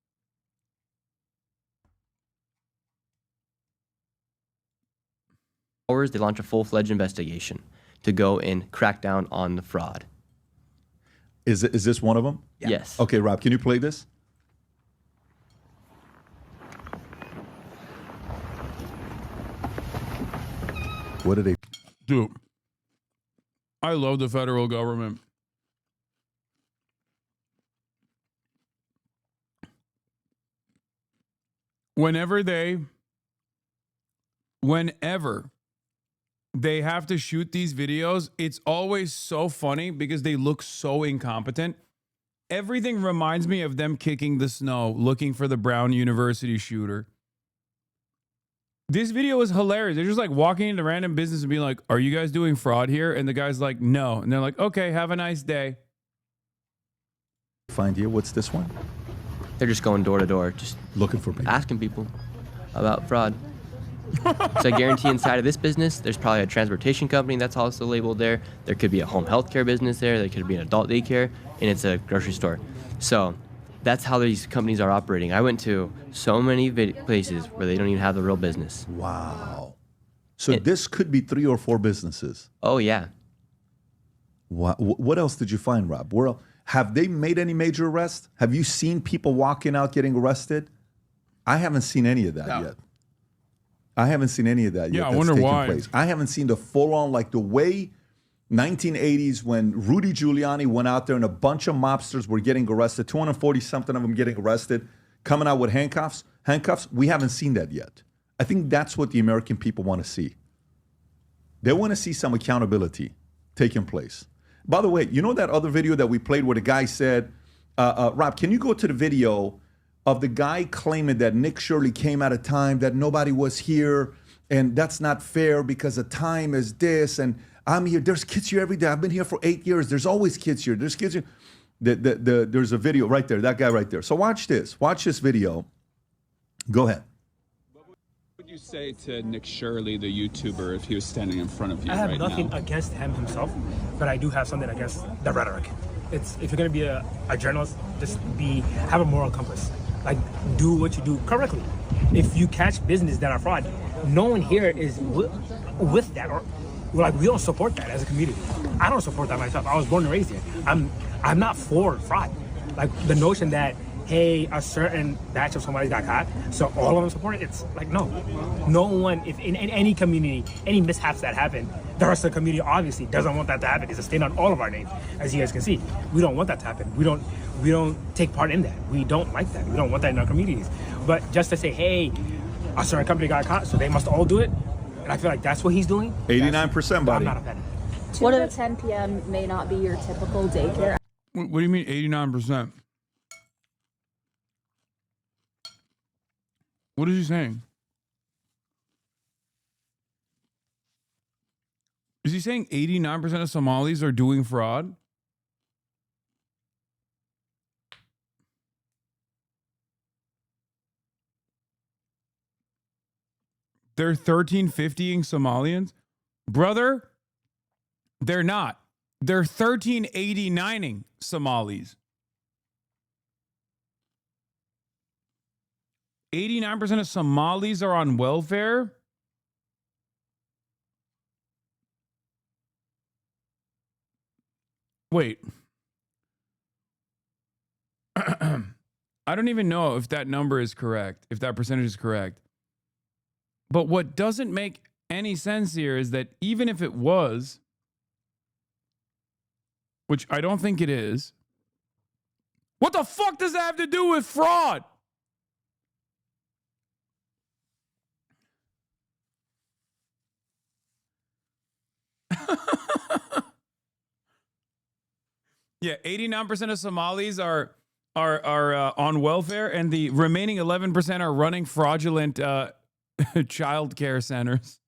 Hours, they launch a full-fledged investigation to go and crack down on the fraud. Is this one of them? Yeah. Yes. Okay, Rob, can you play this? What did they do? I love the federal government. Whenever they have to shoot these videos, it's always so funny because they look so incompetent. Everything reminds me of them kicking the snow, looking for the Brown University shooter. This video is hilarious. They're just like walking into random business and being like, are you guys doing fraud here? And the guy's like, no. And they're like, okay, have a nice day. find here? What's this one? They're just going door to door, just looking for people, asking people about fraud. So I guarantee inside of this business, there's probably a transportation company that's also labeled there. There could be a home health care business there. There could be an adult daycare, and it's a grocery store. So that's how these companies are operating. I went to so many places where they don't even have the real business. Wow. So this could be 3 or 4 businesses. Oh, yeah. What else did you find, Rob? Have they made any major arrests? Have you seen people walking out getting arrested? I haven't seen any of that yet. I haven't seen any of that yet. Yeah, I that's wonder taking why. place. I haven't seen the full-on, like the way 1980s when Rudy Giuliani went out there and a bunch of mobsters were getting arrested, 240-something of them getting arrested, coming out with handcuffs. We haven't seen that yet. I think that's what the American people want to see. They want to see some accountability taking place. By the way, you know that other video that we played where the guy said, Rob, can you go to the video of the guy claiming that Nick Shirley came at a time that nobody was here, and that's not fair because the time is this, and I'm here. There's kids here every day. I've been here for 8 years. There's always kids here. There's kids here. There's a video right there, that guy right there. So watch this. Watch this video. Go ahead. What would you say to Nick Shirley, the YouTuber, if he was standing in front of you I have right nothing now? against him himself, but I do have something against the rhetoric. It's if you're gonna be a journalist, just have a moral compass. Like, do what you do correctly. If you catch business that are fraud, no one here is with that, or like we don't support that as a community. I don't support that myself. I was born and raised here. I'm not for fraud. Like the notion that, hey, a certain batch of somebody got caught, so all of them support it. It's like, no one. If in any community, any mishaps that happen, the rest of the community obviously doesn't want that to happen. It's a stain on all of our names, as you guys can see. We don't want that to happen. We don't take part in that. We don't like that. We don't want that in our communities. But just to say, hey, a certain company got caught, so they must all do it, and I feel like that's what he's doing. 89%, buddy. I'm not a fan. 2 to 10 p.m. may not be your typical daycare. What do you mean 89%? What is he saying? Is he saying 89% of Somalis are doing fraud? They're 1350ing Somalians? Brother, they're not. They're 1389ing Somalis. 89% of Somalis are on welfare? Wait. I don't even know if that number is correct, if that percentage is correct. But what doesn't make any sense here is that even if it was, which I don't think it is, what the fuck does that have to do with fraud? Yeah, 89% of Somalis are on welfare, and the remaining 11% are running fraudulent child care centers.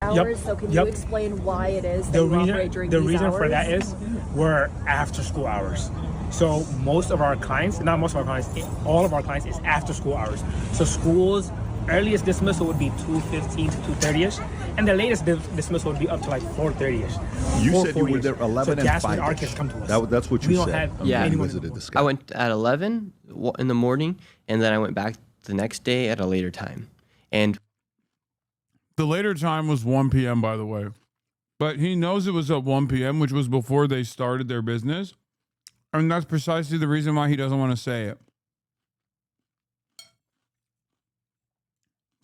Hours, so can you explain why it is that you operate during these hours? The reason for that is we're after school hours. So most of our clients, not most of our clients, all of our clients is after school hours. So schools, earliest dismissal would be 2:15 to 2:30ish, and the latest dismissal would be up to like 4:30ish. You said you were there 11 and 5. Our kids come to us. That's what you we don't said. have Yeah, anyone visited this guy. I went at 11 in the morning, and then I went back the next day at a later time. And the later time was 1 p.m., by the way. But he knows it was at 1 p.m., which was before they started their business. And that's precisely the reason why he doesn't want to say it.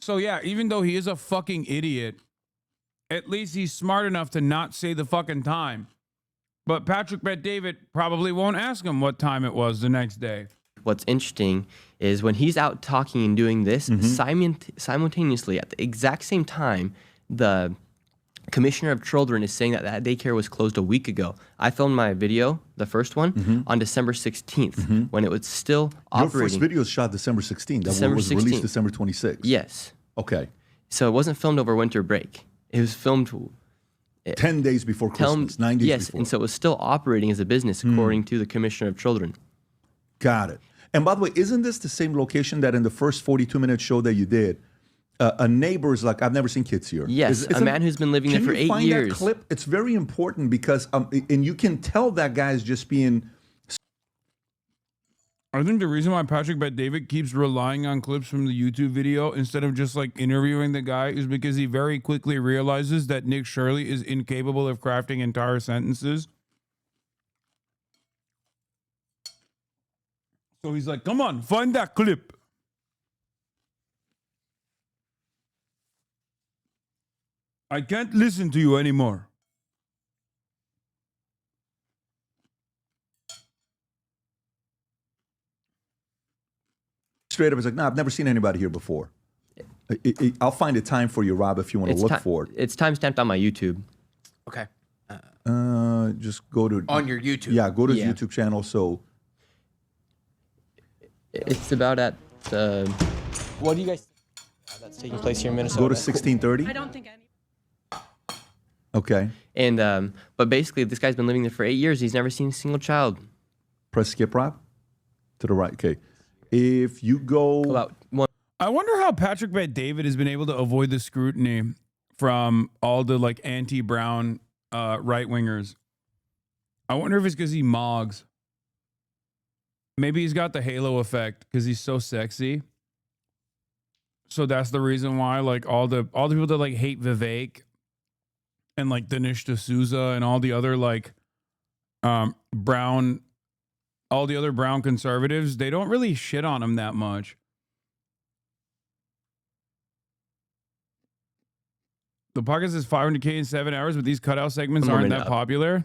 So, yeah, even though he is a fucking idiot, at least he's smart enough to not say the fucking time. But Patrick Bet-David probably won't ask him what time it was the next day. what's interesting is when he's out talking and doing this, simultaneously at the exact same time, the Commissioner of Children is saying that that daycare was closed a week ago. I filmed my video, the first one, on December 16th when it was still operating. Your first video was shot December 16th. That December was released December 26th. Yes. Okay. So it wasn't filmed over winter break. It was filmed 10 days before Christmas, 9 days yes, before. and so it was still operating as a business according to the Commissioner of Children. Got it. And by the way, isn't this the same location that in the first 42-minute show that you did, a neighbor's like, I've never seen kids here. Yes, a man who's been living there for 8 years. Can you find that clip? It's very important because, and you can tell that guy's just being... I think the reason why Patrick Bet-David keeps relying on clips from the YouTube video instead of just like interviewing the guy is because he very quickly realizes that Nick Shirley is incapable of crafting entire sentences. So he's like, come on, find that clip. I can't listen to you anymore. Straight up, it's like, no, I've never seen anybody here before. I'll find a time for you, Rob, if you want to look for it. It's timestamped on my YouTube. Okay. Just go to... On your YouTube. Yeah, go to his YouTube channel, so... It's about at... What do you guys think that's taking place here in Minnesota? Go to 1630? I don't think any. Okay. And but basically, this guy's been living there for 8 years. He's never seen a single child. Press skip, Rob. To the right. Okay. If you go... I wonder how Patrick Bet-David has been able to avoid the scrutiny from all the like anti-Brown right-wingers. I wonder if it's because he mogs. Maybe he's got the halo effect because he's so sexy. So that's the reason why like all the people that like hate Vivek and like Dinesh D'Souza and all the other like brown conservatives, they don't really shit on him that much. The podcast is 500K in 7 hours, but these cutout segments aren't that popular.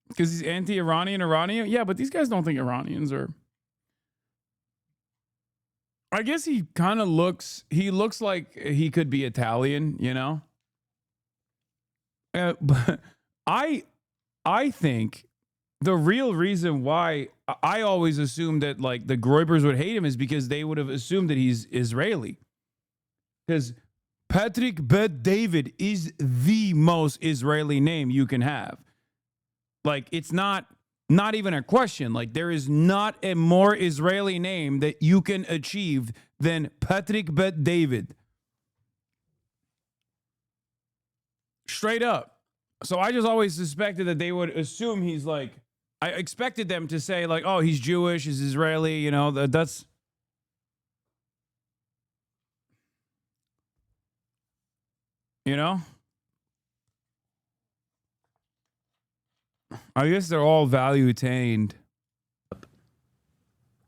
Because he's anti-Iranian. Yeah, but these guys don't think Iranians are... I guess he kind of looks like he could be Italian, you know? But I think the real reason why I always assumed that like the Groybers would hate him is because they would have assumed that he's Israeli. Because Patrick Bet-David is the most Israeli name you can have. Like, it's not even a question. Like, there is not a more Israeli name that you can achieve than Patrick Bet-David. Straight up. So I just always suspected that they would assume he's like, I expected them to say like, oh, he's Jewish, he's Israeli, you know, that's... You know? I guess they're all value attained.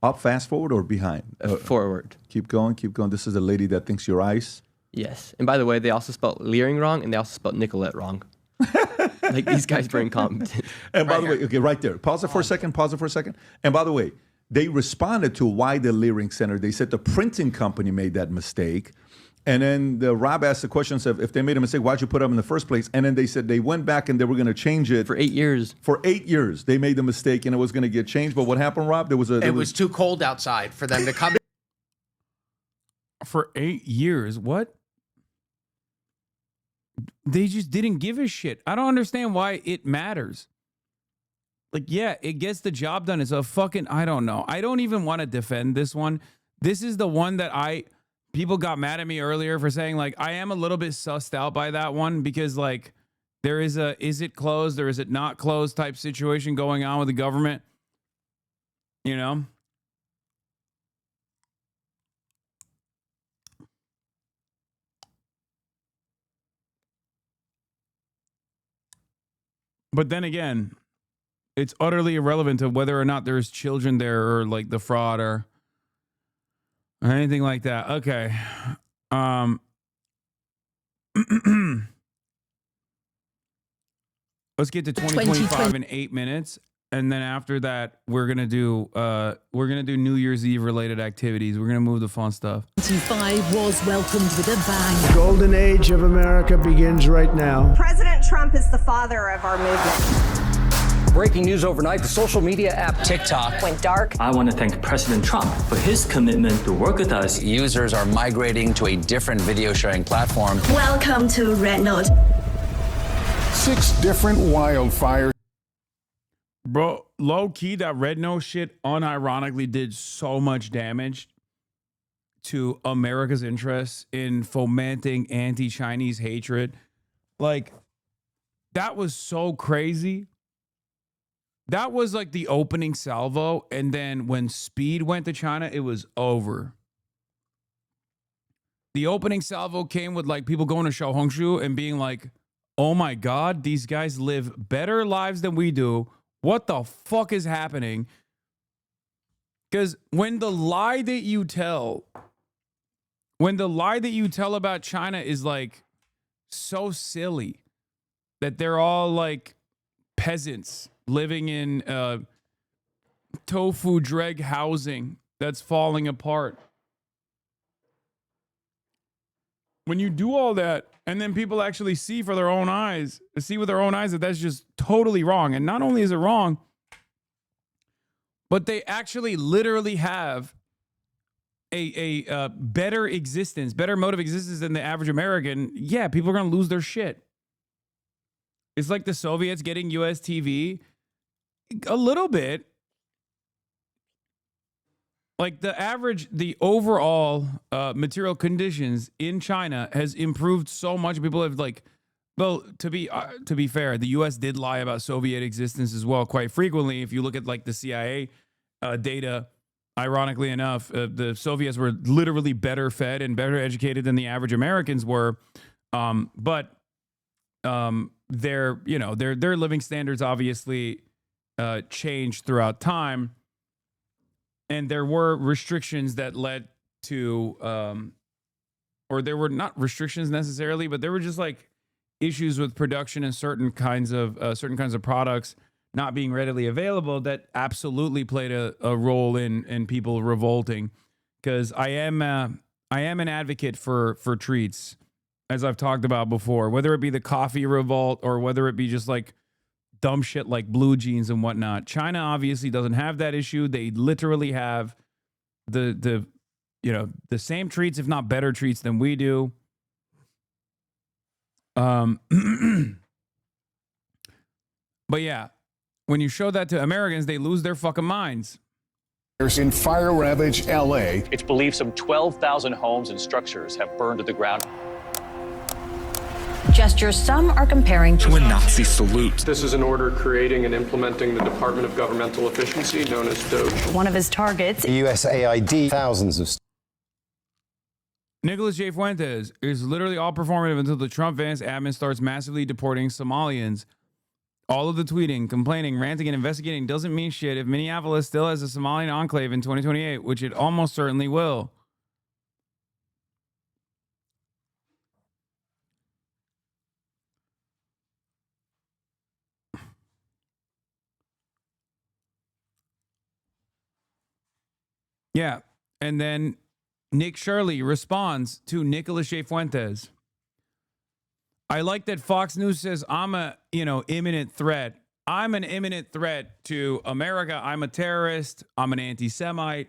Up, fast forward, or behind? Forward. Keep going, keep going. This is the lady that thinks you're ice. Yes. And by the way, they also spelled Leering wrong, and they also spelled Nicolette wrong. Like, these guys were incompetent. And by the way, okay, right there. Pause it for a second. And by the way, they responded to why the Leering Center. They said the printing company made that mistake. And then Rob asked the question, said, if they made a mistake, why'd you put them in the first place? And then they said they went back and they were going to change it. For 8 years. For 8 years. They made the mistake and it was going to get changed. But what happened, Rob? It was too cold outside for them to come. For 8 years? What? They just didn't give a shit. I don't understand why it matters. Like, yeah, it gets the job done. It's a fucking, I don't know. I don't even want to defend this one. This is the one that people got mad at me earlier for saying, like, I am a little bit sussed out by that one because, like, there is is it closed or is it not closed type situation going on with the government, you know? But then again, it's utterly irrelevant to whether or not there's children there or, like, the fraud or anything like that. Okay. Let's get to 2025 in 8 minutes. And then after that, we're gonna do New Year's Eve related activities. We're gonna move the fun stuff. 25 was welcomed with a bang. Golden age of America begins right now. President Trump is the father of our movement. Breaking news overnight, the social media app TikTok went dark. I want to thank President Trump for his commitment to work with us. Users are migrating to a different video sharing platform. Welcome to Red Note. 6 different wildfires. Bro, low key, that Red Nose shit unironically did so much damage to America's interests in fomenting anti-Chinese hatred. Like, that was so crazy. That was like the opening salvo. And then when Speed went to China, it was over. The opening salvo came with like people going to Xiaohongshu and being like, oh my God, these guys live better lives than we do. What the fuck is happening? Because when the lie that you tell about China is like so silly that they're all like peasants living in tofu dreg housing that's falling apart. When you do all that, and then people actually see with their own eyes that that's just totally wrong. And not only is it wrong, but they actually literally have a better existence, better mode of existence than the average American. Yeah, people are going to lose their shit. It's like the Soviets getting US TV. A little bit. Like the overall material conditions in China has improved so much. People have like, well, to be fair, the U.S. did lie about Soviet existence as well quite frequently. If you look at like the CIA data, ironically enough, the Soviets were literally better fed and better educated than the average Americans were. But their living standards obviously changed throughout time. And there were restrictions that led to, or there were not restrictions necessarily, but there were just like issues with production and certain kinds of products not being readily available that absolutely played a role in people revolting. Because I am an advocate for treats, as I've talked about before, whether it be the coffee revolt or whether it be just like dumb shit like blue jeans and whatnot. China obviously doesn't have that issue. They literally have the same treats, if not better treats than we do. But yeah, when you show that to Americans, they lose their fucking minds. In fire-ravaged LA. It's believed some 12,000 homes and structures have burned to the ground. Gesture some are comparing to a Nazi salute. This is an order creating and implementing the Department of Governmental Efficiency, known as DOGE. One of his targets. USAID, thousands of... Nicholas J. Fuentes is literally all performative until the Trump-Vance admin starts massively deporting Somalians. All of the tweeting, complaining, ranting, and investigating doesn't mean shit if Minneapolis still has a Somalian enclave in 2028, which it almost certainly will. Yeah, and then Nick Shirley responds to Nicholas J. Fuentes. I like that Fox News says I'm a, imminent threat. I'm an imminent threat to America. I'm a terrorist. I'm an anti-Semite.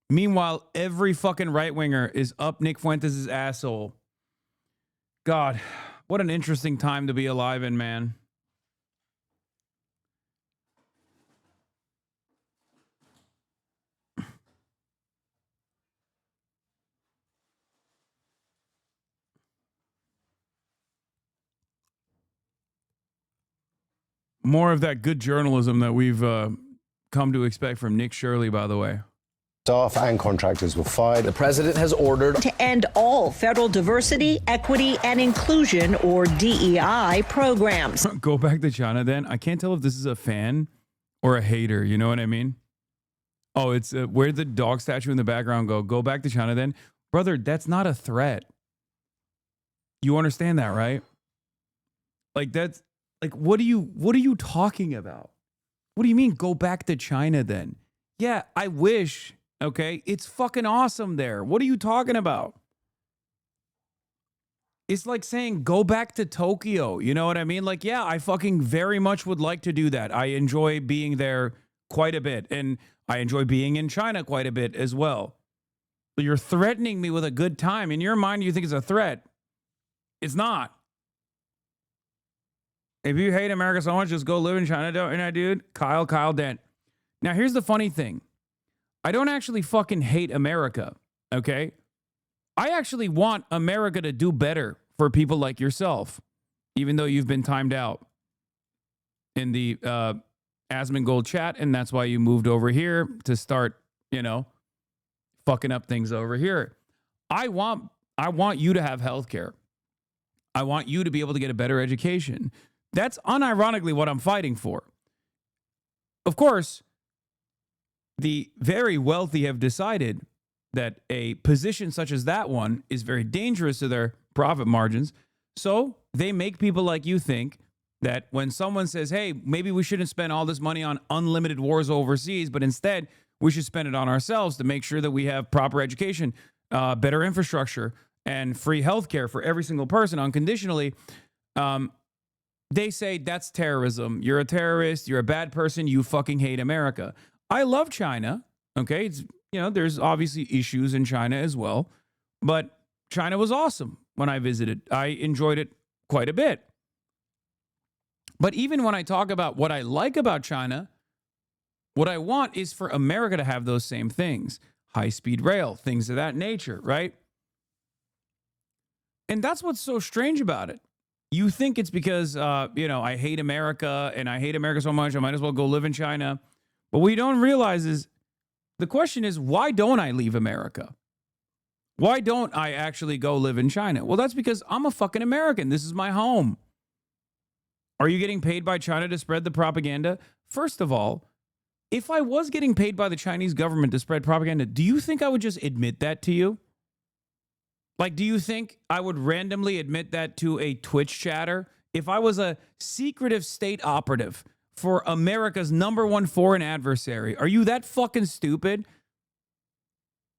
Meanwhile, every fucking right-winger is up Nick Fuentes' asshole. God, what an interesting time to be alive in, man. More of that good journalism that we've come to expect from Nick Shirley, by the way. Staff and contractors were fired. The president has ordered to end all federal diversity, equity, and inclusion, or DEI, programs. Go back to China then. I can't tell if this is a fan or a hater. You know what I mean? Oh, it's where the dog statue in the background go back to China then. Brother, that's not a threat. You understand that, right? Like that's like what are you talking about? What do you mean go back to China then? Yeah, I wish, okay? It's fucking awesome there. What are you talking about? It's like saying go back to Tokyo. You know what I mean? Like, yeah, I fucking very much would like to do that. I enjoy being there quite a bit. And I enjoy being in China quite a bit as well. But you're threatening me with a good time. In your mind, you think it's a threat. It's not. If you hate America so much, just go live in China, don't you, dude? Kyle Dent. Now, here's the funny thing. I don't actually fucking hate America, okay? I actually want America to do better for people like yourself, even though you've been timed out in the Asmongold chat, and that's why you moved over here to start, you know, fucking up things over here. I want you to have health care. I want you to be able to get a better education. That's unironically what I'm fighting for. Of course, the very wealthy have decided that a position such as that one is very dangerous to their profit margins. So they make people like you think that when someone says, hey, maybe we shouldn't spend all this money on unlimited wars overseas, but instead we should spend it on ourselves to make sure that we have proper education, better infrastructure, and free healthcare for every single person unconditionally, they say that's terrorism. You're a terrorist. You're a bad person. You fucking hate America. I love China. Okay. It's, you know, there's obviously issues in China as well, but China was awesome when I visited. I enjoyed it quite a bit. But even when I talk about what I like about China, what I want is for America to have those same things. High-speed rail, things of that nature, right? And that's what's so strange about it. You think it's because, you know, I hate America and I hate America so much, I might as well go live in China. But what you don't realize is, the question is, why don't I leave America? Why don't I actually go live in China? Well, that's because I'm a fucking American. This is my home. Are you getting paid by China to spread the propaganda? First of all, if I was getting paid by the Chinese government to spread propaganda, do you think I would just admit that to you? Like, do you think I would randomly admit that to a Twitch chatter? If I was a secretive state operative for America's #1 foreign adversary, are you that fucking stupid?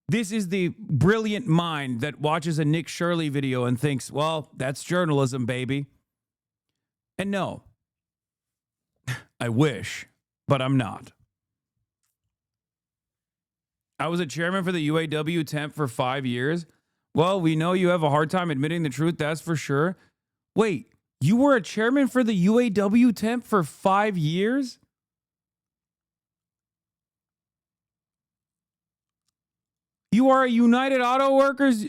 This is the brilliant mind that watches a Nick Shirley video and thinks, well, that's journalism, baby. And no, I wish, but I'm not. I was a chairman for the UAW temp for 5 years. Well, we know you have a hard time admitting the truth, that's for sure. Wait, you were a chairman for the UAW temp for 5 years? You are a United Auto Workers?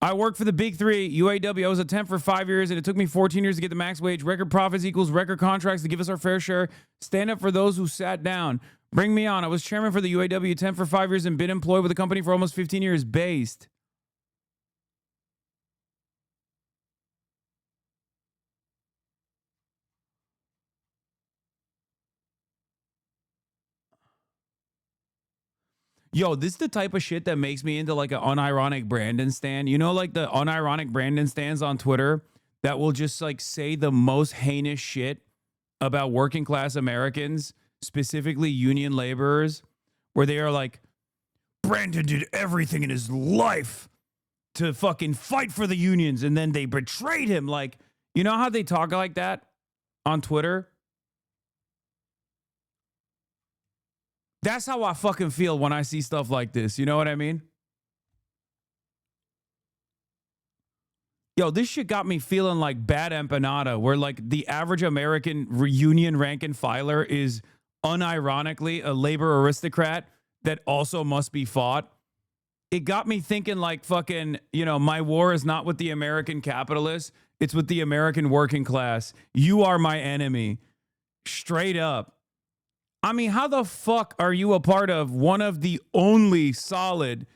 I worked for the big three, UAW. I was a temp for 5 years, and it took me 14 years to get the max wage. Record profits equals record contracts to give us our fair share. Stand up for those who sat down. Bring me on. I was chairman for the UAW temp for 5 years and been employed with the company for almost 15 years. Based. Yo, this is the type of shit that makes me into like an unironic Brandon stan. You know, like the unironic Brandon stans on Twitter that will just like say the most heinous shit about working class Americans, specifically union laborers, where they are like, Brandon did everything in his life to fucking fight for the unions, and then they betrayed him. Like, you know how they talk like that on Twitter? That's how I fucking feel when I see stuff like this. You know what I mean? Yo, this shit got me feeling like bad empanada, where like the average American union rank and filer is unironically a labor aristocrat that also must be fought. It got me thinking like fucking, you know, my war is not with the American capitalists. It's with the American working class. You are my enemy. Straight up. I mean, how the fuck are you a part of one of the only solid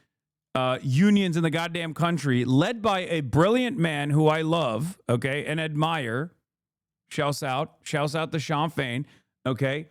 unions in the goddamn country, led by a brilliant man who I love, okay, and admire? Shouts out to Sean Fain, okay?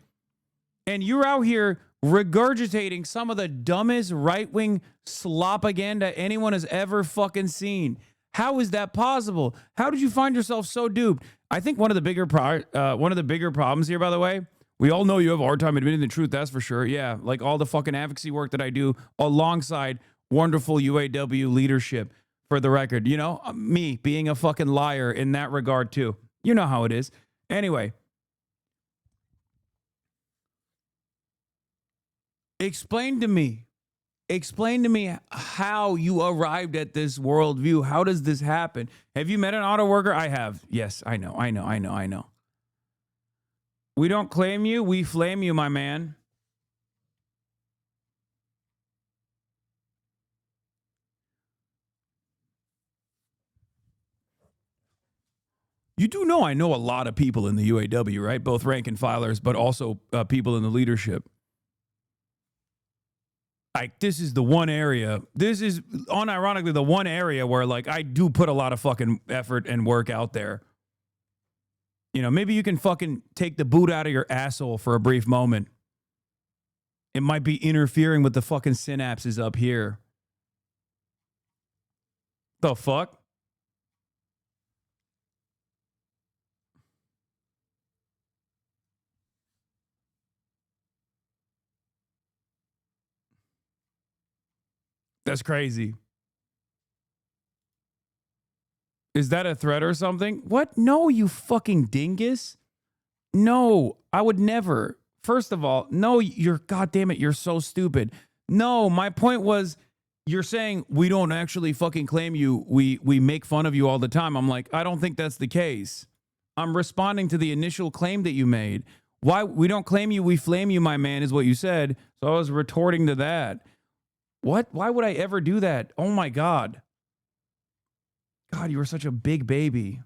And you're out here regurgitating some of the dumbest right-wing slopaganda anyone has ever fucking seen. How is that possible? How did you find yourself so duped? I think one of the bigger problems here, by the way, We all know you have a hard time admitting the truth, that's for sure. Yeah, like all the fucking advocacy work that I do alongside wonderful UAW leadership, for the record. You know, me being a fucking liar in that regard too. You know how it is. Anyway. Explain to me how you arrived at this worldview. How does this happen? Have you met an auto worker? I have. Yes, I know. We don't claim you, we flame you, my man. You do know I know a lot of people in the UAW, right? Both rank and filers, but also people in the leadership. Like, this is the one area, this is unironically the one area where, like, I do put a lot of fucking effort and work out there. You know, maybe you can fucking take the boot out of your asshole for a brief moment. It might be interfering with the fucking synapses up here. The fuck? That's crazy. Is that a threat or something? What? No, you fucking dingus. No, I would never. First of all, no, you're, goddamn it, you're so stupid. No, my point was, you're saying we don't actually fucking claim you. We make fun of you all the time. I'm like, I don't think that's the case. I'm responding to the initial claim that you made. Why we don't claim you, we flame you, my man, is what you said. So I was retorting to that. What? Why would I ever do that? Oh my God. God, you were such a big baby.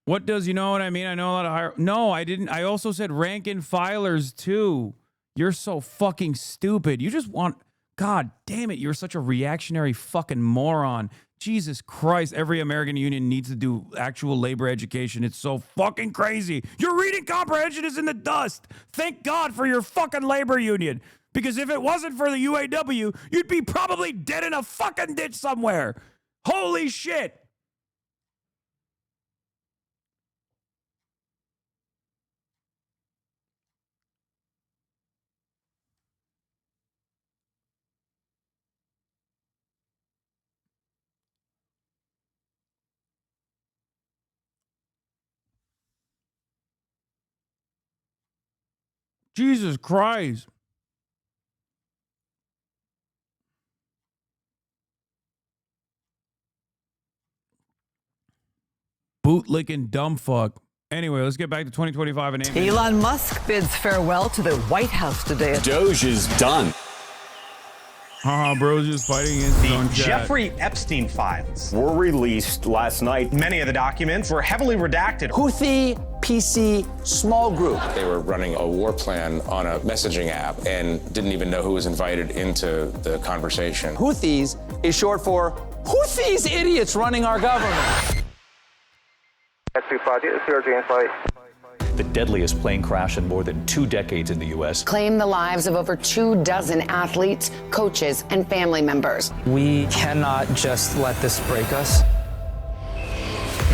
What does, you know what I mean? I know a lot of higher. No, I didn't. I also said rank and filers too. You're so fucking stupid. You just want, God damn it. You're such a reactionary fucking moron. Jesus Christ. Every American union needs to do actual labor education. It's so fucking crazy. Your reading comprehension is in the dust. Thank God for your fucking labor union. Because if it wasn't for the UAW, you'd be probably dead in a fucking ditch somewhere. Holy shit. Jesus Christ. Bootlicking dumb fuck. Anyway, let's get back to 2025 and Elon Musk bids farewell to the White House today. Doge is done. Bro's just fighting against his own chat. Jeffrey Epstein files were released last night. Many of the documents were heavily redacted. Houthi PC small group. They were running a war plan on a messaging app and didn't even know who was invited into the conversation. Houthis is short for who these idiots running our government? The deadliest plane crash in more than 2 decades in the U.S. Claim the lives of over 24 athletes, coaches, and family members. We cannot just let this break us.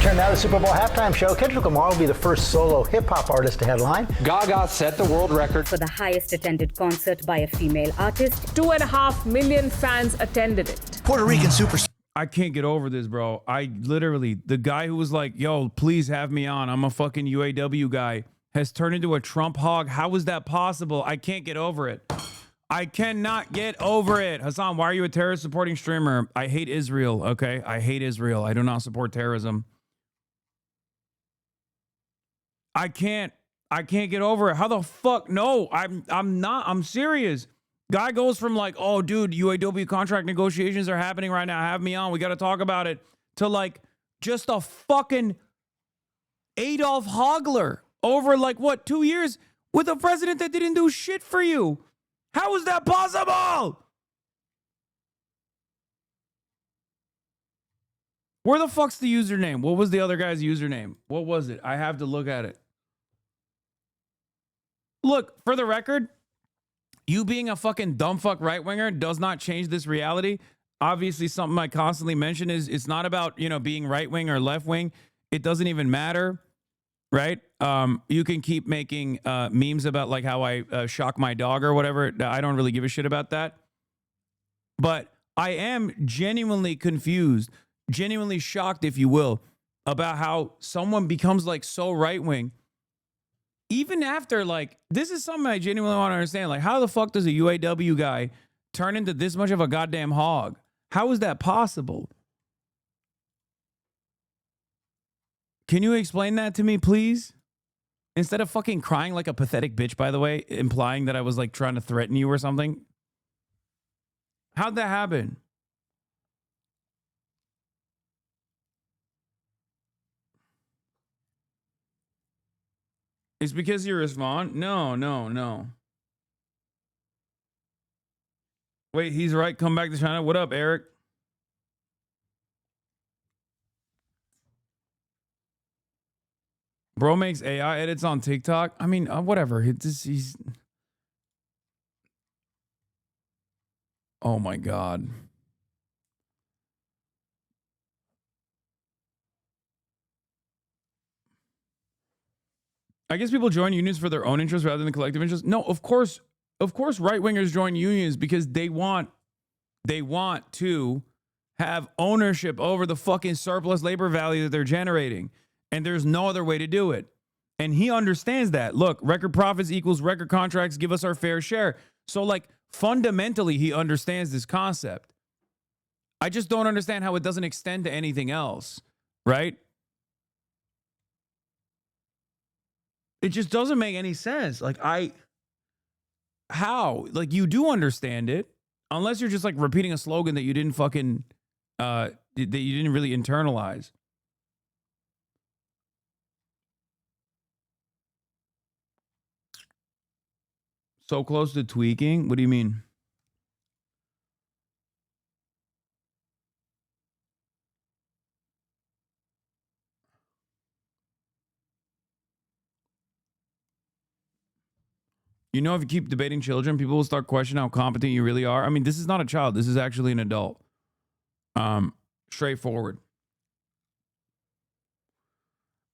Turn now to the Super Bowl halftime show. Kendrick Lamar will be the first solo hip-hop artist to headline. Gaga set the world record for the highest attended concert by a female artist. 2.5 million fans attended it. Puerto Rican superstar. I can't get over this, bro. I literally, the guy who was like, yo, please have me on. I'm a fucking UAW guy, has turned into a Trump hog. How is that possible? I can't get over it. I cannot get over it. Hasan, why are you a terrorist supporting streamer? I hate Israel, okay? I hate Israel. I do not support terrorism. I can't get over it. How the fuck? No, I'm serious. Guy goes from like, oh, dude, UAW contract negotiations are happening right now. Have me on. We got to talk about it. To like just a fucking Adolf Hogler over like, what, 2 years with a president that didn't do shit for you. How is that possible? Where the fuck's the username? What was the other guy's username? What was it? I have to look at it. Look, for the record, you being a fucking dumb fuck right-winger does not change this reality. Obviously, something I constantly mention is it's not about, you know, being right-wing or left-wing. It doesn't even matter. right? You can keep making memes about like how I shock my dog or whatever. I don't really give a shit about that. But I am genuinely confused, genuinely shocked, if you will, about how someone becomes like so right-wing. Even after, like, this is something I genuinely want to understand. Like, how the fuck does a UAW guy turn into this much of a goddamn hog? How is that possible? Can you explain that to me, please? Instead of fucking crying like a pathetic bitch, by the way, implying that I was like trying to threaten you or something. How'd that happen? It's because you respond? No. Wait, he's right. Come back to China. What up, Eric? Bro makes AI edits on TikTok. I mean, whatever. He's. Oh my God. I guess people join unions for their own interests rather than collective interests. No, of course, right wingers join unions because they want to have ownership over the fucking surplus labor value that they're generating. And there's no other way to do it. And he understands that. Look, record profits equals record contracts, give us our fair share. So like fundamentally, he understands this concept. I just don't understand how it doesn't extend to anything else, right? It just doesn't make any sense. Like how? Like you do understand it, unless you're just like repeating a slogan that you didn't fucking, that you didn't really internalize. So close to tweaking? What do you mean? You know, if you keep debating children, people will start questioning how competent you really are. I mean, this is not a child. This is actually an adult. Straightforward.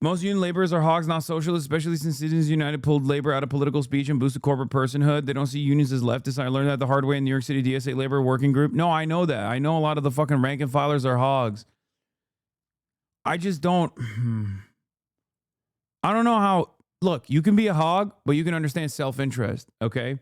Most union laborers are hogs, not socialists, especially since Citizens United pulled labor out of political speech and boosted corporate personhood. They don't see unions as leftists. I learned that the hard way in New York City DSA labor working group. No, I know that. I know a lot of the fucking rank and filers are hogs. I just don't. I don't know how. Look, you can be a hog, but you can understand self-interest, okay?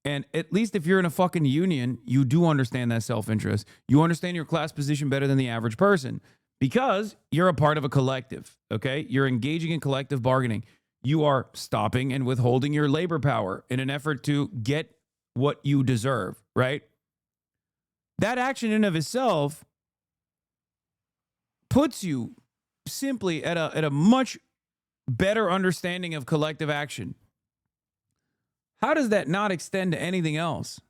And at least if you're in a fucking union, you do understand that self-interest. You understand your class position better than the average person because you're a part of a collective, okay? You're engaging in collective bargaining. You are stopping and withholding your labor power in an effort to get what you deserve, right? That action in of itself puts you simply at a much better understanding of collective action. How does that not extend to anything else?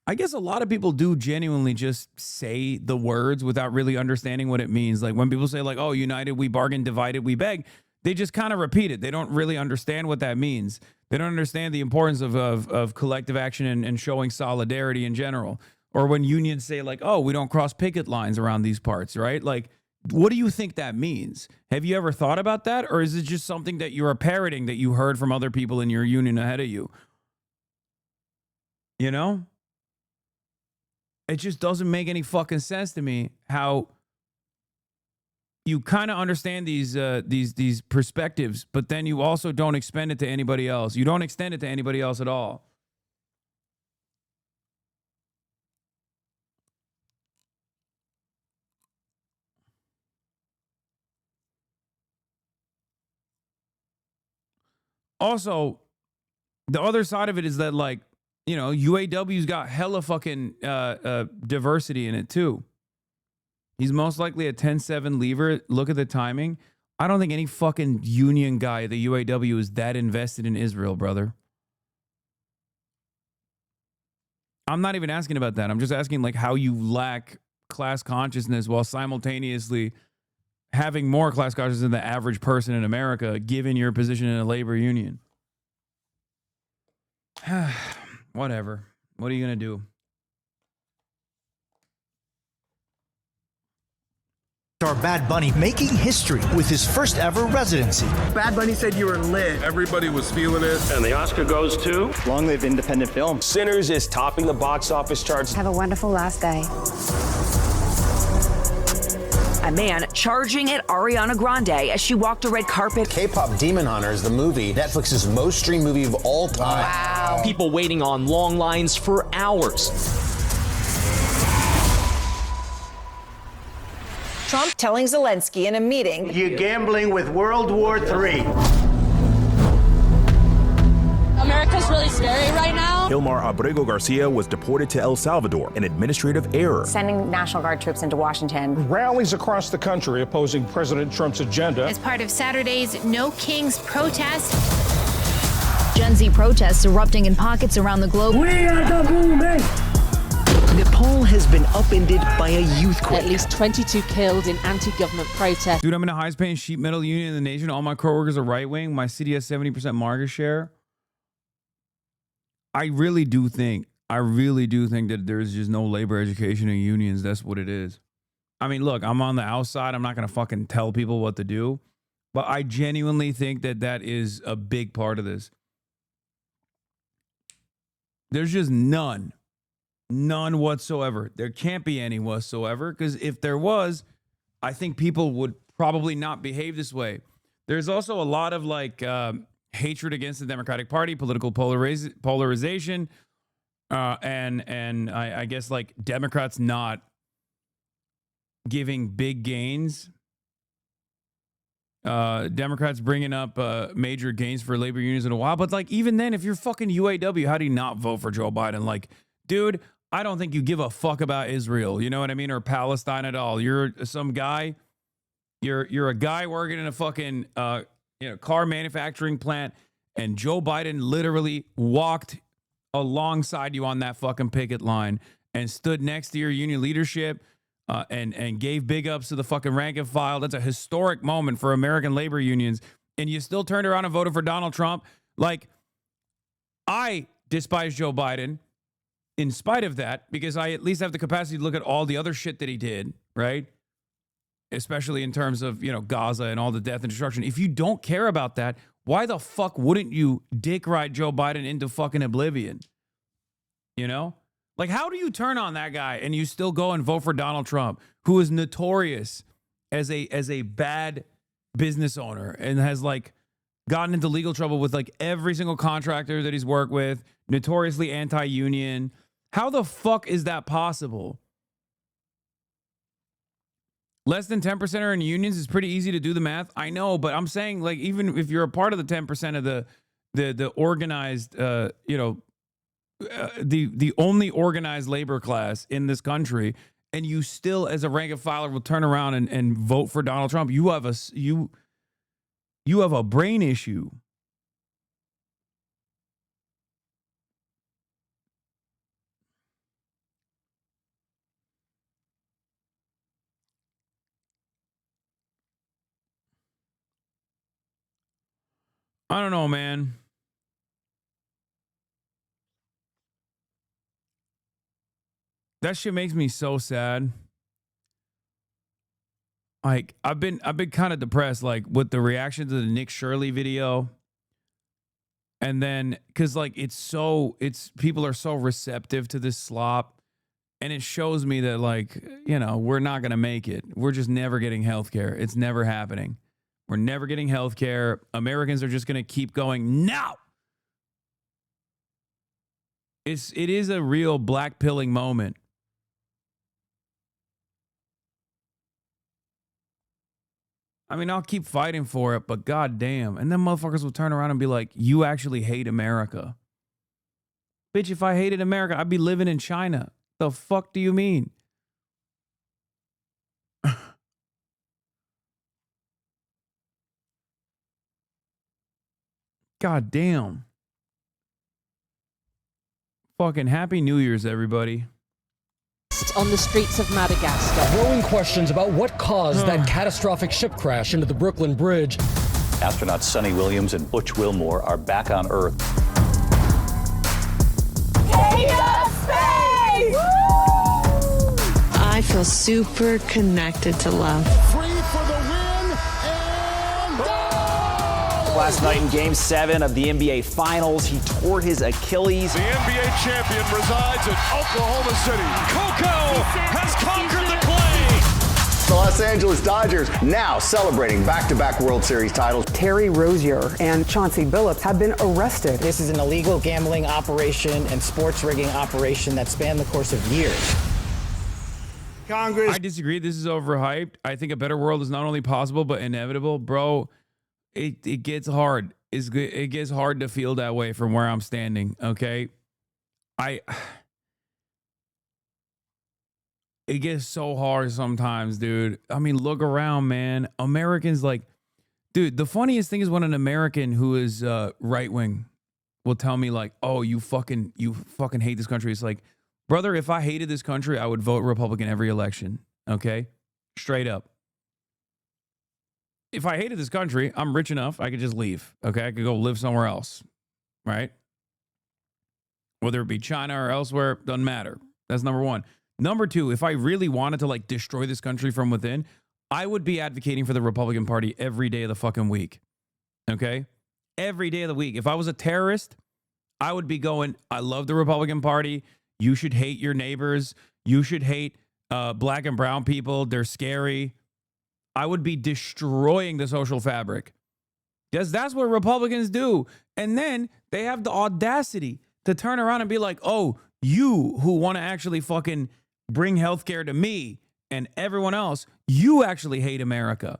I guess a lot of people do genuinely just say the words without really understanding what it means. Like when people say like, oh, united we bargain, divided we beg, they just kind of repeat it. They don't really understand what that means. They don't understand the importance of collective action and showing solidarity in general. Or when unions say like, oh, we don't cross picket lines around these parts, right? Like, what do you think that means? Have you ever thought about that? Or is it just something that you're parroting that you heard from other people in your union ahead of you? You know? It just doesn't make any fucking sense to me how you kind of understand these perspectives, but then you also don't expend it to anybody else. You don't extend it to anybody else at all. Also, the other side of it is that, like, you know, UAW's got hella fucking diversity in it too. He's most likely a 10-7 leaver. Look at the timing. I don't think any fucking union guy at the UAW is that invested in Israel, brother. I'm not even asking about that. I'm just asking like how you lack class consciousness while simultaneously having more class consciousness than the average person in America, given your position in a labor union. Whatever. What are you going to do? Our Bad Bunny making history with his first ever residency. Bad Bunny said you were lit. Everybody was feeling it. And the Oscar goes to Long live independent film. Sinners is topping the box office charts. Have a wonderful last day. A man charging at Ariana Grande as she walked a red carpet. K-pop Demon Hunters, the movie, Netflix's most streamed movie of all time. Wow. People waiting on long lines for hours. Trump telling Zelensky in a meeting, "You're gambling with World War III." America's really scary right now. Hilmar Abrego Garcia was deported to El Salvador, an administrative error. sending National Guard troops into Washington. Rallies across the country opposing President Trump's agenda. As part of Saturday's No Kings protest. Gen Z protests erupting in pockets around the globe. We are the movement. Nepal has been upended by a youth quake. At least 22 killed in anti-government protests. Dude, I'm in the highest paying sheet metal union in the nation. All my coworkers are right wing. My city has 70% market share. I really do think that there's just no labor education in unions. That's what it is. I mean, look, I'm on the outside. I'm not going to fucking tell people what to do. But I genuinely think that that is a big part of this. There's just none whatsoever. There can't be any whatsoever, because if there was, I think people would probably not behave this way. There's also a lot of like hatred against the Democratic Party, political polarization, and I guess like Democrats not giving big gains. Democrats bringing up major gains for labor unions in a while, but like even then, if you're fucking UAW, how do you not vote for Joe Biden? Like, dude, I don't think you give a fuck about Israel. You know what I mean? Or Palestine at all. You're some guy. You're a guy working in a fucking car manufacturing plant, and Joe Biden literally walked alongside you on that fucking picket line and stood next to your union leadership and gave big ups to the fucking rank and file. That's a historic moment for American labor unions. And you still turned around and voted for Donald Trump. Like, I despise Joe Biden in spite of that, because I at least have the capacity to look at all the other shit that he did, right? Especially in terms of, Gaza and all the death and destruction. If you don't care about that, why the fuck wouldn't you dick ride Joe Biden into fucking oblivion? Like, how do you turn on that guy and you still go and vote for Donald Trump, who is notorious as a bad business owner and has like gotten into legal trouble with like every single contractor that he's worked with, notoriously anti-union? How the fuck is that possible? Less than 10% are in unions. It's pretty easy to do the math. I know, but I'm saying, like, even if you're a part of the 10% of the organized, the only organized labor class in this country, and you still, as a rank and filer, will turn around and vote for Donald Trump, you have a brain issue. I don't know, man. That shit makes me so sad. Like, I've been kind of depressed, like, with the reaction to the Nick Shirley video. And then, cause like, people are so receptive to this slop. And it shows me that, like, we're not going to make it. We're just never getting healthcare. It's never happening. We're never getting healthcare. Americans are just going to keep going, no! It is a real black pilling moment. I mean, I'll keep fighting for it, but goddamn. And then motherfuckers will turn around and be like, you actually hate America. Bitch, if I hated America, I'd be living in China. The fuck do you mean? God damn. Fucking Happy New Year's, everybody. On the streets of Madagascar. Growing questions about what caused that catastrophic ship crash into the Brooklyn Bridge. Astronauts Sonny Williams and Butch Wilmore are back on Earth. King of Space! I feel super connected to love. Free for the win and Last night in Game 7 of the NBA Finals, he tore his Achilles. The NBA champion resides in Oklahoma City. Coco has conquered the clay. The Los Angeles Dodgers now celebrating back-to-back World Series titles. Terry Rozier and Chauncey Billups have been arrested. This is an illegal gambling operation and sports rigging operation that spanned the course of years. Congress. I disagree. This is overhyped. I think a better world is not only possible but inevitable, bro. It gets hard. It gets hard to feel that way from where I'm standing. Okay, it gets so hard sometimes, dude. I mean, look around, man. Americans, like, dude, the funniest thing is when an American who is right wing will tell me, like, oh, you fucking hate this country. It's like, brother, if I hated this country, I would vote Republican every election. Okay, straight up. If I hated this country, I'm rich enough, I could just leave. Okay, I could go live somewhere else, right? Whether it be China or elsewhere, doesn't matter. That's number one. Number two, if I really wanted to, like, destroy this country from within, I would be advocating for the Republican Party every day of the fucking week. Okay? Every day of the week. If I was a terrorist, I would be going, I love the Republican Party. You should hate your neighbors. You should hate black and brown people. They're scary. I would be destroying the social fabric. Because that's what Republicans do. And then they have the audacity to turn around and be like, oh, you who want to actually fucking bring healthcare to me and everyone else, you actually hate America.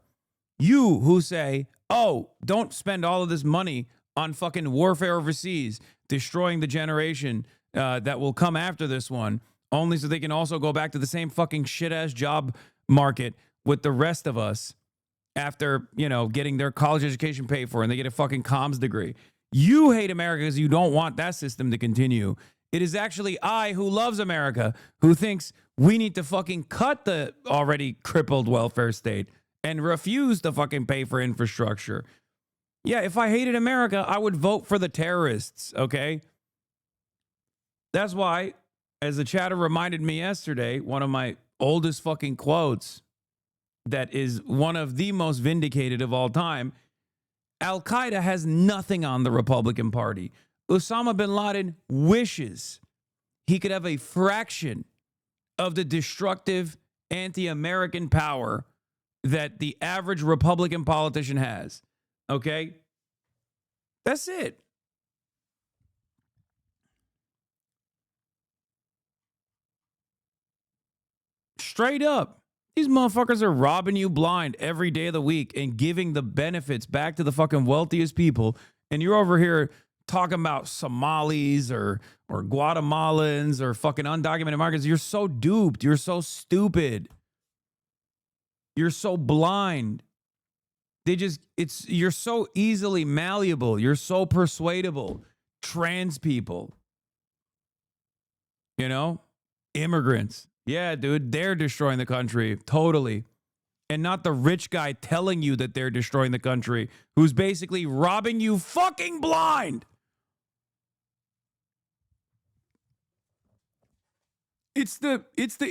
You who say, oh, don't spend all of this money on fucking warfare overseas, destroying the generation that will come after this one, only so they can also go back to the same fucking shit-ass job market with the rest of us after, you know, getting their college education paid for and they get a fucking comms degree. You hate America because you don't want that system to continue. It is actually I who loves America who thinks we need to fucking cut the already crippled welfare state and refuse to fucking pay for infrastructure. Yeah, if I hated America, I would vote for the terrorists, okay? That's why, as the chatter reminded me yesterday, one of my oldest fucking quotes that is one of the most vindicated of all time, Al-Qaeda has nothing on the Republican Party. Osama bin Laden wishes he could have a fraction of the destructive anti-American power that the average Republican politician has. Okay? That's it. Straight up. These motherfuckers are robbing you blind every day of the week and giving the benefits back to the fucking wealthiest people. And you're over here talking about Somalis or Guatemalans or fucking undocumented migrants. You're so duped. You're so stupid. You're so blind. You're so easily malleable. You're so persuadable. Trans people. You know? Immigrants. Yeah, dude, they're destroying the country. Totally. And not the rich guy telling you that they're destroying the country, who's basically robbing you fucking blind. It's the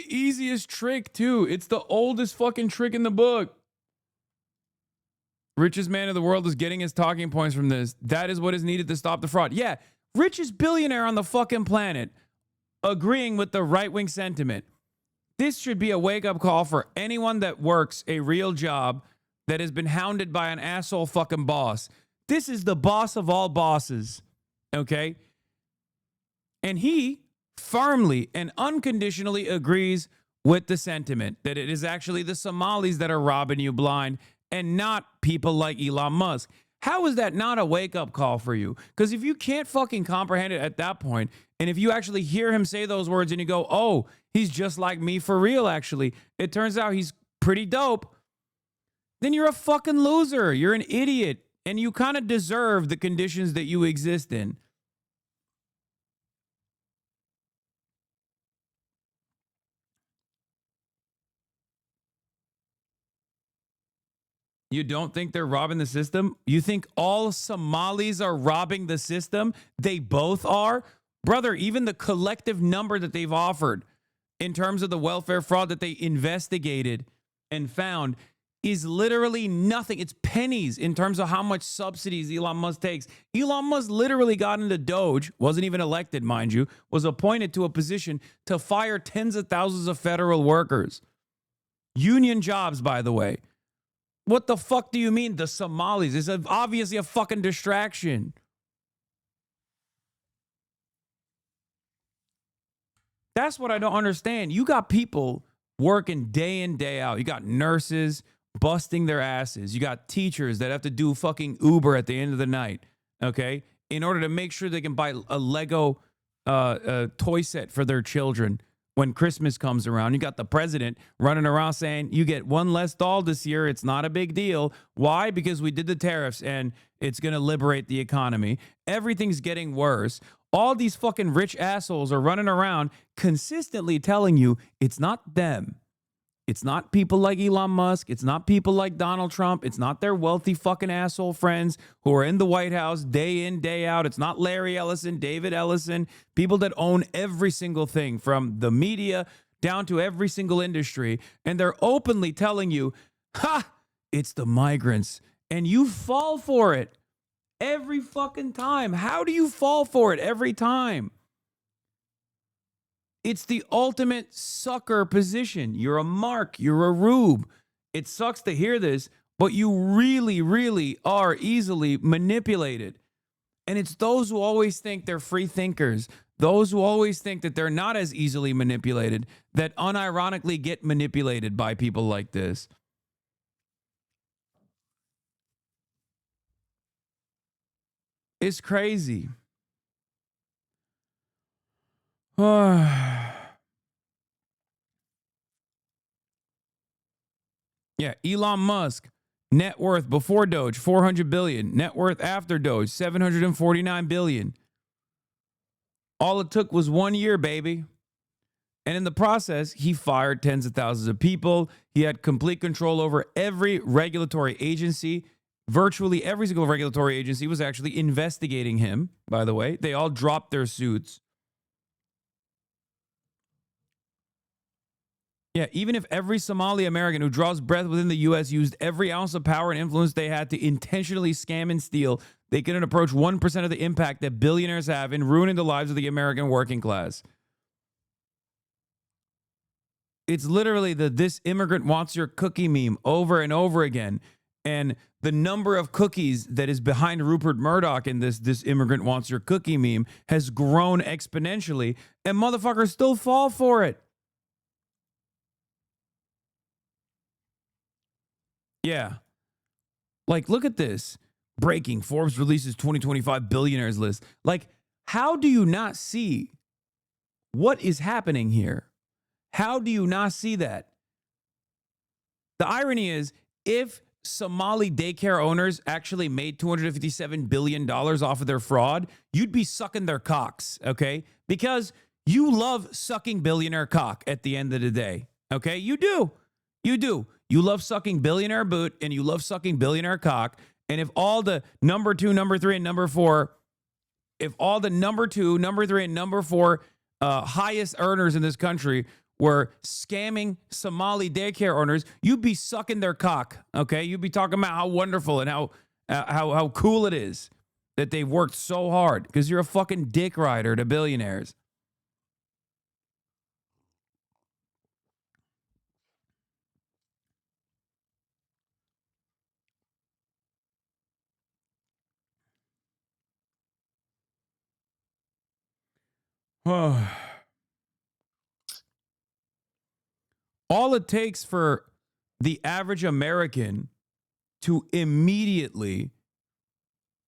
easiest trick, too. It's the oldest fucking trick in the book. Richest man in the world is getting his talking points from this. That is what is needed to stop the fraud. Yeah, richest billionaire on the fucking planet agreeing with the right-wing sentiment. This should be a wake-up call for anyone that works a real job that has been hounded by an asshole fucking boss. This is the boss of all bosses, okay? And he firmly and unconditionally agrees with the sentiment that it is actually the Somalis that are robbing you blind and not people like Elon Musk. How is that not a wake-up call for you? Because if you can't fucking comprehend it at that point, and if you actually hear him say those words and you go, oh, he's just like me for real, actually, it turns out he's pretty dope, then you're a fucking loser. You're an idiot. And you kind of deserve the conditions that you exist in. You don't think they're robbing the system? You think all Somalis are robbing the system? They both are? Brother, even the collective number that they've offered in terms of the welfare fraud that they investigated and found is literally nothing. It's pennies in terms of how much subsidies Elon Musk takes. Elon Musk literally got into Doge, wasn't even elected, mind you, was appointed to a position to fire tens of thousands of federal workers. Union jobs, by the way. What the fuck do you mean the Somalis? It's obviously a fucking distraction. That's what I don't understand. You got people working day in, day out. You got nurses busting their asses. You got teachers that have to do fucking Uber at the end of the night, okay, in order to make sure they can buy a Lego toy set for their children when Christmas comes around. You got the president running around saying, you get one less doll this year. It's not a big deal. Why? Because we did the tariffs and it's going to liberate the economy. Everything's getting worse. All these fucking rich assholes are running around consistently telling you it's not them. It's not people like Elon Musk. It's not people like Donald Trump. It's not their wealthy fucking asshole friends who are in the White House day in, day out. It's not Larry Ellison, David Ellison, people that own every single thing from the media down to every single industry. And they're openly telling you, ha, it's the migrants. And you fall for it every fucking time. How do you fall for it every time? It's the ultimate sucker position. You're a mark. You're a rube. It sucks to hear this, but you really, really are easily manipulated. And it's those who always think they're free thinkers, those who always think that they're not as easily manipulated, that unironically get manipulated by people like this. It's crazy. Yeah, Elon Musk, net worth before Doge, 400 billion. Net worth after Doge, 749 billion. All it took was 1 year, baby. And in the process, he fired tens of thousands of people. He had complete control over every regulatory agency. Virtually every single regulatory agency was actually investigating him, by the way. They all dropped their suits. Yeah, even if every Somali American who draws breath within the U.S. used every ounce of power and influence they had to intentionally scam and steal, they couldn't approach 1% of the impact that billionaires have in ruining the lives of the American working class. It's literally the "this immigrant wants your cookie" meme over and over again. And the number of cookies that is behind Rupert Murdoch in this immigrant wants your cookie meme has grown exponentially, and motherfuckers still fall for it. Yeah. Like, look at this. Breaking. Forbes releases 2025 billionaires list. Like, how do you not see what is happening here? How do you not see that? The irony is, if Somali daycare owners actually made $257 billion off of their fraud, you'd be sucking their cocks, okay? Because you love sucking billionaire cock at the end of the day, okay? You do. You do. You love sucking billionaire boot and you love sucking billionaire cock. And if all the number 2, number 3, and number 4, if all the number 2, number 3, and number 4 highest earners in this country were scamming Somali daycare owners, you'd be sucking their cock, okay? You'd be talking about how wonderful and how cool it is that they worked so hard because you're a fucking dick rider to billionaires. All it takes for the average American to immediately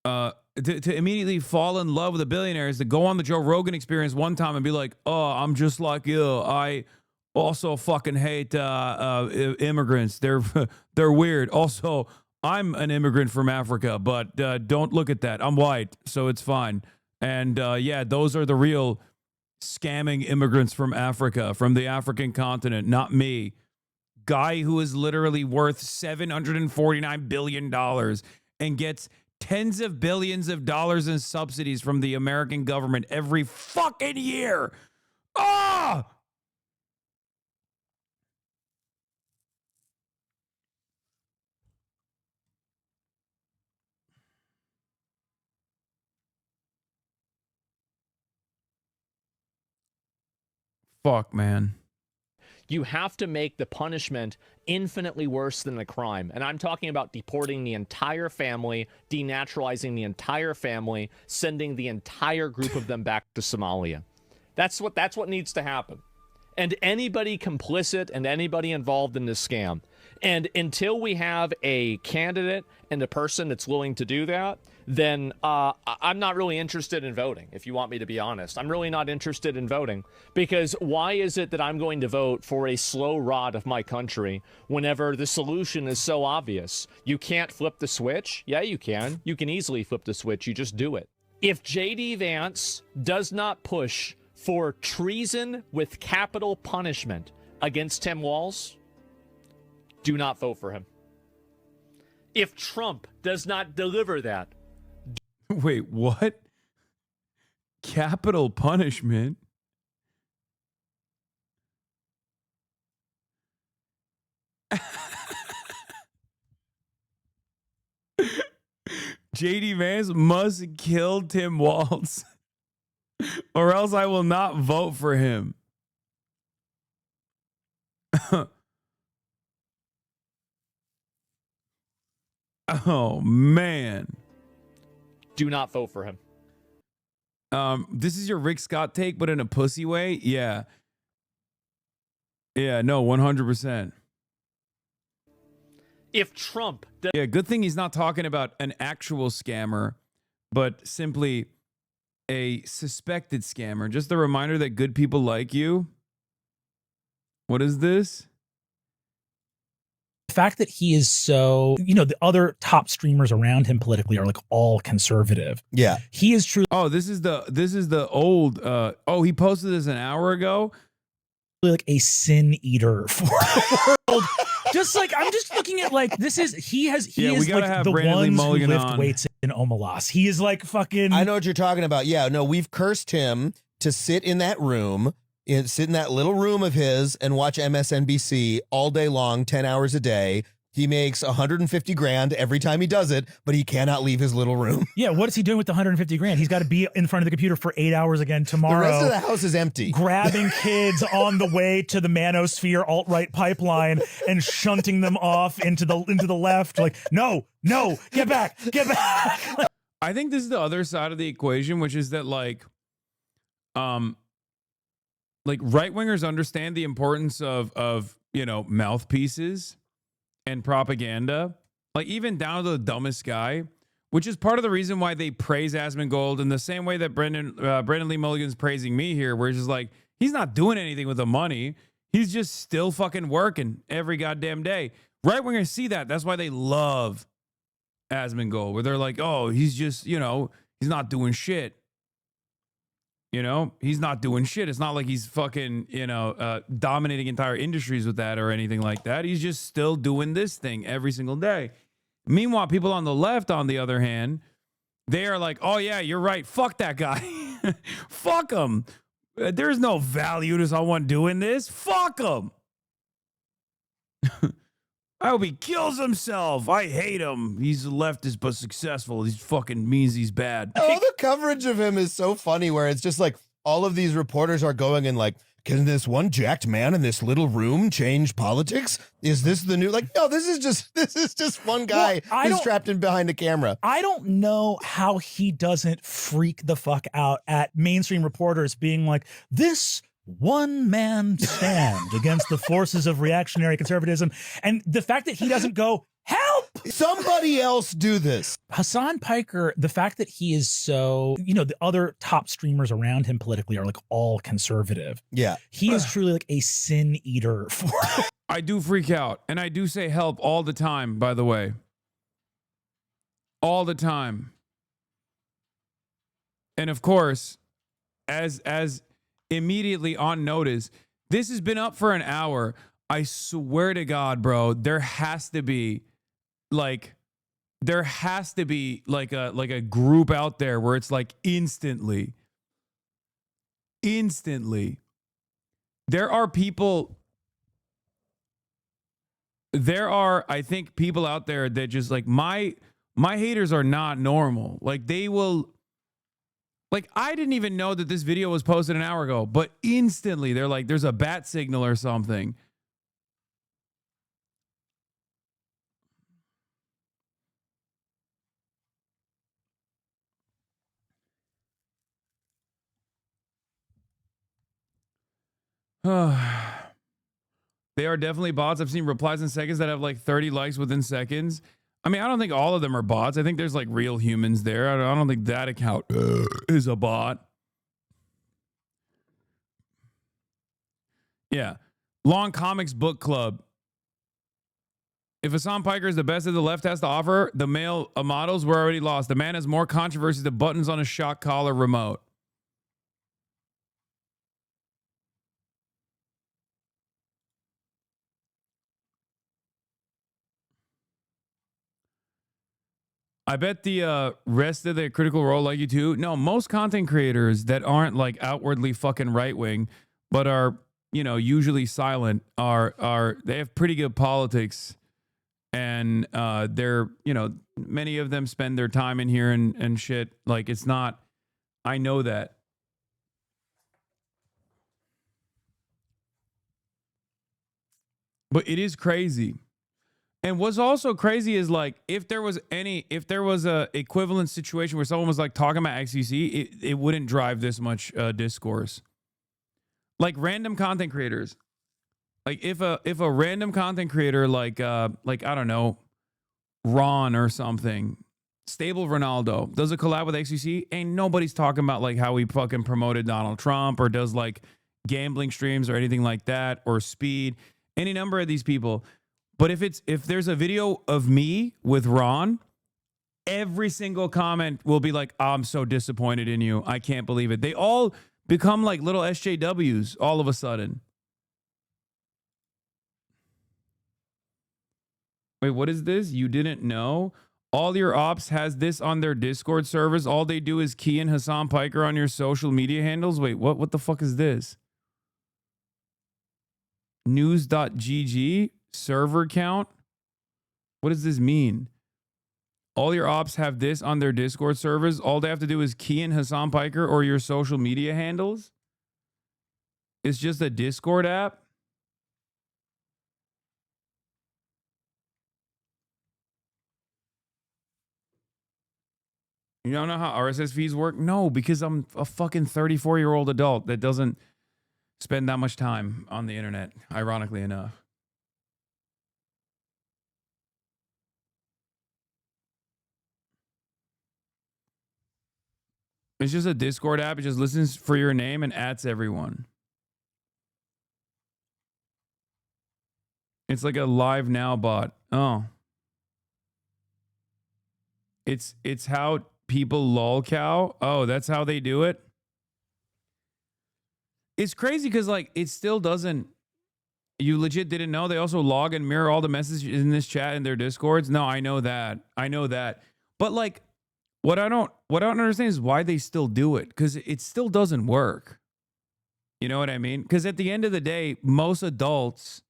immediately fall in love with a billionaire is to go on the Joe Rogan Experience one time and be like, "Oh, I'm just like you. I also fucking hate immigrants. They're weird. Also, I'm an immigrant from Africa, but don't look at that. I'm white, so it's fine. And yeah, those are the real scamming immigrants from Africa, from the African continent, not me. Guy who is literally worth $749 billion and gets tens of billions of dollars in subsidies from the American government every fucking year. Ah! fuck, man. You have to make the punishment infinitely worse than the crime. And I'm talking about deporting the entire family, denaturalizing the entire family, sending the entire group of them back to Somalia. That's what needs to happen. And anybody complicit and anybody involved in this scam. And until we have a candidate and a person that's willing to do that, then I'm not really interested in voting, if you want me to be honest. I'm really not interested in voting, because why is it that I'm going to vote for a slow rot of my country whenever the solution is so obvious? You can't flip the switch? Yeah, you can. You can easily flip the switch. You just do it. If J.D. Vance does not push for treason with capital punishment against Tim Walz, do not vote for him. If Trump does not deliver that. Wait, what? Capital punishment? J.D. Vance must kill Tim Walz, or else I will not vote for him. Oh, man. Do not vote for him. This is your Rick Scott take, but in a pussy way? Yeah. Yeah, no, 100%. If Trump... Yeah, good thing he's not talking about an actual scammer, but simply a suspected scammer. Just a reminder that good people like you. What is this? The fact that he is so, you know, the other top streamers around him politically are like all conservative. Yeah. He is truly. Oh, this is the old, he posted this an hour ago. Like a sin eater for the world. Just like, I'm just looking at like, he is like the ones who lift weights in Omalas. He is like fucking. I know what you're talking about. Yeah, no, we've cursed him to sit in that room, sit in that little room of his and watch MSNBC all day long, 10 hours a day. He makes 150 grand every time he does it, but he cannot leave his little room. Yeah, what is he doing with the 150 grand? He's got to be in front of the computer for 8 hours again tomorrow. The rest of the house is empty. Grabbing kids on the way to the manosphere alt-right pipeline and shunting them off into the left. Like, no, get back. I think this is the other side of the equation, which is that like right-wingers understand the importance of you know, mouthpieces and propaganda, like even down to the dumbest guy, which is part of the reason why they praise Asmongold in the same way that Brendan Lee Mulligan's praising me here, where it's just like, he's not doing anything with the money. He's just still fucking working every goddamn day. Right-wingers see that. That's why they love Asmongold, where they're like, oh, he's just, you know, he's not doing shit. You know, he's not doing shit. It's not like he's fucking, you know, dominating entire industries with that or anything like that. He's just still doing this thing every single day. Meanwhile, people on the left, on the other hand, they are like, oh, yeah, you're right. Fuck that guy. Fuck him. There's no value to someone doing this. Fuck him. I hope he kills himself. I hate him. He's a leftist but successful. He fucking means he's bad. Oh, the coverage of him is so funny, where it's just like all of these reporters are going and like, can this one jacked man in this little room change politics? Is this the new, like, no, this is just one guy who's trapped in behind a camera. I don't know how he doesn't freak the fuck out at mainstream reporters being like, this one-man stand against the forces of reactionary conservatism. And the fact that he doesn't go, help! Somebody else do this. Hasan Piker, the fact that he is so, you know, the other top streamers around him politically are like all conservative. Yeah. He is truly like a sin eater for. I do freak out. And I do say help all the time, by the way. All the time. And of course, as immediately on notice, this has been up for an hour. I swear to God, bro, there has to be like a group out there where it's like instantly there are I think people out there that just like, my haters are not normal. Like they will Like, I didn't even know that this video was posted an hour ago, but instantly they're like, there's a bat signal or something. They are definitely bots. I've seen replies in seconds that have like 30 likes within seconds. I mean, I don't think all of them are bots. I think there's like real humans there. I don't think that account is a bot. Yeah. Long Comics Book Club. If Hasan Piker is the best that the left has to offer, the male models were already lost. The man has more controversies than buttons on a shock collar remote. I bet the rest of the Critical Role like you too. No, most content creators that aren't like outwardly fucking right wing, but are, you know, usually silent, are they have pretty good politics, and they're, you know, many of them spend their time in here and shit. Like, it's not. I know that. But it is crazy. And what's also crazy is, like, if there was a equivalent situation where someone was like talking about XCC, it wouldn't drive this much discourse. Like random content creators, like if a random content creator like I don't know, Ron or something, Stable Ronaldo does a collab with XCC, ain't nobody's talking about like how he fucking promoted Donald Trump or does like gambling streams or anything like that, or Speed, any number of these people. But if there's a video of me with Ron, every single comment will be like, I'm so disappointed in you. I can't believe it. They all become like little SJWs all of a sudden. Wait, what is this? You didn't know? All your ops has this on their Discord servers. All they do is key in Hasan Piker on your social media handles. Wait, what the fuck is this? News.gg? Server count? What does this mean? All your ops have this on their Discord servers. All they have to do is key in Hasan Piker or your social media handles. It's just a Discord app. You don't know how RSS feeds work? No, because I'm a fucking 34-year-old adult that doesn't spend that much time on the internet, ironically enough. It's just a Discord app. It just listens for your name and adds everyone. It's like a live now bot. Oh. It's how people lolcow. Oh, that's how they do it. It's crazy because like it still doesn't. You legit didn't know they also log and mirror all the messages in this chat in their Discords? No, I know that. I know that. But like what I don't understand is why they still do it, because it still doesn't work. You know what I mean? Because at the end of the day, most adults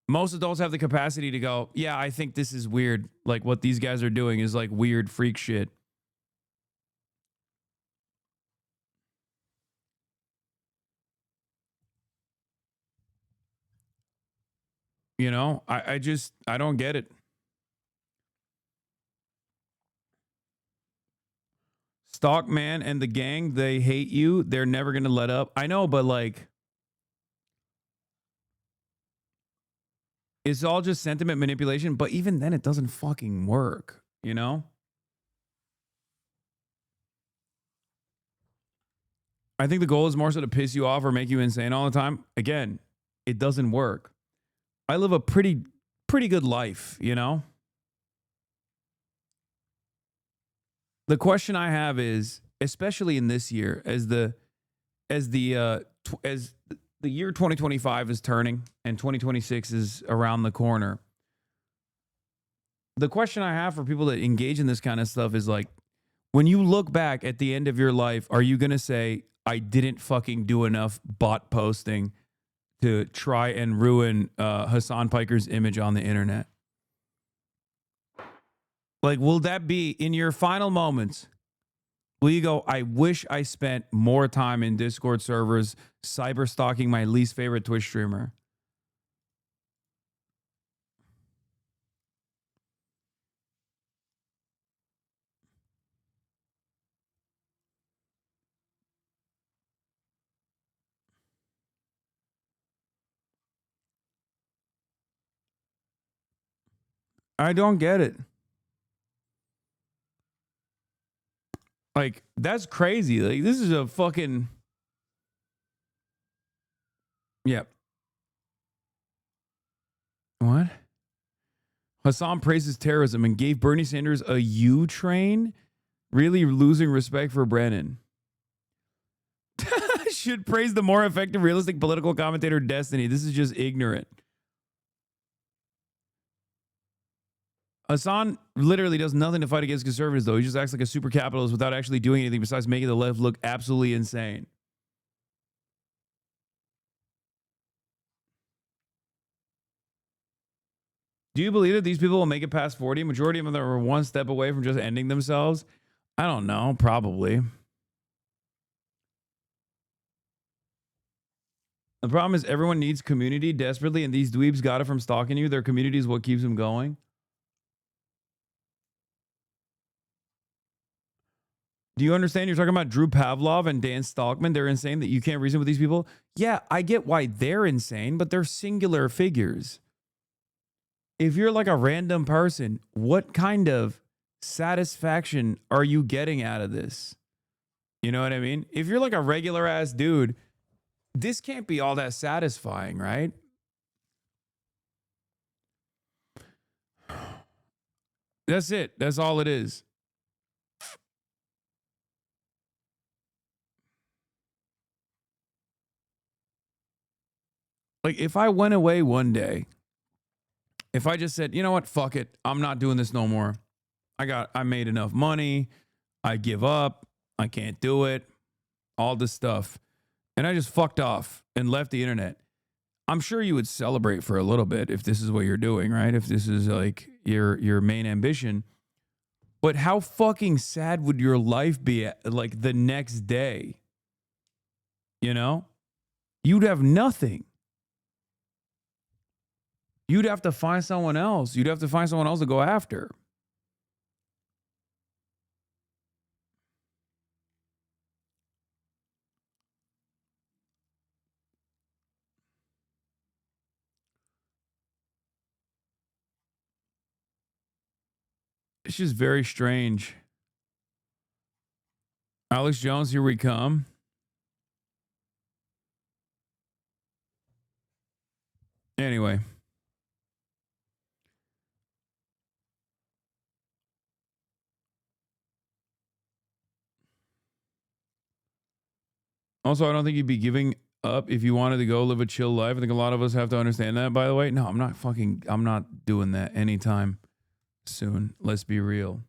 have the capacity to go, yeah, I think this is weird. Like what these guys are doing is like weird freak shit. You know, I don't get it. Stockman and the gang, they hate you. They're never going to let up. I know, but like, it's all just sentiment manipulation. But even then, it doesn't fucking work, you know? I think the goal is more so to piss you off or make you insane all the time. Again, it doesn't work. I live a pretty good life, you know? The question I have is, especially in this year, as the year 2025 is turning and 2026 is around the corner, the question I have for people that engage in this kind of stuff is like, when you look back at the end of your life, are you going to say, I didn't fucking do enough bot posting to try and ruin Hasan Piker's image on the internet? Like, will that be in your final moments? Will you go, I wish I spent more time in Discord servers cyber stalking my least favorite Twitch streamer? I don't get it. Like, that's crazy. Like, this is a fucking... Yep. What? Hasan praises terrorism and gave Bernie Sanders a U train? Really losing respect for Brennan. Should praise the more effective, realistic political commentator Destiny. This is just ignorant. Hasan literally does nothing to fight against conservatives, though. He just acts like a super capitalist without actually doing anything besides making the left look absolutely insane. Do you believe that these people will make it past 40? Majority of them are one step away from just ending themselves. I don't know. Probably. The problem is everyone needs community desperately, and these dweebs got it from stalking you. Their community is what keeps them going. Do you understand? You're talking about Drew Pavlov and Dan Stalkman. They're insane that you can't reason with these people. Yeah, I get why they're insane, but they're singular figures. If you're like a random person, what kind of satisfaction are you getting out of this? You know what I mean? If you're like a regular ass dude, this can't be all that satisfying, right? That's it. That's all it is. Like, if I went away one day, if I just said, you know what, fuck it, I'm not doing this no more. I made enough money. I give up. I can't do it. All this stuff. And I just fucked off and left the internet. I'm sure you would celebrate for a little bit if this is what you're doing, right? If this is like your main ambition. But how fucking sad would your life be like the next day? You know? You'd have nothing. You'd have to find someone else. You'd have to find someone else to go after. It's just very strange. Alex Jones, here we come. Anyway. Also, I don't think you'd be giving up if you wanted to go live a chill life. I think a lot of us have to understand that, by the way. No, I'm not doing that anytime soon. Let's be real.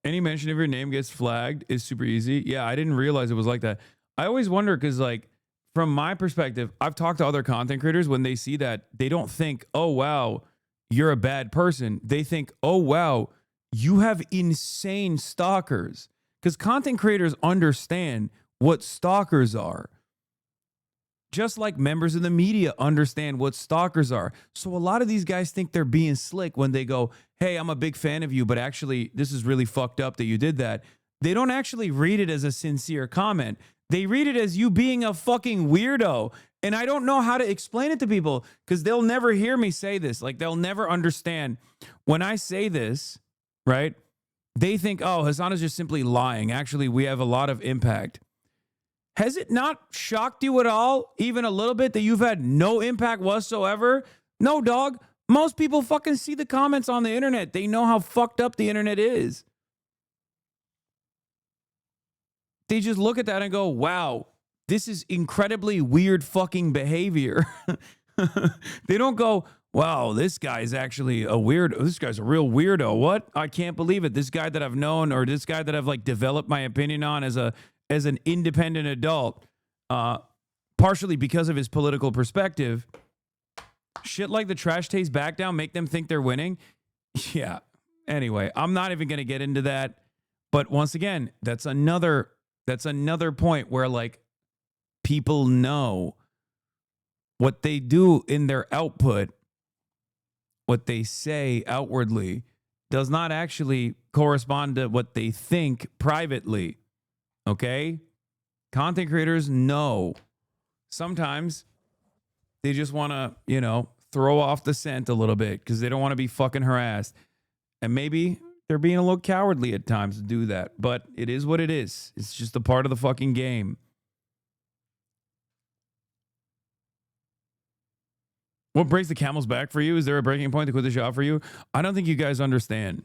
Any mention of your name gets flagged is super easy. Yeah, I didn't realize it was like that. I always wonder because, like, from my perspective, I've talked to other content creators. When they see that, they don't think, oh, wow, you're a bad person. They think, oh, wow, you have insane stalkers. Because content creators understand what stalkers are. Just like members of the media understand what stalkers are. So a lot of these guys think they're being slick when they go, hey, I'm a big fan of you, but actually this is really fucked up that you did that. They don't actually read it as a sincere comment. They read it as you being a fucking weirdo. And I don't know how to explain it to people because they'll never hear me say this. Like, they'll never understand. When I say this, right, they think, oh, Hasan is just simply lying. Actually, we have a lot of impact. Has it not shocked you at all, even a little bit, that you've had no impact whatsoever? No, dog. Most people fucking see the comments on the internet. They know how fucked up the internet is. They just look at that and go, wow, this is incredibly weird fucking behavior. They don't go, wow, this guy's actually a weirdo. This guy's a real weirdo. What? I can't believe it. This guy that I've known, or this guy that I've like developed my opinion on as as an independent adult, partially because of his political perspective, shit like the trash taste back down make them think they're winning. Yeah. Anyway, I'm not even going to get into that. But once again, that's another point where like people know what they do in their output, what they say outwardly, does not actually correspond to what they think privately. Okay? Content creators know. Sometimes they just want to, you know, throw off the scent a little bit because they don't want to be fucking harassed. And maybe they're being a little cowardly at times to do that. But it is what it is. It's just a part of the fucking game. What breaks the camel's back for you? Is there a breaking point to quit the job for you? I don't think you guys understand.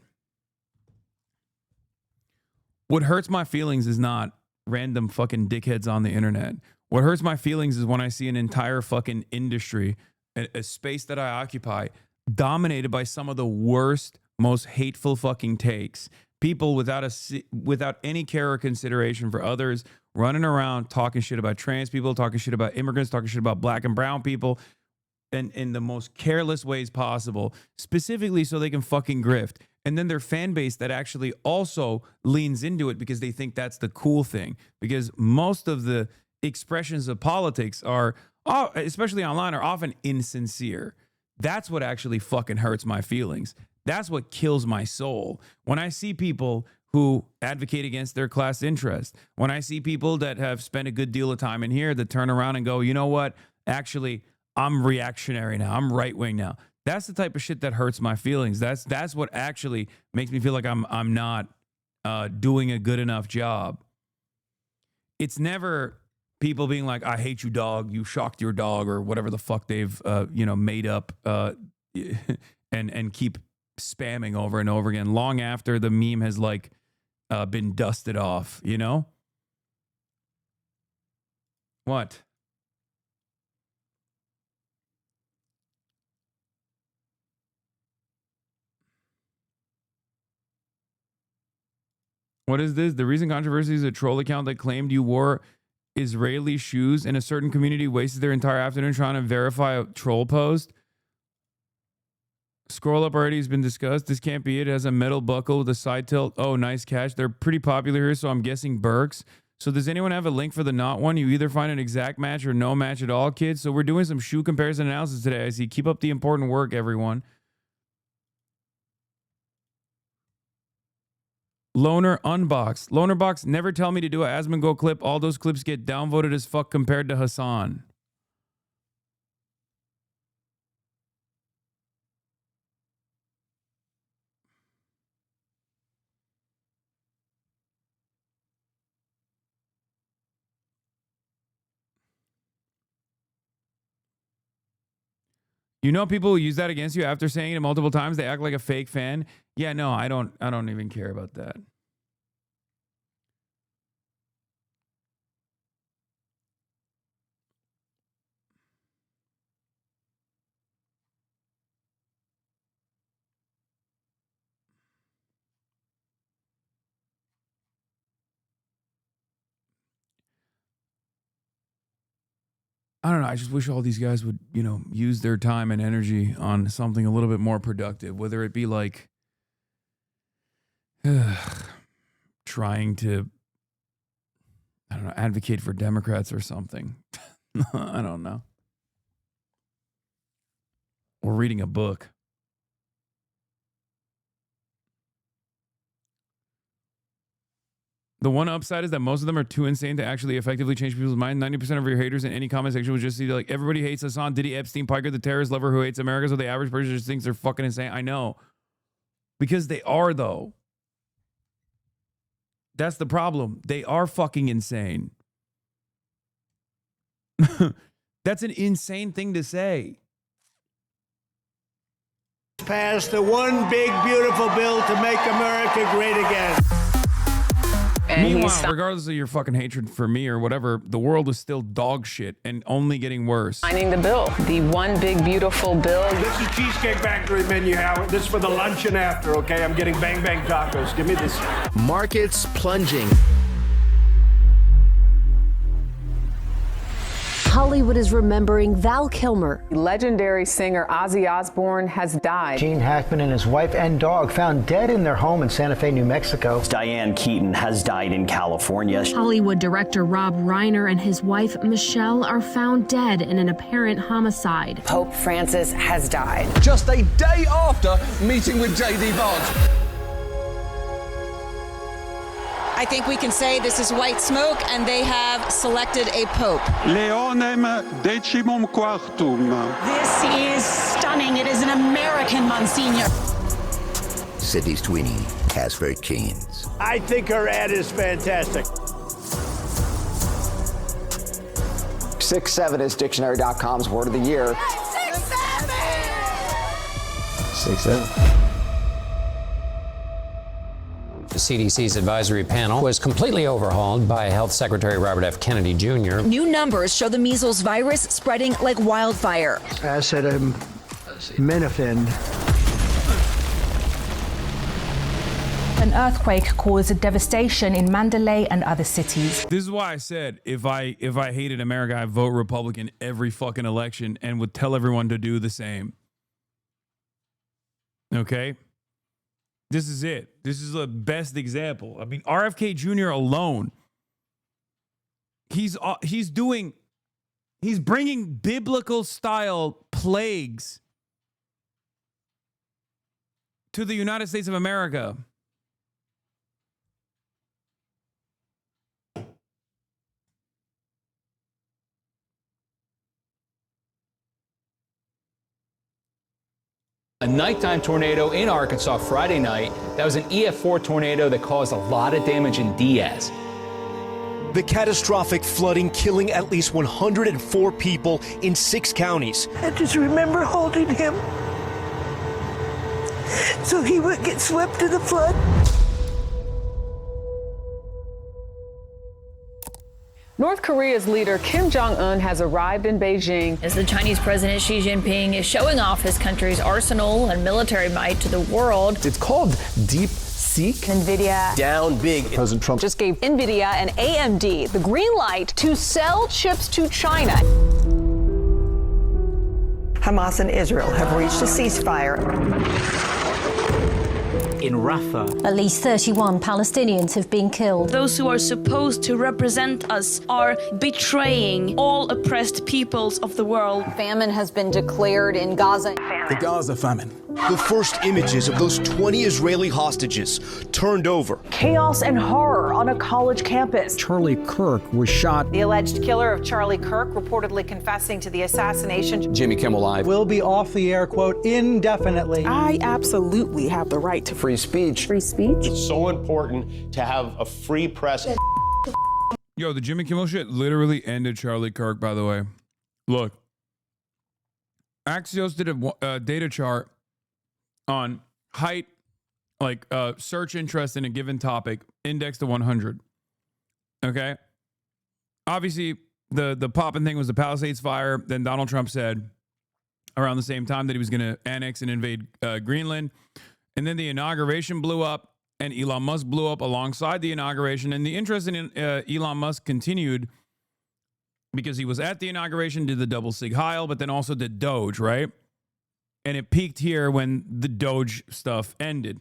What hurts my feelings is not random fucking dickheads on the internet. What hurts my feelings is when I see an entire fucking industry, a space that I occupy, dominated by some of the worst, most hateful fucking takes. People without any care or consideration for others, running around talking shit about trans people, talking shit about immigrants, talking shit about black and brown people, and in the most careless ways possible, specifically so they can fucking grift. And then their fan base that actually also leans into it because they think that's the cool thing. Because most of the expressions of politics are, especially online, are often insincere. That's what actually fucking hurts my feelings. That's what kills my soul. When I see people who advocate against their class interest, when I see people that have spent a good deal of time in here that turn around and go, you know what, actually, I'm reactionary now. I'm right wing now. That's the type of shit that hurts my feelings. That's what actually makes me feel like I'm not doing a good enough job. It's never people being like, I hate you, dog. You shocked your dog, or whatever the fuck they've made up and keep spamming over and over again long after the meme has like been dusted off, you know? What? What is this? The recent controversy is a troll account that claimed you wore Israeli shoes and a certain community wasted their entire afternoon trying to verify a troll post. Scroll up already has been discussed. This can't be it. It has a metal buckle with a side tilt. Oh, nice catch. They're pretty popular here, so I'm guessing Burks. So does anyone have a link for the not one? You either find an exact match or no match at all, kids. So we're doing some shoe comparison analysis today. I see. Keep up the important work, everyone. Loner Unbox. Lonerbox, never tell me to do a Asmongo clip. All those clips get downvoted as fuck compared to Hasan. You know, people who use that against you after saying it multiple times, they act like a fake fan. Yeah, no, I don't even care about that. I don't know. I just wish all these guys would, use their time and energy on something a little bit more productive, whether it be like trying to, I don't know, advocate for Democrats or something. I don't know. Or reading a book. The one upside is that most of them are too insane to actually effectively change people's mind. 90% of your haters in any comment section will just see like, everybody hates Hasan, Diddy, Epstein, Piker, the terrorist lover who hates America, so the average person just thinks they're fucking insane. I know. Because they are, though. That's the problem. They are fucking insane. That's an insane thing to say. Passed the one big, beautiful bill to make America great again. Meanwhile, regardless of your fucking hatred for me or whatever, the world is still dog shit and only getting worse. Signing the bill, the one big beautiful bill. This is Cheesecake Factory menu, Howard. This is for the lunch and after, okay? I'm getting bang bang tacos. Give me this. Markets plunging. Hollywood is remembering Val Kilmer. Legendary singer Ozzy Osbourne has died. Gene Hackman and his wife and dog found dead in their home in Santa Fe, New Mexico. Diane Keaton has died in California. Hollywood director Rob Reiner and his wife Michelle are found dead in an apparent homicide. Pope Francis has died. Just a day after meeting with J.D. Vance. I think we can say this is white smoke, and they have selected a pope. Leonem decimum quartum. This is stunning. It is an American Monsignor. City's twinning, Casper Keynes. I think her ad is fantastic. 6'7" is dictionary.com's word of the year. 6'7". The CDC's advisory panel was completely overhauled by Health Secretary Robert F. Kennedy Jr. New numbers show the measles virus spreading like wildfire. Acetaminophen. An earthquake caused devastation in Mandalay and other cities. This is why I said if I hated America, I'd vote Republican every fucking election and would tell everyone to do the same. Okay? This is it. This is the best example. I mean, RFK Jr. alone, he's bringing biblical style plagues to the United States of America. A nighttime tornado in Arkansas Friday night. That was an EF4 tornado that caused a lot of damage in Diaz. The catastrophic flooding killing at least 104 people in 6 counties. I just remember holding him so he would get swept in the flood. North Korea's leader Kim Jong-un has arrived in Beijing. As the Chinese President Xi Jinping is showing off his country's arsenal and military might to the world. It's called Deep Seek. NVIDIA Down big. President Trump just gave NVIDIA and AMD the green light to sell chips to China. Hamas and Israel have reached a ceasefire. In Rafah, At least 31 Palestinians have been killed. those who are supposed to represent us are betraying all oppressed peoples of the world. Famine has been declared in Gaza. The Gaza famine. The first images of those 20 Israeli hostages turned over. Chaos and horror on a college campus. Charlie Kirk was shot. The alleged killer of Charlie Kirk reportedly confessing to the assassination. Jimmy Kimmel Live. Will be off the air, quote, indefinitely. I absolutely have the right to Free speech. free speech. It's so important to have a free press. Yo, the Jimmy Kimmel shit literally ended Charlie Kirk, by the way. Look, Axios did a data chart on height, like search interest in a given topic, indexed to 100. Okay? Obviously, the popping thing was the Palisades fire. Then Donald Trump said around the same time that he was going to annex and invade Greenland. And then the inauguration blew up, and Elon Musk blew up alongside the inauguration. And the interest in Elon Musk continued because he was at the inauguration, did the double Sig Heil, but then also did Doge, right? And it peaked here when the Doge stuff ended.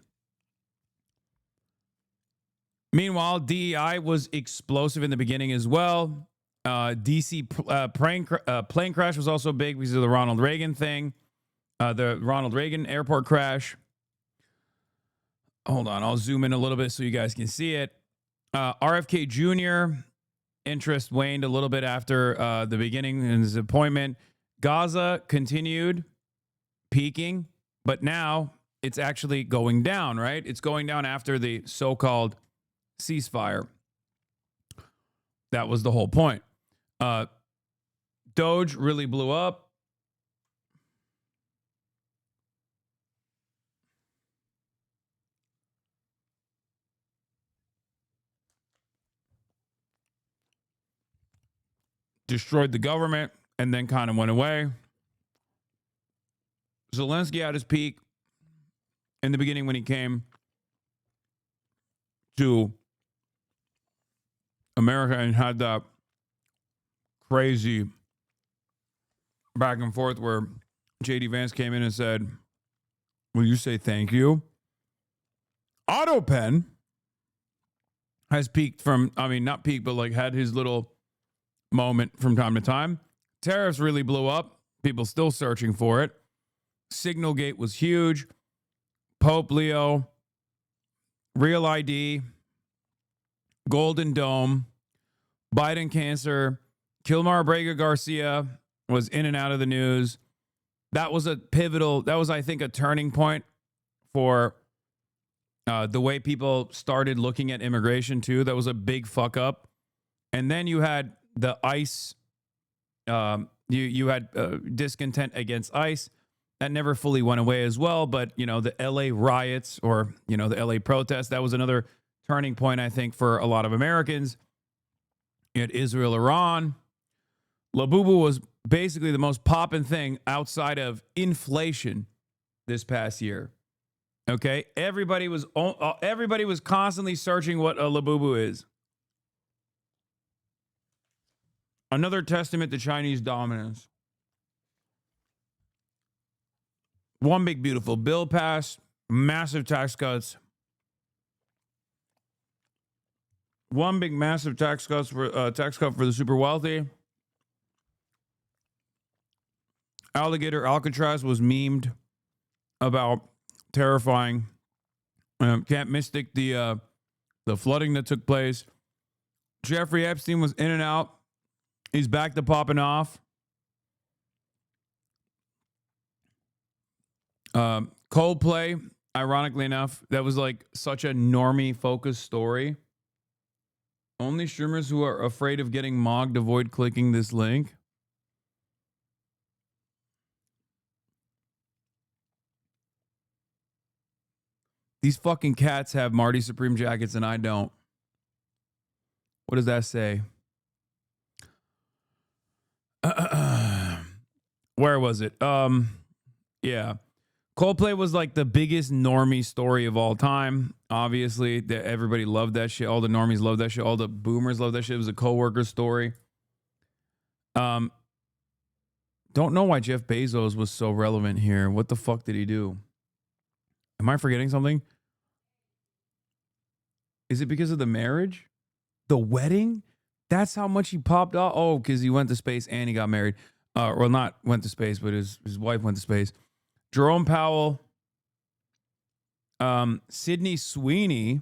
Meanwhile, DEI was explosive in the beginning as well. DC plane crash was also big because of the Ronald Reagan thing. The Ronald Reagan airport crash. Hold on, I'll zoom in a little bit so you guys can see it. RFK Jr. interest waned a little bit after the beginning in his appointment. Gaza continued peaking, but now it's actually going down, right? It's going down after the so-called ceasefire. That was the whole point. Doge really blew up. Destroyed the government and then kind of went away. Zelensky at his peak in the beginning when he came to America and had that crazy back and forth where JD Vance came in and said, will you say thank you? AutoPen has peaked from, I mean, not peaked, but like had his little moment from time to time. Tariffs really blew up. People still searching for it. Signalgate was huge. Pope Leo, Real ID, Golden Dome, Biden cancer, Kilmar Brega Garcia was in and out of the news. That was a pivotal, that was, I think, a turning point for the way people started looking at immigration too. That was a big fuck up. And then you had the ICE, you had discontent against ICE. That never fully went away as well. But, you know, the LA riots or, you know, the LA protests, that was another turning point, I think, for a lot of Americans. You had Israel, Iran. Labubu was basically the most poppin' thing outside of inflation this past year. Okay, everybody was constantly searching what a Labubu is. Another testament to Chinese dominance. One big beautiful bill passed, massive tax cuts. One big massive tax cut for the super wealthy. Alligator Alcatraz was memed about terrifying. Can't mistake the flooding that took place. Jeffrey Epstein was in and out. He's back to popping off. Coldplay, ironically enough, that was like such a normie focused story. Only streamers who are afraid of getting mogged avoid clicking this link. These fucking cats have Marty Supreme jackets and I don't. What does that say? Where was it? Yeah. Coldplay was like the biggest normie story of all time. Obviously, everybody loved that shit. All the normies loved that shit. All the boomers loved that shit. It was a coworker story. Don't know why Jeff Bezos was so relevant here. What the fuck did he do? Am I forgetting something? Is it because of the marriage? The wedding? That's how much he popped off? Oh, because he went to space and he got married. Well, not went to space, but his wife went to space. Jerome Powell. Sydney Sweeney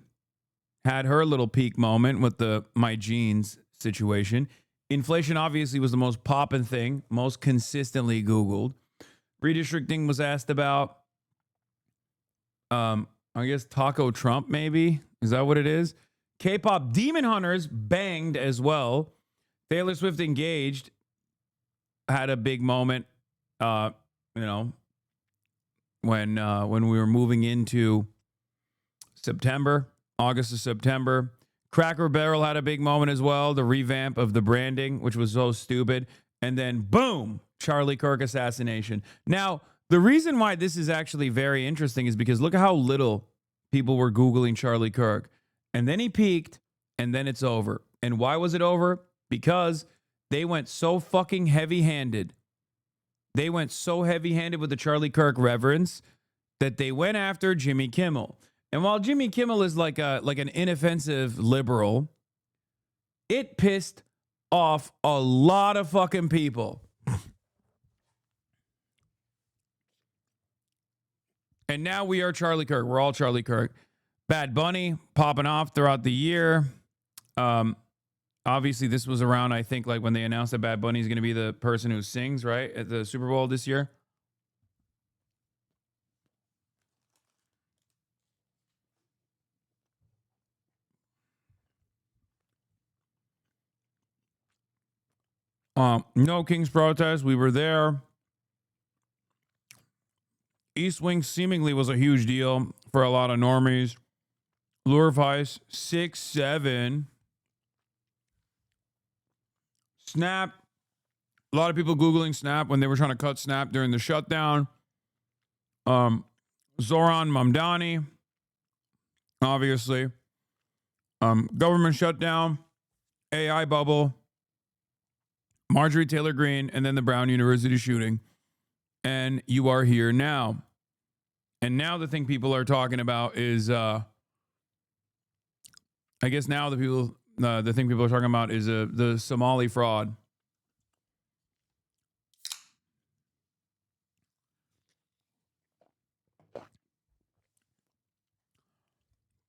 had her little peak moment with the My Jeans situation. Inflation obviously was the most poppin' thing, most consistently Googled. Redistricting was asked about. I guess Taco Trump, maybe? Is that what it is? K-pop Demon Hunters banged as well. Taylor Swift engaged. Had a big moment, when we were moving into September, August to September. Cracker Barrel had a big moment as well. The revamp of the branding, which was so stupid. And then boom, Charlie Kirk assassination. Now, the reason why this is actually very interesting is because look at how little people were Googling Charlie Kirk. And then he peaked, and then it's over. And why was it over? Because they went so fucking heavy-handed. They went so heavy-handed with the Charlie Kirk reverence that they went after Jimmy Kimmel. And while Jimmy Kimmel is like an inoffensive liberal, it pissed off a lot of fucking people. And now we are Charlie Kirk. We're all Charlie Kirk. Bad Bunny popping off throughout the year. Obviously, this was around, I think, like when they announced that Bad Bunny is going to be the person who sings, right, at the Super Bowl this year. No King's protest. We were there. East Wing seemingly was a huge deal for a lot of normies. Lure Vice, 6-7. Snap. A lot of people Googling Snap when they were trying to cut Snap during the shutdown. Zoran Mamdani, obviously. Government shutdown. AI bubble. Marjorie Taylor Greene, and then the Brown University shooting. And you are here now. And now the thing people are talking about is, I guess now the thing people are talking about is the Somali fraud.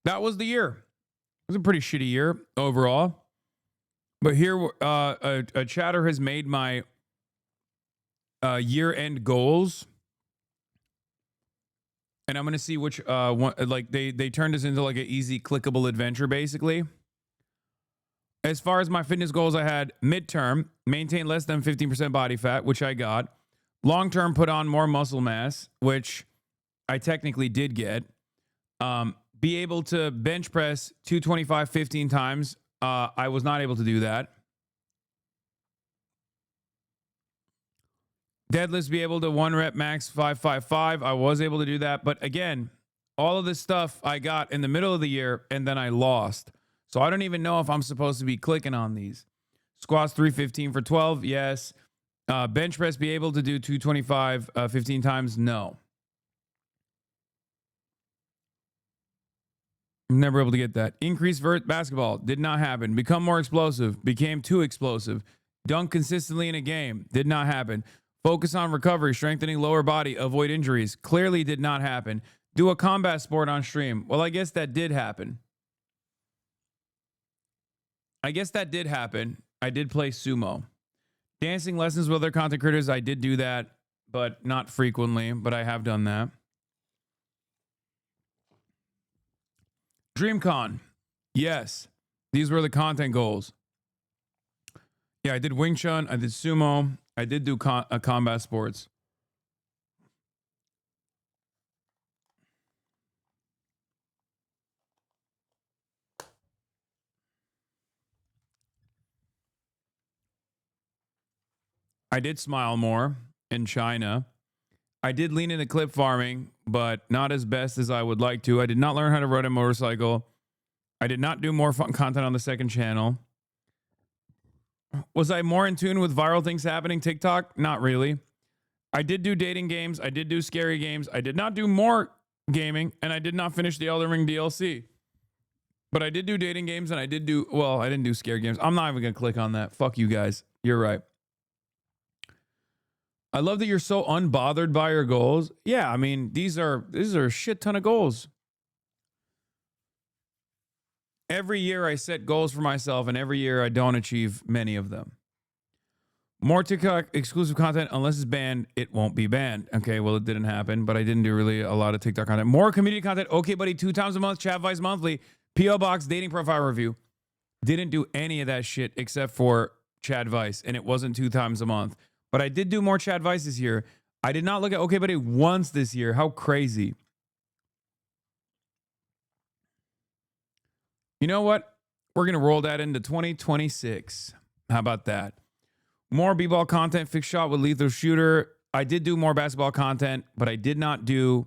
That was the year. It was a pretty shitty year overall. But here, a chatter has made my year-end goals. And I'm going to see which one, like they turned this into like an easy clickable adventure, basically. As far as my fitness goals, I had midterm, maintain less than 15% body fat, which I got. Long-term, put on more muscle mass, which I technically did get. Be able to bench press 225 15 times. I was not able to do that. Deadlifts, be able to 1 rep max 555. I was able to do that. But again, all of this stuff I got in the middle of the year and then I lost. So I don't even know if I'm supposed to be clicking on these. Squats 315 for 12. Yes. Bench press, be able to do 225 15 times. No. Never able to get that. Increase vert basketball. Did not happen. Become more explosive. Became too explosive. Dunk consistently in a game. Did not happen. Focus on recovery, strengthening lower body, avoid injuries. Clearly did not happen. Do a combat sport on stream. Well, I guess that did happen. I did play sumo. Dancing lessons with other content creators. I did do that, but not frequently, but I have done that. DreamCon. Yes. These were the content goals. Yeah, I did Wing Chun. I did sumo. I did do combat sports. I did smile more in China. I did lean into clip farming, but not as best as I would like to. I did not learn how to ride a motorcycle. I did not do more fun content on the second channel. Was I more in tune with viral things happening? TikTok? Not really. I did do dating games. I did do scary games. I did not do more gaming, and I did not finish the Elden Ring DLC. But I did do dating games, and I did do, well, I didn't do scary games. I'm not even going to click on that. Fuck you guys. You're right. I love that you're so unbothered by your goals. Yeah, I mean, these are a shit ton of goals. Every year I set goals for myself, and every year I don't achieve many of them. More TikTok exclusive content, unless it's banned, it won't be banned. Okay, well, it didn't happen, but I didn't do really a lot of TikTok content. More community content. Okay, buddy, 2 times a month, Chat Vice Monthly, P.O. Box, dating profile review. Didn't do any of that shit except for Chad Vice, and it wasn't 2 times a month. But I did do more Chad Vice this year. I did not look at Okay Buddy once this year. How crazy. You know what? We're going to roll that into 2026. How about that? More b-ball content, fixed shot with lethal shooter. I did do more basketball content, but I did not do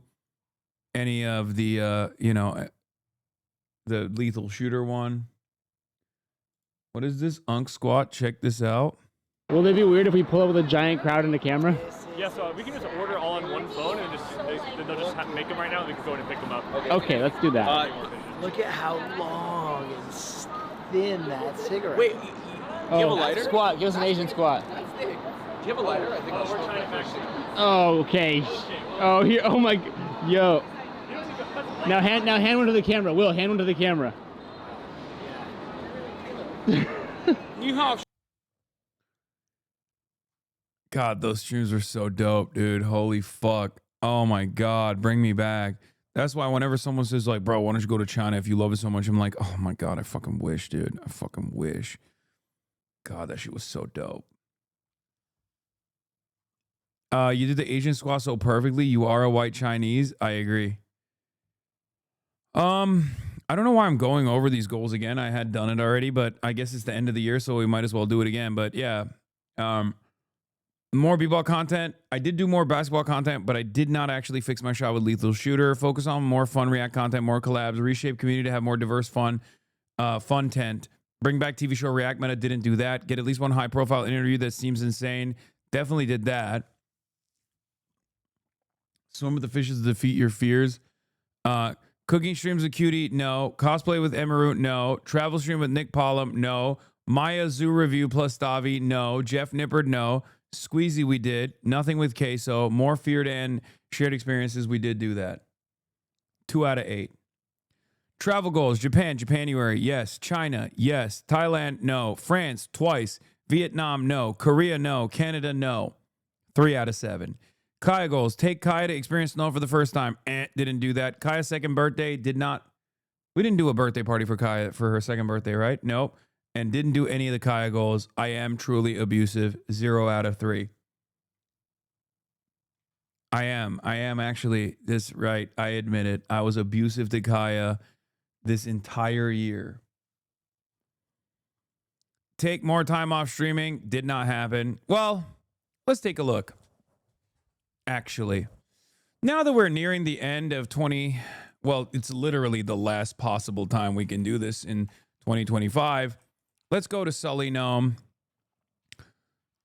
any of the, the lethal shooter one. What is this? Unk squat. Check this out. Will it be weird if we pull up with a giant crowd in the camera? Yeah, so we can just order all on one phone and they'll just make them right now and we can go in and pick them up. Okay, let's do that. Look at how long and thin that cigarette. Wait, you have a lighter? Squat. Give us an Asian squat. Do you have a lighter? I think we're trying to fix it. Oh, okay. Oh, here. Oh my. Yo. Now hand one to the camera. Will, hand one to the camera. God, those streams are so dope, dude. Holy fuck. Oh my God, bring me back. That's why whenever someone says like, bro, why don't you go to China if you love it so much? I'm like, oh my God, I fucking wish, dude. I fucking wish. God, that shit was so dope. You did the Asian squat so perfectly. You are a white Chinese. I agree. I don't know why I'm going over these goals again. I had done it already, but I guess it's the end of the year, so we might as well do it again. But yeah, more b-ball content. I did do more basketball content, but I did not actually fix my shot with lethal shooter. Focus on more fun React content, more collabs, reshape community to have more diverse fun, fun tent. Bring back TV show React Meta. Didn't do that. Get at least one high-profile interview that seems insane. Definitely did that. Swim with the fishes to defeat your fears. Cooking streams with Cutie, no. Cosplay with Emaru, no. Travel stream with Nick Pollum, no. Maya Zoo review plus Davi, no. Jeff Nippard, no. Squeezy, we did. Nothing with Queso. More feared and shared experiences, we did do that. 2 out of 8. Travel goals, Japanuary, yes. China, yes. Thailand, no. France, twice. Vietnam, no. Korea, no. Canada, no. 3 out of 7. Kaya goals, take Kaya to experience snow for the first time. Didn't do that. Kaya's second birthday, did not. We didn't do a birthday party for Kaya for her second birthday, right? Nope. And didn't do any of the Kaya goals. I am truly abusive. 0 out of 3. I am actually this right. I admit it. I was abusive to Kaya this entire year. Take more time off streaming. Did not happen. Well, let's take a look. Actually, now that we're nearing the end of well, it's literally the last possible time we can do this in 2025. Let's go to Sully Gnome.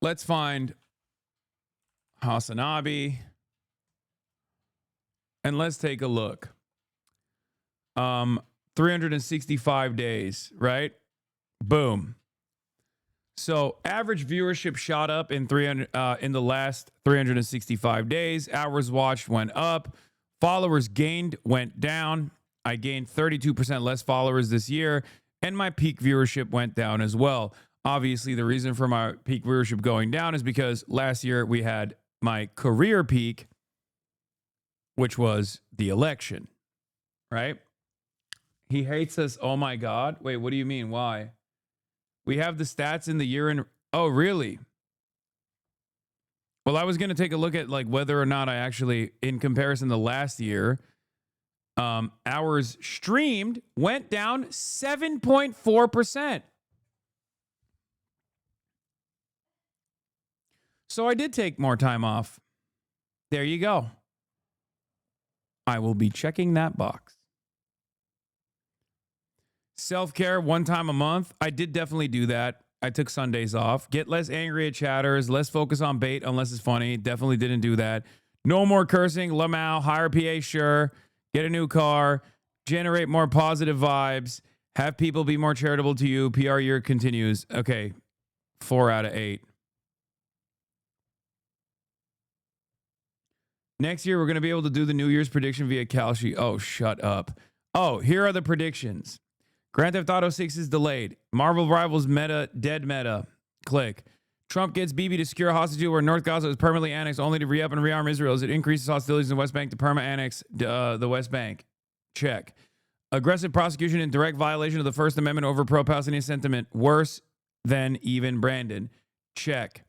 Let's find HasanAbi. And let's take a look. 365 days, right? Boom. So average viewership shot up in the last 365 days. Hours watched went up. Followers gained went down. I gained 32% less followers this year, and my peak viewership went down as well. Obviously, the reason for my peak viewership going down is because last year we had my career peak, which was the election, right? He hates us. Oh my God. Wait, what do you mean? Why? We have the stats in the year in. Oh, really? Well, I was going to take a look at like whether or not I actually, in comparison to last year, hours streamed went down 7.4%. So I did take more time off. There you go. I will be checking that box. Self-care 1 time a month. I did definitely do that. I took Sundays off. Get less angry at chatters. Less focus on bait unless it's funny. Definitely didn't do that. No more cursing. Lamau. Hire PA. Sure. Get a new car. Generate more positive vibes. Have people be more charitable to you. PR year continues. Okay. 4 out of 8. Next year, we're going to be able to do the New Year's prediction via Kalshi. Oh, shut up. Oh, here are the predictions. Grand Theft Auto 6 is delayed. Marvel Rivals meta, dead meta. Click. Trump gets Bibi to secure hostage where North Gaza is permanently annexed only to re-up and rearm Israel as it increases hostilities in the West Bank to perma-annex the West Bank. Check. Aggressive prosecution in direct violation of the First Amendment over pro-Palestinian sentiment. Worse than even Brandon. Check.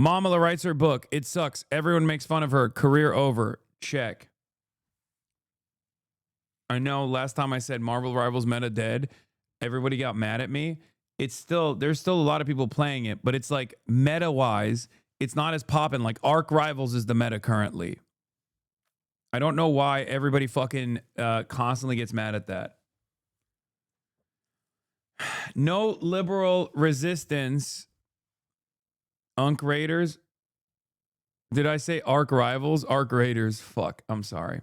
Mamala writes her book. It sucks. Everyone makes fun of her. Career over. Check. I know last time I said Marvel Rivals meta dead, everybody got mad at me. There's still a lot of people playing it, but it's like meta-wise, it's not as poppin'. Like Arc Rivals is the meta currently. I don't know why everybody fucking constantly gets mad at that. No liberal resistance. Unk Raiders. Did I say Arc Rivals? Arc Raiders. Fuck. I'm sorry.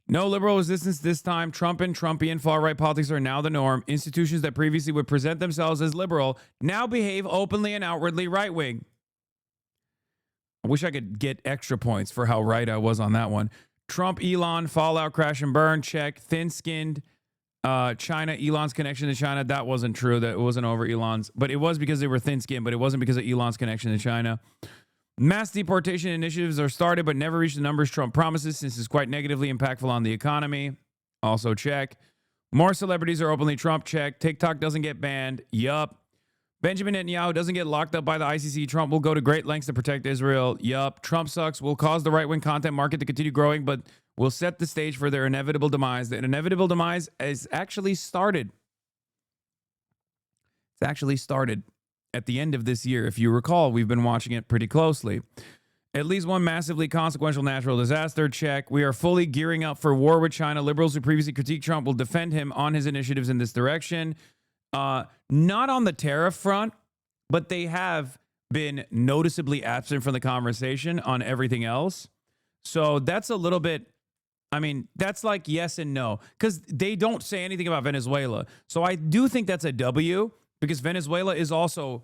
No liberal resistance this time. Trump and Trumpian far-right politics are now the norm. Institutions that previously would present themselves as liberal now behave openly and outwardly right-wing. I wish I could get extra points for how right I was on that one. Trump, Elon, Fallout, crash and burn, check. Thin-skinned, China, Elon's connection to China. That wasn't true. That it wasn't over Elon's. But it was because they were thin-skinned, but it wasn't because of Elon's connection to China. Mass deportation initiatives are started but never reach the numbers Trump promises since it's quite negatively impactful on the economy. Also check. More celebrities are openly Trump. Check. TikTok doesn't get banned. Yup. Benjamin Netanyahu doesn't get locked up by the ICC. Trump will go to great lengths to protect Israel. Yup. Trump sucks. Will cause the right-wing content market to continue growing, but will set the stage for their inevitable demise. The inevitable demise is actually started. It's actually started at the end of this year. If you recall, we've been watching it pretty closely. At least one massively consequential natural disaster. Check. We are fully gearing up for war with China. Liberals who previously critiqued Trump will defend him on his initiatives in this direction. Not on the tariff front, but they have been noticeably absent from the conversation on everything else. So that's a little bit, I mean, that's like yes and no, because they don't say anything about Venezuela. So I do think that's a W, because Venezuela is also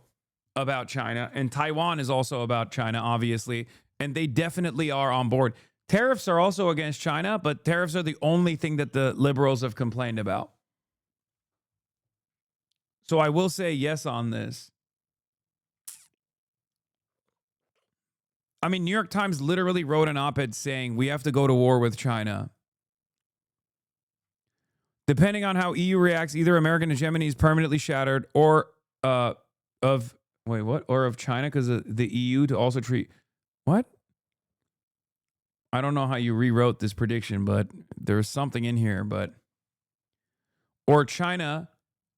about China, and Taiwan is also about China, obviously, and they definitely are on board. Tariffs are also against China, but tariffs are the only thing that the liberals have complained about. So I will say yes on this. I mean, New York Times literally wrote an op-ed saying we have to go to war with China. Depending on how EU reacts, either American hegemony is permanently shattered, or of China, because the EU to also treat what? I don't know how you rewrote this prediction, but there's something in here. But or China,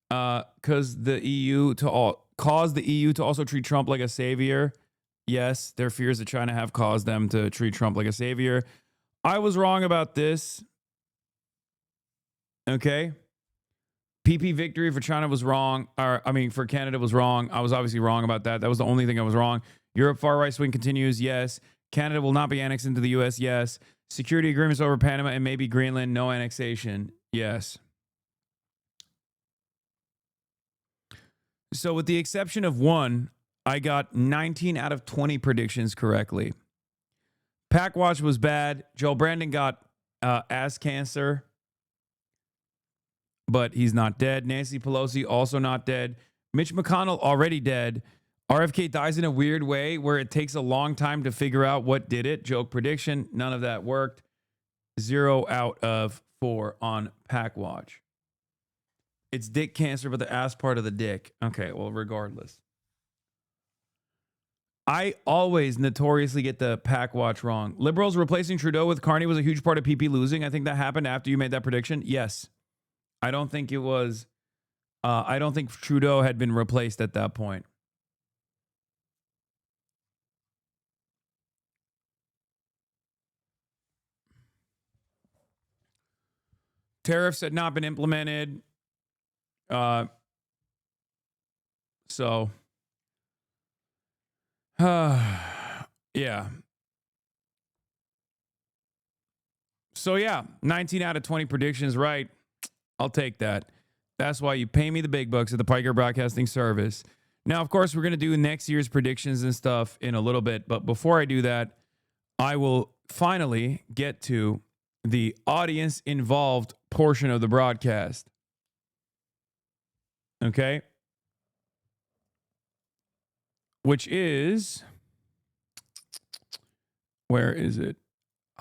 because the EU to cause the EU to also treat Trump like a savior. Yes, their fears that China have caused them to treat Trump like a savior. I was wrong about this. Okay. PP victory for China was wrong. Or, I mean, for Canada was wrong. I was obviously wrong about that. That was the only thing I was wrong. Europe far right swing continues. Yes. Canada will not be annexed into the U.S. Yes. Security agreements over Panama and maybe Greenland. No annexation. Yes. So with the exception of one, I got 19 out of 20 predictions correctly. Packwatch was bad. Joe Brandon got ass cancer, but he's not dead. Nancy Pelosi also not dead. Mitch McConnell already dead. RFK dies in a weird way where it takes a long time to figure out what did it. Joke prediction. None of that worked. 0 out of 4 on Packwatch. It's dick cancer, but the ass part of the dick. Okay, well, regardless. I always notoriously get the Packwatch wrong. Liberals replacing Trudeau with Carney was a huge part of PP losing. I think that happened after you made that prediction. Yes. I don't think it was. I don't think Trudeau had been replaced at that point. Tariffs had not been implemented. So, yeah. So, yeah, 19 out of 20 predictions right. I'll take that. That's why you pay me the big bucks at the Piker Broadcasting Service. Now, of course, we're going to do next year's predictions and stuff in a little bit. But before I do that, I will finally get to the audience involved portion of the broadcast. Okay. Which is, where is it?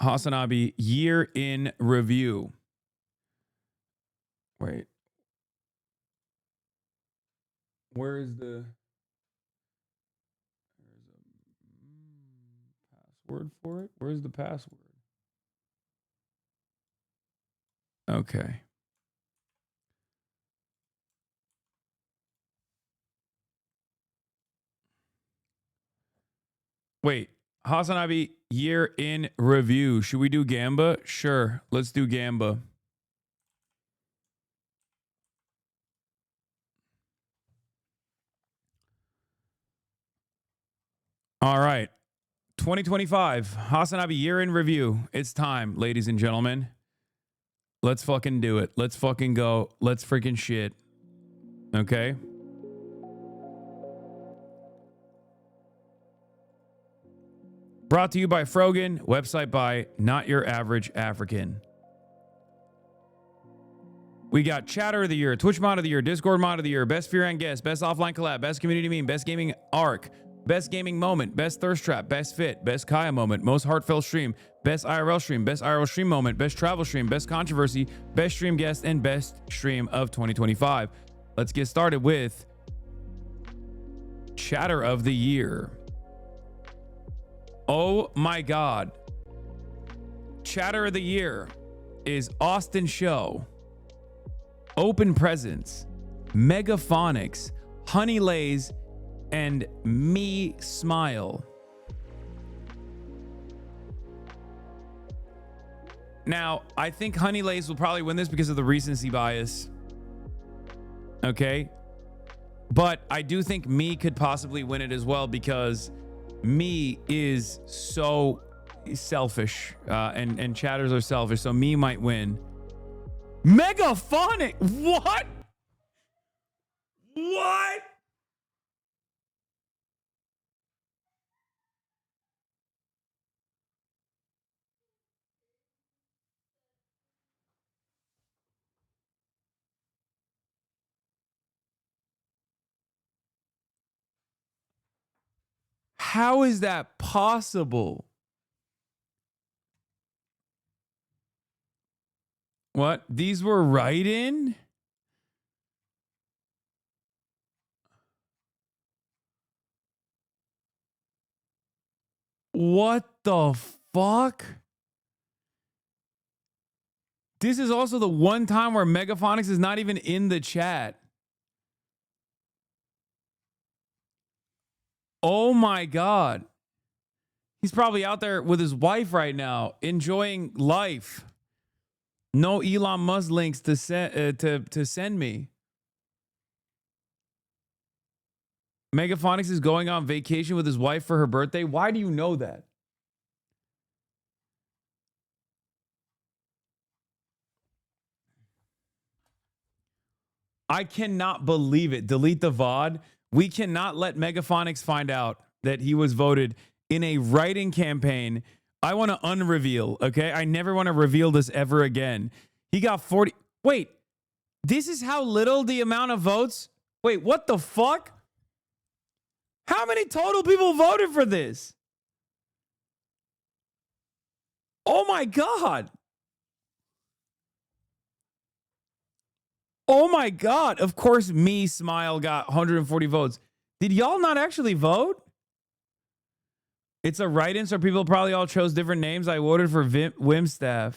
HasanAbi year in review. Wait. Where is the password for it? Where's the password? Okay. Wait, HasanAbi year in review. Should we do Gamba? Sure, let's do Gamba. All right. 2025, HasanAbi year in review. It's time, ladies and gentlemen. Let's fucking do it. Let's fucking go. Let's freaking shit. Okay? Brought to you by Frogan, website by Not Your Average African. We got Chatter of the Year, Twitch Mod of the Year, Discord Mod of the Year, Best Fear and Guest, Best Offline Collab, Best Community Meme, Best Gaming Arc, Best Gaming Moment, Best Thirst Trap, Best Fit, Best Kaya Moment, Most Heartfelt Stream, Best IRL Stream, Best IRL Stream Moment, Best Travel Stream, Best Controversy, Best Stream Guest, and Best Stream of 2025. Let's get started with Chatter of the Year. Oh my God. Chatter of the Year is Austin Show, Open Presence, Megaphonics, Honey Lays, and Me Smile. Now, I think Honey Lays will probably win this because of the recency bias. Okay? But I do think me could possibly win it as well because me is so selfish and chatters are selfish. So me might win. Megaphonic. What? What? How is that possible? What? These were write-in? What the fuck? This is also the one time where Megaphonics is not even in the chat. Oh my God. He's probably out there with his wife right now, enjoying life. No Elon Musk links to send me. Megaphonics is going on vacation with his wife for her birthday. Why do you know that? I cannot believe it. Delete the VOD. We cannot let Megaphonics find out that he was voted in a writing campaign. I want to unreveal, okay? I never want to reveal this ever again. He got 40. Wait, this is how little the amount of votes? Wait, what the fuck? How many total people voted for this? Oh my God. Oh my God. Of course, me, Smile, got 140 votes. Did y'all not actually vote? It's a write-in, so people probably all chose different names. I voted for Wimstaff.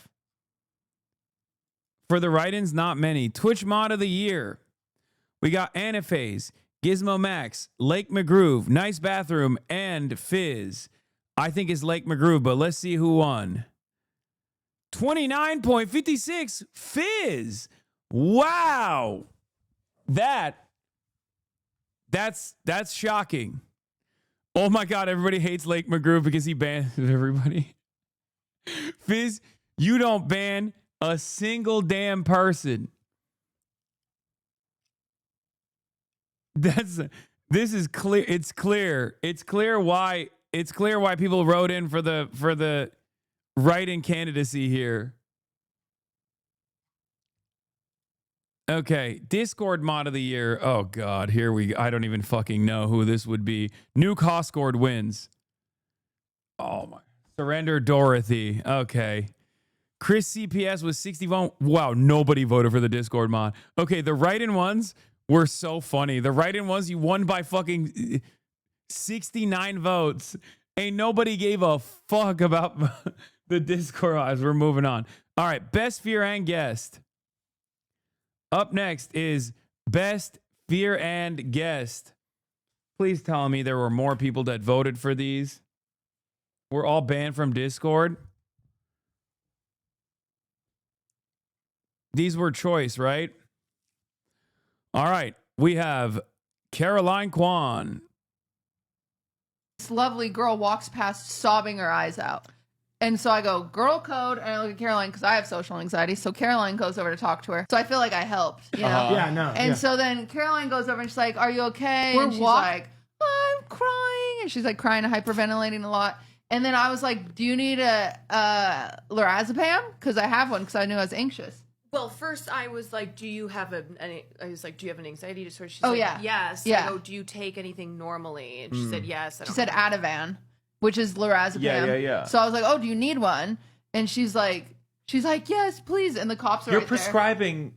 For the write-ins, not many. Twitch Mod of the Year. We got Anaphase, Gizmo Max, Lake McGroove, Nice Bathroom, and Fizz. I think it's Lake McGroove, but let's see who won. 29.56 Fizz. Wow. That's shocking. Oh my God, everybody hates Lake McGroove because he banned everybody. Fizz, you don't ban a single damn person. This is clear. It's clear. It's clear why people wrote in for the write-in candidacy here. Okay, Discord Mod of the Year. Oh God, here we go. I don't even fucking know who this would be. Nuke Hoscord wins. Oh my. Surrender Dorothy. Okay. Chris CPS was 61. Wow, nobody voted for the Discord mod. Okay, the write-in ones were so funny. The write-in ones, you won by fucking 69 votes. Ain't nobody gave a fuck about the Discord mods. We're moving on. All right, best fear and guest. Up next is best fear and guest. Please tell me there were more people that voted for these. We're all banned from Discord. These were choice, right? All right. We have Caroline Kwan. This lovely girl walks past sobbing her eyes out. And so I go, girl code, and I look at Caroline because I have social anxiety. So Caroline goes over to talk to her. So I feel like I helped, you know? Yeah, no. And so then Caroline goes over and she's like, are you okay? We're and she's like, I'm crying. And she's like crying and hyperventilating a lot. And then I was like, do you need a lorazepam? Because I have one because I knew I was anxious. Well, first I was like, do you have an anxiety disorder? She's Oh, like, yeah. yes. Yeah. I go, do you take anything normally? And she said, yes. She said Ativan, which is lorazepam. Yeah. So I was like, oh, do you need one? And she's like, yes, please. And the cops are You're right there. prescribing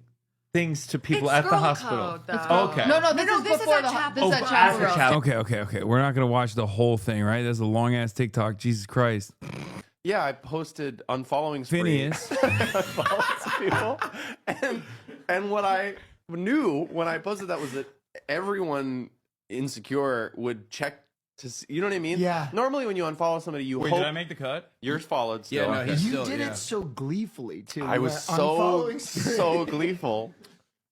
things to people It's at the girl hospital. code, though. Okay. No, this is before the chapel. this is at Chapel Grove. Okay. We're not going to watch the whole thing, right? That's a long-ass TikTok. Jesus Christ. Yeah, I posted unfollowing spree. Phineas. I followed some people. And what I knew when I posted that was that everyone insecure would check to see, you know what I mean? Yeah. Normally when you unfollow somebody, you Wait, hope... did I make the cut? Yours followed still. Yeah, no, he's You still, did yeah. it so gleefully, too. I was so gleeful.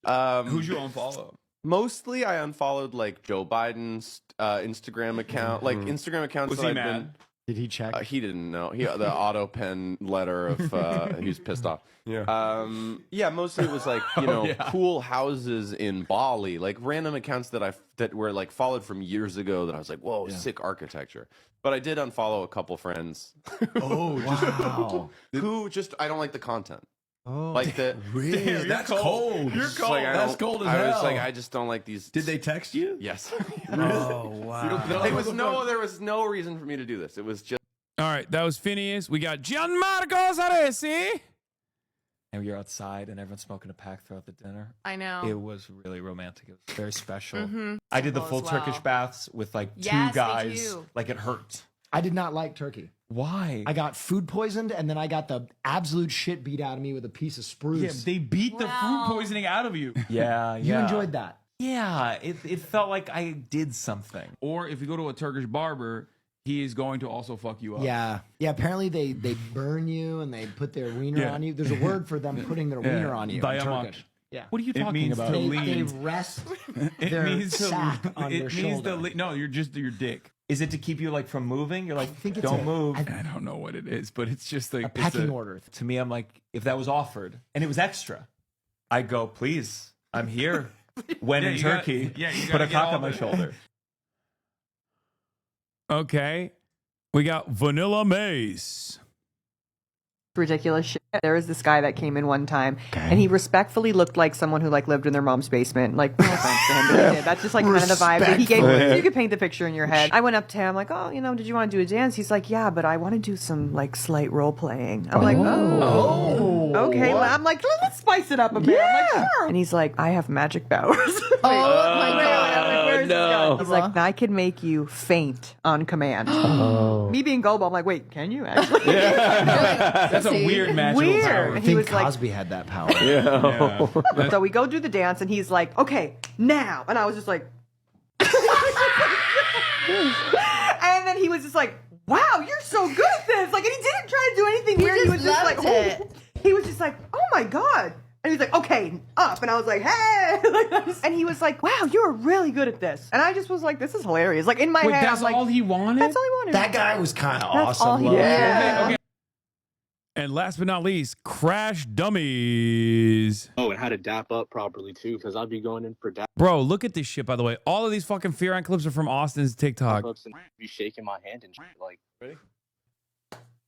Who'd you unfollow? Mostly, I unfollowed like Joe Biden's Instagram account, like Instagram accounts. Was that he I've mad? Did he check? He didn't know. The auto pen letter of he was pissed off. Yeah. Mostly it was like cool houses in Bali, like random accounts that were like followed from years ago that I was like, whoa, sick architecture. But I did unfollow a couple friends. Wow. who just I don't like the content. Oh, like the Damn, that's cold. You're cold. Like, that's cold as hell. I was like, I just don't like these. Did they text you? Yes. Oh wow. There was no reason for me to do this. It was just. All right, that was Phineas. We got Gianmarco Zaresi. And we were outside, and everyone's smoking a pack throughout the dinner. I know. It was really romantic. It was very special. Mhm. I did the Well, full as Turkish well. baths with like Yes, two guys. me too. Like it hurt. I did not like turkey. Why? I got food poisoned, and then I got the absolute shit beat out of me with a piece of spruce. Yeah, they beat the food poisoning out of you. Yeah, You enjoyed that. Yeah, it felt like I did something. Or if you go to a Turkish barber, he is going to also fuck you up. Yeah. Apparently they burn you and they put their wiener on you. There's a word for them putting their wiener on you. In Dayamak. Turkish. Yeah. What are you It talking means about? to They lean. rest It their means to sack on it their means shoulder. to no, you're just your dick. Is it to keep you like from moving? You're like, think it's don't move. I don't know what it is, but it's just like a pecking order. To me, I'm like, if that was offered and it was extra, I'd go, please, I'm here. When in you gotta- Turkey, you put gotta a get cock all on my the- shoulder. Okay. We got Vanilla Mace. Ridiculous shit. There was this guy that came in one time, and he respectfully looked like someone who like lived in their mom's basement. Like, no offense to him, but he did. That's just like kind of the vibe that he gave. You could paint the picture in your head. I went up to him like, oh, did you want to do a dance? He's like, yeah, but I want to do some like slight role playing. I'm like, oh, okay. Well, I'm like, let's spice it up a bit. I'm like, sure. And he's like, I have magic powers. Oh my god. Where's this guy? He's like, I can make you faint on command. Me being gullible, I'm like, wait, can you actually? That's a weird magical Weird. power. And I he think was like, Cosby had that power. Yeah. So we go do the dance, and he's like, okay, now. And I was just like, and then he was just like, wow, you're so good at this. Like, and he didn't try to do anything weird. He was just like, oh. He was just like, oh my God. And he was like, okay, up. And I was like, hey. And he was like, wow, you're really good at this. And I just was like, this is hilarious. Like, in my head, that's I'm like, all he wanted? that's all he wanted. That guy was kind of That's awesome. all he Love. wanted. Yeah. Okay. And last but not least, Crash Dummies. Oh, and how to dap up properly too, because I'll be going in for dap Bro, look at this shit, by the way. All of these fucking Fear Eye clips are from Austin's TikTok. ups and be shaking my hand and shit. Like, ready?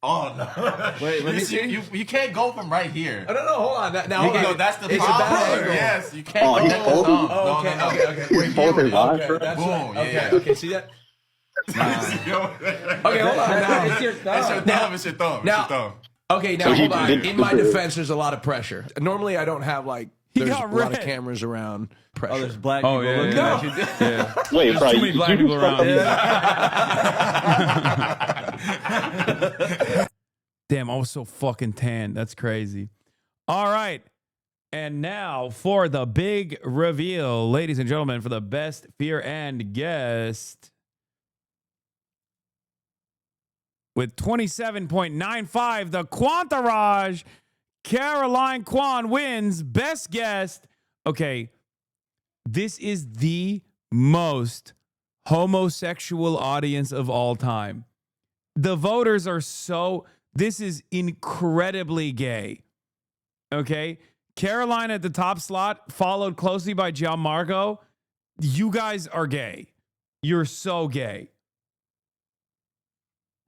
Oh no! Wait, let me see. You can't go from right here. Oh, no, hold on. Now, No, that's the it's a problem. bad angle. Yes, you can't Oh, go he's from the folding? thumb. Oh, okay, No. okay. We're folding here. live, Okay, bro. that's Boom. right. Okay, see that? Okay, hold on. Now, It's your thumb. It's your thumb. Now- It's your thumb. Okay, now So he hold on. did- In my defense, there's a lot of pressure. Normally, I don't have like there's a got lot of red. cameras around. Pressure. Oh, there's black Oh, people yeah, looking yeah. at you. Yeah. Wait, There's too many black people around. Damn, I was so fucking tan. That's crazy. All right. And now for the big reveal, ladies and gentlemen, for the best fear and guest. With 27.95, the Quantarage, Caroline Kwan wins best guest. Okay, this is the most homosexual audience of all time. The voters are this is incredibly gay. Okay, Caroline at the top slot, followed closely by Gianmarco. You guys are gay. You're so gay.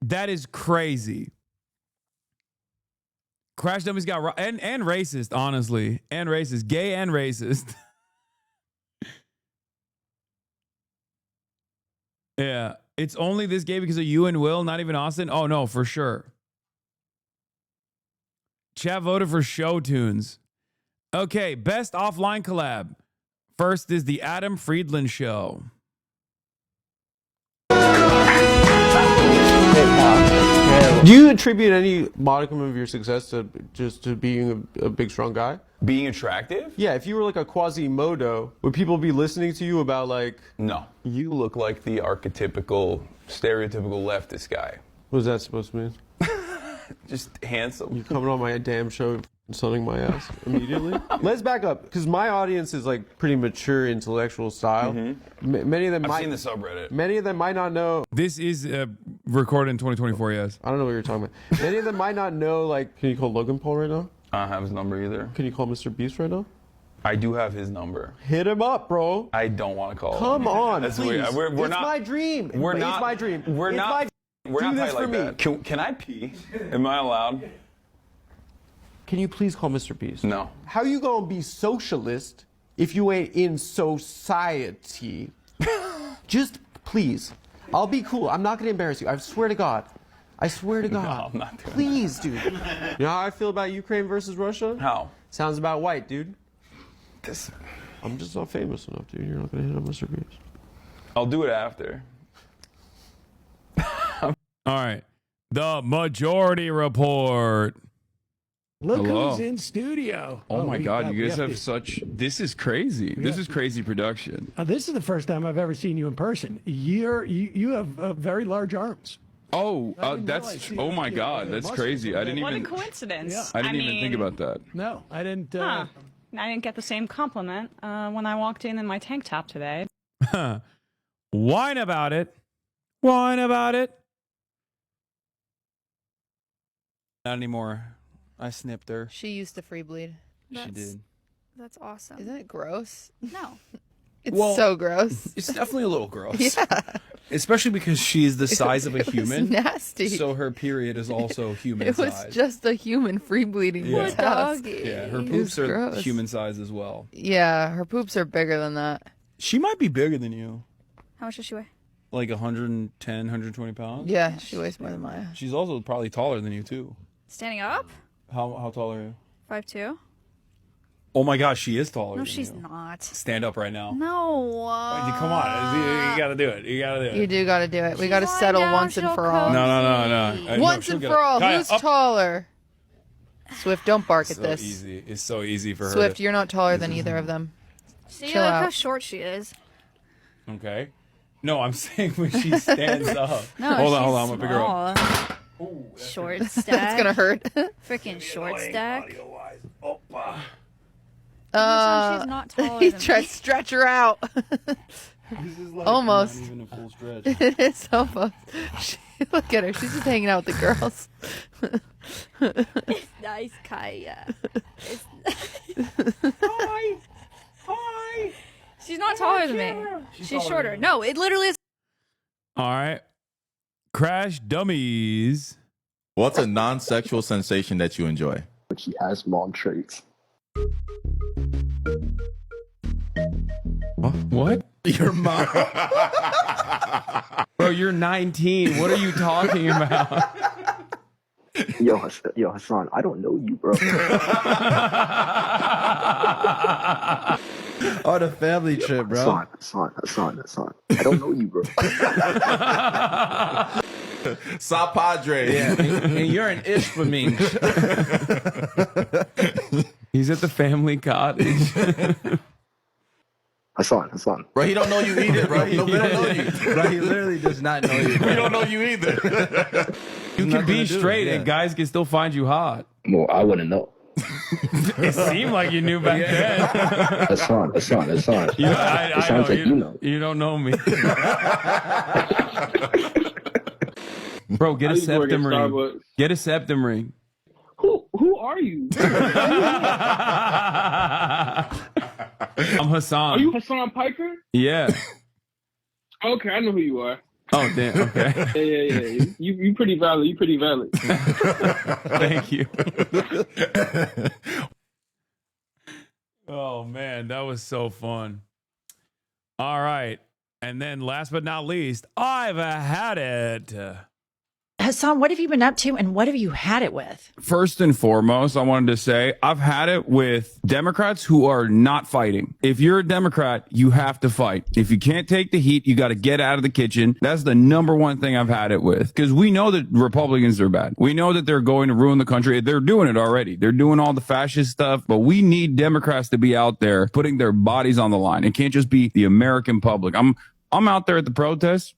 That is crazy. Crash Dummies got and racist, honestly, and racist, gay and racist. Yeah, it's only this gay because of you and Will, not even Austin. Oh no, for sure. Chat voted for show tunes. Okay, best offline collab. First is the Adam Friedland Show. Do you attribute any modicum of your success to just to being a big, strong guy? Being attractive? Yeah, if you were like a Quasimodo, would people be listening to you about like... No. You look like the archetypical, stereotypical leftist guy. What's that supposed to mean? Just handsome. You're coming on my damn show. Insulting my ass immediately. Let's back up, because my audience is like pretty mature intellectual style. Many of them I've seen the subreddit. Many of them might not know. This is recorded in 2024, yes. I don't know what you're talking about. Many of them might not know, like, can you call Logan Paul right now? I don't have his number either. Can you call Mr. Beast right now? I do have his number. Hit him up, bro. I don't want to call him. Come on, That's please. We're it's not, my dream. We're it's not, my dream. We're it's not. My, we're do not this tight for like that. Can I pee? Am I allowed? Can you please call Mr. Beast? No. How you gonna be socialist if you ain't in society? Just please. I'll be cool. I'm not gonna embarrass you. I swear to God. I swear to God. No, I'm not doing Please, dude. You know how I feel about Ukraine versus Russia? How? Sounds about white, dude. This. I'm just not famous enough, dude. You're not gonna hit up Mr. Beast. I'll do it after. All right. The Majority Report. Look Hello. who's in studio. Oh my God, you guys have to- such. This is crazy. This is crazy production. This is the first time I've ever seen you in person. You have very large arms. Oh, didn't that's. realize. Oh my God, that's crazy. I didn't What even. a coincidence. I didn't even think about that. No, I didn't. Huh. I didn't get the same compliment when I walked in my tank top today. Whine about it. Whine about it. Not anymore. I snipped her. She used to free bleed. She did. That's awesome. Isn't it gross? No. It's so gross. It's definitely a little gross. Yeah. Especially because she's the size of a It was human. nasty. So her period is also human It was size. just a human free bleeding. Yeah. Doggy. Yeah, her It was poops are gross. human size as well. Yeah, her poops are bigger than that. She might be bigger than you. How much does she weigh? Like 110, 120 pounds? Yeah, she weighs more than Maya. She's also probably taller than you, too. Standing up? How tall are you? 5'2". Oh my gosh, she is taller No, than she's you. not. Stand up right now. No. Come on. You got to do it. You got to do it. You do got to do it. We got to settle once and for all. No. Once and for all. Kaya, Who's up. taller? Swift, don't bark at So this. easy. It's so easy for her. Swift, you're not taller than either of them. See, Chill look out. how short she is. Okay. No, I'm saying when she stands up. No, hold on. she's I'm going to pick her up. Short stack. That's going to hurt. Freaking short stack. She's not taller He than tried me. to stretch her out. Almost. Not even a full stretch. It is almost. Look at her. She's just hanging out with the girls. It's nice, Kaya. It's Hi. Hi. She's not taller than me. She's shorter. No, it literally is. All right. Crash Dummies. What's a non-sexual sensation that you enjoy? She has mom traits. What? Your mom. Bro, you're 19. What are you talking about? Yo, Hasan, I don't know you, bro. On a family trip, bro. Hasan. I don't know you, bro. Sa Padre. Yeah, and you're an ish for me. He's at the family cottage. Hasan. Bro, he don't know you either, bro. He don't know you. Bro, he literally does not know you. He don't know you either. You can be straight and guys can still find you hot. Well, I wouldn't know. It seemed like you knew back then. Hasan. It sounds like you know. You don't know me. Bro, get a septum ring. Get a septum ring. Who are you? I'm Hasan. Are you Hasan Piker? Yeah. Okay, I know who you are. Oh, damn. Okay. Yeah. You pretty valid. Thank you. Oh, man. That was so fun. All right. And then last but not least, I've had it. Hasan, what have you been up to and what have you had it with? First and foremost, I wanted to say I've had it with Democrats who are not fighting. If you're a Democrat, you have to fight. If you can't take the heat, you got to get out of the kitchen. That's the number one thing I've had it with, because we know that Republicans are bad. We know that they're going to ruin the country. They're doing it already. They're doing all the fascist stuff, but we need Democrats to be out there putting their bodies on the line. It can't just be the American public. I'm out there at the protests.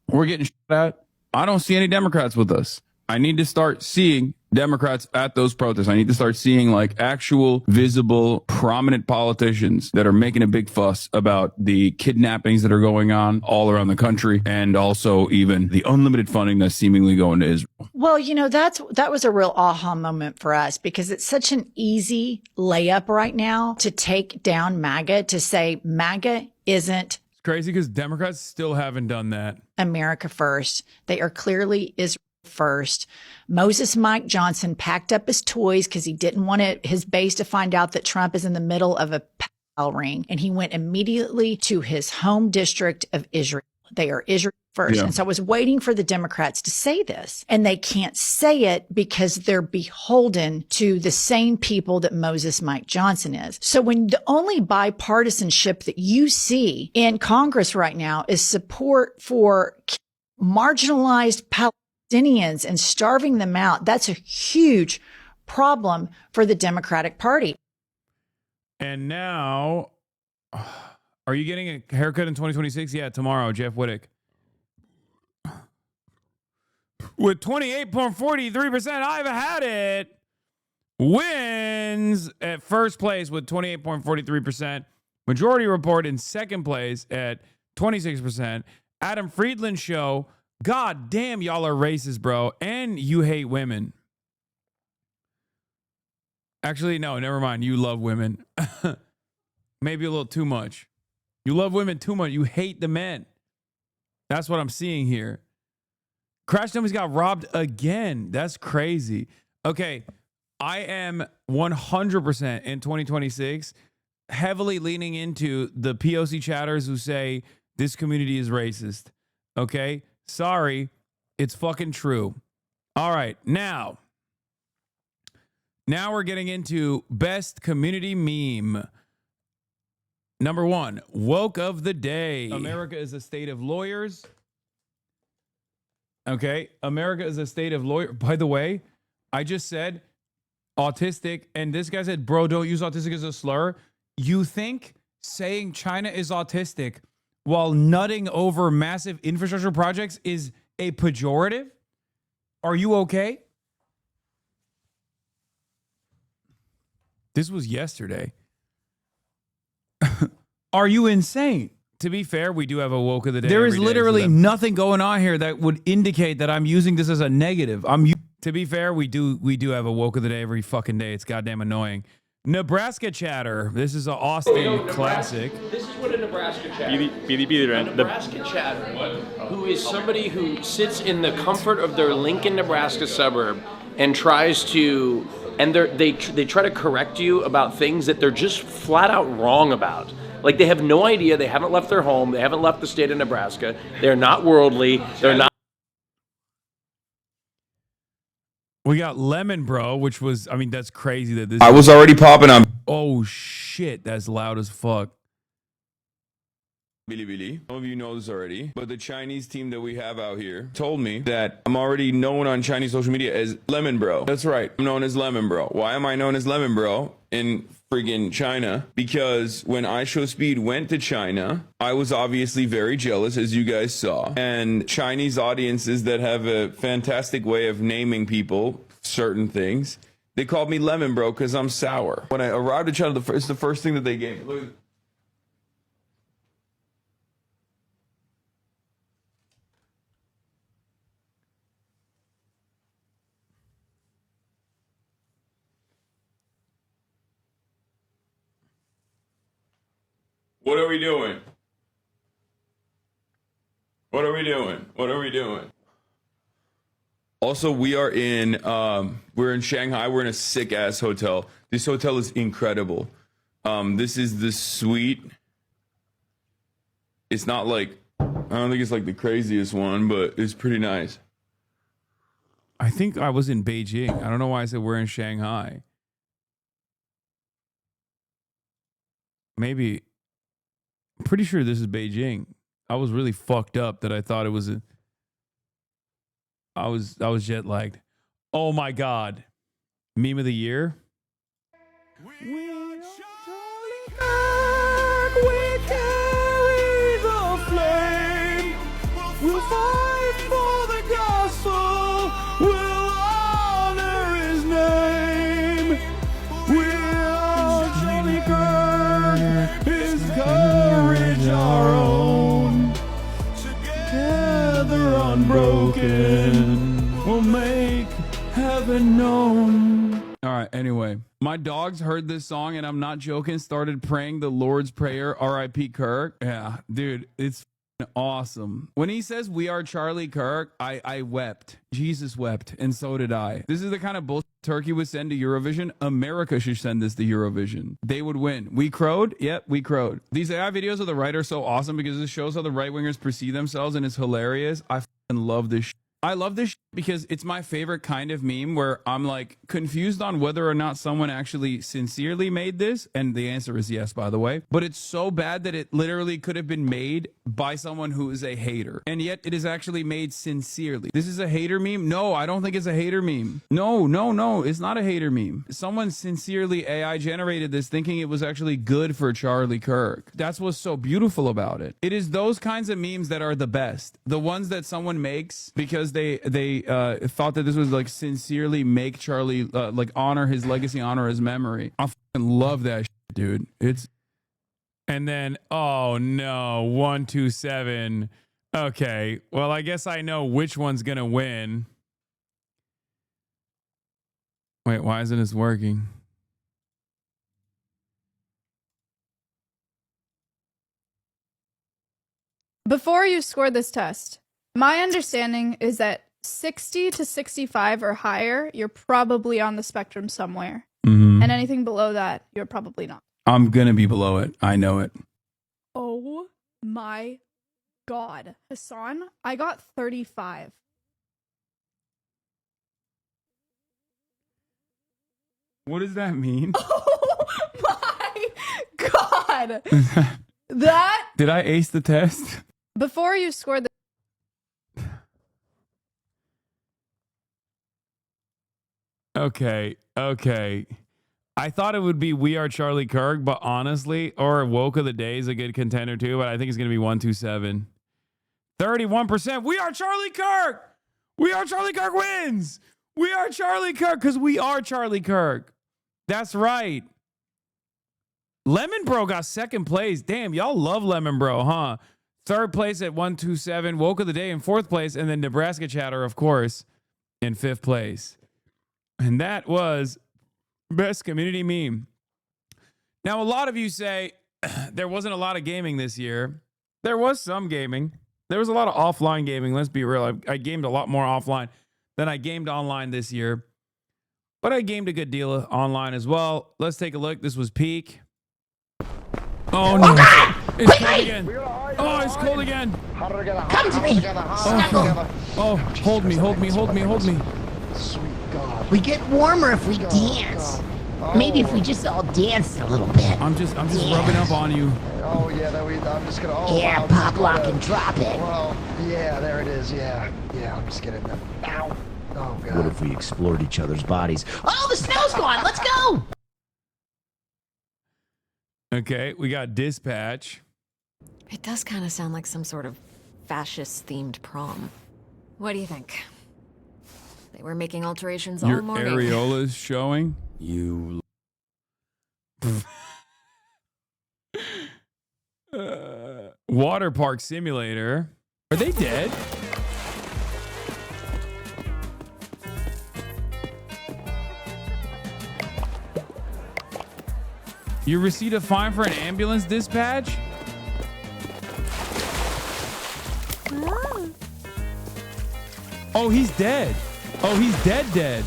We're getting shot at. I don't see any Democrats with us. I need to start seeing Democrats at those protests. I need to start seeing like actual, visible, prominent politicians that are making a big fuss about the kidnappings that are going on all around the country, and also even the unlimited funding that's seemingly going to Israel. Well, you know, that was a real aha moment for us, because it's such an easy layup right now to take down MAGA, to say MAGA isn't It's crazy because Democrats still haven't done that. America first. They are clearly Israel first. Moses Mike Johnson packed up his toys because he didn't want his base to find out that Trump is in the middle of a power ring. And he went immediately to his home district of Israel. They are Israel first. Yeah. And so I was waiting for the Democrats to say this, and they can't say it because they're beholden to the same people that Moses Mike Johnson is. So when the only bipartisanship that you see in Congress right now is support for marginalized Palestinians and starving them out, that's a huge problem for the Democratic Party. And now, are you getting a haircut in 2026? Yeah, tomorrow, Jeff Wittick. With 28.43%, I've had it. Wins at first place with 28.43%. Majority Report in second place at 26%. Adam Friedland Show. God damn, y'all are racist, bro. And you hate women. Actually, no, never mind. You love women. Maybe a little too much. You love women too much. You hate the men. That's what I'm seeing here. Crash Dummies got robbed again. That's crazy. Okay, I am 100% in 2026 heavily leaning into the POC chatters who say this community is racist. Okay? Sorry, it's fucking true. All right, now we're getting into best community meme. Number 1, woke of the day. America is a state of lawyers. Okay, America is a state of lawyers. By the way, I just said autistic, and this guy said, bro, don't use autistic as a slur. You think saying China is autistic while nutting over massive infrastructure projects is a pejorative? Are you okay? This was yesterday. Are you insane? To be fair, we do have a woke of the day. There is literally nothing going on here that would indicate that I'm using this as a negative. To be fair, we do have a woke of the day every fucking day. It's goddamn annoying. Nebraska chatter. This is an Austin classic. This is what a Nebraska chatter. Nebraska chatter, who is somebody who sits in the comfort of their Lincoln, Nebraska suburb and tries to, and they try to correct you about things that they're just flat out wrong about. Like, they have no idea. They haven't left their home. They haven't left the state of Nebraska. They're not worldly. They're not. We got Lemon Bro, which was, I mean, that's crazy that this. I was already popping on. Oh, shit. That's loud as fuck. Billy. Some of you know this already, but the Chinese team that we have out here told me that I'm already known on Chinese social media as Lemon Bro. That's right. I'm known as Lemon Bro. Why am I known as Lemon Bro in friggin' China? Because when iShowSpeed went to China, I was obviously very jealous, as you guys saw. And Chinese audiences that have a fantastic way of naming people certain things, they called me Lemon Bro because I'm sour. When I arrived at China, it's the first thing that they gave me. Look at this. What are we doing? What are we doing? What are we doing? Also, we are in we're in Shanghai. We're in a sick ass hotel. This hotel is incredible. This is the suite. It's not like, I don't think it's like the craziest one, but it's pretty nice. I think I was in Beijing. I don't know why I said we're in Shanghai. Maybe. I'm pretty sure this is Beijing. I was really fucked up that I thought it was I was jet lagged. Oh my God. Meme of the year. We carry the flame. We'll fight for the gospel. We'll never known. All right, anyway. My dogs heard this song, and I'm not joking, started praying the Lord's Prayer, R.I.P. Kirk. Yeah, dude, it's awesome. When he says we are Charlie Kirk, I wept. Jesus wept, and so did I. This is the kind of bullshit Turkey would send to Eurovision. America should send this to Eurovision. They would win. We crowed? Yep, we crowed. These AI videos of the right are so awesome because this shows how the right-wingers perceive themselves, and it's hilarious. I love this shit. I love this shit because it's my favorite kind of meme where I'm like confused on whether or not someone actually sincerely made this. And the answer is yes, by the way. But it's so bad that it literally could have been made by someone who is a hater. And yet it is actually made sincerely. This is a hater meme? No, I don't think it's a hater meme. No, it's not a hater meme. Someone sincerely AI generated this thinking it was actually good for Charlie Kirk. That's what's so beautiful about it. It is those kinds of memes that are the best. The ones that someone makes because they thought that this was like sincerely make Charlie like honor his legacy, honor his memory. I fucking love that shit, dude. It's and then oh no, 127. Okay, well I guess I know which one's gonna win. Wait, why isn't this working? Before you score this test, my understanding is that 60 to 65 or higher, you're probably on the spectrum somewhere. Mm-hmm. And anything below that, you're probably not. I'm gonna be below it. I know it. Oh my God. Hasan, I got 35. What does that mean? Oh my God. That. Did I ace the test? Before you scored the. Okay. I thought it would be We Are Charlie Kirk, but honestly, or Woke of the Day is a good contender too, but I think it's going to be 127. 31%. We Are Charlie Kirk. We Are Charlie Kirk wins. We Are Charlie Kirk because we are Charlie Kirk. That's right. Lemon Bro got second place. Damn, y'all love Lemon Bro, huh? Third place at 127. Woke of the Day in fourth place. And then Nebraska Chatter, of course, in fifth place. And that was best community meme. Now, a lot of you say there wasn't a lot of gaming this year. There was some gaming. There was a lot of offline gaming. Let's be real. I gamed a lot more offline than I gamed online this year. But I gamed a good deal online as well. Let's take a look. This was peak. Oh, no. It's cold again. Oh, it's cold again. Come to me. Oh, hold me. Sweet God. We get warmer if we dance. Maybe if we just all dance a little bit. I'm just rubbing up on you. Oh yeah, I'm just gonna. Oh, yeah, wow, pop, lock, and drop it. Well, yeah, there it is. Yeah, I'm just getting that. Ow. Oh God. What if we explored each other's bodies? Oh, the snow's gone. Let's go. Okay, we got Dispatch. It does kind of sound like some sort of fascist-themed prom. What do you think? They were making alterations all morning. Your areola's showing? You... Water Park Simulator. Are they dead? You received a fine for an ambulance dispatch? Oh, he's dead. Oh, he's dead.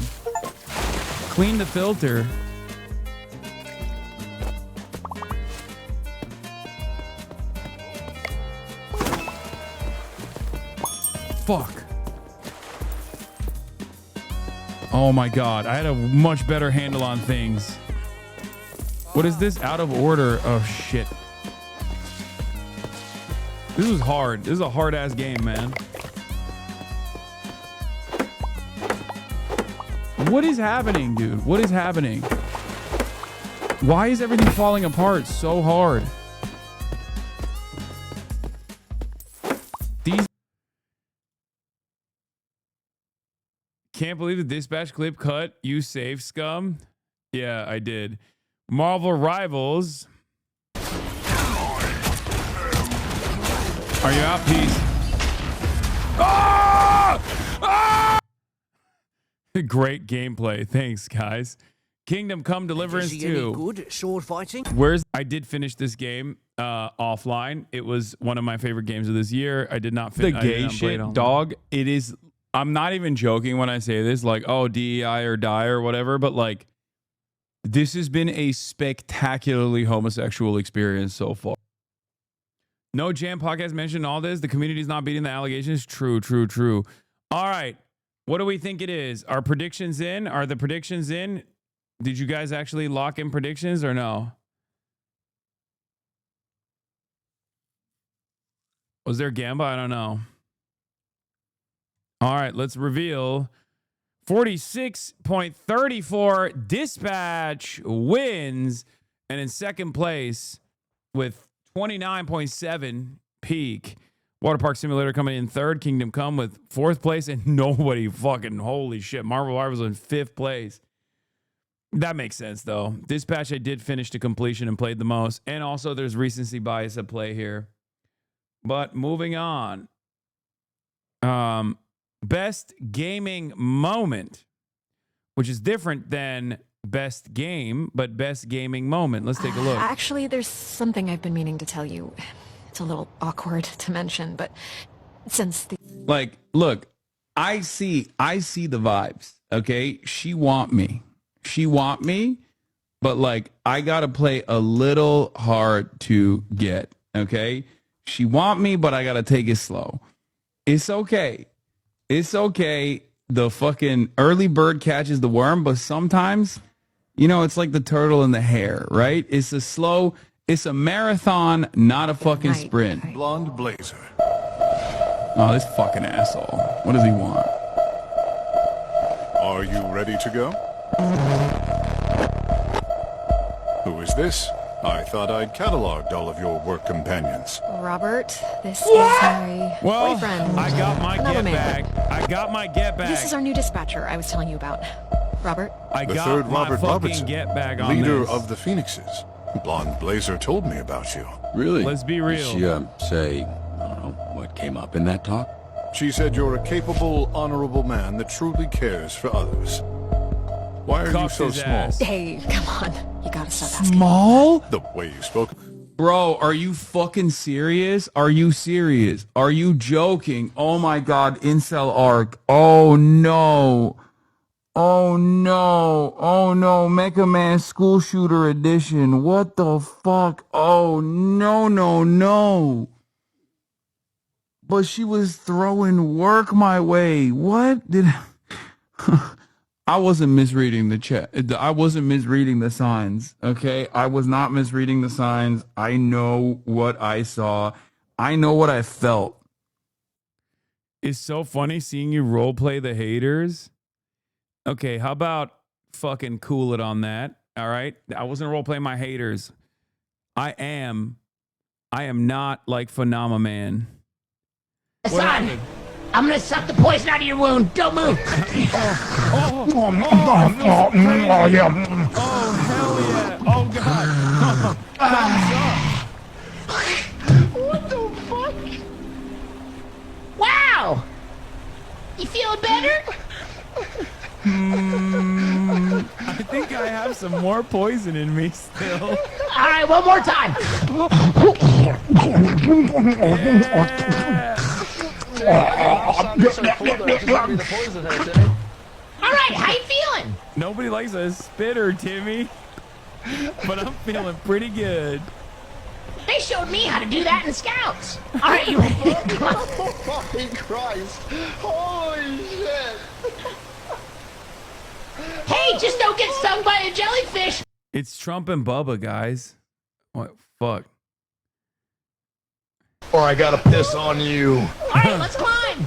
Clean the filter. Fuck. Oh my God. I had a much better handle on things. What is this? Out of order. Oh shit. This was hard. This is a hard ass game, man. What is happening, dude? What is happening? Why is everything falling apart so hard? These... Can't believe the dispatch clip cut. You save scum? Yeah, I did. Marvel Rivals. Are you out, Pete? Ah! Ah! Great gameplay. Thanks, guys. Kingdom Come Deliverance 2. Good sword fighting. I did finish this game offline. It was one of my favorite games of this year. I did not finish the gay shit, dog. It is. I'm not even joking when I say this. Like, oh, DEI or die or whatever. But like, this has been a spectacularly homosexual experience so far. No Jam podcast mentioned all this. The community's not beating the allegations. True, true, true. All right. What do we think it is? Are predictions in? Are the predictions in? Did you guys actually lock in predictions or no? Was there Gamba? I don't know. All right, let's reveal. 46.34 Dispatch wins. And in second place with 29.7 Peak. Water Park Simulator coming in third. Kingdom Come with fourth place. And nobody fucking, holy shit. Marvel Rivals in fifth place. That makes sense, though. Dispatch, I did finish to completion and played the most. And also, there's recency bias at play here. But moving on. Best gaming moment, which is different than best game, but best gaming moment. Let's take a look. Actually, there's something I've been meaning to tell you. It's a little awkward to mention, but since the... Like, look, I see the vibes, okay? She want me, but like, I gotta play a little hard to get, okay? She want me, but I gotta take it slow. It's okay. It's okay. The fucking early bird catches the worm, but sometimes, you know, it's like the turtle and the hare, right? It's a marathon, not a fucking sprint. Blonde blazer. Oh, this fucking asshole. What does he want? Are you ready to go? Who is this? I thought I'd cataloged all of your work companions. Robert, this is my boyfriend. I got my Another get man. back. I got my get back. This is our new dispatcher I was telling you about. Robert? I The got third my Robert fucking Robertson, get back on leader this. of the Phoenixes. Blonde Blazer told me about you. Really? Let's be real. Did she, say, I don't know, what came up in that talk? She said you're a capable, honorable man that truly cares for others. Why are you so small? Hey, come on. You gotta stop asking. Small? The way you spoke. Bro, are you fucking serious? Are you serious? Are you joking? Oh my god, incel arc. Oh no. Oh no. Oh no. Mecha Man School Shooter Edition. What the fuck? Oh no, no, no. But she was throwing work my way. What did I wasn't misreading the chat. I wasn't misreading the signs. Okay. I was not misreading the signs. I know what I saw. I know what I felt. It's so funny seeing you role play the haters. Okay. How about fucking cool it on that? All right. I wasn't role playing my haters. I am not like Phenomena Man. Hasan, I'm gonna suck the poison out of your wound. Don't move. Oh, yeah. Oh, hell yeah. Oh, God. What the fuck? Wow. You feeling better? I think I have some more poison in me still. All right, one more time. All right, how you feeling? Nobody likes a spitter, Timmy. But I'm feeling pretty good. They showed me how to do that in Scouts. All right, you ready? Oh, fucking Christ. Holy shit. Hey, just don't get stung by a jellyfish. It's Trump and Bubba, guys. What? Fuck. Or I gotta piss on you. All right, let's climb.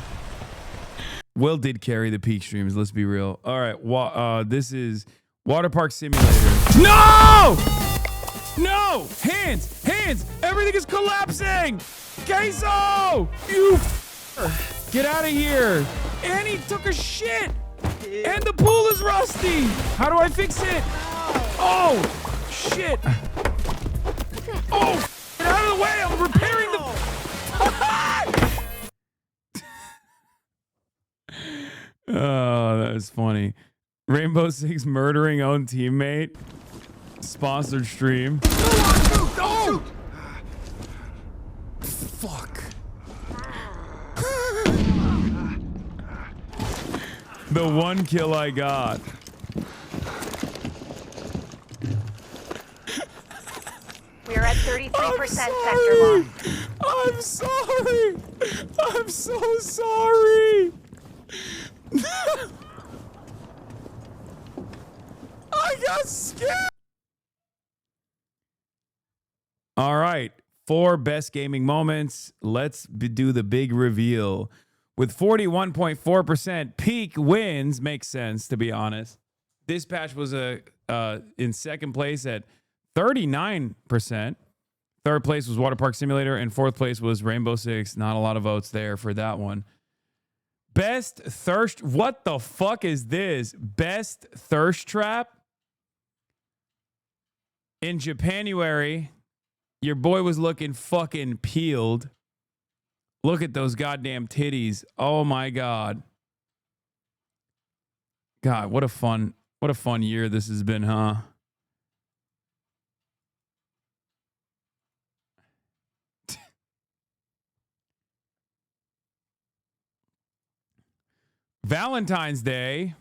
Will did carry the peak streams. Let's be real. All right. This is Water Park Simulator. No! No! Hands! Hands! Everything is collapsing! Queso! You get out of here! And he took a shit! And the pool is rusty! How do I fix it? Oh! Shit! Oh! Get out of the way! I'm repairing the... Oh, that was funny. Rainbow Six murdering own teammate. Sponsored stream. Don't shoot! Fuck. The one kill I got. We're at 33% sector loss. I'm sorry. I'm so sorry. I got scared. All right. 4 best gaming moments. Let's do the big reveal. With 41.4%, Peak wins. Makes sense, to be honest. This patch was in second place at 39%. Third place was Water Park Simulator, and fourth place was Rainbow Six. Not a lot of votes there for that one. Best thirst. What the fuck is this? Best thirst trap. In Japanuary, your boy was looking fucking peeled. Look at those goddamn titties. Oh my God. God, what a fun year this has been, huh? Valentine's Day.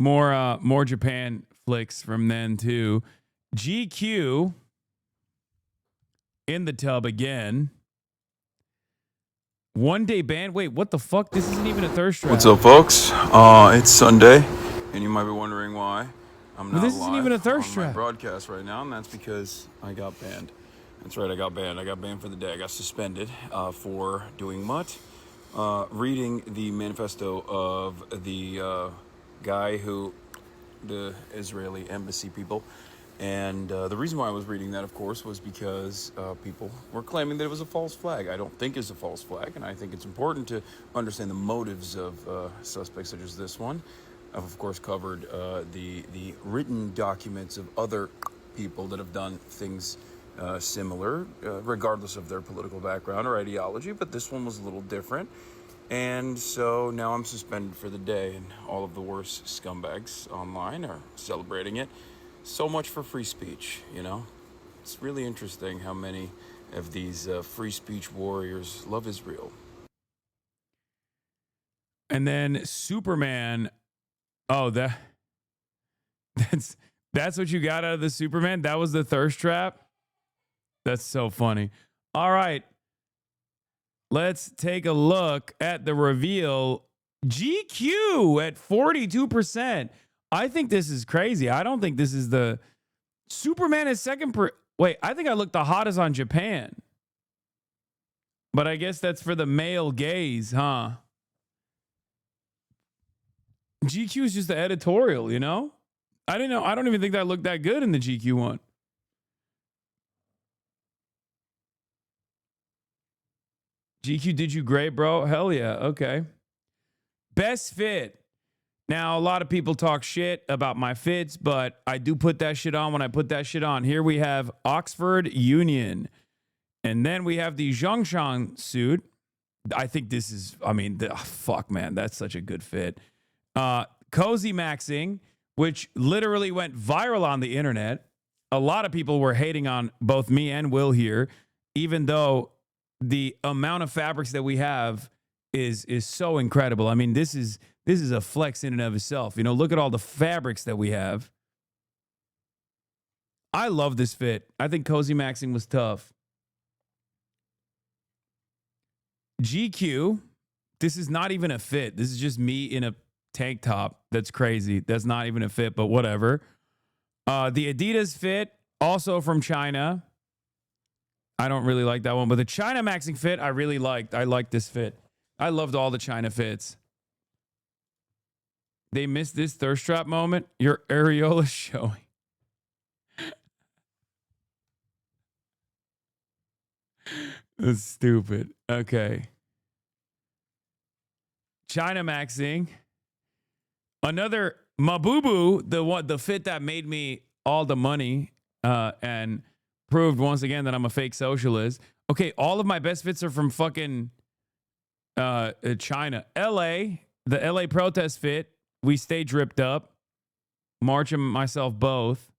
More Japan flicks from then too. GQ in the tub again. One day ban. Wait, what the fuck? This isn't even a thirst trap. What's up, folks? It's Sunday, and you might be wondering why I'm not this isn't even a thirst on my trap. broadcast right now, and that's because I got banned. That's right, I got banned. I got banned for the day. I got suspended for doing what? Reading the manifesto of the guy who, the Israeli embassy people. And the reason why I was reading that, of course, was because people were claiming that it was a false flag. I don't think it's a false flag, and I think it's important to understand the motives of suspects such as this one. I've, of course, covered the written documents of other people that have done things similar, regardless of their political background or ideology, but this one was a little different. And so now I'm suspended for the day, and all of the worst scumbags online are celebrating it. So much for free speech, you know? It's really interesting how many of these free speech warriors love Israel. And then Superman. Oh, that's what you got out of the Superman? That was the thirst trap? That's so funny. All right. Let's take a look at the reveal. GQ at 42%. I think this is crazy. I don't think this is the Superman is second. Wait, I think I looked the hottest on Japan. But I guess that's for the male gaze, huh? GQ is just the editorial, you know? I didn't know. I don't even think that looked that good in the GQ one. GQ did you great, bro? Hell yeah. Okay. Best fit. Now, a lot of people talk shit about my fits, but I do put that shit on when I put that shit on. Here we have Oxford Union. And then we have the Zhongshan suit. I think this is, I mean, fuck, man. That's such a good fit. Cozy Maxing, which literally went viral on the internet. A lot of people were hating on both me and Will here, even though the amount of fabrics that we have is so incredible. I mean, this is a flex in and of itself. You know, look at all the fabrics that we have. I love this fit. I think Cozy Maxing was tough. GQ, this is not even a fit. This is just me in a tank top. That's crazy. That's not even a fit, but whatever. The Adidas fit, also from China. I don't really like that one, but the China Maxing fit, I really liked. I liked this fit. I loved all the China fits. They missed this thirst trap moment. Your areola showing. That's stupid. Okay. China Maxing. Another Mabubu, the fit that made me all the money and proved once again that I'm a fake socialist. Okay, all of my best fits are from fucking China. LA, the LA protest fit, we stay dripped up. March and myself both.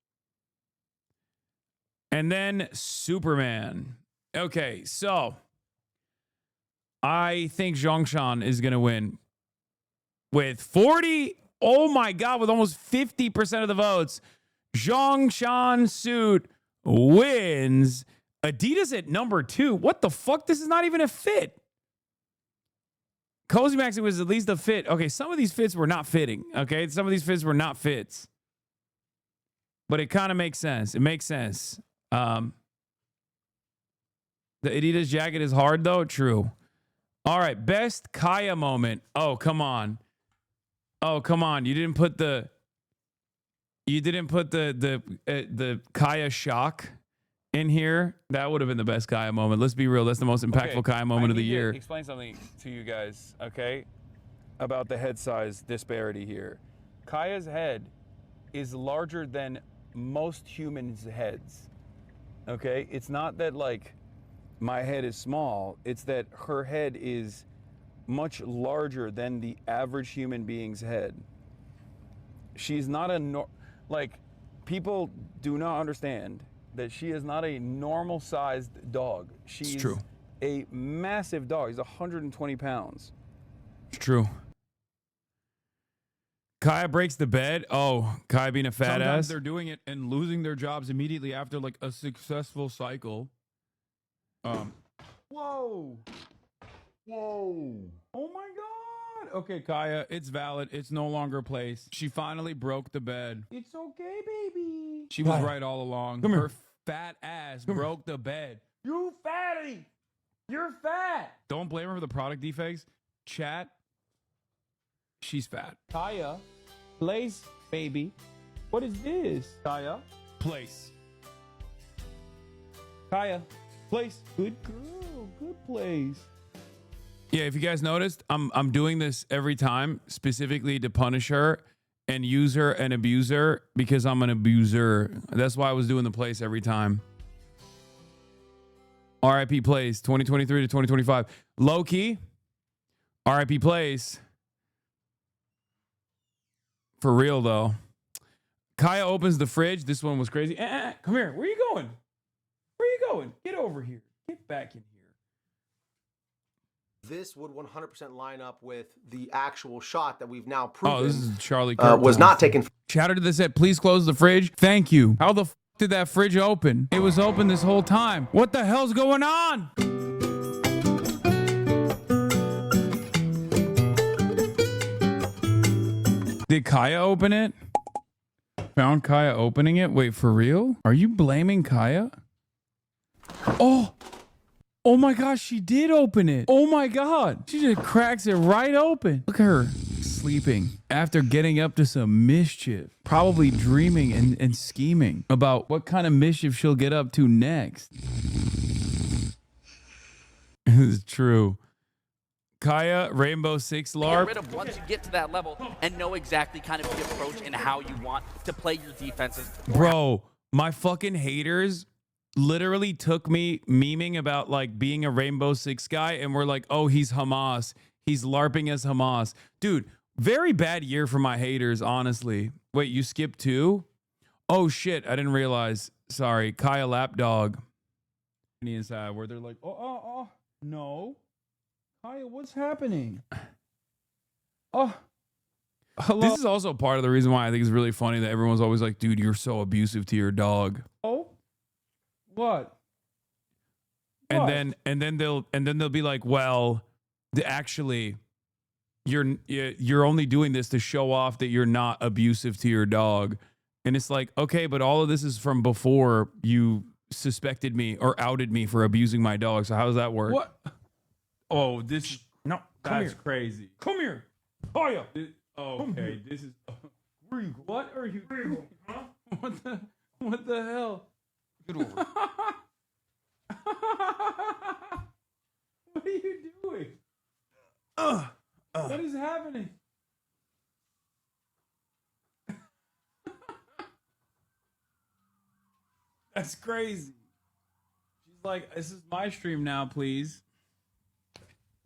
And then Superman. Okay, so I think Zhongshan is going to win with 40. Oh my God, with almost 50% of the votes. Zhongshan suit wins. Adidas at number 2. What the fuck? This is not even a fit. Cozy Maxi was at least a fit. Okay, some of these fits were not fitting. Okay, some of these fits were not fits. But it kind of makes sense. It makes sense. The Adidas jacket is hard though. True. All right, best Kaya moment. Oh, come on. Oh, come on. You didn't put the Kaya shock in here. That would have been the best Kaya moment. Let's be real. That's the most impactful Kaya moment of the year. Explain something to you guys, okay? About the head size disparity here. Kaya's head is larger than most humans' heads. Okay? It's not that like my head is small. It's that her head is much larger than the average human being's head. She's not like, people do not understand that she is not a normal-sized dog. She's true. A massive dog. He's 120 pounds. It's true. Kaya breaks the bed. Oh, Kaya being a fat Sometimes ass. they're doing it and losing their jobs immediately after like a successful cycle. Whoa. Whoa. Oh my God. Okay, Kaya, it's valid. It's no longer a place. She finally broke the bed. It's okay, baby. She was right all along. Come Her here. fat ass broke the bed. You fatty. You're fat. Don't blame her for the product defects. Chat. She's fat. Kaya, place, baby. What is this? Kaya, Place. Kaya, place. Good girl. Good place. Yeah, if you guys noticed, I'm doing this every time specifically to punish her and use her and abuse her because I'm an abuser. That's why I was doing the place every time. RIP Place 2023 to 2025. Low key. RIP Place. For real though. Kaya opens the fridge. This one was crazy. Come here. Where are you going? Where are you going? Get over here. Get back in here. This would 100% line up with the actual shot that we've now proven. Oh, this is Charlie Kirk. Was not taken. Chatter to the set. Please close the fridge. Thank you. How the f did that fridge open? It was open this whole time. What the hell's going on? Did Kaya open it? Found Kaya opening it? Wait, for real? Are you blaming Kaya? Oh! Oh my gosh, she did open it. Oh my God. She just cracks it right open. Look at her sleeping after getting up to some mischief. Probably dreaming and scheming about what kind of mischief she'll get up to next. It's true. Kaya, Rainbow Six LARP. Get rid of once you get to that level and know exactly kind of the approach and how you want to play your defenses. Bro, my fucking haters literally took me memeing about like being a Rainbow Six guy and we're like, oh, he's Hamas. He's LARPing as Hamas. Dude, very bad year for my haters, honestly. Wait, you skipped 2? Oh shit, I didn't realize. Sorry, Kaya Lapdog. Inside where they're like, oh, no. Kaya, what's happening? Oh, hello. This is also part of the reason why I think it's really funny that everyone's always like, dude, you're so abusive to your dog. Oh, what? And then they'll be like, well, actually, you're only doing this to show off that you're not abusive to your dog. And it's like, okay, but all of this is from before you suspected me or outed me for abusing my dog. So how does that work? What? Oh, this no, that's crazy. Come here. Kaya. Okay, this is. Where are you? What are you doing? Huh? What the hell? Get over. What are you doing? What is happening? That's crazy. She's like, this is my stream now, please.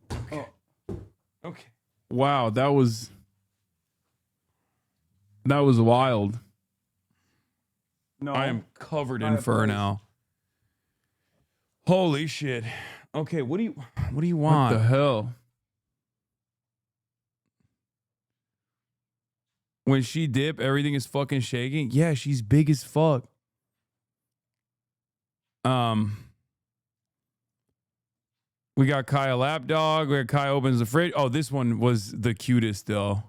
Okay. Oh. Okay. Wow, that was wild. No, I am covered in fur now. Holy shit. Okay, what do you want? What the hell? When she dip, everything is fucking shaking. Yeah, she's big as fuck. We got Kaya Lapdog. We got Kaya opens the fridge. Oh, this one was the cutest though.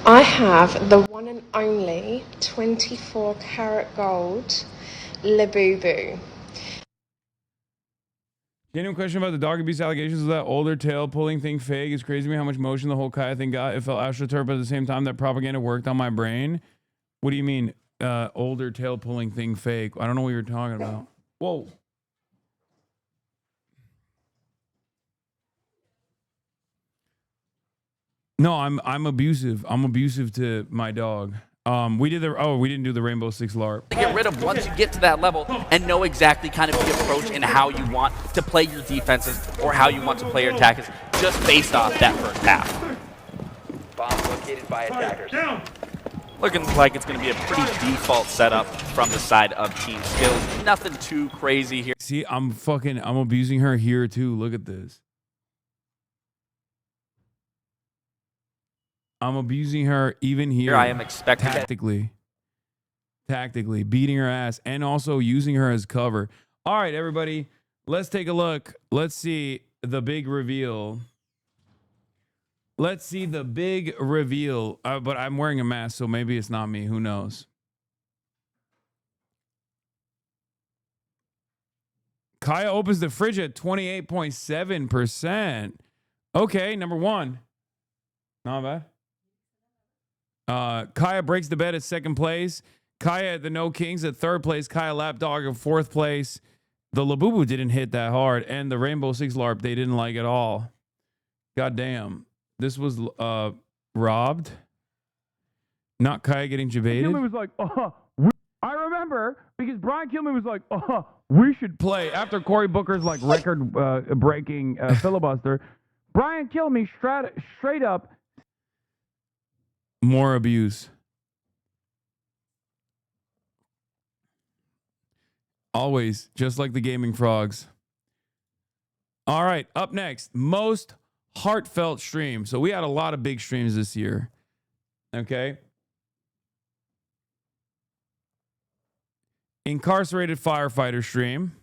I have the one and only 24 karat gold Labubu. Genuine question about the dog abuse allegations. Was that older tail pulling thing fake? It's crazy to me how much motion the whole Kaya thing got. It felt astroturf, but at the same time that propaganda worked on my brain. What do you mean, older tail pulling thing fake? I don't know what you're talking about. Whoa. No, I'm abusive. I'm abusive to my dog. We didn't do the Rainbow Six LARP. To get rid of once you get to that level and know exactly kind of the approach and how you want to play your defenses or how you want to play your attackers just based off that first half. Bomb located by attackers. Looking like it's going to be a pretty default setup from the side of Team Skills. Nothing too crazy here. See, I'm abusing her here too. Look at this. I'm abusing her even here. I am expecting tactically beating her ass and also using her as cover. All right, everybody, let's take a look. Let's see the big reveal. Let's see the big reveal. But I'm wearing a mask, so maybe it's not me. Who knows? Kaya opens the fridge at 28.7%. Okay, number one. Not bad. Kaya breaks the bed at second place. Kaya at the No Kings at third place. Kaya Lapdog at fourth place. The Labubu didn't hit that hard. And the Rainbow Six LARP, they didn't like at all. God damn. This was robbed. Not Kaya getting jebaited. Kilman was like, I remember because Brian Kilman was like, we should play after Cory Booker's like record breaking filibuster. Brian Kilman straight up. More abuse. Always, just like the gaming frogs. All right, up next, most heartfelt stream. So we had a lot of big streams this year. Okay. Incarcerated firefighter stream.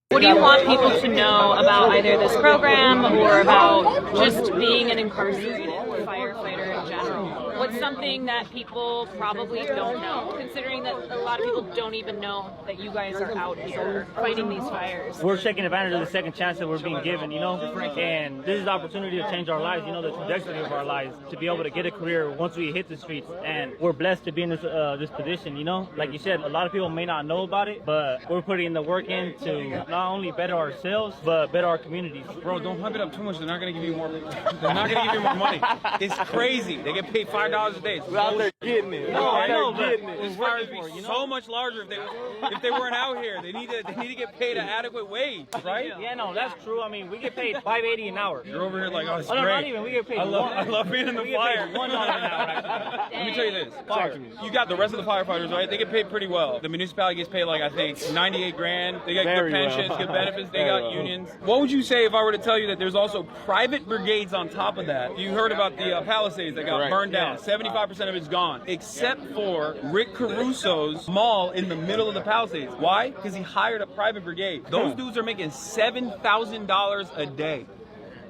What do you want people to know about either this program or about just being an incarcerated firefighter in general? What's something that people probably don't know, considering that a lot of people don't even know that you guys are out here fighting these fires? We're taking advantage of the second chance that we're being given, you know, and this is the opportunity to change our lives, you know, the trajectory of our lives, to be able to get a career once we hit the streets. And we're blessed to be in this position, you know. Like you said, a lot of people may not know about it, but we're putting the work in to not only better ourselves, but better our communities. Bro, don't hype it up too much. They're not going to give you more. They're not going to give you more money. It's crazy. They get paid $5 a day. We're out there getting it. No, I know, but this fires would be so much larger if they weren't out here. They need to get paid an adequate wage, right? Yeah, no, that's true. I mean, we get paid $5.80 an hour. You're over here like, oh, it's no, great. Not even. We get paid. I love being in the fire. $1 an hour. Actually. Let me tell you this. Talk to me. You got the rest of the firefighters, right? They get paid pretty well. The municipality gets paid like I think $98,000. They got good pensions, good benefits. They got unions. What would you say if I were to tell you that there's also private brigades on top of that? You heard about the Palisades that got burned down. 75% of it's gone, except for Rick Caruso's mall in the middle of the Palisades. Why? Because he hired a private brigade. Those dudes are making $7,000 a day.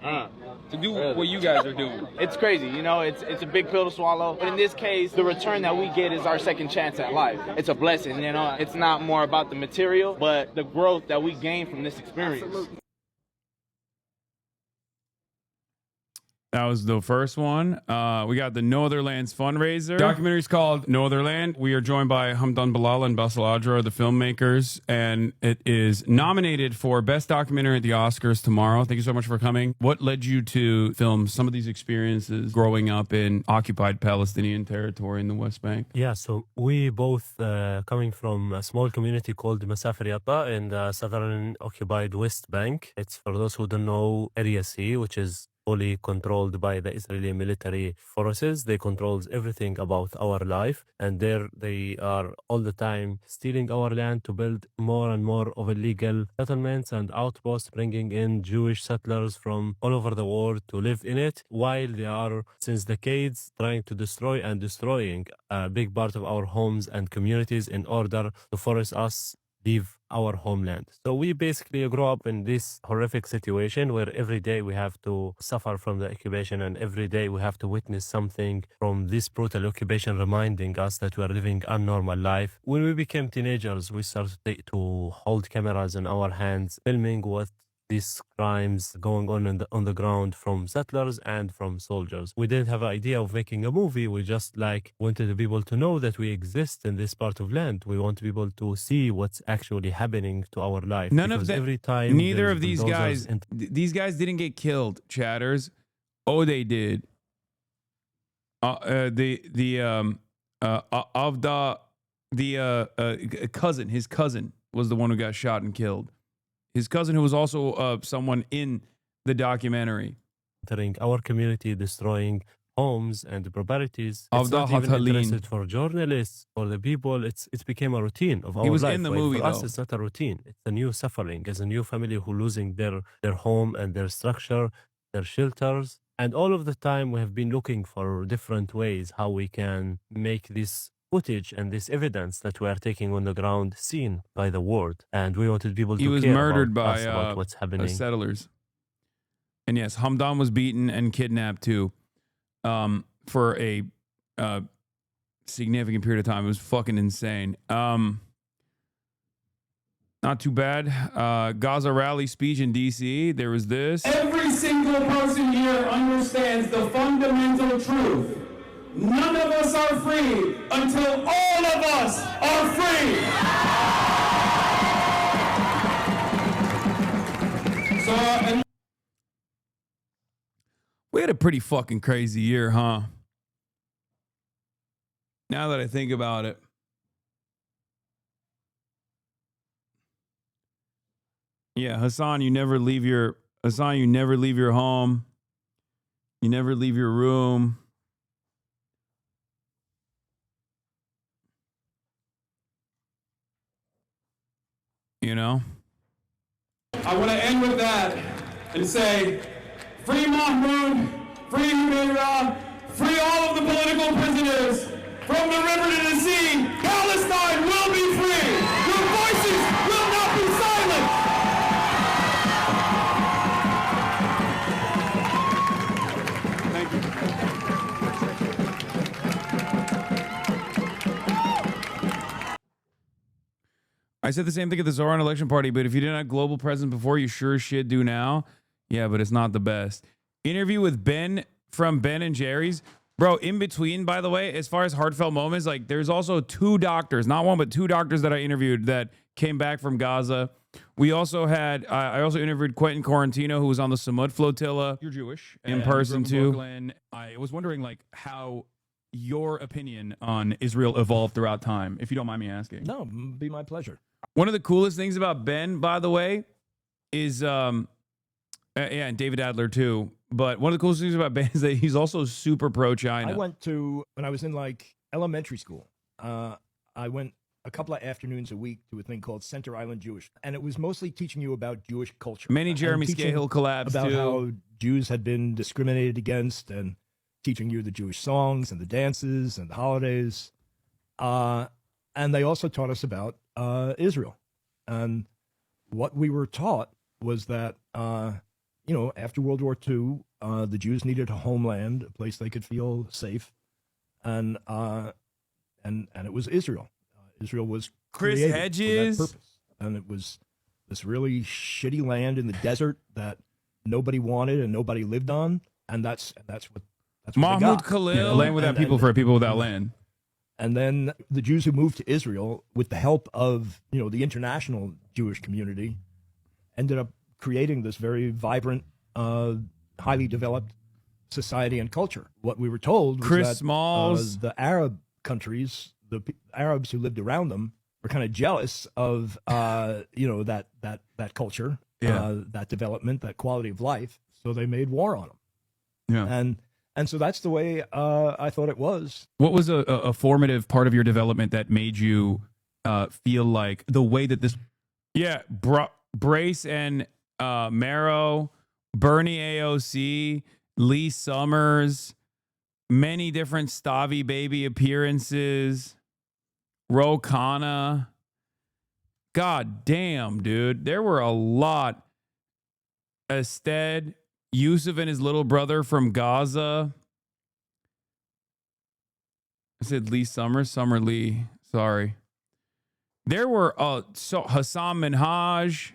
To do what you guys are doing. It's crazy, you know, it's a big pill to swallow. But in this case, the return that we get is our second chance at life. It's a blessing, you know. It's not more about the material, but the growth that we gain from this experience. That was the first one. We got the No Other Lands fundraiser. Documentary's called No Other Land. We are joined by Hamdan Bilal and Basel Adra, the filmmakers, and it is nominated for Best Documentary at the Oscars tomorrow. Thank you so much for coming. What led you to film some of these experiences growing up in occupied Palestinian territory in the West Bank? Yeah, so we both coming from a small community called Masafir Yatta in the southern occupied West Bank. It's, for those who don't know, Area C, which is fully controlled by the Israeli military forces. They control everything about our life, and there they are all the time stealing our land to build more and more of illegal settlements and outposts, bringing in Jewish settlers from all over the world to live in it, while they are, since decades, trying to destroy and destroying a big part of our homes and communities in order to force us leave our homeland. So we basically grow up in this horrific situation where every day we have to suffer from the occupation, and every day we have to witness something from this brutal occupation reminding us that we are living a normal life. When we became teenagers, we started to hold cameras in our hands, filming what these crimes going on the ground from settlers and from soldiers. We didn't have an idea of making a movie. We just wanted the people to know that we exist in this part of land. We want people to see what's actually happening to our life. None of them. Every time Neither of these guys. These guys didn't get killed. Chatters. Oh, they did. Cousin. His cousin was the one who got shot and killed. His cousin, who was also someone in the documentary. Entering our community, destroying homes and properties. Of It's the not even Hatalin. interested for journalists, for the people. It became a routine of our life. He was in the movie, For us, though. it's not a routine. It's a new suffering. It's a new family who losing their home and their structure, their shelters. And all of the time, we have been looking for different ways how we can make this footage and this evidence that we are taking on the ground seen by the world, and we wanted people to He was care murdered about by us, about what's happening. settlers. And yes, Hamdan was beaten and kidnapped too, for a significant period of time. It was fucking insane. Not too bad. Gaza rally speech in D.C. There was this. Every single person here understands the fundamental truth. None of us are free until all of us are free. So, We had a pretty fucking crazy year, huh? Now that I think about it. Yeah, Hasan, you never leave your home. You never leave your room. You know? I want to end with that and say, free Mahmoud, free Humeira, free all of the political prisoners. From the river to the sea, Palestine will be free. Your voices will not be silent. I said the same thing at the Zoran election party, but if you didn't have global presence before, you sure as shit do now. Yeah, but it's not the best. Interview with Ben from Ben and Jerry's. Bro, in between, by the way, as far as heartfelt moments, there's also two doctors, not one, but two doctors that I interviewed that came back from Gaza. We also had, I also interviewed Quentin Quarantino, who was on the Samud flotilla. You're Jewish. In and person, you grew up in too. Brooklyn. I was wondering, how your opinion on Israel evolved throughout time, if you don't mind me asking. No, be my pleasure. One of the coolest things about Ben, by the way, is and David Adler too. But one of the coolest things about Ben is that he's also super pro-China. I went to, when I was in elementary school, I went a couple of afternoons a week to a thing called Center Island Jewish. And it was mostly teaching you about Jewish culture. Many And Jeremy teaching Scahill collabs about too. how Jews had been discriminated against, and teaching you the Jewish songs and the dances and the holidays. And they also taught us about Israel. And what we were taught was that, after World War II, the Jews needed a homeland, a place they could feel safe. And it was Israel. Israel was Chris created Hedges. for that purpose. And it was this really shitty land in the desert that nobody wanted and nobody lived on. and that's what Mahmoud they got, Khalil, you know? land without people for people without land. And then the Jews who moved to Israel, with the help of the international Jewish community, ended up creating this very vibrant, highly developed society and culture. What we were told was Chris that Smalls. the Arab countries, the Arabs who lived around them, were kind of jealous of that culture, that development, that quality of life. So they made war on them. Yeah. And so that's the way I thought it was. What was a formative part of your development that made you feel like the way that this? Yeah, Brace and Marrow, Bernie AOC, Lee Summers, many different Stavi Baby appearances, Ro Khanna. God damn, dude. There were a lot. Ested, Yusuf and his little brother from Gaza. I said Lee Summers, Summer Lee. Sorry. There were Hassan Minhaj,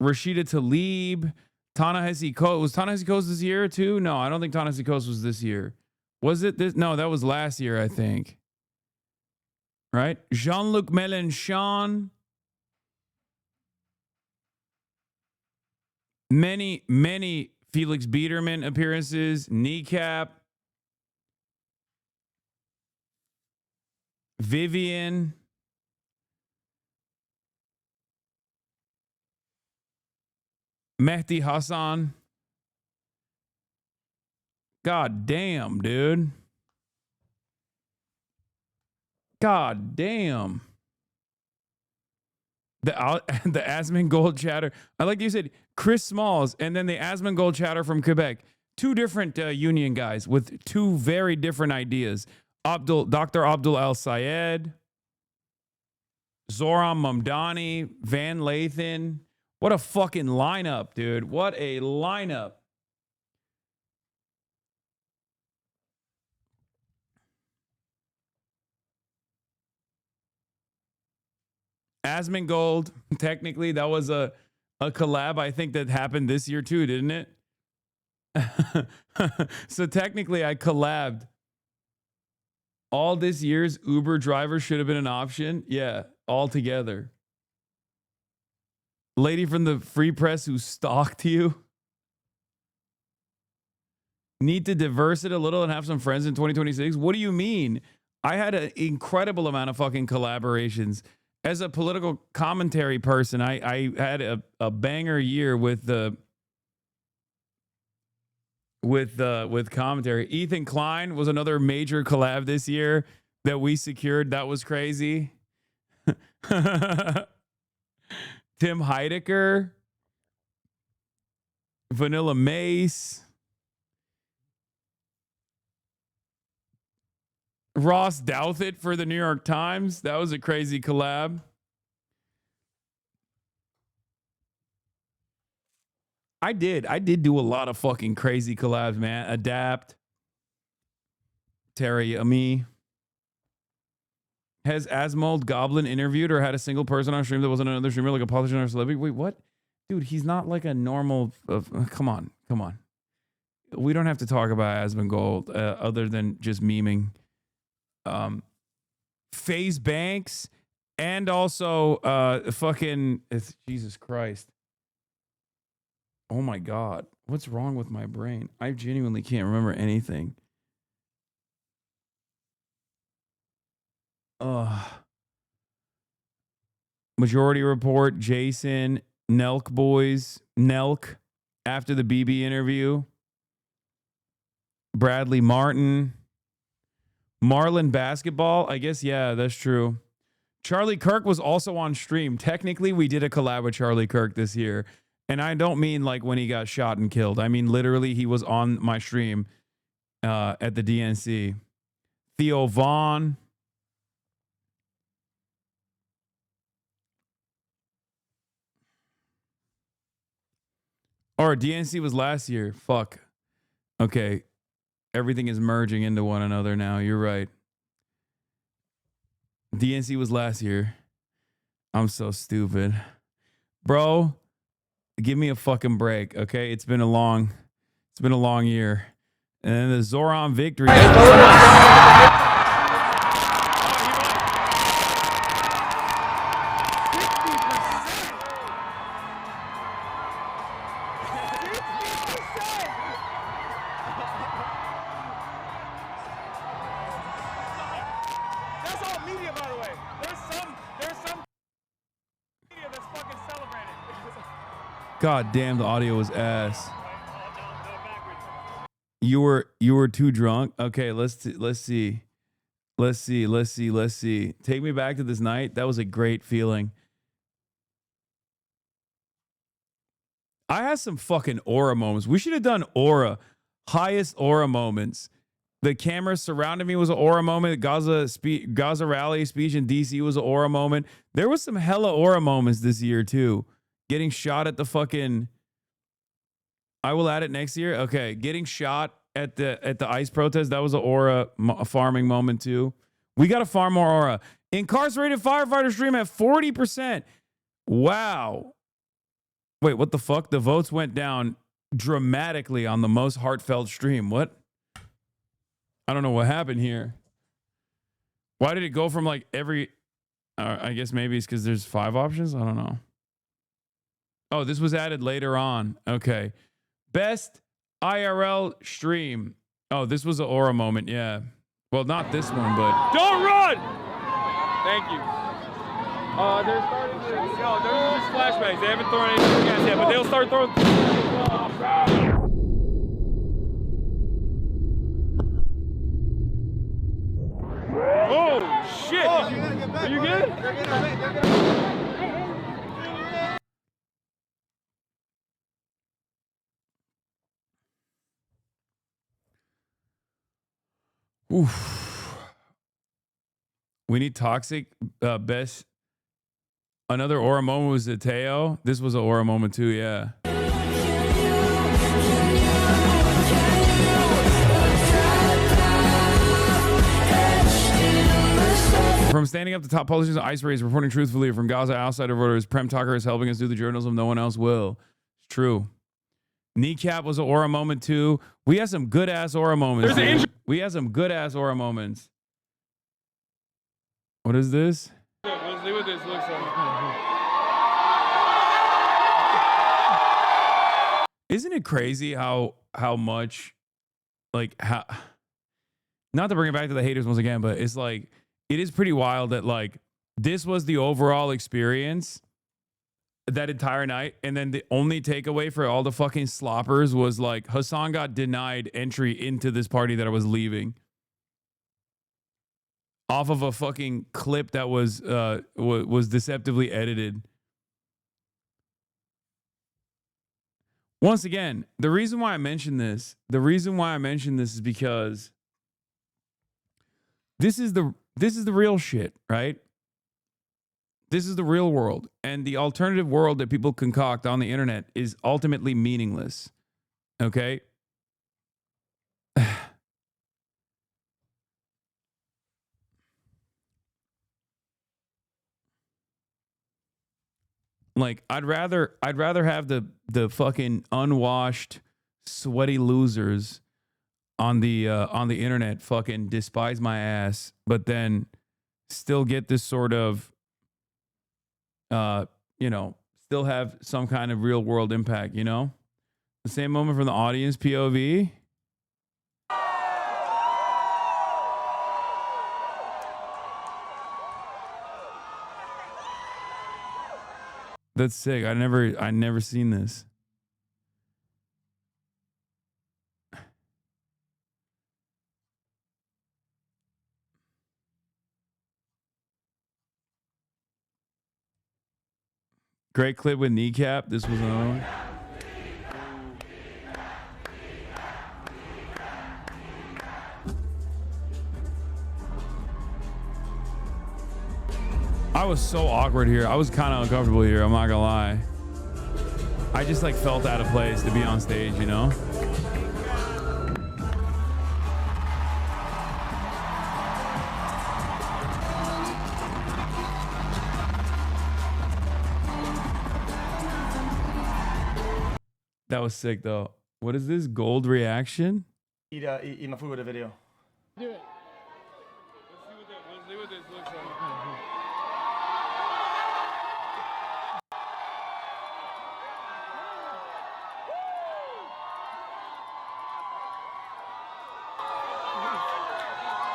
Rashida Tlaib, Ta-Nehisi Coates. Was Ta-Nehisi Coates this year too? No, I don't think Ta-Nehisi Coates was this year. Was it this? No, that was last year, I think. Right? Jean-Luc Mélenchon. Many Felix Biederman appearances. Kneecap. Vivian. Mehdi Hasan. God damn, dude. God damn. The Asmongold chatter. I like you said Chris Smalls and then the Asmongold chatter from Quebec. Two different union guys with two very different ideas. Dr. Abdul Al Sayed, Zoran Mamdani, Van Lathan. What a fucking lineup, dude. What a lineup. Asmongold, technically, that was a collab, I think, that happened this year too, didn't it? So technically, I collabed. All this year's Uber driver should have been an option. Yeah, all together. Lady from the Free Press who stalked you. Need to diverse it a little and have some friends in 2026? What do you mean? I had an incredible amount of fucking collaborations. As a political commentary person, I had a banger year with commentary. Ethan Klein was another major collab this year that we secured. That was crazy. Tim Heidecker, Vanilla Mace, Ross Douthat for the New York Times. That was a crazy collab. I did do a lot of fucking crazy collabs, man. Adapt. Terry Ami. Has Asmold Goblin interviewed or had a single person on stream that wasn't another streamer, like a politician or a celebrity? Wait, what? Dude, he's not like a normal... come on. We don't have to talk about Asmongold other than just memeing. FaZe Banks and also Jesus Christ. Oh my God. What's wrong with my brain? I genuinely can't remember anything. Majority Report, Jason, Nelk Boys, Nelk after the BB interview. Bradley Martin. Marlin Basketball. I guess, yeah, that's true. Charlie Kirk was also on stream. Technically, we did a collab with Charlie Kirk this year. And I don't mean like when he got shot and killed. I mean, literally, he was on my stream at the DNC. Theo Vaughn. Or DNC was last year. Fuck. Okay. Everything is merging into one another now. You're right. DNC was last year. I'm so stupid. Bro, Give me a fucking break, okay? It's been a long year. And then the Zoran victory. That's all media, by the way. There's some media that's fucking celebrating. God damn, the audio was ass. You were too drunk. Okay, let's see. Take me back to this night. That was a great feeling. I had some fucking aura moments. We should have done aura, highest aura moments. The camera surrounding me was an aura moment. Gaza rally speech in DC was an aura moment. There was some hella aura moments this year too. Getting shot at the fucking. I will add it next year. Okay, getting shot at the ICE protest. That was an aura farming moment too. We got to farm more aura. Incarcerated firefighter stream at 40%. Wow. Wait, what the fuck? The votes went down dramatically on the most heartfelt stream. What? I don't know what happened here. Why did it go from like every... I guess maybe it's because there's 5 options. I don't know. Oh, this was added later on. Okay. Best IRL stream. Oh, this was an aura moment. Yeah. Well, not this one, but... Don't run! Thank you. They're starting to... No, they're just flashbangs. They haven't thrown anything gas yet, but they'll start throwing... Oh, shit! Are you good? Oof. We need toxic best. Another aura moment was the Teo. This was an aura moment too, yeah. From standing up to top politicians on ice raids, reporting truthfully from Gaza outsider voters, Prem Tucker is helping us do the journalism no one else will. It's true. Kneecap was an aura moment too. We had some good ass aura moments. We had some good ass aura moments. What is this? We'll see what this looks like. Isn't it crazy how much, like, how, not to bring it back to the haters once again, but it's like, it is pretty wild that like this was the overall experience that entire night, and then the only takeaway for all the fucking sloppers was like Hasan got denied entry into this party that I was leaving off of a fucking clip that was deceptively edited. Once again, the reason why I mention this is because this is the real shit, right? This is the real world, and the alternative world that people concoct on the internet is ultimately meaningless. Okay? Like, I'd rather have the fucking unwashed, sweaty losers on the internet fucking despise my ass, but then still get this sort of still have some kind of real world impact, you know? The same moment from the audience POV. That's sick. I never seen this. Great clip with Kneecap. This was another one. I was so awkward here. I was kind of uncomfortable here. I'm not gonna lie. I just like felt out of place to be on stage, you know? That was sick though. What is this gold reaction? Eat my food with a video. Do it. Let's see what this looks like.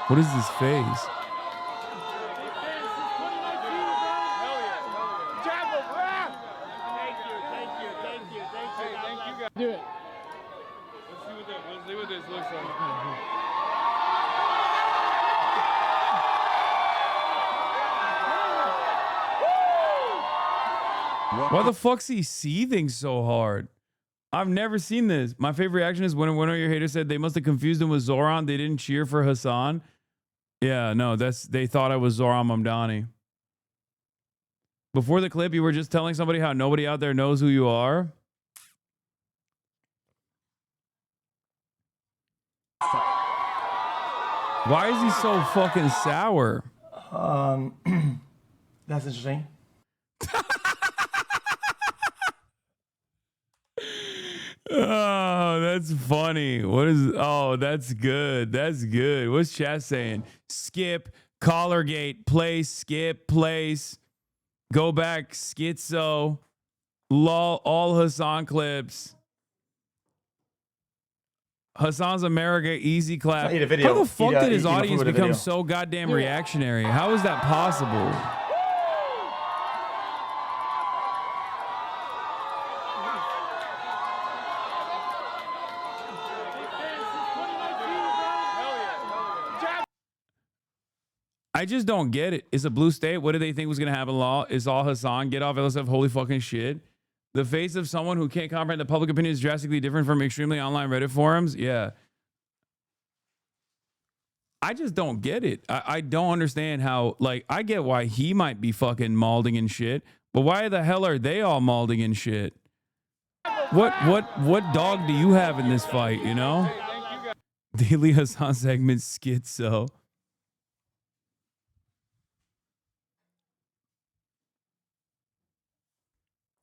What is this face? Do it. Let's see what this looks like. Why the fuck's he seething so hard? I've never seen this. My favorite reaction is when one of your haters said they must have confused him with Zoran. They didn't cheer for Hasan. Yeah, no, they thought I was Zoran Mamdani. Before the clip, you were just telling somebody how nobody out there knows who you are. Why is he so fucking sour? That's interesting. Oh, that's funny. What is? Oh, that's good. That's good. What's chat saying? Skip, Collargate, place, skip, place, go back, schizo, lol, all Hasan clips. Hasan's America, easy clap. Eat a video. How the fuck did his eat my food audience with a become video. so goddamn reactionary? How is that possible? I just don't get it. It's a blue state. What did they think was going to happen? Law is all Hasan. Get off LSF. Holy fucking shit. The face of someone who can't comprehend the public opinion is drastically different from extremely online Reddit forums. Yeah. I just don't get it. I don't understand how, like, I get why he might be fucking malding and shit, but why the hell are they all malding and shit? What dog do you have in this fight, you know? Daily Hasan segment schizo.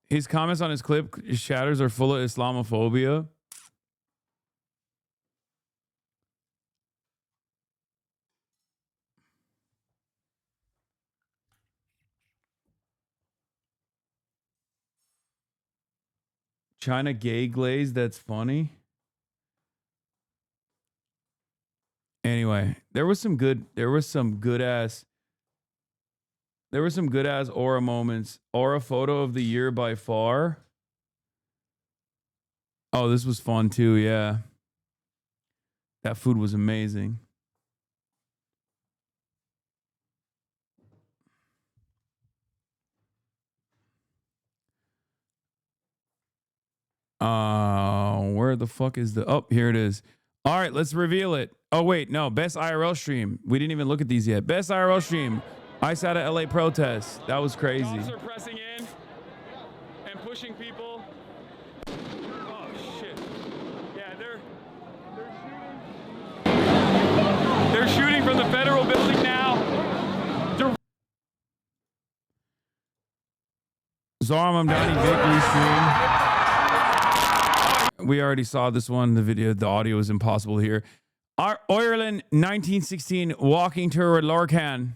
His comments on his clip, his shatters are full of Islamophobia. China gay glaze, that's funny. Anyway, there was some good ass aura moments. Aura photo of the year by far. Oh, this was fun too, yeah. That food was amazing. Where the fuck is the... Oh, here it is. All right, let's reveal it. Oh, wait, no. Best IRL stream. We didn't even look at these yet. Best IRL stream. I sat at LA protest. That was crazy. Cops are pressing in and pushing people. Oh shit! Yeah, they're shooting from the federal building now. Zoran Mamdani victory stream. We already saw this one. The video, the audio is impossible here. Ireland 1916 walking tour with Lorcan.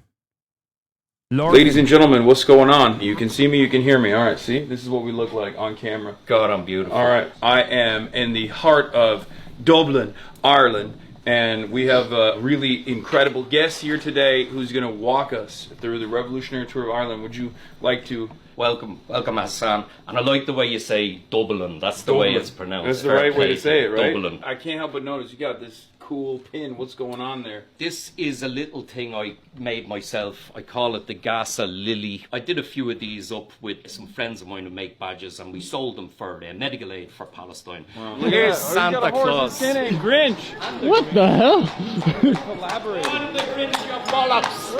Ladies and gentlemen, what's going on? You can see me, you can hear me. All right, see? This is what we look like on camera. God, I'm beautiful. All right, I am in the heart of Dublin, Ireland, and we have a really incredible guest here today who's going to walk us through the revolutionary tour of Ireland. Would you like to... Welcome, Hasan. And I like the way you say Dublin. That's the way it's pronounced. That's the right way to say it, right? Dublin. I can't help but notice you got this cool pin. What's going on there? This is a little thing I made myself. I call it the Gaza Lily. I did a few of these up with some friends of mine who make badges, and we sold them for medical aid for Palestine. Wow. Here's Santa Claus. Grinch. What the hell? Collaborate. On the Grinch, you bollocks.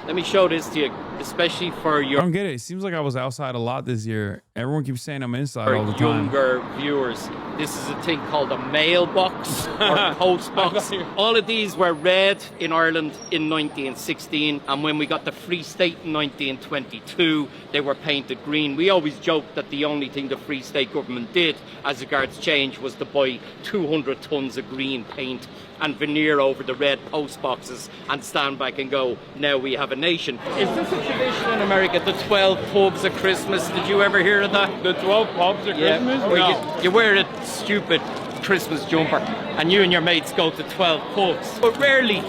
Let me show this to you, especially for I your don't get it. It seems like I was outside a lot this year. Everyone keeps saying I'm inside all the time. younger viewers. This is a thing called a mailbox or post box. All of these were red in Ireland in 1916, and when we got the Free State in 1922, they were painted green. We always joked that the only thing the Free State government did as regards change was to buy 200 tons of green paint and veneer over the red post boxes and stand back and go, now we have a nation. Is this a tradition in America, the 12 pubs at Christmas? Did you ever hear of that? The 12 pubs at Christmas? Where No. you wear a stupid Christmas jumper and you and your mates go to 12 pubs. But rarely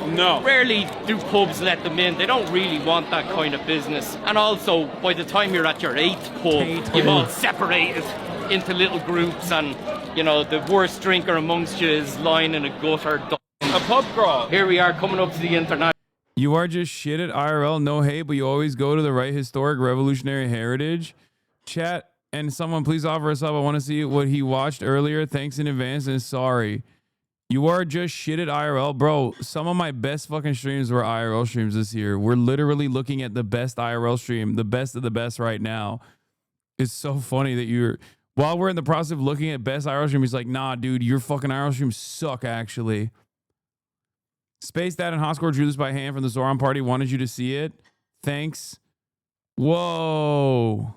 do pubs let them in. They don't really want that kind of business. And also, by the time you're at your 8th pub, you've all separated into little groups, and you know, the worst drinker amongst you is lying in a gutter. A pub crawl. Here we are coming up to the international. You are just shit at IRL, no hate, but you always go to the right historic revolutionary heritage. Chat, and someone please offer us up. I want to see what he watched earlier. Thanks in advance and sorry. You are just shit at IRL. Bro, some of my best fucking streams were IRL streams this year. We're literally looking at the best IRL stream, the best of the best right now. It's so funny that you're... While we're in the process of looking at best IRL stream, he's like, nah, dude, your fucking IRL streams suck, actually. Space Dad and Hoscore drew this by hand from the Zoran party. Wanted you to see it. Thanks. Whoa.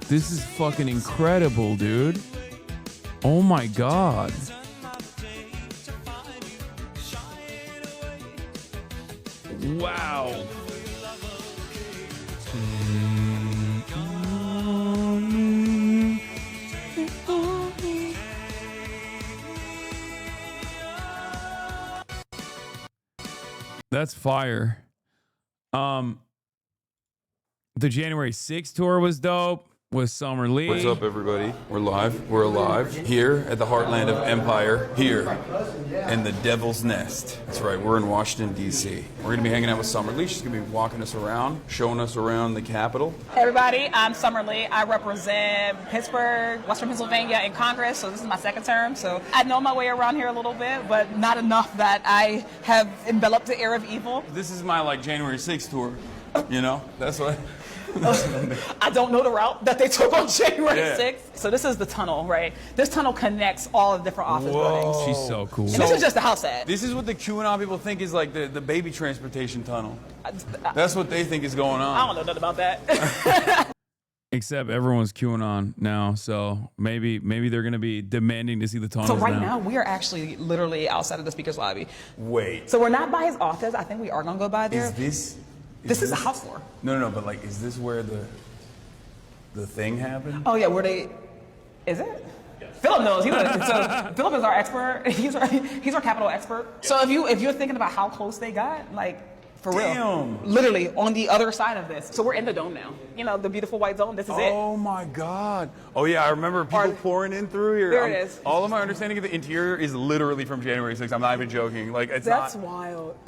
This is fucking incredible, dude. Oh my God. Wow. That's fire. The January 6th tour was dope with Summer Lee. What's up, everybody? We're live. We're alive here at the heartland of Empire, here in the Devil's Nest. That's right. We're in Washington, D.C. We're going to be hanging out with Summer Lee. She's going to be walking us around, showing us around the Capitol. Hey everybody, I'm Summer Lee. I represent Pittsburgh, Western Pennsylvania in Congress, so this is my second term. So I know my way around here a little bit, but not enough that I have enveloped the air of evil. This is my, like, January 6th tour, you know? That's what... I don't know the route that they took on January 6th. So this is the tunnel, right? This tunnel connects all the different office buildings. She's so cool. And this is just the house ad. This is what the QAnon people think is like the baby transportation tunnel. That's what they think is going on. I don't know nothing about that. Except everyone's QAnon now, so maybe they're gonna be demanding to see the tunnels. So right now we are actually literally outside of the speaker's lobby. Wait. So we're not by his office. I think we are gonna go by there. This is the house floor. No, but like, is this where the thing happened? Oh yeah, where they? Is it? Yes. Philip knows. So Philip is our expert. He's our Capitol expert. So if you're thinking about how close they got, like. For real. Literally on the other side of this. So we're in the dome now. You know, the beautiful white dome. This is it. Oh my God. Oh yeah, I remember people pouring in through here. There it is. All of my understanding of the interior is literally from January 6th. I'm not even joking. Like, it's That's not... wild.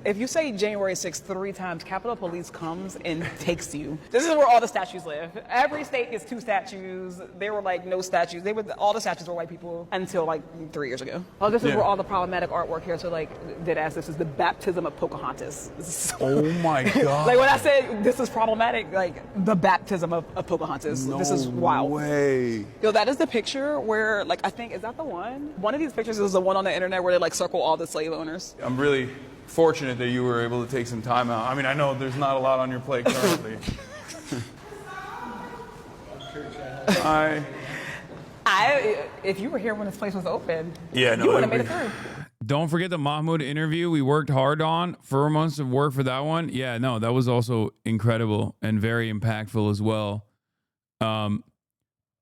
If you say January 6th 3 times, Capitol Police comes and takes you. This is where all the statues live. Every state gets 2 statues. There were like no statues. All the statues were white people until like 3 years ago. Oh, this is where all the problematic artwork here. So like, dead ass, this is the baptism of Pocahontas. This is so, oh my God. Like when I said this is problematic, like the baptism of Pocahontas. No this is wild. way. Yo, that is the picture where, like, I think, is that the one? One of these pictures is the one on the internet where they like circle all the slave owners. I'm really fortunate that you were able to take some time out. I mean, I know there's not a lot on your plate currently. If you were here when this place was open, you would have made it through. Don't forget the Mahmoud interview we worked hard on. 4 months of work for that one. Yeah, no, that was also incredible and very impactful as well.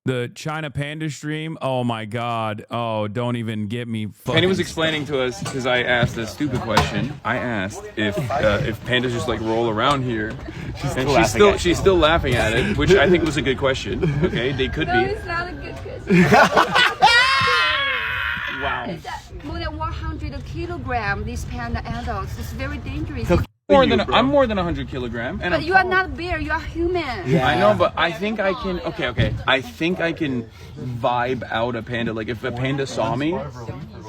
The China Panda stream. Oh my God. Oh, don't even get me. Penny was explaining to us, because I asked a stupid question. I asked if pandas just like roll around here, and she's still laughing at it, which I think was a good question. Okay, they could No, be. it's not a good question. Wow. More than 100 kilograms, these panda adults. It's very dangerous. I'm more than 100 kilogram. And But you are not a bear, you are human. Yeah. I know, but I think I can. Okay. I think I can vibe out a panda. Like if a panda saw me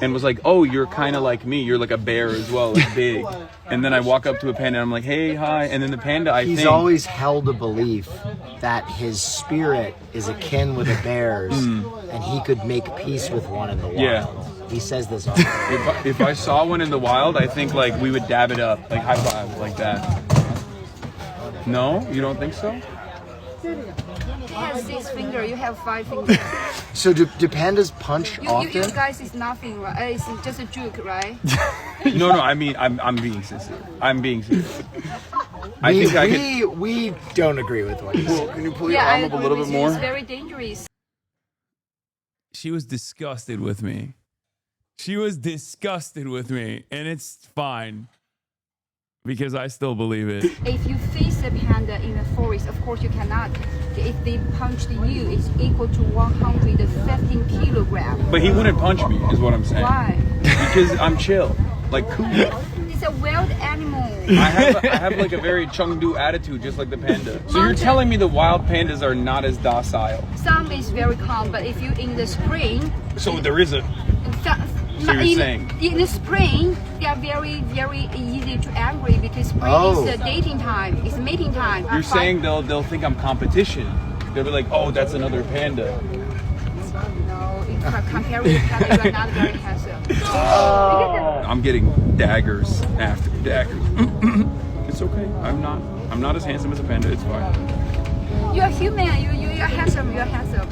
and was like, "Oh, you're kind of like me. You're like a bear as well, like big." And then I walk up to a panda and I'm like, "Hey, hi." And then the panda, He's always held a belief that his spirit is akin with a bear's, and he could make peace with one in the wild. Yeah. He says this often. If I saw one in the wild, I think like we would dab it up, like high five, like that. No, you don't think so? He has 6 fingers, you have 5 fingers. So do pandas punch often? You guys is nothing, right? It's just a joke, right? No. I mean, I'm being sincere. I'm being sincere. I think we don't agree with what you said. Can you pull your arm up a little bit more? It's very dangerous. She was disgusted with me. She was disgusted with me, and it's fine because I still believe it. If you face a panda in the forest, of course you cannot. If they punched you, it's equal to 115 kilograms. But he wouldn't punch me, is what I'm saying. Why? Because I'm chill, like cool. It's a wild animal. I have like a very Chengdu attitude, just like the panda. So you're telling me the wild pandas are not as docile? Some is very calm, but if you in the spring. So there is a. So you're saying in the spring they are very, very easy to angry because spring is dating time, it's mating time. You're saying they'll think I'm competition. They'll be like, oh, that's another panda. No, compared with panda, you are not very handsome. I'm getting daggers after daggers. It's okay. I'm not as handsome as a panda. It's fine. You're human. You're handsome. You're handsome.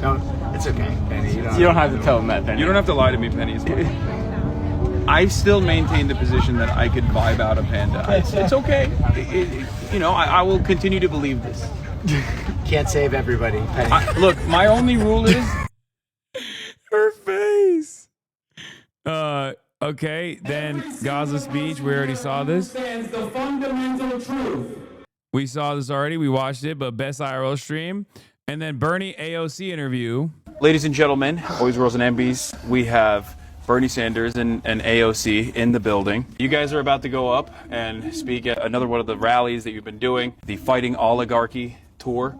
It's okay, Penny. You don't have to tell him that, Penny. You don't have to lie to me, Penny. It's fine. I still maintain the position that I could vibe out a panda. It's okay. I will continue to believe this. Can't save everybody, Penny. Look, my only rule is her face. Okay, then Gaza speech. We already saw this. The fundamental truth. We saw this already. We watched it, but best IRL stream. And then Bernie AOC interview. Ladies and gentlemen, boys, girls, and MBs, we have Bernie Sanders and AOC in the building. You guys are about to go up and speak at another one of the rallies that you've been doing, the Fighting Oligarchy Tour.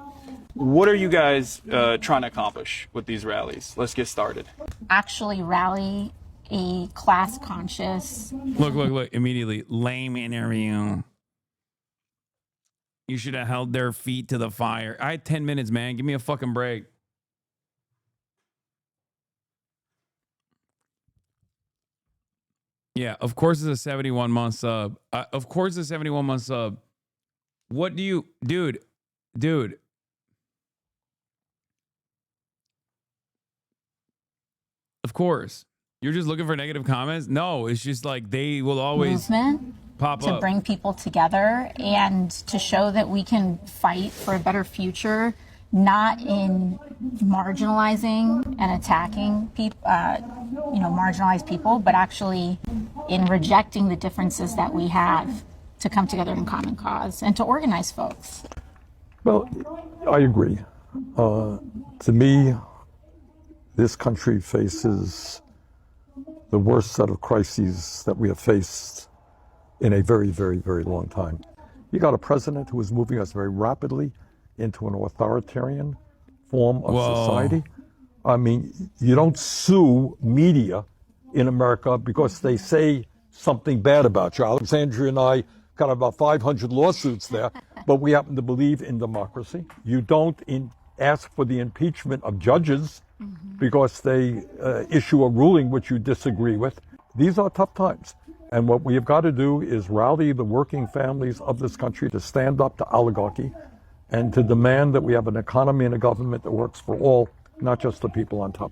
What are you guys trying to accomplish with these rallies? Let's get started. Actually rally a class-conscious... Look, immediately. Lame interview. You should have held their feet to the fire. I had 10 minutes, man. Give me a fucking break. Yeah, of course it's a 71-month sub. Of course it's a 71-month sub. What do you... Dude. Of course. You're just looking for negative comments? No, it's just like they will always pop to up. bring people together and to show that we can fight for a better future, not in marginalizing and attacking people, marginalized people, but actually in rejecting the differences that we have to come together in common cause and to organize folks. Well, I agree. To me, this country faces the worst set of crises that we have faced in a very, very, very long time. You got a president who is moving us very rapidly into an authoritarian form of society. I mean, you don't sue media in America because they say something bad about you. Alexandria and I got about 500 lawsuits there, but we happen to believe in democracy. You don't ask for the impeachment of judges because they issue a ruling which you disagree with. These are tough times. And what we have got to do is rally the working families of this country to stand up to oligarchy and to demand that we have an economy and a government that works for all, not just the people on top.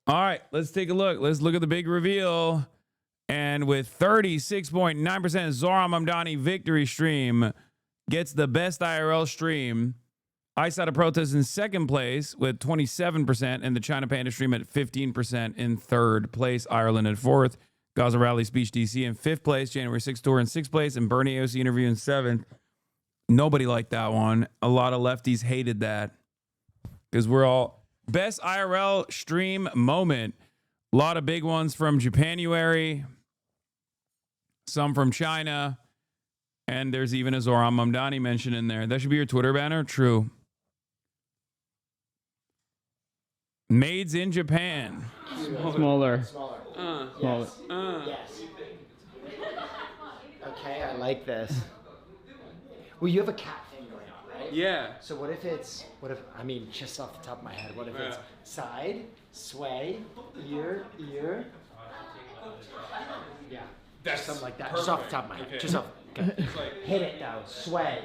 All right, let's take a look. Let's look at the big reveal. And with 36.9%, Zoran Mamdani victory stream gets the best IRL stream. I Side of Protest in second place with 27%, and the China Panda stream at 15% in third place. Ireland at fourth. Gaza Rally Speech DC in fifth place. January 6th Tour in sixth place. And Bernie AOC interview in seventh. Nobody liked that one. A lot of lefties hated that because we're all best IRL stream moment. A lot of big ones from Japanuary, some from China, And there's even a Zoran Mamdani mention in there. That should be your Twitter banner. True. Maids in Japan. Smaller. Yes. Yes. Okay, I like this. Well, you have a cat thing going on, right? Yeah. So what if, I mean, just off the top of my head, what if it's side, sway, ear? Yeah. That's something like that. perfect. Just off the top of my head. Okay. Just off. Okay. Hit it though. Sway.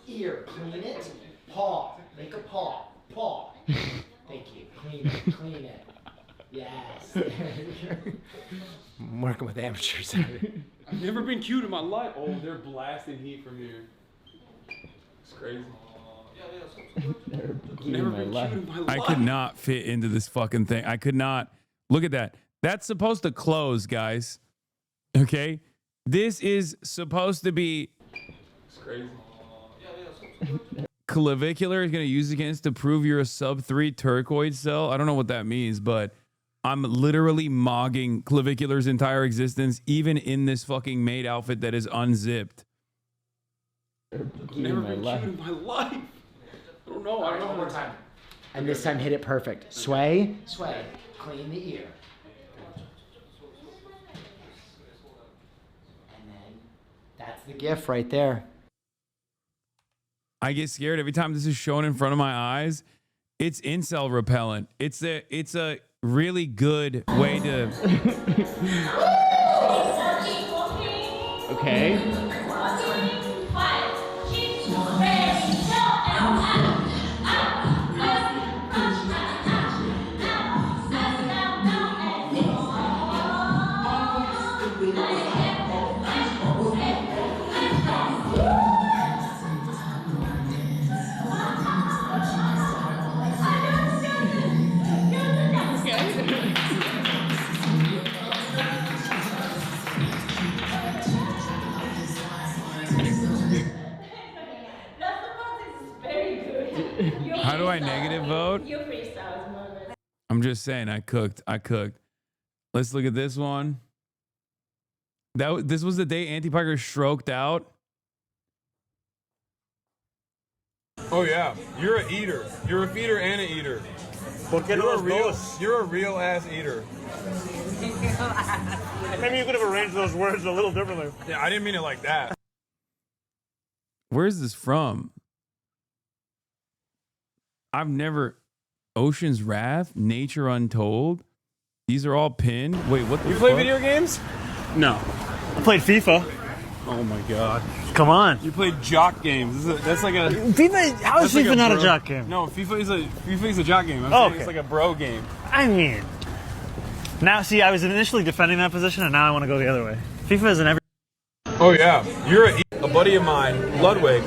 Ear. Clean it. Paw. Make a paw. Paw. Thank you. Clean it. Yes. I'm working with amateurs. I've never been cute in my life. Oh, they're blasting heat from here. It's crazy. Never been cute in my life. I could not fit into this fucking thing. I could not. Look at that. That's supposed to close, guys. Okay? This is supposed to be... It's crazy. Clavicular is going to use against to prove you're a sub-3 turquoise cell. I don't know what that means, but I'm literally mogging Clavicular's entire existence, even in this fucking maid outfit that is unzipped. Never been cute in my life. I don't know. All right, one more time. And this time hit it perfect. Sway. Clean the ear. And then that's the gift right there. I get scared every time this is shown in front of my eyes. It's incel repellent. It's a really good way to... Okay. How do I negative vote? I'm just saying, I cooked. Let's look at this one. This was the day Auntie Parker stroked out. Oh yeah, you're an eater. You're a feeder and an eater. You're a real ass eater. Maybe you could have arranged those words a little differently. Yeah, I didn't mean it like that. Where's this from? I've never... Ocean's Wrath? Nature Untold? These are all pinned? Wait, what the You fuck? play video games? No. I played FIFA. Oh my god. Come on. You played jock games. That's like a... FIFA? How is FIFA not a jock game? No, FIFA is a jock game. I'm Oh, saying okay. it's like a bro game. I mean... Now, see, I was initially defending that position, and now I want to go the other way. FIFA is in every... Oh yeah, you're a buddy of mine, Ludwig.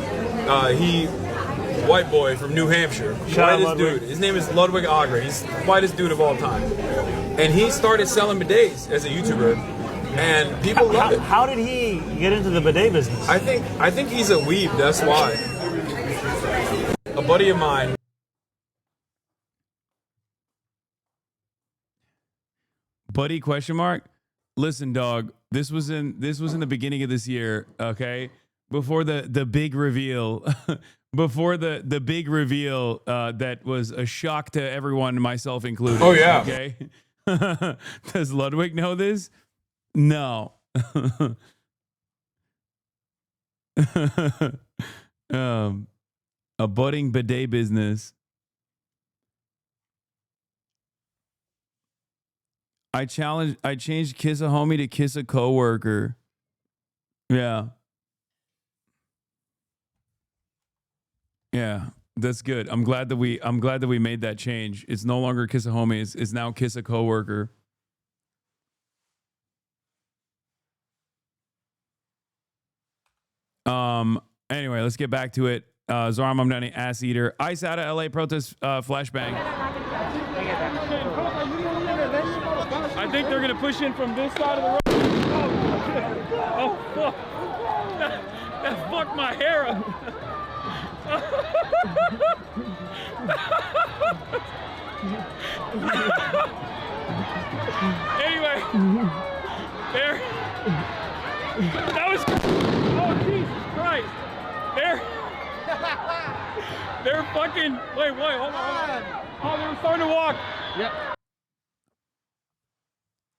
White boy from New Hampshire. Shout out Whitest Ludwig. dude. His name is Ludwig Auger. He's the whitest dude of all time. And he started selling bidets as a YouTuber. And people love it. How did he get into the bidet business? I think he's a weeb, that's why. A buddy of mine. Buddy question mark? Listen, dog, this was in the beginning of this year, okay? Before the big reveal. Before the big reveal that was a shock to everyone, myself included. Oh, yeah. Okay. Does Ludwig know this? No. A budding bidet business. I changed kiss a homie to kiss a coworker. Yeah. Yeah, that's good. I'm glad that we made that change. It's no longer kiss a homie, it's now kiss a coworker. Anyway, let's get back to it. Zoran Mamdani, ass eater. Ice out of LA protest flashbang. I think they're gonna push in from this side of the road. Oh, fuck. That fucked my hair up. Anyway, That was. Oh Jesus Christ! They're fucking. Wait, hold on. Oh, they were starting to walk. Yep.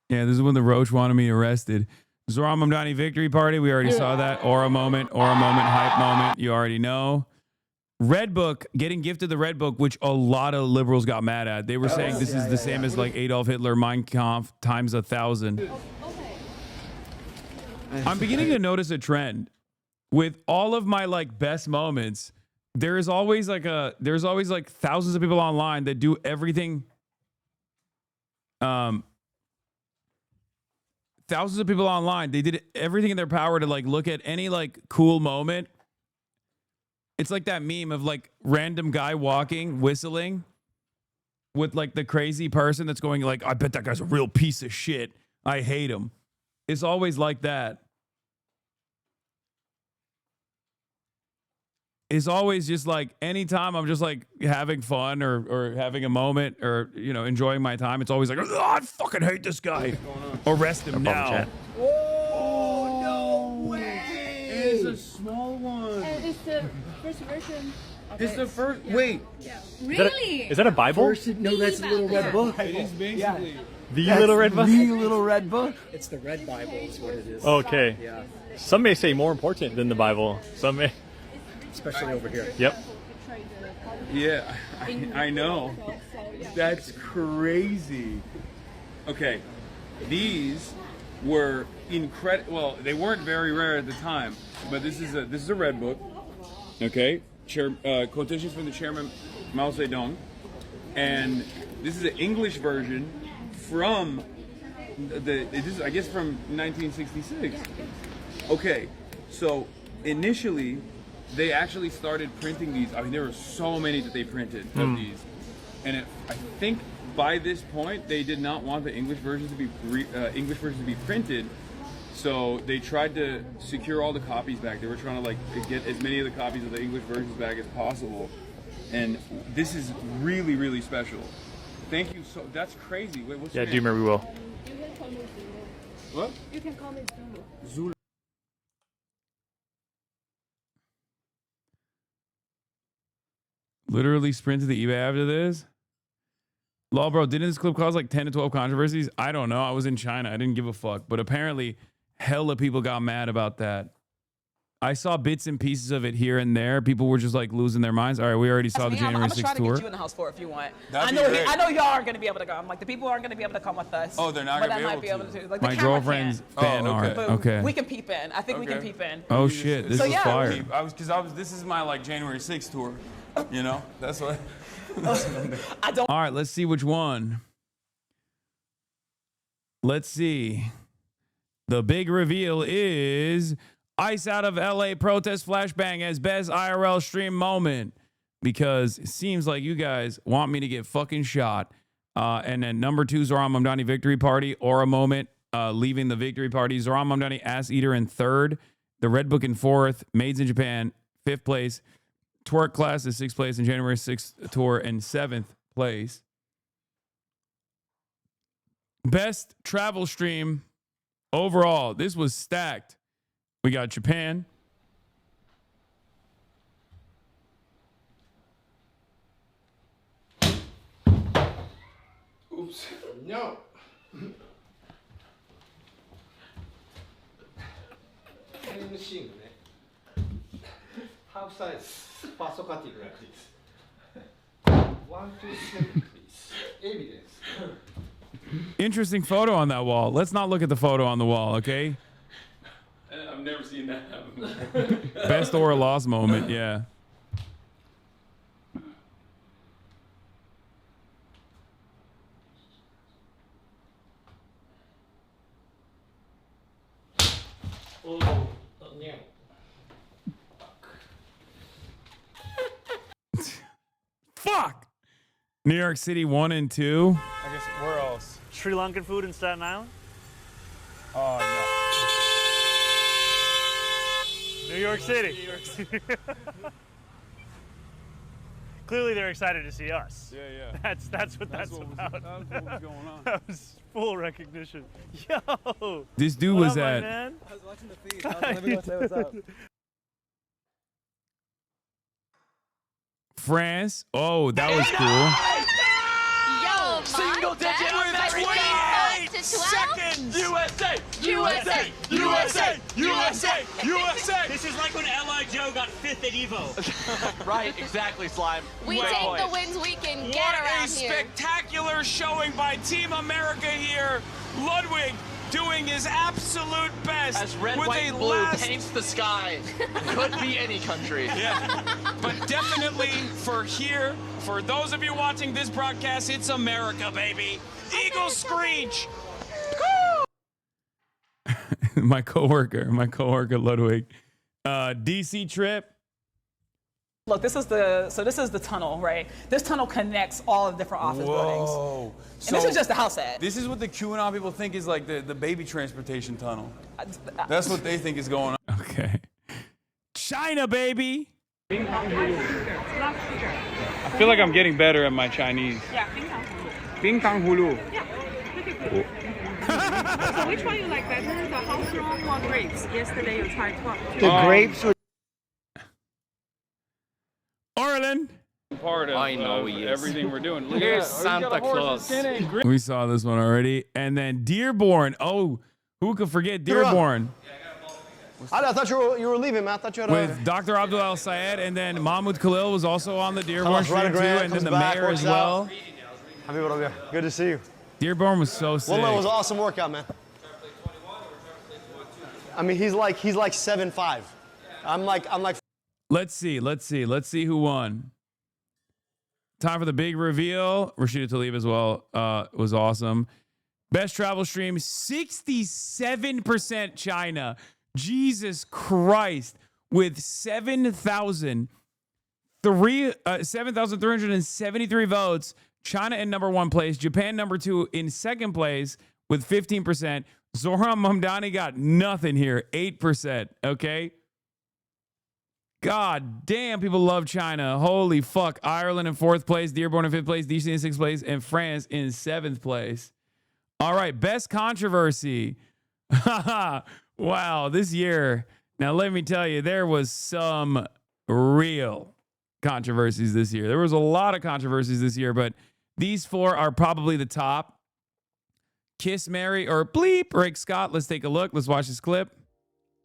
Yeah, this is when the Roach wanted me arrested. Zoran Mamdani victory party. We already saw that. Aura moment, hype moment. You already know. Red Book, getting gifted the Red Book, which a lot of liberals got mad at. They were saying this is the same as like Adolf Hitler, Mein Kampf times 1,000. I'm beginning to notice a trend with all of my like best moments. There's always like thousands of people online that do everything. Thousands of people online. They did everything in their power to like look at any like cool moment. It's like that meme of like random guy walking, whistling with like the crazy person that's going like, I bet that guy's a real piece of shit. I hate him. It's always like that. It's always just like anytime I'm just like having fun or having a moment or, you know, enjoying my time. It's always like, oh, I fucking hate this guy. Arrest him now. Oh, no way. It's a small one. And it's the first version. It's the first. Wait. Yeah. Really? Is that a Bible? No, that's the little red book. It is basically. The little red book? The little red book. It's the red Bible is what it is. Okay. Yeah. Some may say more important than the Bible. Some may. Especially over here. Yep. Yeah, I know. That's crazy. Okay, these were incredible. Well, they weren't very rare at the time, but this is a red book. Okay, quotations from the chairman Mao Zedong, and this is an English version from this is, I guess, from 1966. Okay, so initially they actually started printing these. I mean, there were so many that they printed of these, and I think by this point they did not want the English versions to be printed, so they tried to secure all the copies back. They were trying to like get as many of the copies of the English versions back as possible, and this is really, really special. Thank you. So that's crazy. Wait, what's your name? Deemer, we will. You can call me Zulu. What? You can call me Zulu. Zulu. Literally sprint to the eBay after this? Lol, bro, didn't this clip cause like 10 to 12 controversies? I don't know. I was in China. I didn't give a fuck. But apparently, hella people got mad about that. I saw bits and pieces of it here and there. People were just like losing their minds. All right, we already saw the January 6th tour. I'm trying to get you in the house for if you want. I That'd be great. know y'all aren't going to be able to come. Like the people aren't going to be able to come with us. Oh, they're not but gonna I be might able be able to. Like, the My camera girlfriend's can. fan art. But Okay. we can peep in. I think we can peep in. Oh shit, this So, is yeah. fire. This is my like January 6th tour. You know, that's what. I don't. All right, let's see which one. Let's see. The big reveal is Ice out of LA protest flashbang as best IRL stream moment, because it seems like you guys want me to get fucking shot. And then number 2, Zoran Mamdani victory party, Aura moment, leaving the victory party. Zoran Mamdani ass eater in 3rd, the Red Book in 4th, Maids in Japan 5th place, Twerk class is 6th place in January 6th tour and 7th place. Best travel stream overall. This was stacked. We got Japan. Oops. No. Any machine, half size pasokatic like this. 1, 2, 7, please. Evidence. Interesting photo on that wall. Let's not look at the photo on the wall, okay? I've never seen that happen. Best or loss moment, yeah. Oh, yeah. Fuck! New York City 1 and 2. I guess where else? Sri Lankan food in Staten Island? Oh, New York City. Clearly, they're excited to see us. Yeah. That's what that's about. That was what was going on. That was full recognition. Yo. This dude what was up, my at. man? I was watching the feed. Let me go say what's up. France. Oh, that was cool. Yo, Single digit with 28 seconds. USA, USA, USA, USA, USA. This is like when L.I. Joe got 5th at Evo. Right, exactly, Slime. We Great take point. the wins we can get What around a here. spectacular showing by Team America here. Ludwig doing his absolute best. As red, with white, a and blue last... paints the sky. Could be any country. Yeah, but definitely for here, for those of you watching this broadcast, it's America, baby. Eagle screech. my coworker Ludwig. DC trip. Look, this is the tunnel, right? This tunnel connects all the different office buildings. Whoa. And this is just the house ad. This is what the QAnon people think is like the baby transportation tunnel. That's what they think is going on. Okay. China, baby. I feel like I'm getting better at my Chinese. Yeah, Bing Tang Hulu. So which one you like better, the house room or grapes? Yesterday you tried what? The grapes were. Orlin. Part of, I know he is. everything we're doing. Look Here's at that. Santa Claus. We saw this one already. And then Dearborn. Oh, who could forget Dearborn? I thought you were leaving, man. I thought you had With Dr. Abdul Al Sayed, and then Mahmoud Khalil was also on the Dearborn stream too, and then the mayor as well. Good to see you. Dearborn was so sick. Well, it was an awesome workout, man. I mean, he's like 7'5". I'm like. Let's see who won. Time for the big reveal. Rashida Tlaib as well was awesome. Best travel stream, 67% China. Jesus Christ. With 7,373 votes. China in #1 place. Japan #2 in 2nd place with 15%. Zohran Mamdani got nothing here. 8%. Okay. God damn, people love China. Holy fuck. Ireland in 4th place, Dearborn in 5th place, DC in 6th place, and France in 7th place. All right, best controversy. Wow, this year. Now, let me tell you, there was some real controversies this year. There was a lot of controversies this year, but these 4 are probably the top. Kiss, Mary, or Bleep, Rick Scott. Let's take a look. Let's watch this clip.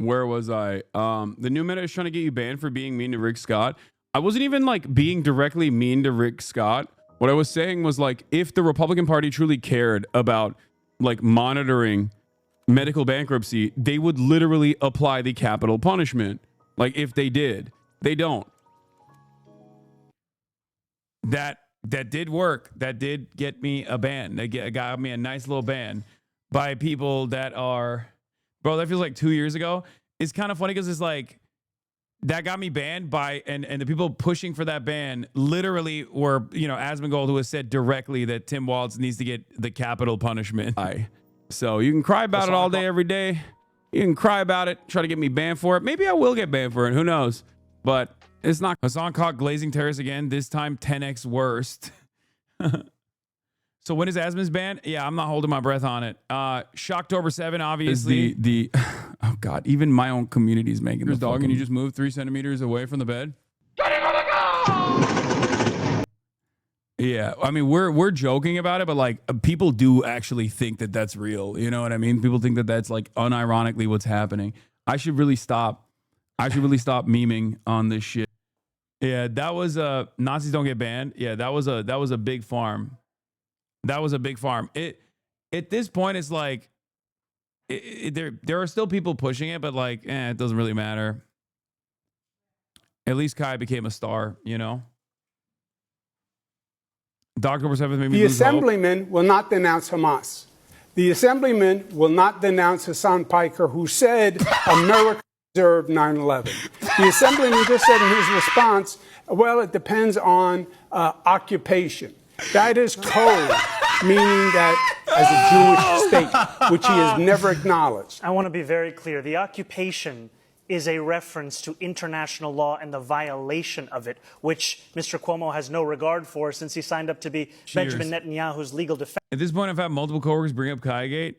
Where was I? The new meta is trying to get you banned for being mean to Rick Scott. I wasn't even like being directly mean to Rick Scott. What I was saying was like, if the Republican Party truly cared about like monitoring medical bankruptcy, they would literally apply the capital punishment. Like if they did, they don't. That did work. That did get me a ban. That got me a nice little ban by people that are... Bro, that feels like 2 years ago. It's kind of funny because it's like that got me banned by and the people pushing for that ban literally were, Asmongold, who has said directly that Tim Walz needs to get the capital punishment. So you can cry about it all day, every day. You can cry about it, try to get me banned for it. Maybe I will get banned for it. Who knows? But it's not. Hasan caught glazing terrace again, this time 10x worst. So when is Asmon's ban? Yeah, I'm not holding my breath on it. Shocktober 7, obviously. Oh God, even my own community is making this the dog, fucking... and you just moved 3 centimeters away from the bed. Yeah, I mean we're joking about it, but like people do actually think that that's real. You know what I mean? People think that that's like unironically what's happening. I should really stop memeing on this shit. Yeah, that was Nazis don't get banned. Yeah, that was a big farm. That was a big farm. At this point, it's like there are still people pushing it, but like, it doesn't really matter. At least Kai became a star, October 7th made me The lose hope. assemblyman will not denounce Hamas. The assemblyman will not denounce Hassan Piker, who said America deserved 9/11. The assemblyman just said in his response, well, it depends on occupation. That is code, meaning that as a Jewish state, which he has never acknowledged. I want to be very clear. The occupation is a reference to international law and the violation of it, which Mr. Cuomo has no regard for since he signed up to be Benjamin Netanyahu's legal defense. At this point, I've had multiple coworkers bring up Kaigate.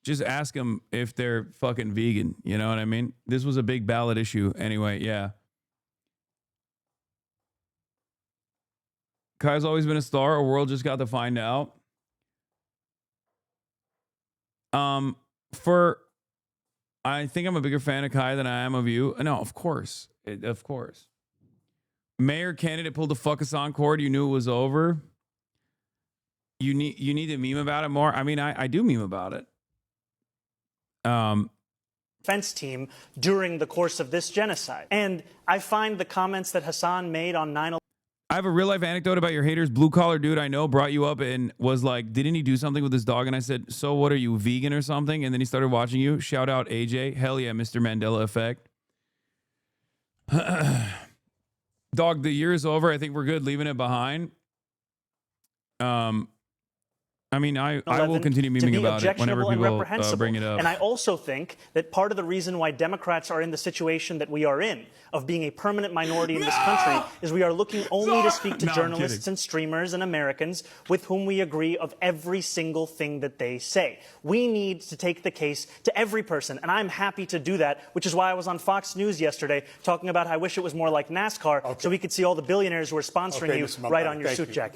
Just ask them if they're fucking vegan. You know what I mean? This was a big ballot issue anyway. Yeah. Kai's always been a star. Our world just got to find out. I think I'm a bigger fan of Kai than I am of you. No, of course. Of course. Mayor candidate pulled the fuck Hasan cord. You knew it was over. You need to meme about it more. I mean, I do meme about it. Defense team during the course of this genocide. And I find the comments that Hasan made on 9/11. I have a real life anecdote about your haters. Blue collar dude I know brought you up and was like, didn't he do something with his dog? And I said, so what, are you vegan or something? And then he started watching you. Shout out AJ. Hell yeah, Mr. Mandela effect. Dog, the year is over. I think we're good leaving it behind. I mean, I will continue memeing about it whenever people bring it up. And I also think that part of the reason why Democrats are in the situation that we are in, of being a permanent minority in this country, is we are looking only to speak to journalists and streamers and Americans with whom we agree of every single thing that they say. We need to take the case to every person, and I'm happy to do that, which is why I was on Fox News yesterday talking about how I wish it was more like NASCAR, so we could see all the billionaires who are sponsoring you right on your suit jacket.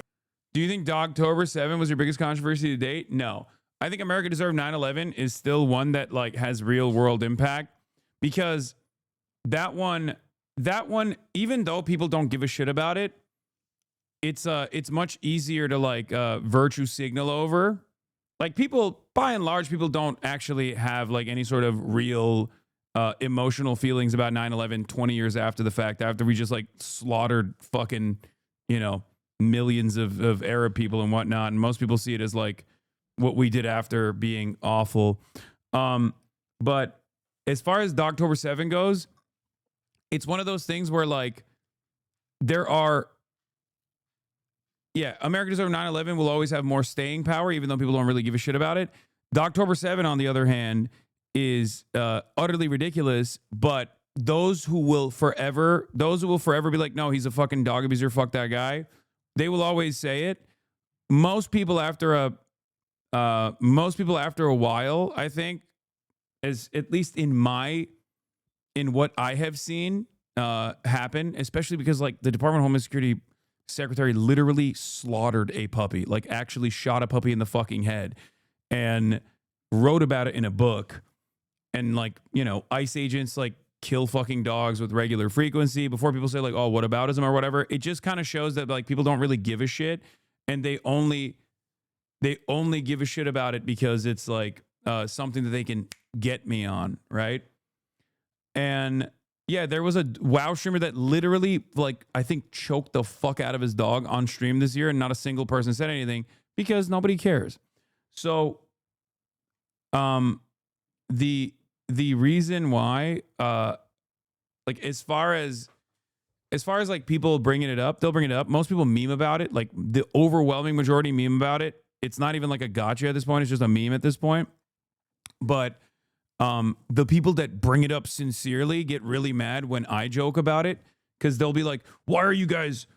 Do you think Dogtober 7 was your biggest controversy to date? No. I think America Deserved 9/11 is still one that like has real world impact, because that one, even though people don't give a shit about it, it's much easier to like virtue signal over. Like people, by and large, people don't actually have like any sort of real emotional feelings about 9/11 20 years after the fact, after we just like slaughtered fucking, you know, millions of Arab people and whatnot, and most people see it as like what we did after being awful. But as far as Dogtober 7 goes, it's one of those things where like there are, America Deserved 9/11 will always have more staying power, even though people don't really give a shit about it. Dogtober 7, on the other hand, is utterly ridiculous, but those who will forever be like, no, he's a fucking dog abuser, fuck that guy, they will always say it. Most people after a while, I think, as at least in what I have seen happen, especially because like the Department of Homeland Security secretary literally slaughtered a puppy, like actually shot a puppy in the fucking head and wrote about it in a book. And like, you know, ICE agents like kill fucking dogs with regular frequency before people say like, oh, whataboutism or whatever. It just kind of shows that like people don't really give a shit, and they only give a shit about it because it's like something that they can get me on, right? And yeah, there was a WoW streamer that literally like I think choked the fuck out of his dog on stream this year, and not a single person said anything because nobody cares. So the reason why, like as far as like people bringing it up, they'll bring it up. Most people meme about it. Like the overwhelming majority meme about it. It's not even like a gotcha at this point. It's just a meme at this point. But the people that bring it up sincerely get really mad when I joke about it, because they'll be like, why are you guys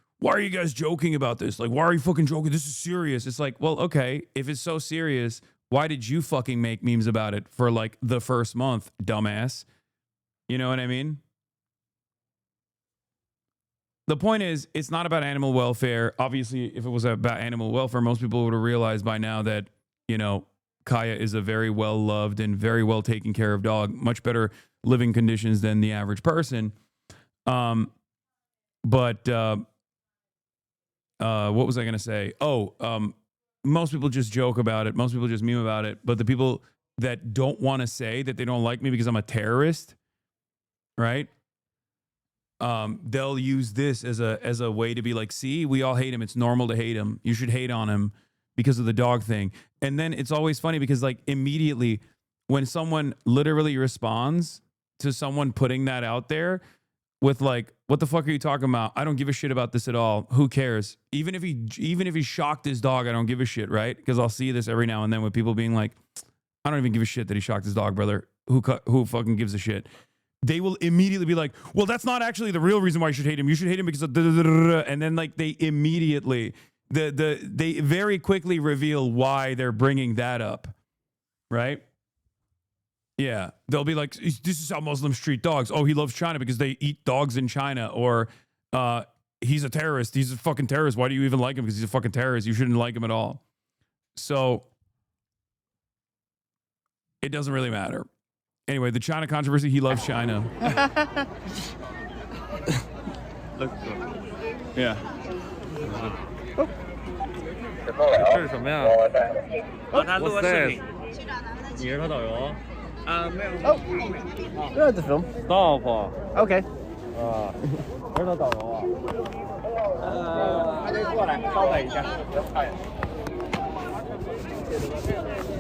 joking about this? Like, why are you fucking joking? This is serious. It's like, well, okay, if it's so serious, why did you fucking make memes about it for like the first month, dumbass? You know what I mean? The point is, it's not about animal welfare. Obviously, if it was about animal welfare, most people would have realized by now that, you know, Kaya is a very well-loved and very well-taken care of dog. Much better living conditions than the average person. But what was I going to say? Most people just joke about it. Most people just meme about it. But the people that don't want to say that they don't like me because I'm a terrorist, right? They'll use this as a way to be like, see, we all hate him. It's normal to hate him. You should hate on him because of the dog thing. And then it's always funny because like immediately when someone literally responds to someone putting that out there with like, what the fuck are you talking about? I don't give a shit about this at all. Who cares? Even if he shocked his dog, I don't give a shit, right? Because I'll see this every now and then with people being like, I don't even give a shit that he shocked his dog, brother. Who fucking gives a shit? they will immediately be like, well, that's not actually the real reason why you should hate him. You should hate him because of da-da-da-da-da. And then like they immediately, they very quickly reveal why they're bringing that up, right? Yeah, they'll be like, this is how Muslims treat dogs. Oh, he loves China because they eat dogs in China. Or he's a terrorist. He's a fucking terrorist. Why do you even like him? Because he's a fucking terrorist. You shouldn't like him at all. So it doesn't really matter. Anyway, the China controversy, he loves China. Yeah. 这是什么呀？他录个视频。你是他导游？没有。Oh, you're at the film. Stop. Okay. 我是他导游啊。还得过来招待一下。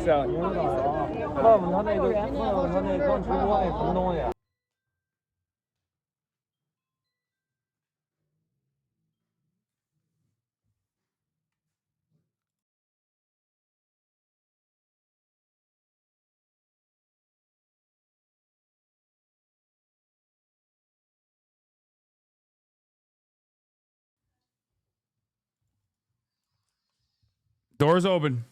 是啊，你是导游啊？问问他那个，问问他那刚直播那什么东西。Doors open.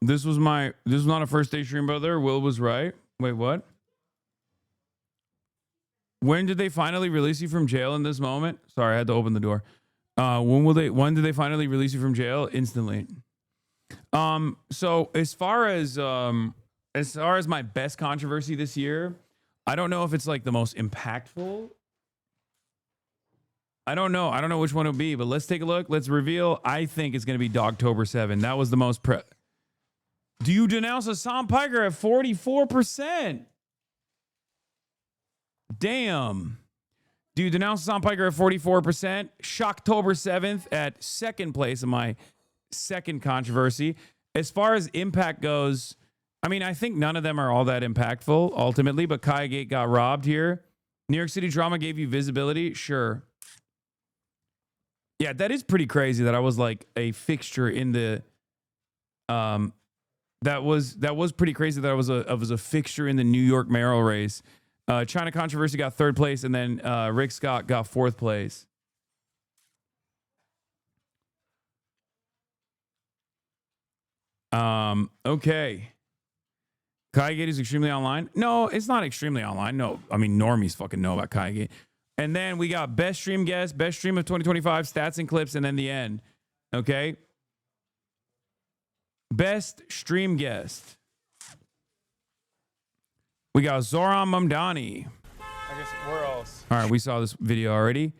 This was not a first day stream, brother. Will was right. Wait, what? When did they finally release you from jail in this moment? Sorry, I had to open the door. When did they finally release you from jail? Instantly. So as far as my best controversy this year, I don't know if it's like the most impactful. I don't know which one it'll be, but let's take a look. Let's reveal. I think it's going to be Dogtober 7. That was the most Do you denounce Hasan Piker at 44%? Damn. Do you denounce Hasan Piker at 44%? Shocktober 7th at second place in my second controversy. As far as impact goes, I mean, I think none of them are all that impactful ultimately, but Kayagate got robbed here. New York City drama gave you visibility? Sure. Yeah, that is pretty crazy that I was like a fixture in the that was pretty crazy that I was a fixture in the New York mayoral race. China controversy got third place, and then Rick Scott got fourth place. Okay. Kayagate is extremely online. No, it's not extremely online. No, I mean normies fucking know about Kayagate. And then we got best stream guest, best stream of 2025, stats and clips, and then the end. Okay. Best stream guest. We got Zoran Mamdani. I guess where else? All right, we saw this video already.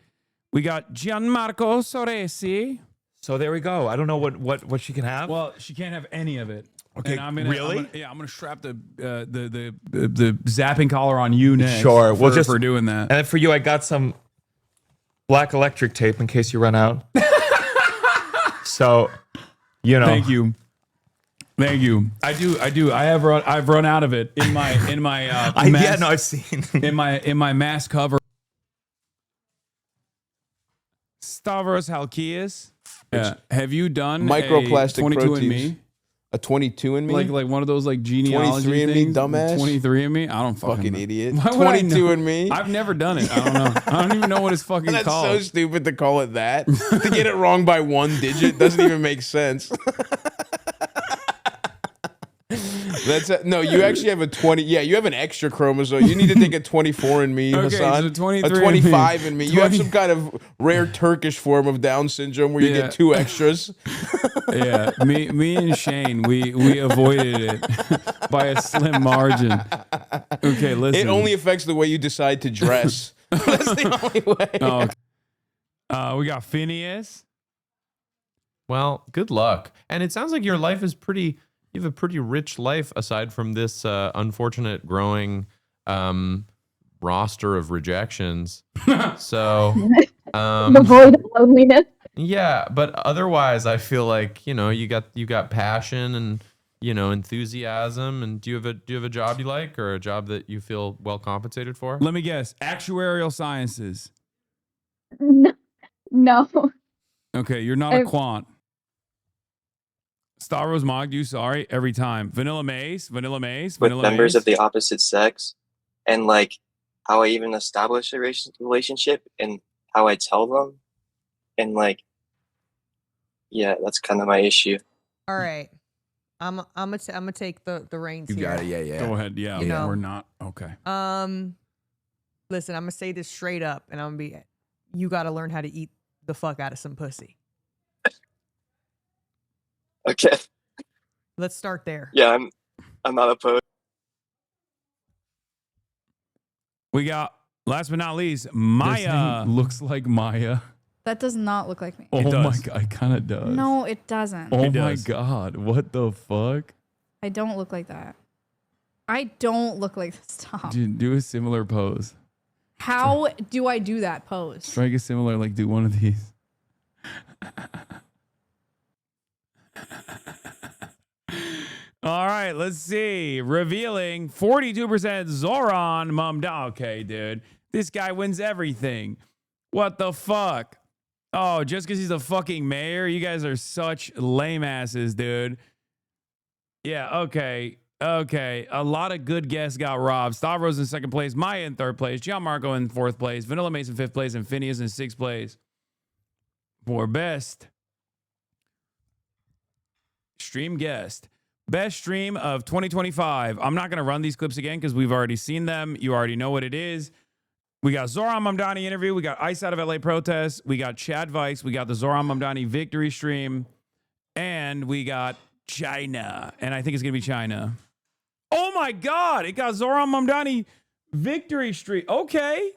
We got Gianmarco Soresi. So there we go. I don't know what she can have. Well, she can't have any of it. Okay, and I'm really? I'm gonna strap the zapping collar on you next. Sure, we'll just for doing that. And then for you, I got some black electric tape in case you run out. So, you know. Thank you. I've run out of it in my I've seen in my mass cover. Stavros Halkias. Have you done microplastic 22andMe? A 22andMe? Like one of those like genealogy 23andMe, things? dumbass? 23andMe? I don't fucking idiot. 22andMe? I've never done it. I don't know. I don't even know what it's fucking That's called. so stupid to call it that. To get it wrong by one digit doesn't even make sense. No, you actually have a 20. Yeah, you have an extra chromosome. You need to take a 24andMe, Okay, Hasan. so 23andMe. A 25andMe. You have some kind of rare Turkish form of Down syndrome where you get two extras. Yeah, me and Shane, we avoided it by a slim margin. Okay, listen. It only affects the way you decide to dress. That's the only way. Oh, okay. We got Phineas. Well, good luck. And it sounds like your life is pretty. You have a pretty rich life aside from this unfortunate growing roster of rejections. So the void of loneliness. Yeah, but otherwise, I feel like you got passion and enthusiasm. And do you have a job you like or a job that you feel well compensated for? Let me guess. Actuarial sciences. No. Okay, you're not a quant. Stavros mocked you. Sorry, every time. Vanilla Mace. Vanilla Mace. With Vanilla members Mace. of the opposite sex, and like how I even establish a relationship and how I tell them, and like, yeah, that's kind of my issue. All right. I'm gonna take the reins here. You got it. Yeah, yeah. Go ahead. Yeah, You know, we're not okay. Listen, I'm gonna say this straight up, and I'm gonna be. You got to learn how to eat the fuck out of some pussy. Okay. Let's start there. Yeah, I'm not opposed. We got last but not least, Maya. Looks like Maya. That does not look like me. Oh my god, it kind of does. No, it doesn't. Oh my god, what the fuck? I don't look like that. I don't look like this. Stop. Dude, do a similar pose. How do I do that pose? Strike a similar, like do one of these. All right, let's see. Revealing 42% Zoran Mumda. Okay, dude. This guy wins everything. What the fuck? Oh, just because he's a fucking mayor? You guys are such lame asses, dude. Yeah, okay. Okay. A lot of good guests got robbed. Stavros in second place. Maya in third place. Gianmarco in fourth place. Vanilla Mace in fifth place. And Phineas in sixth place. For best stream guest. Best stream of 2025. I'm not going to run these clips again because we've already seen them. You already know what it is. We got Zoran Mamdani interview. We got Ice Out of LA protest. We got Chad Vikes. We got the Zoran Mamdani victory stream. And we got China. And I think it's going to be China. Oh my God. It got Zoran Mamdani victory stream. Okay.